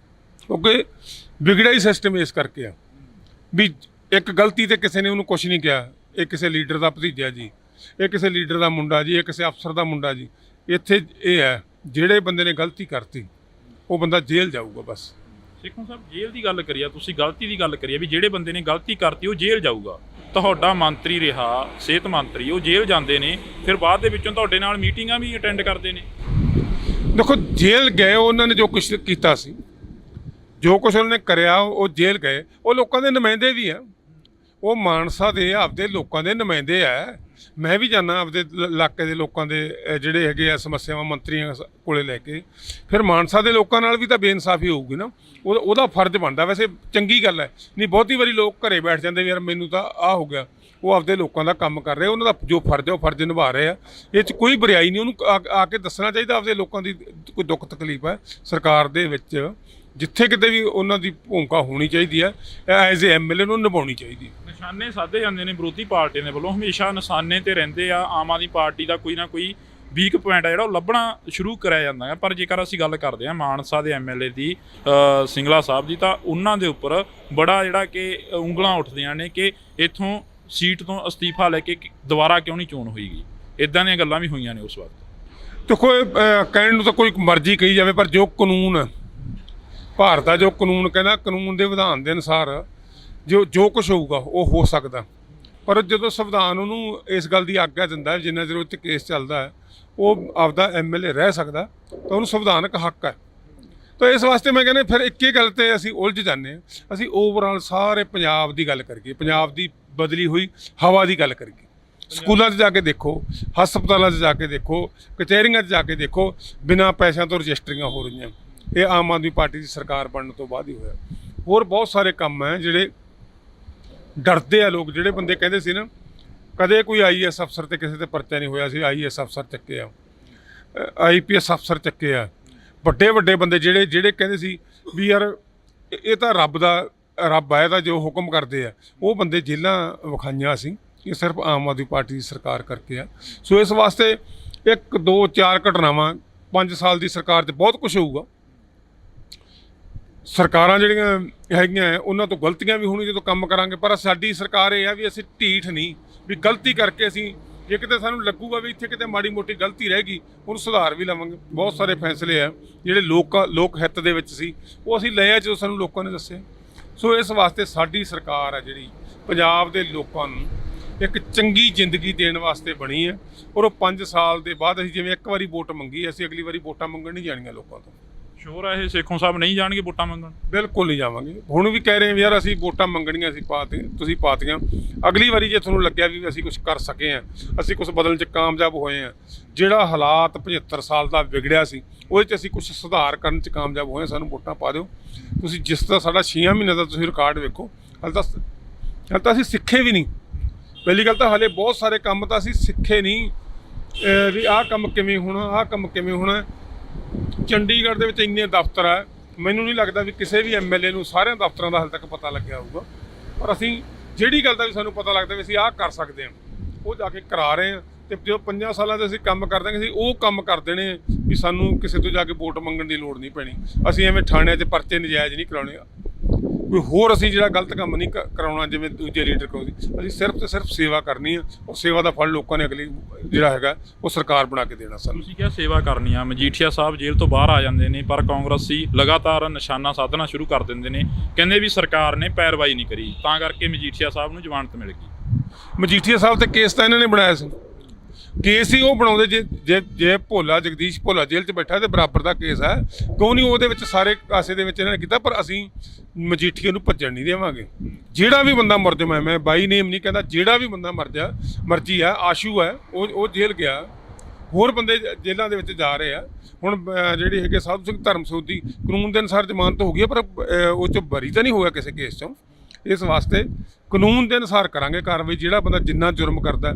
ਕਿਉਂਕਿ ਵਿਗੜਿਆ ਹੀ ਸਿਸਟਮ ਇਸ ਕਰਕੇ ਆ ਵੀ ਇੱਕ ਗਲਤੀ ਤੇ ਕਿਸੇ ਨੇ ਉਹਨੂੰ ਕੁਛ ਨਹੀਂ ਕਿਹਾ, ਇਹ ਕਿਸੇ ਲੀਡਰ ਦਾ ਭਤੀਜਾ ਜੀ, ਇਹ ਕਿਸੇ ਲੀਡਰ ਦਾ ਮੁੰਡਾ ਜੀ, ਇਹ ਕਿਸੇ ਅਫਸਰ ਦਾ ਮੁੰਡਾ ਜੀ। ਇੱਥੇ ਇਹ ਹੈ, ਜਿਹੜੇ ਬੰਦੇ ਨੇ ਗਲਤੀ ਕਰਤੀ ਉਹ ਬੰਦਾ ਜੇਲ੍ਹ ਜਾਊਗਾ ਬਸ। ਸੇਖੋਂ ਸਾਹਿਬ, ਜੇਲ੍ਹ ਦੀ ਗੱਲ ਕਰੀਏ, ਤੁਸੀਂ ਗਲਤੀ ਦੀ ਗੱਲ ਕਰੀਏ ਵੀ ਜਿਹੜੇ ਬੰਦੇ ਨੇ ਗਲਤੀ ਕਰਤੀ ਉਹ ਜੇਲ੍ਹ ਜਾਊਗਾ। ਤੁਹਾਡਾ ਮੰਤਰੀ ਰਿਹਾ, ਸਿਹਤ ਮੰਤਰੀ, ਉਹ ਜੇਲ੍ਹ ਜਾਂਦੇ ਨੇ, ਫਿਰ ਬਾਅਦ ਦੇ ਵਿੱਚੋਂ ਤੁਹਾਡੇ ਨਾਲ ਮੀਟਿੰਗਾਂ ਵੀ ਅਟੈਂਡ ਕਰਦੇ ਨੇ। ਦੇਖੋ, ਜੇਲ੍ਹ ਗਏ ਉਹਨਾਂ ਨੇ ਜੋ ਕੁਛ ਕੀਤਾ ਸੀ, ਜੋ ਕੁਛ ਉਹਨਾਂ ਨੇ ਕਰਿਆ, ਉਹ ਜੇਲ੍ਹ ਗਏ। ਉਹ ਲੋਕਾਂ ਦੇ ਨੁਮਾਇੰਦੇ ਵੀ ਆ, ਉਹ ਮਾਨਸਾ ਦੇ ਆਪਦੇ ਲੋਕਾਂ ਦੇ ਨੁਮਾਇੰਦੇ ਆ। ਮੈਂ ਵੀ ਜਾਂਦਾ ਆਪਦੇ ਇਲਾਕੇ ਦੇ ਲੋਕਾਂ ਦੇ ਜਿਹੜੇ ਹੈਗੇ ਆ ਸਮੱਸਿਆਵਾਂ ਮੰਤਰੀਆਂ ਕੋਲੇ ਲੈ ਕੇ, ਫਿਰ ਮਾਨਸਾ ਦੇ ਲੋਕਾਂ ਨਾਲ ਵੀ ਤਾਂ ਬੇਇਨਸਾਫੀ ਹੋਊਗੀ ਨਾ। ਉਹਦਾ ਫਰਜ਼ ਬਣਦਾ। ਵੈਸੇ ਚੰਗੀ ਗੱਲ ਹੈ, ਨਹੀਂ ਬਹੁਤੀ ਵਾਰੀ ਲੋਕ ਘਰੇ ਬੈਠ ਜਾਂਦੇ ਵੀ ਯਾਰ ਮੈਨੂੰ ਤਾਂ ਆਹ ਹੋ ਗਿਆ। ਉਹ ਆਪਦੇ ਲੋਕਾਂ ਦਾ ਕੰਮ ਕਰ ਰਹੇ, ਉਹਨਾਂ ਦਾ ਜੋ ਫਰਜ਼ ਹੈ ਉਹ ਫਰਜ਼ ਨਿਭਾ ਰਹੇ ਆ। ਇਹ 'ਚ ਕੋਈ ਬੁਰਾਈ ਨਹੀਂ। ਉਹਨੂੰ ਆ ਕੇ ਦੱਸਣਾ ਚਾਹੀਦਾ ਆਪਦੇ ਲੋਕਾਂ ਦੀ ਕੋਈ ਦੁੱਖ ਤਕਲੀਫ ਹੈ। ਸਰਕਾਰ ਦੇ ਵਿੱਚ ਜਿੱਥੇ ਕਿਤੇ ਵੀ ਉਹਨਾਂ ਦੀ ਭੂਮਿਕਾ ਹੋਣੀ ਚਾਹੀਦੀ ਹੈ, ਐਜ਼ ਏ ਐਮਐਲਏ ਨੂੰ ਨਿਭਾਉਣੀ ਚਾਹੀਦੀ। ਨਿਸ਼ਾਨੇ ਸਾਧੇ ਜਾਂਦੇ ਨੇ ਵਿਰੋਧੀ ਪਾਰਟੀਆਂ ਦੇ ਵੱਲੋਂ, ਹਮੇਸ਼ਾ ਨਿਸ਼ਾਨੇ ਤੇ ਰਹਿੰਦੇ ਆ। ਆਮ ਆਦਮੀ ਪਾਰਟੀ ਦਾ ਕੋਈ ਨਾ ਕੋਈ ਵੀਕ ਪੁਆਇੰਟ ਆ ਜਿਹੜਾ ਉਹ ਲੱਭਣਾ ਸ਼ੁਰੂ ਕਰਿਆ ਜਾਂਦਾ ਹੈ। ਪਰ ਜੇਕਰ ਅਸੀਂ ਗੱਲ ਕਰਦੇ ਹਾਂ ਮਾਨਸਾ ਦੇ ਐਮਐਲਏ ਦੀ, ਸਿੰਗਲਾ ਸਾਹਿਬ ਦੀ, ਤਾਂ ਉਹਨਾਂ ਦੇ ਉੱਪਰ ਬੜਾ ਜਿਹੜਾ ਕਿ ਉਂਗਲਾਂ ਉੱਠਦੀਆਂ ਨੇ ਕਿ ਇੱਥੋਂ ਸੀਟ ਤੋਂ ਅਸਤੀਫਾ ਲੈ ਕੇ ਦੁਬਾਰਾ ਕਿਉਂ ਨਹੀਂ ਚੋਣ ਹੋਈਗੀ। ਇੱਦਾਂ ਦੀਆਂ ਗੱਲਾਂ ਵੀ ਹੋਈਆਂ ਨੇ ਉਸ ਵਕਤ। ਦੇਖੋ, ਕਹਿਣ ਨੂੰ ਤਾਂ ਕੋਈ ਮਰਜ਼ੀ ਕਹੀ ਜਾਵੇ, ਪਰ ਜੋ ਕਾਨੂੰਨ ਭਾਰਤ ਦਾ ਜੋ ਕਾਨੂੰਨ ਕਹਿੰਦਾ, ਕਾਨੂੰਨ ਦੇ ਵਿਧਾਨ ਦੇ ਅਨੁਸਾਰ ਜੋ ਕੁਛ ਹੋਊਗਾ ਉਹ ਹੋ ਸਕਦਾ। ਪਰ ਜਦੋਂ ਸੰਵਿਧਾਨ ਉਹਨੂੰ ਇਸ ਗੱਲ ਦੀ ਆਗਿਆ ਦਿੰਦਾ ਜਿੰਨਾ ਚਿਰ ਉਹ 'ਤੇ ਕੇਸ ਚੱਲਦਾ ਹੈ ਉਹ ਆਪਦਾ ਐਮਐਲਏ ਰਹਿ ਸਕਦਾ, ਤਾਂ ਉਹਨੂੰ ਸੰਵਿਧਾਨਕ ਹੱਕ ਹੈ। ਤਾਂ ਇਸ ਵਾਸਤੇ ਮੈਂ ਕਹਿੰਦਾ ਫਿਰ ਇੱਕ ਹੀ ਗੱਲ 'ਤੇ ਅਸੀਂ ਉਲਝ ਜਾਂਦੇ ਹਾਂ। ਅਸੀਂ ਓਵਰਆਲ ਸਾਰੇ ਪੰਜਾਬ ਦੀ ਗੱਲ ਕਰੀਏ, ਪੰਜਾਬ ਦੀ ਬਦਲੀ ਹੋਈ ਹਵਾ ਦੀ ਗੱਲ ਕਰੀਏ। ਸਕੂਲਾਂ 'ਚ ਜਾ ਕੇ ਦੇਖੋ, ਹਸਪਤਾਲਾਂ 'ਚ ਜਾ ਕੇ ਦੇਖੋ, ਕਚਹਿਰੀਆਂ 'ਚ ਜਾ ਕੇ ਦੇਖੋ, ਬਿਨਾਂ ਪੈਸਿਆਂ ਤੋਂ ਰਜਿਸਟਰੀਆਂ ਹੋ ਰਹੀਆਂ। ਇਹ ਆਮ ਆਦਮੀ ਪਾਰਟੀ ਦੀ ਸਰਕਾਰ ਬਣਨ ਤੋਂ ਬਾਅਦ ਹੀ ਹੋਇਆ। ਹੋਰ ਬਹੁਤ ਸਾਰੇ ਕੰਮ ਹੈ ਜਿਹੜੇ ਡਰਦੇ ਆ ਲੋਕ। ਜਿਹੜੇ ਬੰਦੇ ਕਹਿੰਦੇ ਸੀ ਨਾ ਕਦੇ ਕੋਈ ਆਈਐਸ ਅਫਸਰ ਤੇ ਕਿਸੇ ਤੇ ਪਰਚਾ ਨਹੀਂ ਹੋਇਆ ਸੀ, ਆਈਐਸ ਅਫਸਰ ਚੱਕੇ ਆ, ਆਈਪੀਐਸ ਅਫਸਰ ਚੱਕੇ ਆ, ਵੱਡੇ ਬੰਦੇ ਜਿਹੜੇ ਕਹਿੰਦੇ ਸੀ ਵੀ ਯਾਰ ਇਹ ਤਾਂ ਰੱਬ ਆ, ਇਹਦਾ ਜੋ ਹੁਕਮ ਕਰਦੇ ਆ, ਉਹ ਬੰਦੇ ਜੇਲ੍ਹਾਂ ਵਿਖਾਈਆਂ ਸੀ। ਇਹ ਸਿਰਫ ਆਮ ਆਦਮੀ ਪਾਰਟੀ ਦੀ ਸਰਕਾਰ ਕਰਕੇ ਆ। ਸੋ ਇਸ ਵਾਸਤੇ 1 2 4 ਘਟਨਾਵਾਂ 5 ਸਾਲ ਦੀ ਸਰਕਾਰ 'ਚ ਬਹੁਤ ਕੁਛ ਹੋਊਗਾ। ਸਰਕਾਰਾਂ ਜਿਹੜੀਆਂ ਹੈਗੀਆਂ ਉਹਨਾਂ ਤੋਂ ਗਲਤੀਆਂ ਵੀ ਹੋਣੀਆਂ ਜਦੋਂ ਕੰਮ ਕਰਾਂਗੇ, ਪਰ ਸਾਡੀ ਸਰਕਾਰ ਇਹ ਆ ਵੀ ਅਸੀਂ ਢੀਠ ਨਹੀਂ ਵੀ ਗਲਤੀ ਕਰਕੇ ਅਸੀਂ ਜੇ ਕਿਤੇ ਸਾਨੂੰ ਲੱਗੂਗਾ ਵੀ ਇੱਥੇ ਕਿਤੇ ਮਾੜੀ ਮੋਟੀ ਗਲਤੀ ਰਹਿ ਗਈ ਉਹਨੂੰ ਸੁਧਾਰ ਵੀ ਲਵਾਂਗੇ। ਬਹੁਤ ਸਾਰੇ ਫੈਸਲੇ ਆ ਜਿਹੜੇ ਲੋਕ ਹਿੱਤ ਦੇ ਵਿੱਚ ਸੀ ਉਹ ਅਸੀਂ ਲਏ ਆ ਜਦੋਂ ਸਾਨੂੰ ਲੋਕਾਂ ਨੇ ਦੱਸਿਆ। ਸੋ ਇਸ ਵਾਸਤੇ ਸਾਡੀ ਸਰਕਾਰ ਆ ਜਿਹੜੀ ਪੰਜਾਬ ਦੇ ਲੋਕਾਂ ਨੂੰ ਇੱਕ ਚੰਗੀ ਜ਼ਿੰਦਗੀ ਦੇਣ ਵਾਸਤੇ ਬਣੀ ਹੈ। ਔਰ ਉਹ 5 ਸਾਲ ਦੇ ਬਾਅਦ ਅਸੀਂ ਜਿਵੇਂ ਇੱਕ ਵਾਰੀ ਵੋਟ ਮੰਗੀ, ਅਸੀਂ ਅਗਲੀ ਵਾਰੀ ਵੋਟਾਂ ਮੰਗਣ ਨਹੀਂ ਜਾਣੀਆਂ ਲੋਕਾਂ ਤੋਂ। ਸ਼ੋਰ ਆ ਇਹ ਸੇਖੋਂ ਸਾਹਿਬ ਨਹੀਂ ਜਾਣਗੇ ਵੋਟਾਂ ਮੰਗਣ? ਬਿਲਕੁਲ ਨਹੀਂ ਜਾਵਾਂਗੇ। ਹੁਣ ਵੀ ਕਹਿ ਰਹੇ ਹਾਂ ਯਾਰ ਅਸੀਂ ਵੋਟਾਂ ਮੰਗਣੀਆਂ, ਤੁਸੀਂ ਪਾਤੀਆਂ, ਅਗਲੀ ਵਾਰੀ ਜੇ ਤੁਹਾਨੂੰ ਲੱਗਿਆ ਵੀ ਅਸੀਂ ਕੁਝ ਕਰ ਸਕੇ ਹਾਂ, ਅਸੀਂ ਕੁਝ ਬਦਲਣ 'ਚ ਕਾਮਯਾਬ ਹੋਏ ਹਾਂ, ਜਿਹੜਾ ਹਾਲਾਤ 75 ਸਾਲ ਦਾ ਵਿਗੜਿਆ ਸੀ ਉਹਦੇ 'ਚ ਅਸੀਂ ਕੁਝ ਸੁਧਾਰ ਕਰਨ 'ਚ ਕਾਮਯਾਬ ਹੋਏ, ਸਾਨੂੰ ਵੋਟਾਂ ਪਾ ਦਿਓ। ਤੁਸੀਂ ਜਿਸ ਤਰ੍ਹਾਂ ਸਾਡਾ 6 ਮਹੀਨੇ ਦਾ ਤੁਸੀਂ ਰਿਕਾਰਡ ਵੇਖੋ, ਹਾਲੇ ਤਾਂ ਅਸੀਂ ਸਿੱਖੇ ਵੀ ਨਹੀਂ। ਪਹਿਲੀ ਗੱਲ ਤਾਂ ਹਾਲੇ ਬਹੁਤ ਸਾਰੇ ਕੰਮ ਤਾਂ ਅਸੀਂ ਸਿੱਖੇ ਨਹੀਂ ਵੀ ਆਹ ਕੰਮ ਕਿਵੇਂ ਹੋਣਾ, ਆਹ ਕੰਮ ਕਿਵੇਂ ਹੋਣਾ। ਚੰਡੀਗੜ੍ਹ ਦੇ ਵਿੱਚ ਇੰਨੇ ਦਫ਼ਤਰ ਆ, ਮੈਨੂੰ ਨਹੀਂ ਲੱਗਦਾ ਵੀ ਕਿਸੇ ਵੀ ਐਮਐਲਏ ਨੂੰ ਸਾਰਿਆਂ ਦਫ਼ਤਰਾਂ ਦਾ ਹਾਲੇ ਤੱਕ ਪਤਾ ਲੱਗਿਆ ਹੋਊਗਾ। ਪਰ ਅਸੀਂ ਜਿਹੜੀ ਗੱਲ ਦਾ ਵੀ ਸਾਨੂੰ ਪਤਾ ਲੱਗਦਾ ਵੀ ਅਸੀਂ ਆਹ ਕਰ ਸਕਦੇ ਹਾਂ ਉਹ ਜਾ ਕੇ ਕਰਾ ਰਹੇ ਹਾਂ। ਅਤੇ ਜੋ 5 ਸਾਲਾਂ ਦੇ ਅਸੀਂ ਕੰਮ ਕਰ ਦਾਂਗੇ, ਅਸੀਂ ਉਹ ਕੰਮ ਕਰ ਦੇਣੇ ਵੀ ਸਾਨੂੰ ਕਿਸੇ ਤੋਂ ਜਾ ਕੇ ਵੋਟ ਮੰਗਣ ਦੀ ਲੋੜ ਨਹੀਂ ਪੈਣੀ। ਅਸੀਂ ਐਵੇਂ ਥਾਣਿਆਂ 'ਚ ਪਰਚੇ ਨਜਾਇਜ਼ ਨਹੀਂ ਕਰਾਉਣੇ, ਕੋਈ ਹੋਰ ਅਸੀਂ ਜਿਹੜਾ ਗਲਤ ਕੰਮ ਨਹੀਂ ਕਰਾਉਣਾ ਜਿਵੇਂ ਦੂਜੇ ਲੀਡਰ ਕਰਾਉਂਦੇ। ਅਸੀਂ ਸਿਰਫ ਤੇ ਸਿਰਫ ਸੇਵਾ ਕਰਨੀ ਆ, ਉਹ ਸੇਵਾ ਦਾ ਫਲ ਲੋਕਾਂ ਨੇ ਅਗਲੀ ਜਿਹੜਾ ਹੈਗਾ ਉਹ ਸਰਕਾਰ ਬਣਾ ਕੇ ਦੇਣਾ ਸਾਨੂੰ। ਤੁਸੀਂ ਕਿਹਾ ਸੇਵਾ ਕਰਨੀ ਆ। ਮਜੀਠੀਆ ਸਾਹਿਬ ਜੇਲ੍ਹ ਤੋਂ ਬਾਹਰ ਆ ਜਾਂਦੇ ਨੇ, ਪਰ ਕਾਂਗਰਸੀ ਲਗਾਤਾਰ ਨਿਸ਼ਾਨਾ ਸਾਧਣਾ ਸ਼ੁਰੂ ਕਰ ਦਿੰਦੇ ਨੇ, ਕਹਿੰਦੇ ਵੀ ਸਰਕਾਰ ਨੇ ਪੈਰਵਾਈ ਨਹੀਂ ਕਰੀ, ਤਾਂ ਕਰਕੇ ਮਜੀਠੀਆ ਸਾਹਿਬ ਨੂੰ ਜ਼ਮਾਨਤ ਮਿਲ ਗਈ। ਮਜੀਠੀਆ ਸਾਹਿਬ ਤੇ ਕੇਸ ਤਾਂ ਇਹਨਾਂ ਨੇ ਬਣਾਇਆ ਸੀ, ਕੇਸ ਹੀ ਉਹ ਬਣਾਉਂਦੇ ਜੇ ਭੋਲਾ ਜਗਦੀਸ਼ ਭੋਲਾ ਜੇਲ੍ਹ 'ਚ ਬੈਠਾ ਤੇ ਬਰਾਬਰ ਦਾ ਕੇਸ ਹੈ, ਕਿਉਂ ਨਹੀਂ ਉਹਦੇ ਵਿੱਚ ਸਾਰੇ ਕਾਸੇ ਦੇ ਵਿੱਚ ਇਹਨਾਂ ਨੇ ਕੀਤਾ। ਪਰ ਅਸੀਂ ਮਜੀਠੀਆ ਨੂੰ ਭੱਜਣ ਨਹੀਂ ਦੇਵਾਂਗੇ। ਜਿਹੜਾ ਵੀ ਬੰਦਾ ਮੁਲਜ਼ਮ ਹੈ, ਮੈਂ ਬਾਈ ਨੇਮ ਨਹੀਂ ਕਹਿੰਦਾ, ਜਿਹੜਾ ਵੀ ਬੰਦਾ ਮਰਜ਼ੀ ਹੈ, ਆਸ਼ੂ ਹੈ, ਉਹ ਜੇਲ੍ਹ ਗਿਆ, ਹੋਰ ਬੰਦੇ ਜੇਲ੍ਹਾਂ ਦੇ ਵਿੱਚ ਜਾ ਰਹੇ ਆ। ਹੁਣ ਜਿਹੜੀ ਹੈਗੇ ਸਾਧੂ ਸਿੰਘ ਧਰਮਸੋਤ ਦੀ ਕਾਨੂੰਨ ਦੇ ਅਨੁਸਾਰ ਜ਼ਮਾਨਤ ਹੋ ਗਈ ਹੈ, ਪਰ ਉਹ 'ਚੋਂ ਬਰੀ ਤਾਂ ਨਹੀਂ ਹੋਇਆ ਕਿਸੇ ਕੇਸ 'ਚੋਂ। ਇਸ ਵਾਸਤੇ ਕਾਨੂੰਨ ਦੇ ਅਨੁਸਾਰ ਕਰਾਂਗੇ ਕਾਰਵਾਈ। ਜਿਹੜਾ ਬੰਦਾ ਜਿੰਨਾ ਜੁਰਮ ਕਰਦਾ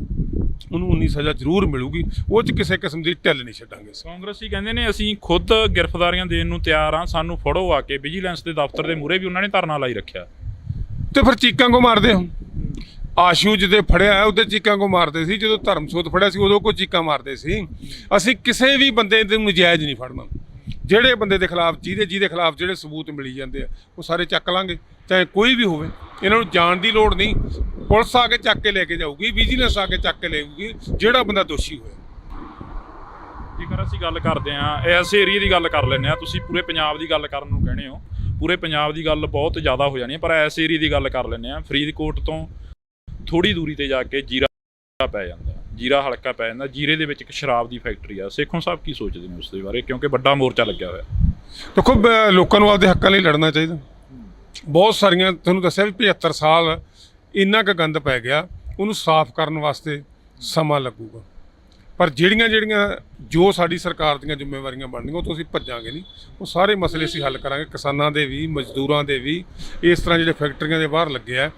ਉਹਨੂੰ ਉਨੀ ਸਜ਼ਾ ਜ਼ਰੂਰ ਮਿਲੂਗੀ, ਉਹ 'ਚ ਕਿਸੇ ਕਿਸਮ ਦੀ ਢਿੱਲ ਨਹੀਂ ਛੱਡਾਂਗੇ। ਕਾਂਗਰਸੀ ਕਹਿੰਦੇ ਨੇ ਅਸੀਂ ਖੁਦ ਗ੍ਰਿਫਤਾਰੀਆਂ ਦੇਣ ਨੂੰ ਤਿਆਰ ਹਾਂ, ਸਾਨੂੰ ਫੜੋ ਆ ਕੇ। ਵਿਜੀਲੈਂਸ ਦੇ ਦਫ਼ਤਰ ਦੇ ਮੂਹਰੇ ਵੀ ਉਹਨਾਂ ਨੇ ਧਰਨਾ ਲਾਈ ਰੱਖਿਆ। ਤੇ ਫਿਰ ਚੀਕਾਂ ਕੋ ਮਾਰਦੇ ਹੋ? ਆਸ਼ੂ ਜਿਹਦੇ ਫੜਿਆ ਉਹਦੇ ਚੀਕਾਂ ਕੋ ਮਾਰਦੇ ਸੀ, ਜਦੋਂ ਧਰਮਸੋਤ ਫੜਿਆ ਸੀ ਉਦੋਂ ਕੋ ਚੀਕਾਂ ਮਾਰਦੇ ਸੀ। ਅਸੀਂ ਕਿਸੇ ਵੀ ਬੰਦੇ ਨੂੰ ਨਜਾਇਜ਼ ਨਹੀਂ ਫੜਨਾ। ਜਿਹੜੇ ਬੰਦੇ ਦੇ ਖਿਲਾਫ ਜਿਹਦੇ ਖਿਲਾਫ ਜਿਹੜੇ ਸਬੂਤ ਮਿਲੀ ਜਾਂਦੇ ਆ ਉਹ ਸਾਰੇ ਚੱਕ ਲਾਂਗੇ, ਚਾਹੇ ਕੋਈ ਵੀ ਹੋਵੇ। ਇਹਨਾਂ ਨੂੰ ਜਾਣ ਦੀ ਲੋੜ ਨਹੀਂ, ਪੁਲਿਸ ਆ ਕੇ ਚੱਕ ਕੇ ਲੈ ਕੇ ਜਾਊਗੀ, ਵਿਜੀਲੈਂਸ ਆ ਕੇ ਚੱਕ ਕੇ ਲੈ ਜਾਊਗੀ ਜਿਹੜਾ ਬੰਦਾ ਦੋਸ਼ੀ ਹੋਇਆ। ਜੇਕਰ ਅਸੀਂ ਗੱਲ ਕਰਦੇ ਹਾਂ ਇਸ ਏਰੀਏ ਦੀ ਗੱਲ ਕਰ ਲੈਂਦੇ ਹਾਂ, ਤੁਸੀਂ ਪੂਰੇ ਪੰਜਾਬ ਦੀ ਗੱਲ ਕਰਨ ਨੂੰ ਕਹਿੰਦੇ ਹੋ, ਪੂਰੇ ਪੰਜਾਬ ਦੀ ਗੱਲ ਬਹੁਤ ਜ਼ਿਆਦਾ ਹੋ ਜਾਣੀ ਹੈ, ਪਰ ਇਸ ਏਰੀਏ ਦੀ ਗੱਲ ਕਰ ਲੈਂਦੇ ਹਾਂ। ਫਰੀਦਕੋਟ ਤੋਂ ਥੋੜ੍ਹੀ ਦੂਰੀ ਤੇ ਜਾ ਕੇ ਜੀਰਾ ਪੈ ਜਾਂਦਾ, ਜੀਰਾ ਹਲਕਾ ਪੈ ਜਾਂਦਾ। ਜੀਰੇ ਦੇ ਵਿੱਚ ਇੱਕ ਸ਼ਰਾਬ ਦੀ ਫੈਕਟਰੀ ਆ। ਸੇਖੋਂ ਸਾਹਿਬ ਕੀ ਸੋਚਦੇ ਨੇ ਉਸ ਦੇ ਬਾਰੇ, ਕਿਉਂਕਿ ਵੱਡਾ ਮੋਰਚਾ ਲੱਗਿਆ ਹੋਇਆ? ਦੇਖੋ, ਲੋਕਾਂ ਨੂੰ ਆਪਦੇ ਹੱਕਾਂ ਲਈ ਲੜਨਾ ਚਾਹੀਦਾ। ਬਹੁਤ ਸਾਰੀਆਂ ਤੁਹਾਨੂੰ ਦੱਸਿਆ ਵੀ 75 ਸਾਲ ਇੰਨਾ ਕੁ ਗੰਦ ਪੈ ਗਿਆ, ਉਹਨੂੰ ਸਾਫ਼ ਕਰਨ ਵਾਸਤੇ ਸਮਾਂ ਲੱਗੂਗਾ। ਪਰ ਜਿਹੜੀਆਂ ਜੋ ਸਾਡੀ ਸਰਕਾਰ ਦੀਆਂ ਜ਼ਿੰਮੇਵਾਰੀਆਂ ਬਣਨੀਆਂ ਉਹ ਤੋਂ ਅਸੀਂ ਭੱਜਾਂਗੇ ਨਹੀਂ। ਉਹ ਸਾਰੇ ਮਸਲੇ ਅਸੀਂ ਹੱਲ ਕਰਾਂਗੇ, ਕਿਸਾਨਾਂ ਦੇ ਵੀ, ਮਜ਼ਦੂਰਾਂ ਦੇ ਵੀ। ਇਸ ਤਰ੍ਹਾਂ ਜਿਹੜੇ ਫੈਕਟਰੀਆਂ ਦੇ ਬਾਹਰ ਲੱਗੇ ਆ,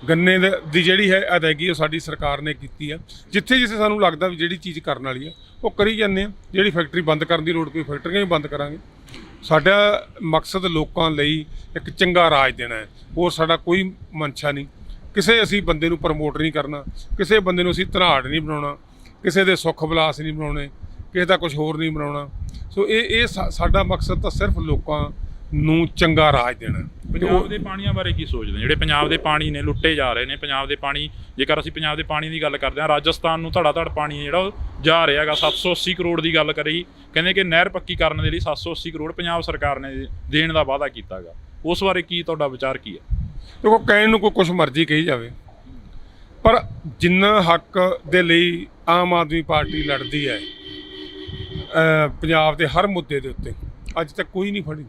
ਗੰਨੇ ਦੀ ਜਿਹੜੀ ਹੈ ਅਦਾਇਗੀ ਉਹ ਸਾਡੀ ਸਰਕਾਰ ਨੇ ਕੀਤੀ ਆ। ਜਿੱਥੇ ਸਾਨੂੰ ਲੱਗਦਾ ਵੀ ਜਿਹੜੀ ਚੀਜ਼ ਕਰਨ ਵਾਲੀ ਆ ਉਹ ਕਰੀ ਜਾਂਦੇ ਆ। ਜਿਹੜੀ ਫੈਕਟਰੀ ਬੰਦ ਕਰਨ ਦੀ ਲੋੜ ਕੋਈ, ਫੈਕਟਰੀਆਂ ਵੀ ਬੰਦ ਕਰਾਂਗੇ। ਸਾਡਾ ਮਕਸਦ ਲੋਕਾਂ ਲਈ ਇੱਕ ਚੰਗਾ ਰਾਜ ਦੇਣਾ ਹੈ, ਹੋਰ ਸਾਡਾ ਕੋਈ ਮਨਸ਼ਾ ਨਹੀਂ। ਕਿਸੇ ਅਸੀਂ ਬੰਦੇ ਨੂੰ ਪ੍ਰਮੋਟ ਨਹੀਂ ਕਰਨਾ, ਕਿਸੇ ਬੰਦੇ ਨੂੰ ਅਸੀਂ ਧਨਾੜ ਨਹੀਂ ਬਣਾਉਣਾ, ਕਿਸੇ ਦੇ ਸੁੱਖ ਵਿਲਾਸ ਨਹੀਂ ਬਣਾਉਣੇ, ਕਿਸੇ ਦਾ ਕੁਝ ਹੋਰ ਨਹੀਂ ਬਣਾਉਣਾ। ਸੋ ਇਹ ਸਾਡਾ ਮਕਸਦ ਤਾਂ ਸਿਰਫ ਲੋਕਾਂ ਨੂੰ ਚੰਗਾ ਰਾਜ ਦੇਣਾ। ਪੰਜਾਬ ਦੇ ਪਾਣੀਆਂ ਬਾਰੇ ਕੀ ਸੋਚਦੇ ਨੇ? ਜਿਹੜੇ ਪੰਜਾਬ ਦੇ ਪਾਣੀ ਨੇ ਲੁੱਟੇ ਜਾ ਰਹੇ ਨੇ। ਪੰਜਾਬ ਦੇ ਪਾਣੀ, ਜੇਕਰ ਅਸੀਂ ਪੰਜਾਬ ਦੇ ਪਾਣੀ ਦੀ ਗੱਲ ਕਰਦੇ ਹਾਂ, ਰਾਜਸਥਾਨ ਨੂੰ ਧੜਾ ਪਾਣੀ ਹੈ ਜਿਹੜਾ ਉਹ ਜਾ ਰਿਹਾ ਹੈਗਾ। 780 ਕਰੋੜ ਦੀ ਗੱਲ ਕਰੀ, ਕਹਿੰਦੇ ਕਿ ਨਹਿਰ ਪੱਕੀ ਕਰਨ ਦੇ ਲਈ 780 ਕਰੋੜ ਪੰਜਾਬ ਸਰਕਾਰ ਨੇ ਦੇਣ ਦਾ ਵਾਅਦਾ ਕੀਤਾ ਗਾ। ਉਸ ਬਾਰੇ ਕੀ ਤੁਹਾਡਾ ਵਿਚਾਰ ਕੀ ਹੈ? ਦੇਖੋ, ਕਹਿਣ ਨੂੰ ਕੋਈ ਕੁਛ ਮਰਜ਼ੀ ਕਹੀ ਜਾਵੇ, ਪਰ ਜਿੰਨਾ ਹੱਕ ਦੇ ਲਈ ਆਮ ਆਦਮੀ ਪਾਰਟੀ ਲੜਦੀ ਹੈ ਪੰਜਾਬ ਦੇ ਹਰ ਮੁੱਦੇ ਦੇ ਉੱਤੇ, ਅੱਜ ਤੱਕ ਕੋਈ ਨਹੀਂ ਫੜੀ,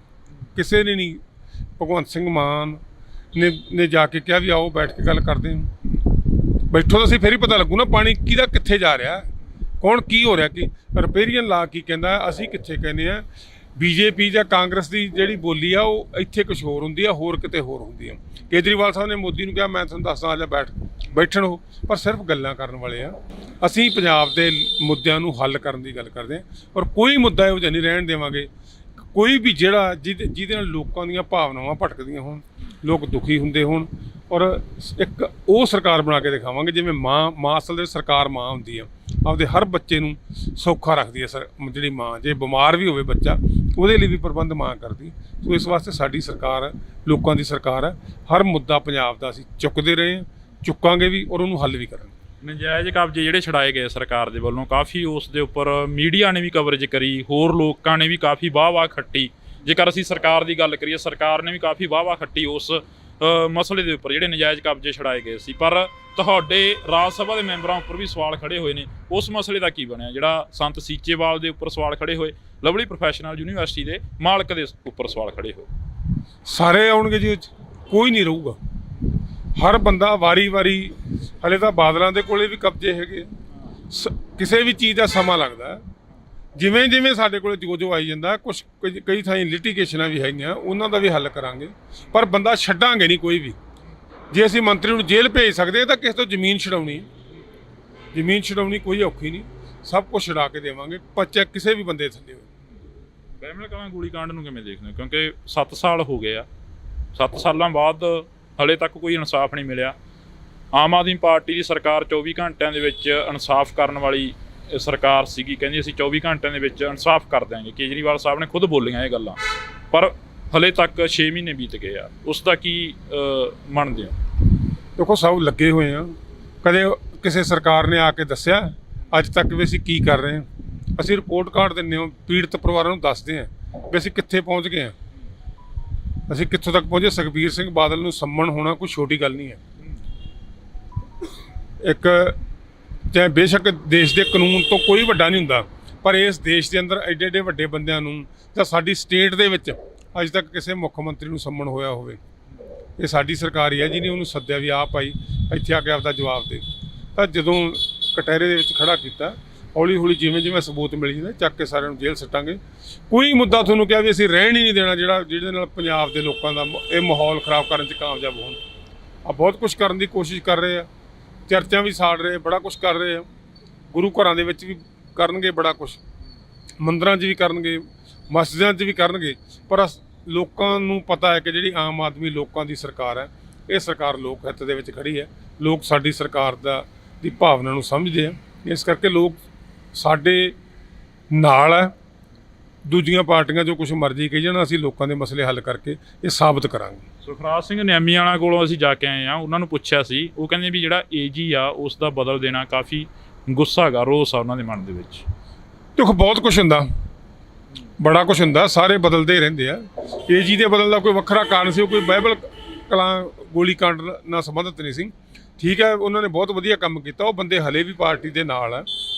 ਕਿਸੇ ਨੇ ਨਹੀਂ। ਭਗਵੰਤ ਸਿੰਘ ਮਾਨ ਨੇ ਜਾ ਕੇ ਕਿਹਾ ਵੀ ਆਓ ਬੈਠ ਕੇ ਗੱਲ ਕਰਦੇ ਹਾਂ। ਬੈਠੋ ਤਾਂ ਅਸੀਂ ਫਿਰ ਹੀ ਪਤਾ ਲੱਗੂ ਨਾ ਪਾਣੀ ਕਿਹਦਾ ਕਿੱਥੇ ਜਾ ਰਿਹਾ, ਕੌਣ ਕੀ ਹੋ ਰਿਹਾ। ਕਿ ਰਿਪੇਰੀਅਨ ਲਾ ਕੀ ਕਹਿੰਦਾ, ਅਸੀਂ ਕਿੱਥੇ ਕਹਿੰਦੇ ਆ। ਬੀਜੇਪੀ ਜਾਂ ਕਾਂਗਰਸ ਦੀ ਜਿਹੜੀ ਬੋਲੀ ਆ ਉਹ ਇੱਥੇ ਕੁਛ ਹੋਰ ਹੁੰਦੀ ਆ, ਹੋਰ ਕਿਤੇ ਹੋਰ ਹੁੰਦੀ ਆ। ਕੇਜਰੀਵਾਲ ਸਾਹਿਬ ਨੇ ਮੋਦੀ ਨੂੰ ਕਿਹਾ ਮੈਂ ਤੁਹਾਨੂੰ ਦੱਸਦਾ ਆ ਜਾ ਬੈਠਣ ਹੋ, ਪਰ ਸਿਰਫ ਗੱਲਾਂ ਕਰਨ ਵਾਲੇ ਆ। ਅਸੀਂ ਪੰਜਾਬ ਦੇ ਮੁੱਦਿਆਂ ਨੂੰ ਹੱਲ ਕਰਨ ਦੀ ਗੱਲ ਕਰਦੇ ਹਾਂ, ਔਰ ਕੋਈ ਮੁੱਦਾ ਇਹੋ ਜਿਹਾ ਨਹੀਂ ਰਹਿਣ ਦੇਵਾਂਗੇ। ਕੋਈ ਵੀ ਜਿਹੜਾ ਜਿਹਦੇ ਨਾਲ ਲੋਕਾਂ ਦੀਆਂ ਭਾਵਨਾਵਾਂ ਭਟਕਦੀਆਂ ਹੋਣ, ਲੋਕ ਦੁਖੀ ਹੁੰਦੇ ਹੋਣ, ਔਰ ਇੱਕ ਉਹ ਸਰਕਾਰ ਬਣਾ ਕੇ ਦਿਖਾਵਾਂਗੇ ਜਿਵੇਂ ਮਾਂ ਅਸਲ ਦੇ ਸਰਕਾਰ ਮਾਂ ਹੁੰਦੀ ਆ, ਆਪਦੇ ਹਰ ਬੱਚੇ ਨੂੰ ਸੌਖਾ ਰੱਖਦੀ ਹੈ। ਜਿਹੜੀ ਮਾਂ ਜੇ ਬਿਮਾਰ ਵੀ ਹੋਵੇ ਬੱਚਾ, ਉਹਦੇ ਲਈ ਵੀ ਪ੍ਰਬੰਧ ਮਾਂ ਕਰਦੀ। ਸੋ ਇਸ ਵਾਸਤੇ ਸਾਡੀ ਸਰਕਾਰ ਲੋਕਾਂ ਦੀ ਸਰਕਾਰ ਹੈ। ਹਰ ਮੁੱਦਾ ਪੰਜਾਬ ਦਾ ਅਸੀਂ ਚੁੱਕਦੇ ਰਹੇ ਹਾਂ, ਚੁੱਕਾਂਗੇ ਵੀ, ਔਰ ਉਹਨੂੰ ਹੱਲ ਵੀ ਕਰਾਂਗੇ। ਨਜਾਇਜ਼ ਕਬਜ਼ੇ ਜਿਹੜੇ ਛਡਾਏ ਗਏ ਸਰਕਾਰ ਦੇ ਵੱਲੋਂ, ਕਾਫੀ ਉਸ ਦੇ ਉੱਪਰ ਮੀਡੀਆ ਨੇ ਵੀ ਕਵਰੇਜ ਕਰੀ, ਹੋਰ ਲੋਕਾਂ ਨੇ ਵੀ ਕਾਫੀ ਵਾਹ ਖੱਟੀ। ਜੇਕਰ ਅਸੀਂ ਸਰਕਾਰ ਦੀ ਗੱਲ ਕਰੀਏ, ਸਰਕਾਰ ਨੇ ਵੀ ਕਾਫੀ ਵਾਹ ਖੱਟੀ ਉਸ ਮਸਲੇ ਦੇ ਉੱਪਰ ਜਿਹੜੇ ਨਜਾਇਜ਼ ਕਬਜ਼ੇ ਛਡਾਏ ਗਏ ਸੀ। ਪਰ ਤੁਹਾਡੇ ਰਾਜ ਸਭਾ ਦੇ ਮੈਂਬਰਾਂ ਉੱਪਰ ਵੀ ਸਵਾਲ ਖੜੇ ਹੋਏ ਨੇ। ਉਸ ਮਸਲੇ ਦਾ ਕੀ ਬਣਿਆ? ਜਿਹੜਾ ਸੰਤ ਸੀਚੇਵਾਲ ਦੇ ਉੱਪਰ ਸਵਾਲ ਖੜੇ ਹੋਏ, ਲਵਲੀ ਪ੍ਰੋਫੈਸ਼ਨਲ ਯੂਨੀਵਰਸਿਟੀ ਦੇ ਮਾਲਕ ਦੇ ਉੱਪਰ ਸਵਾਲ ਖੜੇ ਹੋਏ, ਸਾਰੇ ਆਉਣਗੇ ਜੀ, ਕੋਈ ਨਹੀਂ ਰਹੂਗਾ। ਹਰ ਬੰਦਾ ਵਾਰੀ ਹਲੇ ਤਾਂ ਬਾਦਲਾਂ ਦੇ ਕੋਲੇ ਵੀ ਕਬਜ਼ੇ ਹੈਗੇ। ਕਿਸੇ ਵੀ ਚੀਜ਼ ਦਾ ਸਮਾਂ ਲੱਗਦਾ। ਜਿਵੇਂ ਸਾਡੇ ਕੋਲ ਜੋ ਆਈ ਜਾਂਦਾ, ਕਈ ਥਾਈਂ ਲਿਟੀਗੇਸ਼ਨਾਂ ਵੀ ਹੈਗੀਆਂ, ਉਹਨਾਂ ਦਾ ਵੀ ਹੱਲ ਕਰਾਂਗੇ। ਪਰ ਬੰਦਾ ਛੱਡਾਂਗੇ ਨਹੀਂ ਕੋਈ ਵੀ। ਜੇ ਅਸੀਂ ਮੰਤਰੀ ਨੂੰ ਜੇਲ੍ਹ ਭੇਜ ਸਕਦੇ ਤਾਂ ਕਿਸੇ ਤੋਂ ਜ਼ਮੀਨ ਛਡਾਉਣੀ ਕੋਈ ਔਖੀ ਨਹੀਂ। ਸਭ ਕੁਝ ਛਡਾ ਕੇ ਦੇਵਾਂਗੇ, ਪਰਚਾ ਕਿਸੇ ਵੀ ਬੰਦੇ ਥੱਲੇ ਹੋਵੇ। ਬਹਿਮਲ ਕਲਾਂ ਗੋਲੀਕਾਂਡ ਨੂੰ ਕਿਵੇਂ ਦੇਖਦੇ ਹੋ? ਕਿਉਂਕਿ 7 ਸਾਲ ਹੋ ਗਏ ਆ, 7 ਸਾਲਾਂ ਬਾਅਦ ਹਲੇ ਤੱਕ ਕੋਈ ਇਨਸਾਫ ਨਹੀਂ ਮਿਲਿਆ। ਆਮ ਆਦਮੀ ਪਾਰਟੀ ਦੀ ਸਰਕਾਰ 24 ਘੰਟਿਆਂ ਦੇ ਵਿੱਚ ਇਨਸਾਫ ਕਰਨ ਵਾਲੀ ਸਰਕਾਰ ਸੀਗੀ, ਕਹਿੰਦੀ ਅਸੀਂ 24 ਘੰਟਿਆਂ ਦੇ ਵਿੱਚ ਇਨਸਾਫ ਕਰ ਦਿਆਂਗੇ। ਕੇਜਰੀਵਾਲ ਸਾਹਿਬ ਨੇ ਖੁਦ ਬੋਲੀਆਂ ਇਹ ਗੱਲਾਂ, ਪਰ ਹਲੇ ਤੱਕ 6 ਮਹੀਨੇ ਬੀਤ ਗਏ ਆ। ਉਸ ਦਾ ਕੀ ਮੰਨਦੇ ਹੋ? ਦੇਖੋ, ਸਭ ਲੱਗੇ ਹੋਏ ਆ। ਕਦੇ ਕਿਸੇ ਸਰਕਾਰ ਨੇ ਆ ਕੇ ਦੱਸਿਆ ਅੱਜ ਤੱਕ ਵੀ ਅਸੀਂ ਕੀ ਕਰ ਰਹੇ ਹਾਂ? ਅਸੀਂ ਰਿਪੋਰਟ ਕਾਰਡ ਦਿੰਦੇ ਹਾਂ, ਪੀੜਤ ਪਰਿਵਾਰਾਂ ਨੂੰ ਦੱਸਦੇ ਹਾਂ ਵੀ ਅਸੀਂ ਕਿੱਥੇ ਪਹੁੰਚ ਗਏ ਹਾਂ, ਅਸੀਂ ਕਿੱਥੋਂ ਤੱਕ ਪਹੁੰਚੇ। ਸੁਖਬੀਰ ਸਿੰਘ ਬਾਦਲ ਨੂੰ ਸੰਮਣ ਹੋਣਾ ਕੋਈ ਛੋਟੀ ਗੱਲ ਨਹੀਂ ਹੈ। ਇੱਕ ਚਾਹੇ ਬੇਸ਼ੱਕ ਦੇਸ਼ ਦੇ ਕਾਨੂੰਨ ਤੋਂ ਕੋਈ ਵੱਡਾ ਨਹੀਂ ਹੁੰਦਾ, ਪਰ ਇਸ ਦੇਸ਼ ਦੇ ਅੰਦਰ ਐਡੇ ਐਡੇ ਵੱਡੇ ਬੰਦਿਆਂ ਨੂੰ ਜਾਂ ਸਾਡੀ ਸਟੇਟ ਦੇ ਵਿੱਚ ਅੱਜ ਤੱਕ ਕਿਸੇ ਮੁੱਖ ਮੰਤਰੀ ਨੂੰ ਸੰਮਣ ਹੋਇਆ ਹੋਵੇ। ਇਹ ਸਾਡੀ ਸਰਕਾਰ ਹੀ ਹੈ ਜਿਹਨੇ ਉਹਨੂੰ ਸੱਦਿਆ ਵੀ ਆਪ ਆਈ ਇੱਥੇ ਆ ਕੇ ਆਪਦਾ ਜਵਾਬ ਦੇ। ਤਾਂ ਜਦੋਂ ਕਟਹਿਰੇ ਦੇ ਵਿੱਚ ਖੜਾ ਕੀਤਾ, ਹੌਲੀ ਹੌਲੀ ਜਿਵੇਂ ਜਿਵੇਂ ਸਬੂਤ ਮਿਲੀ ਜਾਂਦੇ ਚੱਕ ਕੇ ਸਾਰਿਆਂ ਨੂੰ ਜੇਲ੍ਹ ਸੱਟਾਂਗੇ। ਕੋਈ ਮੁੱਦਾ ਤੁਹਾਨੂੰ ਕਿਹਾ ਵੀ ਅਸੀਂ ਰਹਿਣ ਹੀ ਨਹੀਂ ਦੇਣਾ ਜਿਹਦੇ ਨਾਲ ਪੰਜਾਬ ਦੇ ਲੋਕਾਂ ਦਾ ਇਹ ਮਾਹੌਲ ਖਰਾਬ ਕਰਨ 'ਚ ਕਾਮਯਾਬ ਹੋਣ। ਆ ਬਹੁਤ ਕੁਝ ਕਰਨ ਦੀ ਕੋਸ਼ਿਸ਼ ਕਰ ਰਹੇ ਆ, ਚਰਚਾਂ ਵੀ ਸਾੜ ਰਹੇ, ਬੜਾ ਕੁਝ ਕਰ ਰਹੇ ਆ। ਗੁਰੂ ਘਰਾਂ ਦੇ ਵਿੱਚ ਵੀ ਕਰਨਗੇ ਬੜਾ ਕੁਝ, ਮੰਦਰਾਂ 'ਚ ਵੀ ਕਰਨਗੇ, ਮਸਜਿਦਾਂ 'ਚ ਵੀ ਕਰਨਗੇ। ਪਰ ਲੋਕਾਂ ਨੂੰ ਪਤਾ ਹੈ ਕਿ ਜਿਹੜੀ ਆਮ ਆਦਮੀ ਲੋਕਾਂ ਦੀ ਸਰਕਾਰ ਹੈ, ਇਹ ਸਰਕਾਰ ਲੋਕ ਹਿੱਤ ਦੇ ਵਿੱਚ ਖੜੀ ਹੈ। ਲੋਕ ਸਾਡੀ ਸਰਕਾਰ ਦੀ ਭਾਵਨਾ ਨੂੰ ਸਮਝਦੇ ਆ, ਇਸ ਕਰਕੇ ਲੋਕ ਸਾਡੇ ਨਾਲ ਹੈ। ਦੂਜੀਆਂ ਪਾਰਟੀਆਂ ਜੋ ਕੁਝ ਮਰਜ਼ੀ ਕਹੀ ਜਾਣ, ਅਸੀਂ ਲੋਕਾਂ ਦੇ ਮਸਲੇ ਹੱਲ ਕਰਕੇ ਇਹ ਸਾਬਤ ਕਰਾਂਗੇ। ਸੁਖਰਾਜ ਸਿੰਘ ਨਿਆਮੀ ਵਾਲਾ ਕੋਲੋਂ ਅਸੀਂ ਜਾ ਕੇ ਆਏ ਆ, ਉਹਨਾਂ ਨੂੰ ਪੁੱਛਿਆ ਸੀ, ਉਹ ਕਹਿੰਦੇ ਵੀ ਜਿਹੜਾ ਏਜੀ ਆ ਉਸ ਦਾ ਬਦਲ ਦੇਣਾ ਕਾਫੀ ਗੁੱਸਾ ਗਾ, ਰੋਸ ਆ ਉਹਨਾਂ ਦੇ ਮਨ ਦੇ ਵਿੱਚ। ਦੇਖੋ ਬਹੁਤ ਕੁਝ ਹੁੰਦਾ, ਬੜਾ ਕੁਝ ਹੁੰਦਾ, ਸਾਰੇ ਬਦਲਦੇ ਰਹਿੰਦੇ ਆ। ਏਜੀ ਦੇ ਬਦਲਣ ਦਾ ਕੋਈ ਵੱਖਰਾ ਕਾਰਨ ਸੀ, ਕੋਈ ਬਾਈਬਲ ਕਲਾਂ ਗੋਲੀ ਕਾਂਡ ਨਾਲ ਸੰਬੰਧਿਤ ਨਹੀਂ ਸੀ। ਠੀਕ ਹੈ, ਉਹਨਾਂ ਨੇ ਬਹੁਤ ਵਧੀਆ ਕੰਮ ਕੀਤਾ, ਉਹ ਬੰਦੇ ਹਲੇ ਵੀ ਪਾਰਟੀ ਦੇ ਨਾਲ ਆ,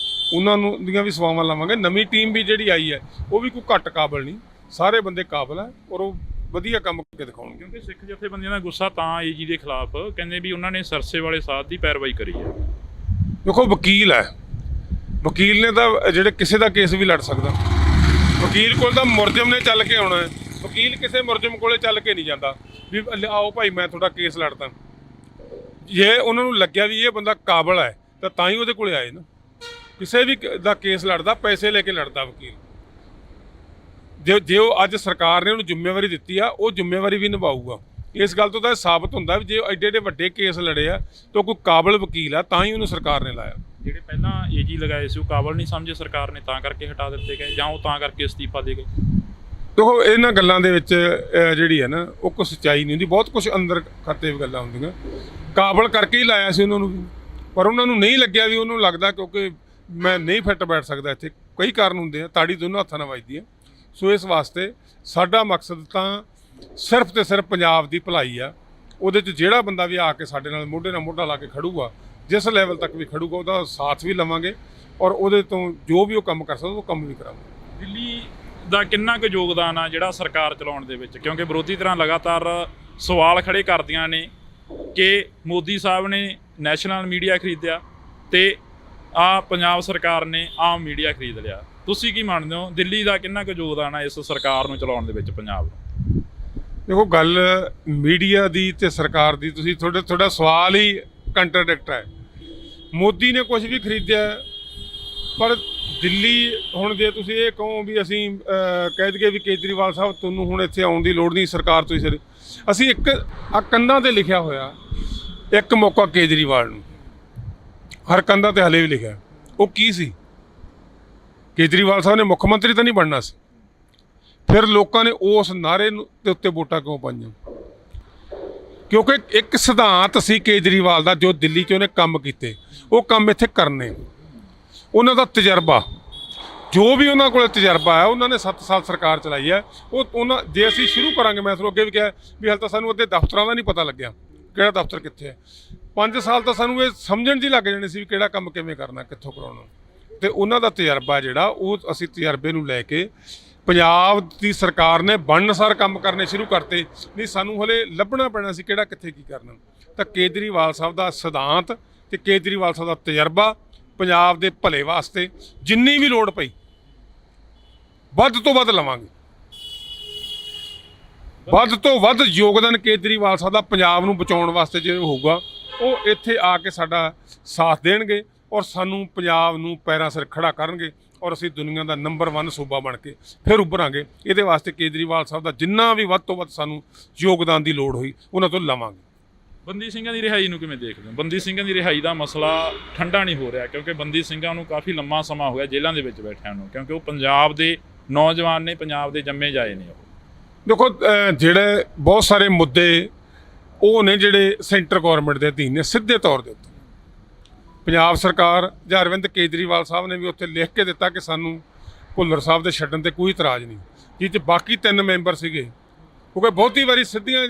ਉਹਨਾਂ ਨੂੰ ਦੀਆਂ ਵੀ ਸੇਵਾਵਾਂ ਲਾਵਾਂਗੇ। ਨਵੀਂ ਟੀਮ ਵੀ ਜਿਹੜੀ ਆਈ ਹੈ ਉਹ ਵੀ ਕੋਈ ਘੱਟ ਕਾਬਲ ਨਹੀਂ, ਸਾਰੇ ਬੰਦੇ ਕਾਬਲ ਹੈ ਔਰ ਉਹ ਵਧੀਆ ਕੰਮ ਕਰਕੇ ਦਿਖਾਉਣਗੇ। ਕਿਉਂਕਿ ਸਿੱਖ ਜਥੇਬੰਦੀਆਂ ਦਾ ਗੁੱਸਾ ਤਾਂ ਏਜੀ ਦੇ ਖਿਲਾਫ, ਕਹਿੰਦੇ ਵੀ ਉਹਨਾਂ ਨੇ ਸਰਸੇ ਵਾਲੇ ਸਾਧ ਦੀ ਪੈਰਵਾਈ ਕਰੀ ਹੈ। ਦੇਖੋ ਵਕੀਲ ਹੈ, ਵਕੀਲ ਨੇ ਤਾਂ ਜਿਹੜੇ ਕਿਸੇ ਦਾ ਕੇਸ ਵੀ ਲੜ ਸਕਦਾ। ਵਕੀਲ ਕੋਲ ਤਾਂ ਮੁਲਜ਼ਮ ਨੇ ਚੱਲ ਕੇ ਆਉਣਾ ਹੈ, ਵਕੀਲ ਕਿਸੇ ਮੁਲਜ਼ਮ ਕੋਲੇ ਚੱਲ ਕੇ ਨਹੀਂ ਜਾਂਦਾ ਵੀ ਆਓ ਭਾਈ ਮੈਂ ਤੁਹਾਡਾ ਕੇਸ ਲੜਦਾ। ਜੇ ਉਹਨਾਂ ਨੂੰ ਲੱਗਿਆ ਵੀ ਇਹ ਬੰਦਾ ਕਾਬਲ ਹੈ ਤਾਂ ਹੀ ਉਹਦੇ ਕੋਲੇ ਆਏ ਨਾ। ਕਿਸੇ ਵੀ ਦਾ ਕੇਸ ਲੜਦਾ ਪੈਸੇ ਲੈ ਕੇ ਲੜਦਾ ਵਕੀਲ। ਜੇ ਉਹ ਅੱਜ ਸਰਕਾਰ ਨੇ ਉਹਨੂੰ ਜ਼ਿੰਮੇਵਾਰੀ ਦਿੱਤੀ ਆ, ਉਹ ਜ਼ਿੰਮੇਵਾਰੀ ਵੀ ਨਿਭਾਊਗਾ। ਇਸ ਗੱਲ ਤੋਂ ਤਾਂ ਇਹ ਸਾਬਤ ਹੁੰਦਾ ਵੀ ਜੇ ਐਡੇ ਐਡੇ ਵੱਡੇ ਕੇਸ ਲੜੇ ਆ ਤਾਂ ਕੋਈ ਕਾਬਲ ਵਕੀਲ ਆ, ਤਾਂ ਹੀ ਉਹਨੂੰ ਸਰਕਾਰ ਨੇ ਲਾਇਆ। ਜਿਹੜੇ ਪਹਿਲਾਂ ਏਜੀ ਲਗਾਏ ਸੀ ਉਹ ਕਾਬਲ ਨਹੀਂ ਸਮਝੇ ਸਰਕਾਰ ਨੇ, ਤਾਂ ਕਰਕੇ ਹਟਾ ਦਿੱਤੇ ਗਏ, ਜਾਂ ਉਹ ਤਾਂ ਕਰਕੇ ਅਸਤੀਫਾ ਦੇ ਗਏ। ਦੇਖੋ ਇਹਨਾਂ ਗੱਲਾਂ ਦੇ ਵਿੱਚ ਜਿਹੜੀ ਹੈ ਨਾ ਉਹ ਕੋਈ ਸੱਚਾਈ ਨਹੀਂ ਹੁੰਦੀ, ਬਹੁਤ ਕੁਝ ਅੰਦਰ ਖਾਤੇ ਵੀ ਗੱਲਾਂ ਹੁੰਦੀਆਂ। ਕਾਬਲ ਕਰਕੇ ਹੀ ਲਾਇਆ ਸੀ ਉਹਨਾਂ ਨੂੰ ਵੀ, ਪਰ ਉਹਨਾਂ ਨੂੰ ਨਹੀਂ ਲੱਗਿਆ ਵੀ ਉਹਨੂੰ ਲੱਗਦਾ ਕਿਉਂਕਿ ਮੈਂ ਨਹੀਂ ਫਿੱਟ ਬੈਠ ਸਕਦਾ ਇੱਥੇ। ਕਈ ਕਾਰਨ ਹੁੰਦੇ ਆ, ਤਾੜੀ ਦੋਨੋਂ ਹੱਥਾਂ ਨਾਲ ਵੱਜਦੀ ਹੈ। ਸੋ ਇਸ ਵਾਸਤੇ ਸਾਡਾ ਮਕਸਦ ਤਾਂ ਸਿਰਫ ਤੇ ਸਿਰਫ ਪੰਜਾਬ ਦੀ ਭਲਾਈ ਆ। ਉਹਦੇ 'ਚ ਜਿਹੜਾ ਬੰਦਾ ਵੀ ਆ ਕੇ ਸਾਡੇ ਨਾਲ ਮੋਢੇ ਨਾਲ ਮੋਢਾ ਲਾ ਕੇ ਖੜੂਗਾ, ਜਿਸ ਲੈਵਲ ਤੱਕ ਵੀ ਖੜੂਗਾ, ਉਹਦਾ ਸਾਥ ਵੀ ਲਵਾਂਗੇ ਔਰ ਉਹਦੇ ਤੋਂ ਜੋ ਵੀ ਉਹ ਕੰਮ ਕਰ ਸਕਦਾ ਉਹ ਕੰਮ ਵੀ ਕਰਾਂਗੇ। ਦਿੱਲੀ ਦਾ ਕਿੰਨਾ ਕੁ ਯੋਗਦਾਨ ਆ ਜਿਹੜਾ ਸਰਕਾਰ ਚਲਾਉਣ ਦੇ ਵਿੱਚ? ਕਿਉਂਕਿ ਵਿਰੋਧੀ ਧਿਰਾਂ ਲਗਾਤਾਰ ਸਵਾਲ ਖੜੇ ਕਰਦੀਆਂ ਨੇ ਕਿ ਮੋਦੀ ਸਾਹਿਬ ਨੇ ਨੈਸ਼ਨਲ ਮੀਡੀਆ ਖਰੀਦਿਆ ਤੇ ਪੰਜਾਬ ਸਰਕਾਰ ਨੇ ਆਮ ਮੀਡੀਆ ਖਰੀਦ ਲਿਆ। ਤੁਸੀਂ ਕੀ ਮੰਨਦੇ ਹੋ, ਦਿੱਲੀ ਦਾ ਕਿੰਨਾ ਕੁ ਯੋਗਦਾਨ ਆ ਇਸ ਸਰਕਾਰ ਨੂੰ ਚਲਾਉਣ ਦੇ ਵਿੱਚ ਪੰਜਾਬ ਨੂੰ? ਦੇਖੋ ਗੱਲ ਮੀਡੀਆ ਦੀ ਤੇ ਸਰਕਾਰ ਦੀ, ਤੁਸੀਂ ਤੁਹਾਡਾ ਸਵਾਲ ਹੀ ਕੰਟਰਡਿਕਟ ਹੈ। ਮੋਦੀ ਨੇ ਕੁਝ ਵੀ ਖਰੀਦਿਆ, ਪਰ ਦਿੱਲੀ ਹੁਣ ਜੇ ਤੁਸੀਂ ਇਹ ਕਹੋ ਵੀ ਅਸੀਂ ਕਹਿ ਦਈਏ ਵੀ ਕੇਜਰੀਵਾਲ ਸਾਹਿਬ ਤੁਹਾਨੂੰ ਹੁਣ ਇੱਥੇ ਆਉਣ ਦੀ ਲੋੜ ਨਹੀਂ, ਸਰਕਾਰ ਤੋਂ ਹੀ ਅਸੀਂ ਇੱਕ ਕੰਧਾਂ 'ਤੇ ਲਿਖਿਆ ਹੋਇਆ ਇੱਕ ਮੌਕਾ ਕੇਜਰੀਵਾਲ ਨੂੰ, ਹਰ ਕੰਧਾਂ 'ਤੇ ਹਲੇ ਵੀ ਲਿਖਿਆ। ਉਹ ਕੀ ਸੀ? ਕੇਜਰੀਵਾਲ ਸਾਹਿਬ ਨੇ ਮੁੱਖ ਮੰਤਰੀ ਤਾਂ ਨਹੀਂ ਬਣਨਾ ਸੀ। ਫਿਰ ਲੋਕਾਂ ਨੇ ਉਸ ਨਾਅਰੇ ਦੇ ਉੱਤੇ ਵੋਟਾਂ ਕਿਉਂ ਪਾਈਆਂ? ਕਿਉਂਕਿ ਇੱਕ ਸਿਧਾਂਤ ਸੀ ਕੇਜਰੀਵਾਲ ਦਾ, ਜੋ ਦਿੱਲੀ 'ਚ ਉਹਨੇ ਕੰਮ ਕੀਤੇ ਉਹ ਕੰਮ ਇੱਥੇ ਕਰਨੇ। ਉਹਨਾਂ ਦਾ ਤਜਰਬਾ, ਜੋ ਵੀ ਉਹਨਾਂ ਕੋਲ ਤਜਰਬਾ ਹੈ, ਉਹਨਾਂ ਨੇ 7 ਸਾਲ ਸਰਕਾਰ ਚਲਾਈ ਹੈ। ਉਹਨਾਂ ਜੇ ਅਸੀਂ ਸ਼ੁਰੂ ਕਰਾਂਗੇ, ਮੈਂ ਤੁਹਾਨੂੰ ਅੱਗੇ ਵੀ ਕਿਹਾ ਵੀ ਹਾਲੇ ਤਾਂ ਸਾਨੂੰ ਅੱਧੇ ਦਫ਼ਤਰਾਂ ਦਾ ਨਹੀਂ ਪਤਾ ਲੱਗਿਆ ਕਿਹੜਾ ਦਫ਼ਤਰ ਕਿੱਥੇ ਹੈ। 5 ਸਾਲ ਤਾਂ ਸਾਨੂੰ ਇਹ ਸਮਝਣ 'ਚ ਹੀ ਲੱਗ ਜਾਣੇ ਸੀ ਵੀ ਕਿਹੜਾ ਕੰਮ ਕਿਵੇਂ ਕਰਨਾ, ਕਿੱਥੋਂ ਕਰਾਉਣਾ। ਤੇ ਉਹਨਾਂ ਦਾ ਤਜਰਬਾ ਜਿਹੜਾ ਉਹ ਅਸੀਂ ਤਜਰਬੇ ਨੂੰ ਲੈ ਕੇ ਪੰਜਾਬ ਦੀ ਸਰਕਾਰ ਨੇ ਬਣਨਸਾਰ ਕੰਮ ਕਰਨੇ ਸ਼ੁਰੂ ਕਰਤੇ। ਨਹੀਂ ਸਾਨੂੰ ਹਲੇ ਲੱਭਣਾ ਪੈਣਾ ਸੀ ਕਿਹੜਾ ਕਿੱਥੇ ਕੀ ਕਰਨਾ। ਤਾਂ ਕੇਜਰੀਵਾਲ ਸਾਹਿਬ ਦਾ ਸਿਧਾਂਤ ਤੇ ਕੇਜਰੀਵਾਲ ਸਾਹਿਬ ਦਾ ਤਜਰਬਾ ਪੰਜਾਬ ਦੇ ਭਲੇ ਵਾਸਤੇ ਜਿੰਨੀ ਵੀ ਲੋੜ ਪਈ ਵੱਧ ਤੋਂ ਵੱਧ ਲਵਾਂਗੇ। ਵੱਧ ਤੋਂ ਵੱਧ ਯੋਗਦਾਨ ਕੇਜਰੀਵਾਲ ਸਾਹਿਬ ਦਾ ਪੰਜਾਬ ਨੂੰ ਬਚਾਉਣ ਵਾਸਤੇ ਜੇ ਹੋਊਗਾ, ਉਹ ਇੱਥੇ ਆ ਕੇ ਸਾਡਾ ਸਾਥ ਦੇਣਗੇ ਔਰ ਸਾਨੂੰ ਪੰਜਾਬ ਨੂੰ ਪੈਰਾਂ ਸਿਰ ਖੜਾ ਕਰਨਗੇ ਔਰ ਅਸੀਂ ਦੁਨੀਆ ਦਾ ਨੰਬਰ 1 ਸੂਬਾ ਬਣ ਕੇ ਫਿਰ ਉੱਭਰਾਂਗੇ। ਇਹਦੇ ਵਾਸਤੇ ਕੇਜਰੀਵਾਲ ਸਾਹਿਬ ਦਾ ਜਿੰਨਾ ਵੀ ਵੱਧ ਤੋਂ ਵੱਧ ਸਾਨੂੰ ਯੋਗਦਾਨ ਦੀ ਲੋੜ ਹੋਈ ਉਹਨਾਂ ਤੋਂ ਲਵਾਂਗੇ। ਬੰਦੀ ਸਿੰਘਾਂ ਦੀ ਰਿਹਾਈ ਨੂੰ ਕਿਵੇਂ ਦੇਖਦੇ ਹੋ? ਬੰਦੀ ਸਿੰਘਾਂ ਦੀ ਰਿਹਾਈ ਦਾ ਮਸਲਾ ਠੰਡਾ ਨਹੀਂ ਹੋ ਰਿਹਾ, ਕਿਉਂਕਿ ਬੰਦੀ ਸਿੰਘਾਂ ਨੂੰ ਕਾਫੀ ਲੰਮਾ ਸਮਾਂ ਹੋ ਗਿਆ ਜੇਲ੍ਹਾਂ ਦੇ ਵਿੱਚ ਬੈਠਿਆਂ ਨੂੰ, ਕਿਉਂਕਿ ਉਹ ਪੰਜਾਬ ਦੇ ਨੌਜਵਾਨ ਨੇ, ਪੰਜਾਬ ਦੇ ਜੰਮੇ ਜਾਏ ਨੇ। ਉਹ ਦੇਖੋ ਜਿਹੜੇ ਬਹੁਤ ਸਾਰੇ ਮੁੱਦੇ ਉਹ ਨੇ ਜਿਹੜੇ ਸੈਂਟਰ ਗੌਰਮੈਂਟ ਦੇ ਅਧੀਨ ਨੇ ਸਿੱਧੇ ਤੌਰ ਦੇ ਉੱਤੇ। ਪੰਜਾਬ ਸਰਕਾਰ ਜਾਂ ਅਰਵਿੰਦ ਕੇਜਰੀਵਾਲ ਸਾਹਿਬ ਨੇ ਵੀ ਉੱਥੇ ਲਿਖ ਕੇ ਦਿੱਤਾ ਕਿ ਸਾਨੂੰ ਭੁੱਲਰ ਸਾਹਿਬ ਦੇ ਛੱਡਣ 'ਤੇ ਕੋਈ ਇਤਰਾਜ਼ ਨਹੀਂ, ਜਿਸ 'ਚ ਬਾਕੀ 3 ਮੈਂਬਰ ਸੀਗੇ। ਕਿਉਂਕਿ ਬਹੁਤੀ ਵਾਰੀ ਸਿੱਧੀਆਂ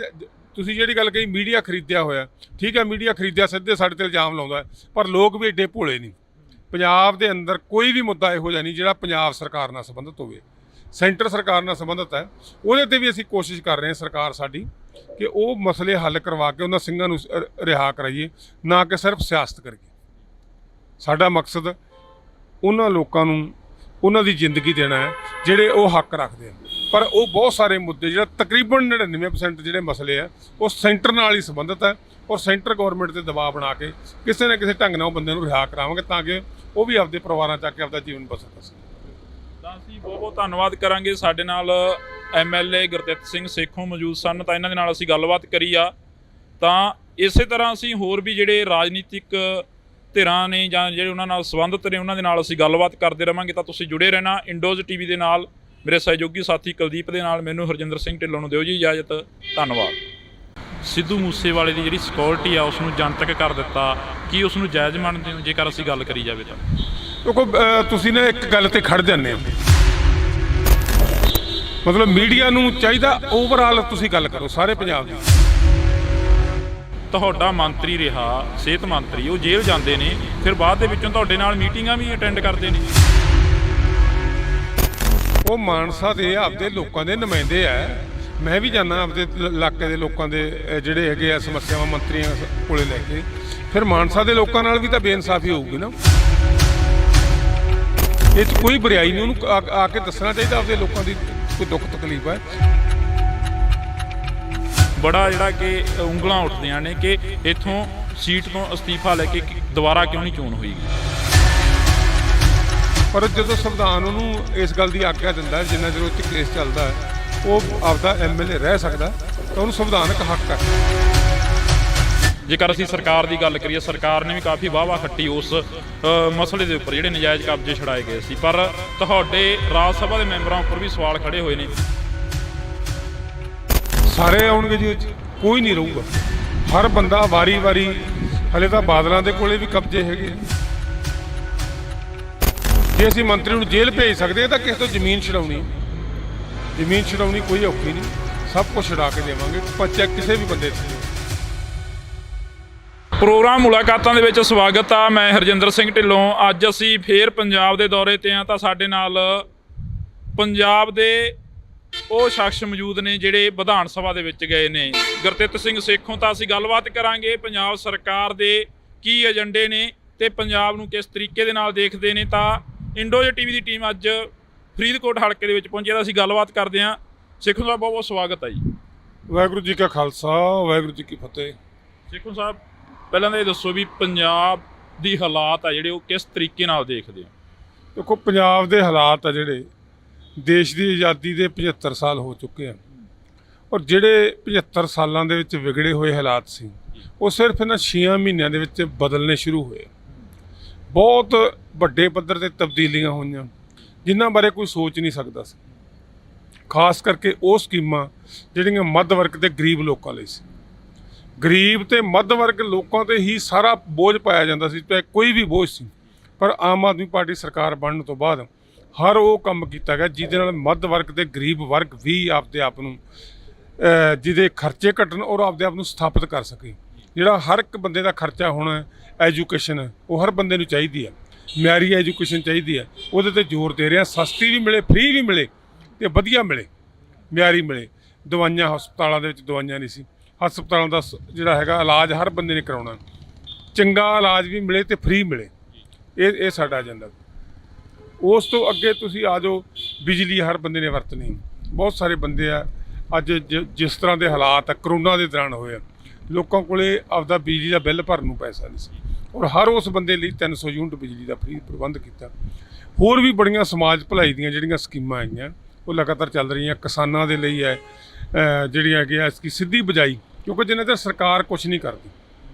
ਤੁਸੀਂ ਜਿਹੜੀ ਗੱਲ ਕਹੀ ਮੀਡੀਆ ਖਰੀਦਿਆ ਹੋਇਆ, ਠੀਕ ਹੈ, ਮੀਡੀਆ ਖਰੀਦਿਆ ਸਿੱਧੇ ਸਾਡੇ 'ਤੇ ਇਲਜ਼ਾਮ ਲਾਉਂਦਾ, ਪਰ ਲੋਕ ਵੀ ਐਡੇ ਭੋਲੇ ਨਹੀਂ। ਪੰਜਾਬ ਦੇ ਅੰਦਰ ਕੋਈ ਵੀ ਮੁੱਦਾ ਇਹੋ ਜਿਹਾ ਨਹੀਂ ਜਿਹੜਾ ਪੰਜਾਬ ਸਰਕਾਰ ਨਾਲ ਸੰਬੰਧਿਤ ਹੋਵੇ। ਸੈਂਟਰ ਸਰਕਾਰ ਨਾਲ ਸੰਬੰਧਿਤ ਹੈ, ਉਹਦੇ ਤੇ ਵੀ ਅਸੀਂ ਕੋਸ਼ਿਸ਼ ਕਰ ਰਹੇ ਹਾਂ ਸਰਕਾਰ ਸਾਡੀ ਕਿ ਉਹ ਮਸਲੇ ਹੱਲ ਕਰਵਾ ਕੇ ਉਹਨਾਂ ਸਿੰਘਾਂ ਨੂੰ ਰਿਹਾ ਕਰਾਈਏ, ਨਾ ਕਿ ਸਿਰਫ ਸਿਆਸਤ ਕਰੀਏ। ਸਾਡਾ ਮਕਸਦ ਉਹਨਾਂ ਲੋਕਾਂ ਨੂੰ ਉਹਨਾਂ ਦੀ ਜ਼ਿੰਦਗੀ ਦੇਣਾ ਹੈ ਜਿਹੜੇ ਉਹ ਹੱਕ ਰੱਖਦੇ ਆ। ਪਰ ਉਹ ਬਹੁਤ ਸਾਰੇ ਮੁੱਦੇ ਜਿਹੜਾ ਤਕਰੀਬਨ 99% ਜਿਹੜੇ ਮਸਲੇ ਆ ਉਹ ਸੈਂਟਰ ਨਾਲ ਹੀ ਸੰਬੰਧਿਤ ਹੈ, ਔਰ ਸੈਂਟਰ ਗੌਰਮੈਂਟ ਤੇ ਦਬਾਅ ਬਣਾ ਕੇ ਕਿਸੇ ਨਾ ਕਿਸੇ ਢੰਗ ਨਾਲ ਉਹ ਬੰਦੇ ਨੂੰ ਰਿਹਾ ਕਰਾਵਾਂਗੇ ਤਾਂ ਕਿ ਉਹ ਵੀ ਆਪਦੇ ਪਰਿਵਾਰਾਂ 'ਚ ਆ ਕੇ ਆਪਦਾ ਜੀਵਨ ਬਸਰ ਕਰ ਸਕਣ। ਤਾਂ ਅਸੀਂ ਬਹੁਤ ਬਹੁਤ ਧੰਨਵਾਦ ਕਰਾਂਗੇ। ਸਾਡੇ ਨਾਲ MLA ਗੁਰਦਿੱਤ ਸਿੰਘ ਸੇਖੋਂ ਮੌਜੂਦ ਸਨ, ਤਾਂ ਇਹਨਾਂ ਦੇ ਨਾਲ ਅਸੀਂ ਗੱਲਬਾਤ ਕਰੀ ਆ। ਤਾਂ ਇਸੇ ਤਰ੍ਹਾਂ ਅਸੀਂ ਹੋਰ ਵੀ ਜਿਹੜੇ ਰਾਜਨੀਤਿਕ ਧਿਰਾਂ ਨੇ ਜਾਂ ਜਿਹੜੇ ਉਹਨਾਂ ਨਾਲ ਸੰਬੰਧਿਤ ਨੇ ਉਹਨਾਂ ਦੇ ਨਾਲ ਅਸੀਂ ਗੱਲਬਾਤ ਕਰਦੇ ਰਵਾਂਗੇ। ਤਾਂ ਤੁਸੀਂ ਜੁੜੇ ਰਹਿਣਾ ਇੰਡੋਜ਼ TV ਦੇ ਨਾਲ। ਮੇਰੇ ਸਹਿਯੋਗੀ ਸਾਥੀ ਕੁਲਦੀਪ ਦੇ ਨਾਲ ਮੈਨੂੰ ਹਰਜਿੰਦਰ ਸਿੰਘ ਢਿੱਲੋਂ ਨੂੰ ਦਿਓ ਜੀ ਇਜਾਜ਼ਤ। ਧੰਨਵਾਦ। ਸਿੱਧੂ ਮੂਸੇਵਾਲੇ ਦੀ ਜਿਹੜੀ ਸਿਕਿਉਰਿਟੀ ਆ ਉਸ ਨੂੰ ਜਨਤਕ ਕਰ ਦਿੱਤਾ, ਕੀ ਉਸ ਨੂੰ ਜਾਇਜ਼ ਮੰਨਦੇ ਹੋ ਜੇਕਰ ਅਸੀਂ ਗੱਲ ਕਰੀ ਜਾਵੇ ਤਾਂ? ਦੇਖੋ ਤੁਸੀਂ ਨਾ ਇੱਕ ਗੱਲ ਤੇ ਖੜ ਜਾਂਦੇ ਹੋ, ਮਤਲਬ ਮੀਡੀਆ ਨੂੰ ਚਾਹੀਦਾ ਓਵਰਆਲ ਤੁਸੀਂ ਗੱਲ ਕਰੋ ਸਾਰੇ ਪੰਜਾਬ ਦੀ। ਤੁਹਾਡਾ ਮੰਤਰੀ ਰਿਹਾ, ਸਿਹਤ ਮੰਤਰੀ, ਉਹ ਜੇਲ੍ਹ ਜਾਂਦੇ ਨੇ, ਫਿਰ ਬਾਅਦ ਦੇ ਵਿੱਚੋਂ ਤੁਹਾਡੇ ਨਾਲ ਮੀਟਿੰਗਾਂ ਵੀ ਅਟੈਂਡ ਕਰਦੇ ਨੇ। ਉਹ ਮਾਨਸਾ ਦੇ ਆਪਦੇ ਲੋਕਾਂ ਦੇ ਨੁਮਾਇੰਦੇ ਆ। ਮੈਂ ਵੀ ਜਾਂਦਾ ਆਪਦੇ ਇਲਾਕੇ ਦੇ ਲੋਕਾਂ ਦੇ ਜਿਹੜੇ ਹੈਗੇ ਆ ਸਮੱਸਿਆਵਾਂ ਮੰਤਰੀਆਂ ਕੋਲੇ ਲੈ ਕੇ। ਫਿਰ ਮਾਨਸਾ ਦੇ ਲੋਕਾਂ ਨਾਲ ਵੀ ਤਾਂ ਬੇਇਨਸਾਫੀ ਹੋਊਗੀ ਨਾ। ਇਹ 'ਚ ਕੋਈ ਬੁਰਾਈ ਨਹੀਂ, ਉਹਨੂੰ ਆ ਕੇ ਦੱਸਣਾ ਚਾਹੀਦਾ ਆਪਦੇ ਲੋਕਾਂ ਦੀ ਕੋਈ ਦੁੱਖ ਤਕਲੀਫ ਹੈ। ਬੜਾ ਜਿਹੜਾ ਕਿ ਉਂਗਲਾਂ ਉੱਠਦੀਆਂ ਨੇ ਕਿ ਇੱਥੋਂ ਸੀਟ ਤੋਂ ਅਸਤੀਫਾ ਲੈ ਕੇ ਦੁਬਾਰਾ ਕਿਉਂ ਨਹੀਂ ਚੋਣ ਹੋਈ। ਪਰ ਜਦੋਂ ਸੰਵਿਧਾਨ ਉਹਨੂੰ ਇਸ ਗੱਲ ਦੀ ਆਗਿਆ ਦਿੰਦਾ ਜਿੰਨਾ ਚਿਰ ਉੱਥੇ ਕੇਸ ਚੱਲਦਾ ਉਹ ਆਪਦਾ MLA ਰਹਿ ਸਕਦਾ, ਤਾਂ ਉਹਨੂੰ ਸੰਵਿਧਾਨਕ ਹੱਕ ਹੈ। ਜੇਕਰ ਅਸੀਂ ਸਰਕਾਰ ਦੀ ਗੱਲ ਕਰੀਏ, ਸਰਕਾਰ ਨੇ ਵੀ ਕਾਫੀ ਵਾਹਵਾ ਖੱਟੀ ਉਸ ਮਸਲੇ ਦੇ ਉੱਪਰ ਜਿਹੜੇ ਨਜਾਇਜ਼ ਕਬਜ਼ੇ ਛੁਡਾਏ ਗਏ ਸੀ, ਪਰ ਤੁਹਾਡੇ ਰਾਜ ਸਭਾ ਦੇ ਮੈਂਬਰਾਂ ਉੱਪਰ ਵੀ ਸਵਾਲ ਖੜੇ ਹੋਏ ਨੇ। ਸਾਰੇ ਆਉਣਗੇ ਜੀ, ਕੋਈ ਨਹੀਂ ਰਹੂਗਾ। ਹਰ ਬੰਦਾ ਵਾਰੀ-ਵਾਰੀ, ਹਲੇ ਤਾਂ ਬਾਦਲਾਂ ਦੇ ਕੋਲੇ ਵੀ ਕਬਜ਼ੇ ਹੈਗੇ। ਜੇ ਅਸੀਂ ਮੰਤਰੀ ਨੂੰ ਜੇਲ੍ਹ ਭੇਜ ਸਕਦੇ ਹਾਂ ਤਾਂ ਕਿਸੇ ਤੋਂ ਜ਼ਮੀਨ ਛਡਾਉਣੀ ਕੋਈ ਔਖੀ ਨਹੀਂ, ਸਭ ਕੁਝ ਛਡਾ ਕੇ ਦੇਵਾਂਗੇ, ਚਾਹੇ ਕਿਸੇ ਵੀ ਬੰਦੇ ਤੋਂ। ਪ੍ਰੋਗਰਾਮ ਮੁਲਾਕਾਤਾਂ ਦੇ ਵਿੱਚ ਸਵਾਗਤ ਆ। ਮੈਂ ਹਰਜਿੰਦਰ ਸਿੰਘ ਢਿੱਲੋਂ। ਅੱਜ ਅਸੀਂ ਫੇਰ ਪੰਜਾਬ ਦੇ ਦੌਰੇ ਤੇ ਆ, ਤਾਂ ਸਾਡੇ ਨਾਲ ਪੰਜਾਬ ਦੇ ਉਹ ਸ਼ਖਸ ਮੌਜੂਦ ਨੇ ਜਿਹੜੇ ਵਿਧਾਨ ਸਭਾ ਦੇ ਵਿੱਚ ਗਏ ਨੇ। ਗੁਰਦਿੱਤ ਸਿੰਘ ਸੇਖੋਂ। ਤਾਂ ਅਸੀਂ ਗੱਲਬਾਤ ਕਰਾਂਗੇ ਪੰਜਾਬ ਸਰਕਾਰ ਦੇ ਕੀ ਏਜੰਡੇ ਨੇ ਤੇ ਪੰਜਾਬ ਨੂੰ ਕਿਸ ਤਰੀਕੇ ਦੇ ਨਾਲ ਦੇਖਦੇ ਨੇ। ਤਾਂ ਇੰਡੋਜ਼ TV ਦੀ ਟੀਮ ਅੱਜ ਫਰੀਦਕੋਟ ਹਲਕੇ ਦੇ ਵਿੱਚ ਪਹੁੰਚੀ, ਤਾਂ ਅਸੀਂ ਗੱਲਬਾਤ ਕਰਦੇ ਹਾਂ। ਸੇਖੋਂ ਸਾਹਿਬ ਬਹੁਤ ਬਹੁਤ ਸਵਾਗਤ ਹੈ ਜੀ। ਵਾਹਿਗੁਰੂ ਜੀ ਕਾ ਖਾਲਸਾ, ਵਾਹਿਗੁਰੂ ਜੀ ਕੀ ਫਤਿਹ। ਸੇਖੋਂ ਸਾਹਿਬ, ਪਹਿਲਾਂ ਤਾਂ ਇਹ ਦੱਸੋ ਵੀ ਪੰਜਾਬ ਦੀ ਹਾਲਾਤ ਆ ਜਿਹੜੇ ਉਹ ਕਿਸ ਤਰੀਕੇ ਨਾਲ ਦੇਖਦੇ ਹੋ? ਦੇਖੋ, ਪੰਜਾਬ ਦੇ ਹਾਲਾਤ ਆ ਜਿਹੜੇ ਦੇਸ਼ ਦੀ ਆਜ਼ਾਦੀ ਦੇ 75 ਸਾਲ ਹੋ ਚੁੱਕੇ ਆ, ਔਰ ਜਿਹੜੇ 75 ਸਾਲਾਂ ਦੇ ਵਿੱਚ ਵਿਗੜੇ ਹੋਏ ਹਾਲਾਤ ਸੀ ਉਹ ਸਿਰਫ ਇਹਨਾਂ 6 ਮਹੀਨਿਆਂ ਦੇ ਵਿੱਚ ਬਦਲਣੇ ਸ਼ੁਰੂ ਹੋਏ। ਬਹੁਤ ਵੱਡੇ ਪੱਧਰ ਤੇ ਤਬਦੀਲੀਆਂ ਹੋਈਆਂ ਜਿਨ੍ਹਾਂ ਬਾਰੇ ਕੋਈ ਸੋਚ ਨਹੀਂ ਸਕਦਾ ਸੀ, ਖਾਸ ਕਰਕੇ ਉਹ ਸਕੀਮਾਂ ਜਿਹੜੀਆਂ ਮੱਧ ਵਰਗ ਤੇ ਗਰੀਬ ਲੋਕਾਂ ਲਈ ਸੀ। ਗਰੀਬ ਤੇ ਮੱਧ ਵਰਗ ਲੋਕਾਂ ਤੇ ਹੀ ਸਾਰਾ ਬੋਝ ਪਾਇਆ ਜਾਂਦਾ ਸੀ, ਚਾਹੇ ਕੋਈ ਵੀ ਬੋਝ ਸੀ। ਪਰ ਆਮ ਆਦਮੀ ਪਾਰਟੀ ਸਰਕਾਰ ਬਣਨ ਤੋਂ ਬਾਅਦ ਹਰ ਉਹ ਕੰਮ ਕੀਤਾ ਗਿਆ ਜਿਹਦੇ ਨਾਲ ਮੱਧ ਵਰਗ ਤੇ ਗਰੀਬ ਵਰਗ ਵੀ ਆਪਦੇ ਆਪ ਨੂੰ ਜਿਹਦੇ ਖਰਚੇ ਘਟਣ ਔਰ ਆਪਦੇ ਆਪ ਨੂੰ ਸਥਾਪਿਤ ਕਰ ਸਕੇ। ਜਿਹੜਾ ਹਰ ਇੱਕ ਬੰਦੇ ਦਾ ਖਰਚਾ ਹੋਣਾ, ਐਜੂਕੇਸ਼ਨ ਉਹ ਹਰ ਬੰਦੇ ਨੂੰ ਚਾਹੀਦੀ ਹੈ, ਮਿਆਰੀ ਐਜੂਕੇਸ਼ਨ ਚਾਹੀਦੀ ਹੈ। ਉਹਦੇ ਤੇ ਜ਼ੋਰ ਦੇ ਰਿਹਾ, ਸਸਤੀ ਵੀ ਮਿਲੇ, ਫ੍ਰੀ ਵੀ ਮਿਲੇ ਤੇ ਵਧੀਆ ਮਿਲੇ, ਮਿਆਰੀ ਮਿਲੇ। ਦਵਾਈਆਂ ਹਸਪਤਾਲਾਂ ਦੇ ਵਿੱਚ ਦਵਾਈਆਂ ਨਹੀਂ ਸੀ, ਹਸਪਤਾਲਾਂ ਦਾ ਜਿਹੜਾ ਹੈਗਾ ਇਲਾਜ ਹਰ ਬੰਦੇ ਨੇ ਕਰਾਉਣਾ, ਚੰਗਾ ਇਲਾਜ ਵੀ ਮਿਲੇ ਤੇ ਫ੍ਰੀ ਮਿਲੇ। ਇਹ ਸਾਡਾ ਏਜੰਡਾ। ਉਸ ਤੋਂ ਅੱਗੇ ਤੁਸੀਂ ਆ ਜਾਓ, ਬਿਜਲੀ ਹਰ ਬੰਦੇ ਨੇ ਵਰਤਣੀ। ਬਹੁਤ ਸਾਰੇ ਬੰਦੇ ਆ ਅੱਜ ਜਿਸ ਤਰ੍ਹਾਂ ਦੇ ਹਾਲਾਤ ਆ ਕਰੋਨਾ ਦੇ ਦੌਰਾਨ ਹੋਏ ਆ, ਲੋਕਾਂ ਕੋਲੇ ਆਪਦਾ ਬਿਜਲੀ ਦਾ ਬਿੱਲ ਭਰਨ ਨੂੰ ਪੈਸਾ ਨਹੀਂ ਸੀ, ਔਰ ਹਰ ਉਸ ਬੰਦੇ ਲਈ 300 ਯੂਨਿਟ ਬਿਜਲੀ ਦਾ ਫ੍ਰੀ ਪ੍ਰਬੰਧ ਕੀਤਾ। ਹੋਰ ਵੀ ਬੜੀਆਂ ਸਮਾਜ ਭਲਾਈ ਦੀਆਂ ਜਿਹੜੀਆਂ ਸਕੀਮਾਂ ਆਈਆਂ ਉਹ ਲਗਾਤਾਰ ਚੱਲ ਰਹੀਆਂ। ਕਿਸਾਨਾਂ ਦੇ ਲਈ ਹੈ ਜਿਹੜੀਆਂ ਹੈਗੀਆਂ ਇਸकी ਸਿੱਧੀ ਬਜਾਈ, ਕਿਉਂਕਿ ਜਿੰਨਾ ਚਿਰ ਸਰਕਾਰ ਕੁਛ ਨਹੀਂ ਕਰਦੀ,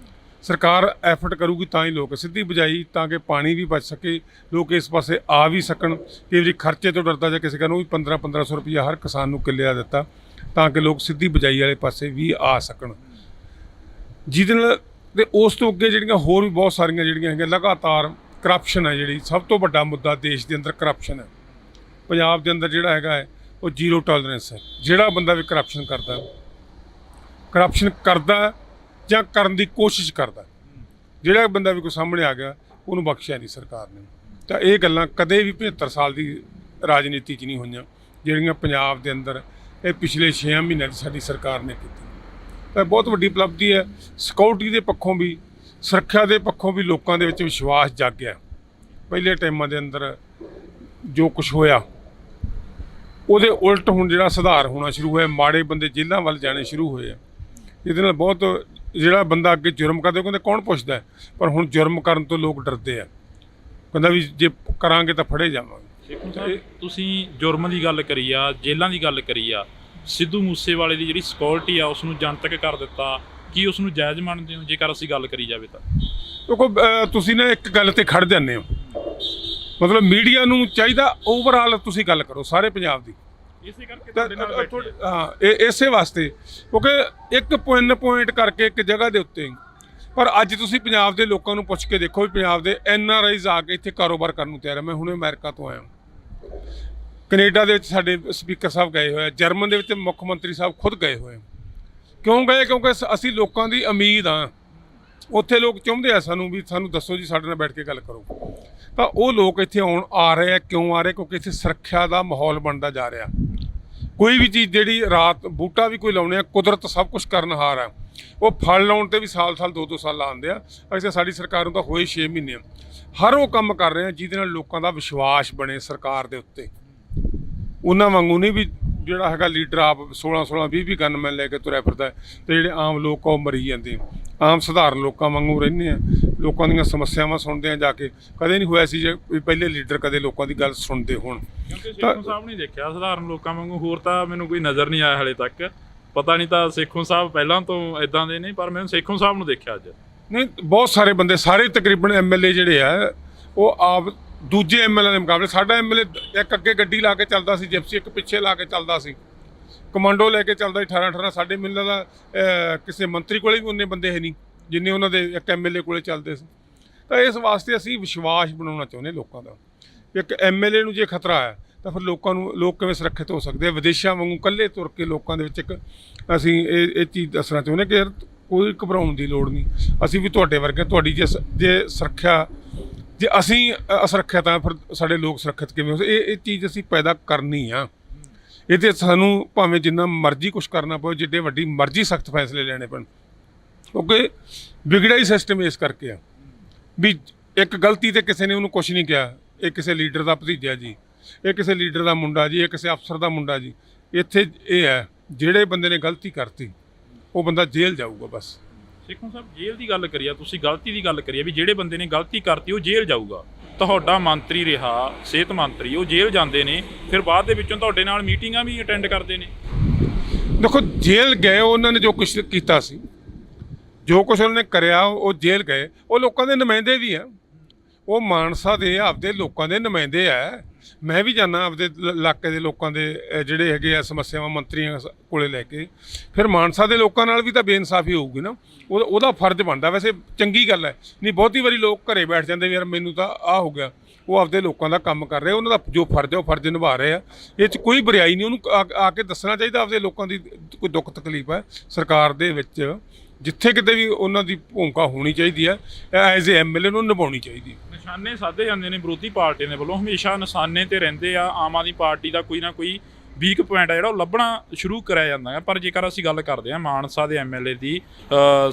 ਸਰਕਾਰ ਐਫਰਟ ਕਰੂਗੀ ਤਾਂ ਹੀ ਲੋਕ ਸਿੱਧੀ ਬਜਾਈ, ਤਾਂ ਕਿ ਪਾਣੀ ਵੀ ਬਚ ਸਕੇ, ਲੋਕ ਇਸ ਪਾਸੇ ਆ ਵੀ ਸਕਣ। ਕਿ ਜੇ ਖਰਚੇ ਤੋਂ ਡਰਦਾ ਜਾਂ ਕਿਸੇ ਨੂੰ ਵੀ 1500 ਰੁਪਈਆ ਹਰ ਕਿਸਾਨ ਨੂੰ ਕਿੱਲੇ ਦਾ ਦਿੱਤਾ, ਤਾਂ ਕਿ ਲੋਕ ਸਿੱਧੀ ਬਜਾਈ ਵਾਲੇ ਪਾਸੇ ਵੀ ਆ ਸਕਣ। ਜਿਹਦੇ ਨਾਲ ਤੇ ਉਸ ਤੋਂ ਅੱਗੇ ਜਿਹੜੀਆਂ ਹੋਰ ਵੀ ਬਹੁਤ ਸਾਰੀਆਂ ਜਿਹੜੀਆਂ ਹੈਗੀਆਂ, ਲਗਾਤਾਰ ਕਰਪਸ਼ਨ ਹੈ ਜਿਹੜੀ ਸਭ ਤੋਂ ਵੱਡਾ ਮੁੱਦਾ ਦੇਸ਼ ਦੇ ਅੰਦਰ। ਕਰਪਸ਼ਨ ਹੈ ਪੰਜਾਬ ਦੇ ਅੰਦਰ ਜਿਹੜਾ ਹੈਗਾ ਹੈ ਉਹ 0 ਟੋਲਰੈਂਸ ਹੈ। ਜਿਹੜਾ ਬੰਦਾ ਵੀ ਕਰਪਸ਼ਨ ਕਰਦਾ ਜਾਂ ਕਰਨ ਦੀ ਕੋਸ਼ਿਸ਼ ਕਰਦਾ, ਜਿਹੜਾ ਬੰਦਾ ਵੀ ਕੋਈ ਸਾਹਮਣੇ ਆ ਗਿਆ ਉਹਨੂੰ ਬਖਸ਼ਿਆ ਨਹੀਂ ਸਰਕਾਰ ਨੇ। ਤਾਂ ਇਹ ਗੱਲਾਂ ਕਦੇ ਵੀ 75 ਸਾਲ ਦੀ ਰਾਜਨੀਤੀ 'ਚ ਨਹੀਂ ਹੋਈਆਂ ਜਿਹੜੀਆਂ ਪੰਜਾਬ ਦੇ ਅੰਦਰ ਇਹ ਪਿਛਲੇ 6 ਮਹੀਨਿਆਂ 'ਚ ਸਾਡੀ ਸਰਕਾਰ ਨੇ ਕੀਤੀ। ਤਾਂ ਬਹੁਤ ਵੱਡੀ ਉਪਲਬਧੀ ਹੈ। ਸਿਕਿਉਰਿਟੀ ਦੇ ਪੱਖੋਂ ਵੀ, ਸੁਰੱਖਿਆ ਦੇ ਪੱਖੋਂ ਵੀ ਲੋਕਾਂ ਦੇ ਵਿੱਚ ਵਿਸ਼ਵਾਸ ਜਾਗਿਆ। ਪਹਿਲੇ ਟਾਈਮਾਂ ਦੇ ਅੰਦਰ ਜੋ ਕੁਝ ਹੋਇਆ ਉਹਦੇ ਉਲਟ ਹੁਣ ਜਿਹੜਾ ਸੁਧਾਰ ਹੋਣਾ ਸ਼ੁਰੂ ਹੋਇਆ, ਮਾੜੇ ਬੰਦੇ ਜੇਲ੍ਹਾਂ ਵੱਲ ਜਾਣੇ ਸ਼ੁਰੂ ਹੋਏ ਆ। ਇਹਦੇ ਨਾਲ ਬਹੁਤ ਜਿਹੜਾ ਬੰਦਾ ਅੱਗੇ ਜੁਰਮ ਕਰਦੇ ਉਹ ਕਹਿੰਦੇ ਕੌਣ ਪੁੱਛਦਾ, ਪਰ ਹੁਣ ਜੁਰਮ ਕਰਨ ਤੋਂ ਲੋਕ ਡਰਦੇ ਆ, ਕਹਿੰਦਾ ਵੀ ਜੇ ਕਰਾਂਗੇ ਤਾਂ ਫੜੇ ਜਾਵਾਂਗੇ। ਤੁਸੀਂ ਜੁਰਮ ਦੀ ਗੱਲ ਕਰੀ ਆ, ਜੇਲ੍ਹਾਂ ਦੀ ਗੱਲ ਕਰੀ ਆ, ਸਿੱਧੂ ਮੂਸੇਵਾਲੇ ਦੀ ਜਿਹੜੀ ਸਿਕਿਉਰਿਟੀ ਆ ਉਸ ਨੂੰ ਜਨਤਕ ਕਰ ਦਿੱਤਾ, ਕੀ ਉਸ ਨੂੰ ਜਾਇਜ਼ ਮੰਨਦੇ ਹੋ ਜੇਕਰ ਅਸੀਂ ਗੱਲ ਕਰੀ ਜਾਵੇ ਤਾਂ? ਕਿਉਂਕਿ ਤੁਸੀਂ ਨਾ ਇੱਕ ਗੱਲ ਤੇ ਖੜ ਜਾਂਦੇ ਹੋ, ਮਤਲਬ ਮੀਡੀਆ ਨੂੰ ਚਾਹੀਦਾ ਓਵਰਆਲ ਤੁਸੀਂ ਗੱਲ ਕਰੋ ਸਾਰੇ ਪੰਜਾਬ ਦੀ। ਇਸੇ ਕਰਕੇ ਤੁਹਾਡੇ ਨਾਲ ਬੈਠੇ ਆ। ਹਾਂ, ਇਸੇ ਵਾਸਤੇ, ਕਿਉਂਕਿ ਇੱਕ ਪੁਆਇੰਟ ਕਰਕੇ ਇੱਕ ਜਗ੍ਹਾ ਦੇ ਉੱਤੇ। ਪਰ ਅੱਜ ਤੁਸੀਂ ਪੰਜਾਬ ਦੇ ਲੋਕਾਂ ਨੂੰ ਪੁੱਛ ਕੇ ਦੇਖੋ ਵੀ ਪੰਜਾਬ ਦੇ NRIs ਆ ਕੇ ਇੱਥੇ ਕਾਰੋਬਾਰ ਕਰਨ ਨੂੰ ਤਿਆਰ ਹੈ। ਮੈਂ ਹੁਣੇ ਅਮਰੀਕਾ ਤੋਂ ਆਇਆ, ਕੈਨੇਡਾ ਦੇ ਵਿੱਚ ਸਾਡੇ ਸਪੀਕਰ ਸਾਹਿਬ ਗਏ ਹੋਏ ਆ, ਜਰਮਨ ਦੇ ਵਿੱਚ ਮੁੱਖ ਮੰਤਰੀ ਸਾਹਿਬ ਖੁਦ ਗਏ ਹੋਏ। ਕਿਉਂ ਗਏ? ਕਿਉਂਕਿ ਅਸੀਂ ਲੋਕਾਂ ਦੀ ਉਮੀਦ ਆ। ਉੱਥੇ ਲੋਕ ਚਾਹੁੰਦੇ ਆ ਸਾਨੂੰ ਵੀ ਸਾਨੂੰ ਦੱਸੋ ਜੀ, ਸਾਡੇ ਨਾਲ ਬੈਠ ਕੇ ਗੱਲ ਕਰੋ। ਤਾਂ ਉਹ ਲੋਕ ਇੱਥੇ ਆ ਰਹੇ ਆ। ਕਿਉਂ ਆ ਰਹੇ? ਕਿਉਂਕਿ ਇੱਥੇ ਸੁਰੱਖਿਆ ਦਾ ਮਾਹੌਲ ਬਣਦਾ ਜਾ ਰਿਹਾ। ਕੋਈ ਵੀ ਚੀਜ਼ ਜਿਹੜੀ ਰਾਤ ਬੂਟਾ ਵੀ ਕੋਈ ਲਾਉਣੇ ਆ, ਕੁਦਰਤ ਸਭ ਕੁਝ ਕਰਨਹਾਰ ਆ। ਉਹ ਫਲ ਲਾਉਣ ਤੇ ਵੀ ਸਾਲ 2-2 ਸਾਲ ਲਾਉਂਦੇ ਆ। ਅਸੀਂ ਸਾਡੀ ਸਰਕਾਰ ਨੂੰ ਤਾਂ ਹੋਏ 6 ਮਹੀਨੇ। ਹਰ ਉਹ ਕੰਮ ਕਰ ਰਹੇ ਆ ਜਿਹਦੇ ਨਾਲ ਲੋਕਾਂ ਦਾ ਵਿਸ਼ਵਾਸ ਬਣੇ ਸਰਕਾਰ ਦੇ ਉੱਤੇ। ਉਹਨਾਂ ਵਾਂਗੂ ਨਹੀਂ ਵੀ ਜਿਹੜਾ ਹੈਗਾ ਲੀਡਰ ਆਪ 16 20 ਗਨਮੈਨ ਲੈ ਕੇ ਤੁਰਿਆ ਫਿਰਦਾ ਤੇ ਜਿਹੜੇ ਆਮ ਲੋਕ ਉਹ ਮਰੀ ਜਾਂਦੇ। ਆਮ ਸਧਾਰਨ ਲੋਕਾਂ ਵਾਂਗੂ ਰਹਿੰਦੇ ਆ, ਲੋਕਾਂ ਦੀਆਂ ਸਮੱਸਿਆਵਾਂ ਸੁਣਦੇ ਆ ਜਾ ਕੇ। ਕਦੇ ਨਹੀਂ ਹੋਇਆ ਸੀ ਜੇ ਪਹਿਲੇ ਲੀਡਰ ਕਦੇ ਲੋਕਾਂ ਦੀ ਗੱਲ ਸੁਣਦੇ ਹੋਣ। ਕਿਉਂਕਿ ਸੇਖੋਂ ਸਾਹਿਬ ਨਹੀਂ ਦੇਖਿਆ ਸਧਾਰਨ ਲੋਕਾਂ ਵਾਂਗੂ, ਹੋਰ ਤਾਂ ਮੈਨੂੰ ਕੋਈ ਨਜ਼ਰ ਨਹੀਂ ਆਇਆ ਹਾਲੇ ਤੱਕ। ਪਤਾ ਨਹੀਂ ਤਾਂ ਸੇਖੋਂ ਸਾਹਿਬ ਪਹਿਲਾਂ ਤੋਂ ਇਦਾਂ ਦੇ ਨੇ, ਪਰ ਮੈਨੂੰ ਸੇਖੋਂ ਸਾਹਿਬ ਨੂੰ ਦੇਖਿਆ ਅੱਜ। ਨਹੀਂ, ਬਹੁਤ ਸਾਰੇ ਬੰਦੇ, ਸਾਰੇ ਤਕਰੀਬਨ MLA ਜਿਹੜੇ ਆ ਉਹ ਆਪ ਦੂਜੇ MLA ਦੇ ਮੁਕਾਬਲੇ। ਸਾਡਾ MLA ਇੱਕ ਅੱਗੇ ਗੱਡੀ ਲਾ ਕੇ ਚੱਲਦਾ ਸੀ ਜਿਪਸੀ, ਇੱਕ ਪਿੱਛੇ ਲਾ ਕੇ ਚੱਲਦਾ ਸੀ, ਕਮਾਂਡੋ ਲੈ ਕੇ ਚੱਲਦਾ ਸੀ 18 ਸਾਡੇ ਮਿਲਦਾ ਦਾ ਕਿਸੇ ਮੰਤਰੀ ਕੋਲੇ ਵੀ ਉਹਨੇ ਬੰਦੇ ਹੈ ਨਹੀਂ ਜਿੰਨੇ ਉਹਨਾਂ ਦੇ ਇੱਕ MLA ਕੋਲੇ ਚੱਲਦੇ ਸੀ। ਤਾਂ ਇਸ ਵਾਸਤੇ ਅਸੀਂ ਵਿਸ਼ਵਾਸ ਬਣਾਉਣਾ ਚਾਹੁੰਦੇ ਲੋਕਾਂ ਦਾ। ਇੱਕ MLA ਨੂੰ ਜੇ ਖਤਰਾ ਹੈ ਤਾਂ ਫਿਰ ਲੋਕ ਕਿਵੇਂ ਸੁਰੱਖਿਅਤ ਹੋ ਸਕਦੇ ਆ? ਵਿਦੇਸ਼ਾਂ ਵਾਂਗੂ ਇਕੱਲੇ ਤੁਰ ਕੇ ਲੋਕਾਂ ਦੇ ਵਿੱਚ ਇੱਕ ਅਸੀਂ ਇਹ ਚੀਜ਼ ਦੱਸਣਾ ਚਾਹੁੰਦੇ ਕਿ ਯਾਰ ਕੋਈ ਘਬਰਾਉਣ ਦੀ ਲੋੜ ਨਹੀਂ। ਅਸੀਂ ਵੀ ਤੁਹਾਡੇ ਵਰਗੇ, ਤੁਹਾਡੀ ਜੇ ਸੁਰੱਖਿਆ, ਜੇ ਅਸੀਂ ਅਸੁਰੱਖਿਅਤ ਆ ਫਿਰ ਸਾਡੇ ਲੋਕ ਸੁਰੱਖਿਅਤ ਕਿਵੇਂ ਹੋ ਸਕਦੇ? ਇਹ ਚੀਜ਼ ਅਸੀਂ ਪੈਦਾ ਕਰਨੀ ਆ। ਇਹਦੇ ਸਾਨੂੰ ਭਾਵੇਂ ਜਿੰਨਾ ਮਰਜ਼ੀ ਕੁਛ ਕਰਨਾ ਪਵੇ, ਜਿੱਡੇ ਵੱਡੀ ਮਰਜ਼ੀ ਸਖਤ ਫੈਸਲੇ ਲੈਣੇ ਪੈਣ, ਕਿਉਂਕਿ ਵਿਗੜਿਆ ਹੀ ਸਿਸਟਮ ਇਸ ਕਰਕੇ ਆ ਵੀ ਇੱਕ ਗਲਤੀ ਤੇ ਕਿਸੇ ਨੇ ਉਹਨੂੰ ਕੁਛ ਨਹੀਂ ਕਿਹਾ, ਇਹ ਕਿਸੇ ਲੀਡਰ ਦਾ ਭਤੀਜਾ ਜੀ, ਇਹ ਕਿਸੇ ਲੀਡਰ ਦਾ ਮੁੰਡਾ ਜੀ, ਇਹ ਕਿਸੇ ਅਫਸਰ ਦਾ ਮੁੰਡਾ ਜੀ। ਇੱਥੇ ਇਹ ਹੈ ਜਿਹੜੇ ਬੰਦੇ ਨੇ ਗਲਤੀ ਕਰਤੀ ਉਹ ਬੰਦਾ ਜੇਲ੍ਹ ਜਾਊਗਾ ਬਸ। ਸੇਖੋਂ ਸਾਹਿਬ, ਜੇਲ੍ਹ ਦੀ ਗੱਲ ਕਰੀਏ, ਤੁਸੀਂ ਗਲਤੀ ਦੀ ਗੱਲ ਕਰੀਏ ਵੀ ਜਿਹੜੇ ਬੰਦੇ ਨੇ ਗਲਤੀ ਕਰਤੀ ਉਹ ਜੇਲ੍ਹ ਜਾਊਗਾ। ਤੁਹਾਡਾ ਮੰਤਰੀ ਰਿਹਾ, ਸਿਹਤ ਮੰਤਰੀ, ਉਹ ਜੇਲ੍ਹ ਜਾਂਦੇ ਨੇ, ਫਿਰ ਬਾਅਦ ਦੇ ਵਿੱਚੋਂ ਤੁਹਾਡੇ ਨਾਲ ਮੀਟਿੰਗਾਂ ਵੀ ਅਟੈਂਡ ਕਰਦੇ ਨੇ। ਦੇਖੋ, ਜੇਲ੍ਹ ਗਏ ਉਹਨਾਂ ਨੇ ਜੋ ਕੁਛ ਕੀਤਾ ਸੀ, ਜੋ ਕੁਛ ਉਹਨਾਂ ਨੇ ਕਰਿਆ, ਉਹ ਜੇਲ੍ਹ ਗਏ। ਉਹ ਲੋਕਾਂ ਦੇ ਨੁਮਾਇੰਦੇ ਵੀ ਆ, ਉਹ ਮਾਨਸਾ ਦੇ ਆਪਦੇ ਲੋਕਾਂ ਦੇ ਨੁਮਾਇੰਦੇ ਆ। ਮੈਂ ਵੀ ਜਾਂਦਾ ਆਪਦੇ ਇਲਾਕੇ ਦੇ ਲੋਕਾਂ ਦੇ ਜਿਹੜੇ ਹੈਗੇ ਆ ਸਮੱਸਿਆਵਾਂ ਮੰਤਰੀਆਂ ਕੋਲੇ ਲੈ ਕੇ। ਫਿਰ ਮਾਨਸਾ ਦੇ ਲੋਕਾਂ ਨਾਲ ਵੀ ਤਾਂ ਬੇਇਨਸਾਫੀ ਹੋਊਗੀ ਨਾ, ਉਹਦਾ ਫਰਜ਼ ਬਣਦਾ। ਵੈਸੇ ਚੰਗੀ ਗੱਲ ਹੈ, ਨਹੀਂ ਬਹੁਤੀ ਵਾਰੀ ਲੋਕ ਘਰੇ ਬੈਠ ਜਾਂਦੇ ਵੀ ਯਾਰ ਮੈਨੂੰ ਤਾਂ ਆਹ ਹੋ ਗਿਆ। ਉਹ ਆਪਦੇ ਲੋਕਾਂ ਦਾ ਕੰਮ ਕਰ ਰਹੇ, ਉਹਨਾਂ ਦਾ ਜੋ ਫਰਜ਼ ਹੈ ਉਹ ਫਰਜ਼ ਨਿਭਾ ਰਹੇ ਆ। ਇਹ 'ਚ ਕੋਈ ਬੁਰਾਈ ਨਹੀਂ। ਉਹਨੂੰ ਆ ਕੇ ਦੱਸਣਾ ਚਾਹੀਦਾ ਆਪਦੇ ਲੋਕਾਂ ਦੀ ਕੋਈ ਦੁੱਖ ਤਕਲੀਫ ਹੈ। ਸਰਕਾਰ ਦੇ ਵਿੱਚ ਜਿੱਥੇ ਕਿਤੇ ਵੀ ਉਹਨਾਂ ਦੀ ਭੂਮਿਕਾ ਹੋਣੀ ਚਾਹੀਦੀ ਹੈ, ਐਜ਼ ਏ MLA ਨੂੰ ਨਿਭਾਉਣੀ ਚਾਹੀਦੀ। ਨਿਸ਼ਾਨੇ ਸਾਧੇ ਜਾਂਦੇ ਨੇ ਵਿਰੋਧੀ ਪਾਰਟੀਆਂ ਦੇ ਵੱਲੋਂ, ਹਮੇਸ਼ਾ ਨਿਸ਼ਾਨੇ ਤੇ ਰਹਿੰਦੇ ਆ। ਆਮ ਆਦਮੀ ਪਾਰਟੀ ਦਾ ਕੋਈ ਨਾ ਕੋਈ ਵੀਕ ਪੁਆਇੰਟ ਆ ਜਿਹੜਾ ਉਹ ਲੱਭਣਾ ਸ਼ੁਰੂ ਕਰਿਆ ਜਾਂਦਾ ਹੈ। ਪਰ ਜੇਕਰ ਅਸੀਂ ਗੱਲ ਕਰਦੇ ਹਾਂ ਮਾਨਸਾ ਦੇ MLA ਦੀ,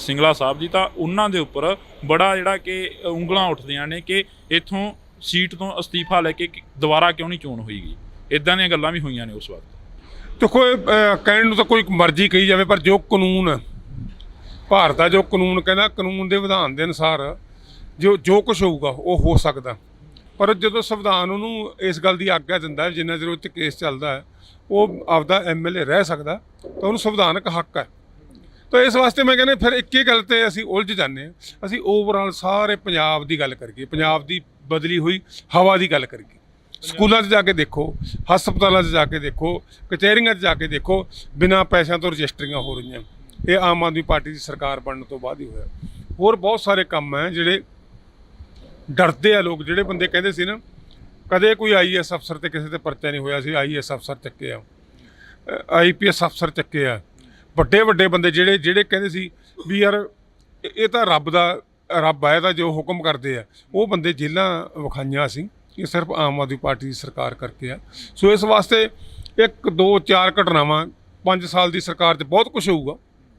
ਸਿੰਗਲਾ ਸਾਹਿਬ ਦੀ, ਤਾਂ ਉਹਨਾਂ ਦੇ ਉੱਪਰ ਬੜਾ ਜਿਹੜਾ ਕਿ ਉਂਗਲਾਂ ਉੱਠਦੀਆਂ ਨੇ ਕਿ ਇੱਥੋਂ ਸੀਟ ਤੋਂ ਅਸਤੀਫਾ ਲੈ ਕੇ ਦੁਬਾਰਾ ਕਿਉਂ ਨਹੀਂ ਚੋਣ ਹੋਈਗੀ। ਇੱਦਾਂ ਦੀਆਂ ਗੱਲਾਂ ਵੀ ਹੋਈਆਂ ਨੇ ਉਸ ਵਕਤ। ਦੇਖੋ, ਕਹਿਣ ਨੂੰ ਤਾਂ ਕੋਈ ਮਰਜ਼ੀ ਕਹੀ ਜਾਵੇ, ਪਰ ਜੋ ਕਾਨੂੰਨ ਭਾਰਤ ਦਾ, ਜੋ ਕਾਨੂੰਨ ਕਹਿੰਦਾ, ਕਾਨੂੰਨ ਦੇ ਵਿਧਾਨ ਦੇ ਅਨੁਸਾਰ ਜੋ ਕੁਝ ਹੋਊਗਾ ਉਹ ਹੋ ਸਕਦਾ। ਪਰ ਜਦੋਂ ਸੰਵਿਧਾਨ ਉਹਨੂੰ ਇਸ ਗੱਲ ਦੀ ਆਗਿਆ ਦਿੰਦਾ ਹੈ ਜਿੰਨਾ ਚਿਰ ਉਹ 'ਤੇ ਕੇਸ ਚੱਲਦਾ ਹੈ ਉਹ ਆਪਦਾ MLA ਰਹਿ ਸਕਦਾ, ਤਾਂ ਉਹਨੂੰ ਸੰਵਿਧਾਨਕ ਹੱਕ ਹੈ। ਤਾਂ ਇਸ ਵਾਸਤੇ ਮੈਂ ਕਹਿੰਦਾ ਫਿਰ ਇੱਕ ਹੀ ਗੱਲ 'ਤੇ ਅਸੀਂ ਉਲਝ ਜਾਂਦੇ ਹਾਂ। ਅਸੀਂ ਓਵਰਆਲ ਸਾਰੇ ਪੰਜਾਬ ਦੀ ਗੱਲ ਕਰੀਏ, ਪੰਜਾਬ ਦੀ ਬਦਲੀ ਹੋਈ ਹਵਾ ਦੀ ਗੱਲ ਕਰੀਏ। ਸਕੂਲਾਂ 'ਚ ਜਾ ਕੇ ਦੇਖੋ, ਹਸਪਤਾਲਾਂ 'ਚ ਜਾ ਕੇ ਦੇਖੋ, ਕਚਹਿਰੀਆਂ 'ਚ ਜਾ ਕੇ ਦੇਖੋ, ਬਿਨਾਂ ਪੈਸਿਆਂ ਤੋਂ ਰਜਿਸਟਰੀਆਂ ਹੋ ਰਹੀਆਂ। ਇਹ ਆਮ ਆਦਮੀ ਪਾਰਟੀ ਦੀ ਸਰਕਾਰ ਬਣਨ ਤੋਂ ਬਾਅਦ ਹੀ ਹੋਇਆ। ਹੋਰ ਬਹੁਤ ਸਾਰੇ ਕੰਮ ਹੈ ਜਿਹੜੇ ਡਰਦੇ ਆ ਲੋਕ। ਜਿਹੜੇ ਬੰਦੇ ਕਹਿੰਦੇ ਸੀ ਨਾ ਕਦੇ ਕੋਈ IAS ਅਫਸਰ ਤੇ ਕਿਸੇ ਤੇ ਪਰਚਾ ਨਹੀਂ ਹੋਇਆ ਸੀ, IAS ਅਫਸਰ ਚੱਕੇ ਆ, IPS ਅਫਸਰ ਚੱਕੇ ਆ, ਵੱਡੇ ਬੰਦੇ ਜਿਹੜੇ ਕਹਿੰਦੇ ਸੀ ਵੀ ਯਾਰ ਇਹ ਤਾਂ ਰੱਬ ਦਾ ਰੱਬ ਹੈ ਤਾਂ ਜੋ ਹੁਕਮ ਕਰਦੇ ਆ ਉਹ ਬੰਦੇ ਜੇਲ੍ਹਾਂ ਵਿਖਾਈਆਂ ਸੀ। ਇਹ ਸਿਰਫ ਆਮ ਆਦਮੀ ਪਾਰਟੀ ਦੀ ਸਰਕਾਰ ਕਰਕੇ ਆ। ਸੋ ਇਸ ਵਾਸਤੇ 1 2 4 ਘਟਨਾਵਾਂ 5 ਸਾਲ ਦੀ ਸਰਕਾਰ 'ਚ ਬਹੁਤ ਕੁਝ ਹੋਊਗਾ।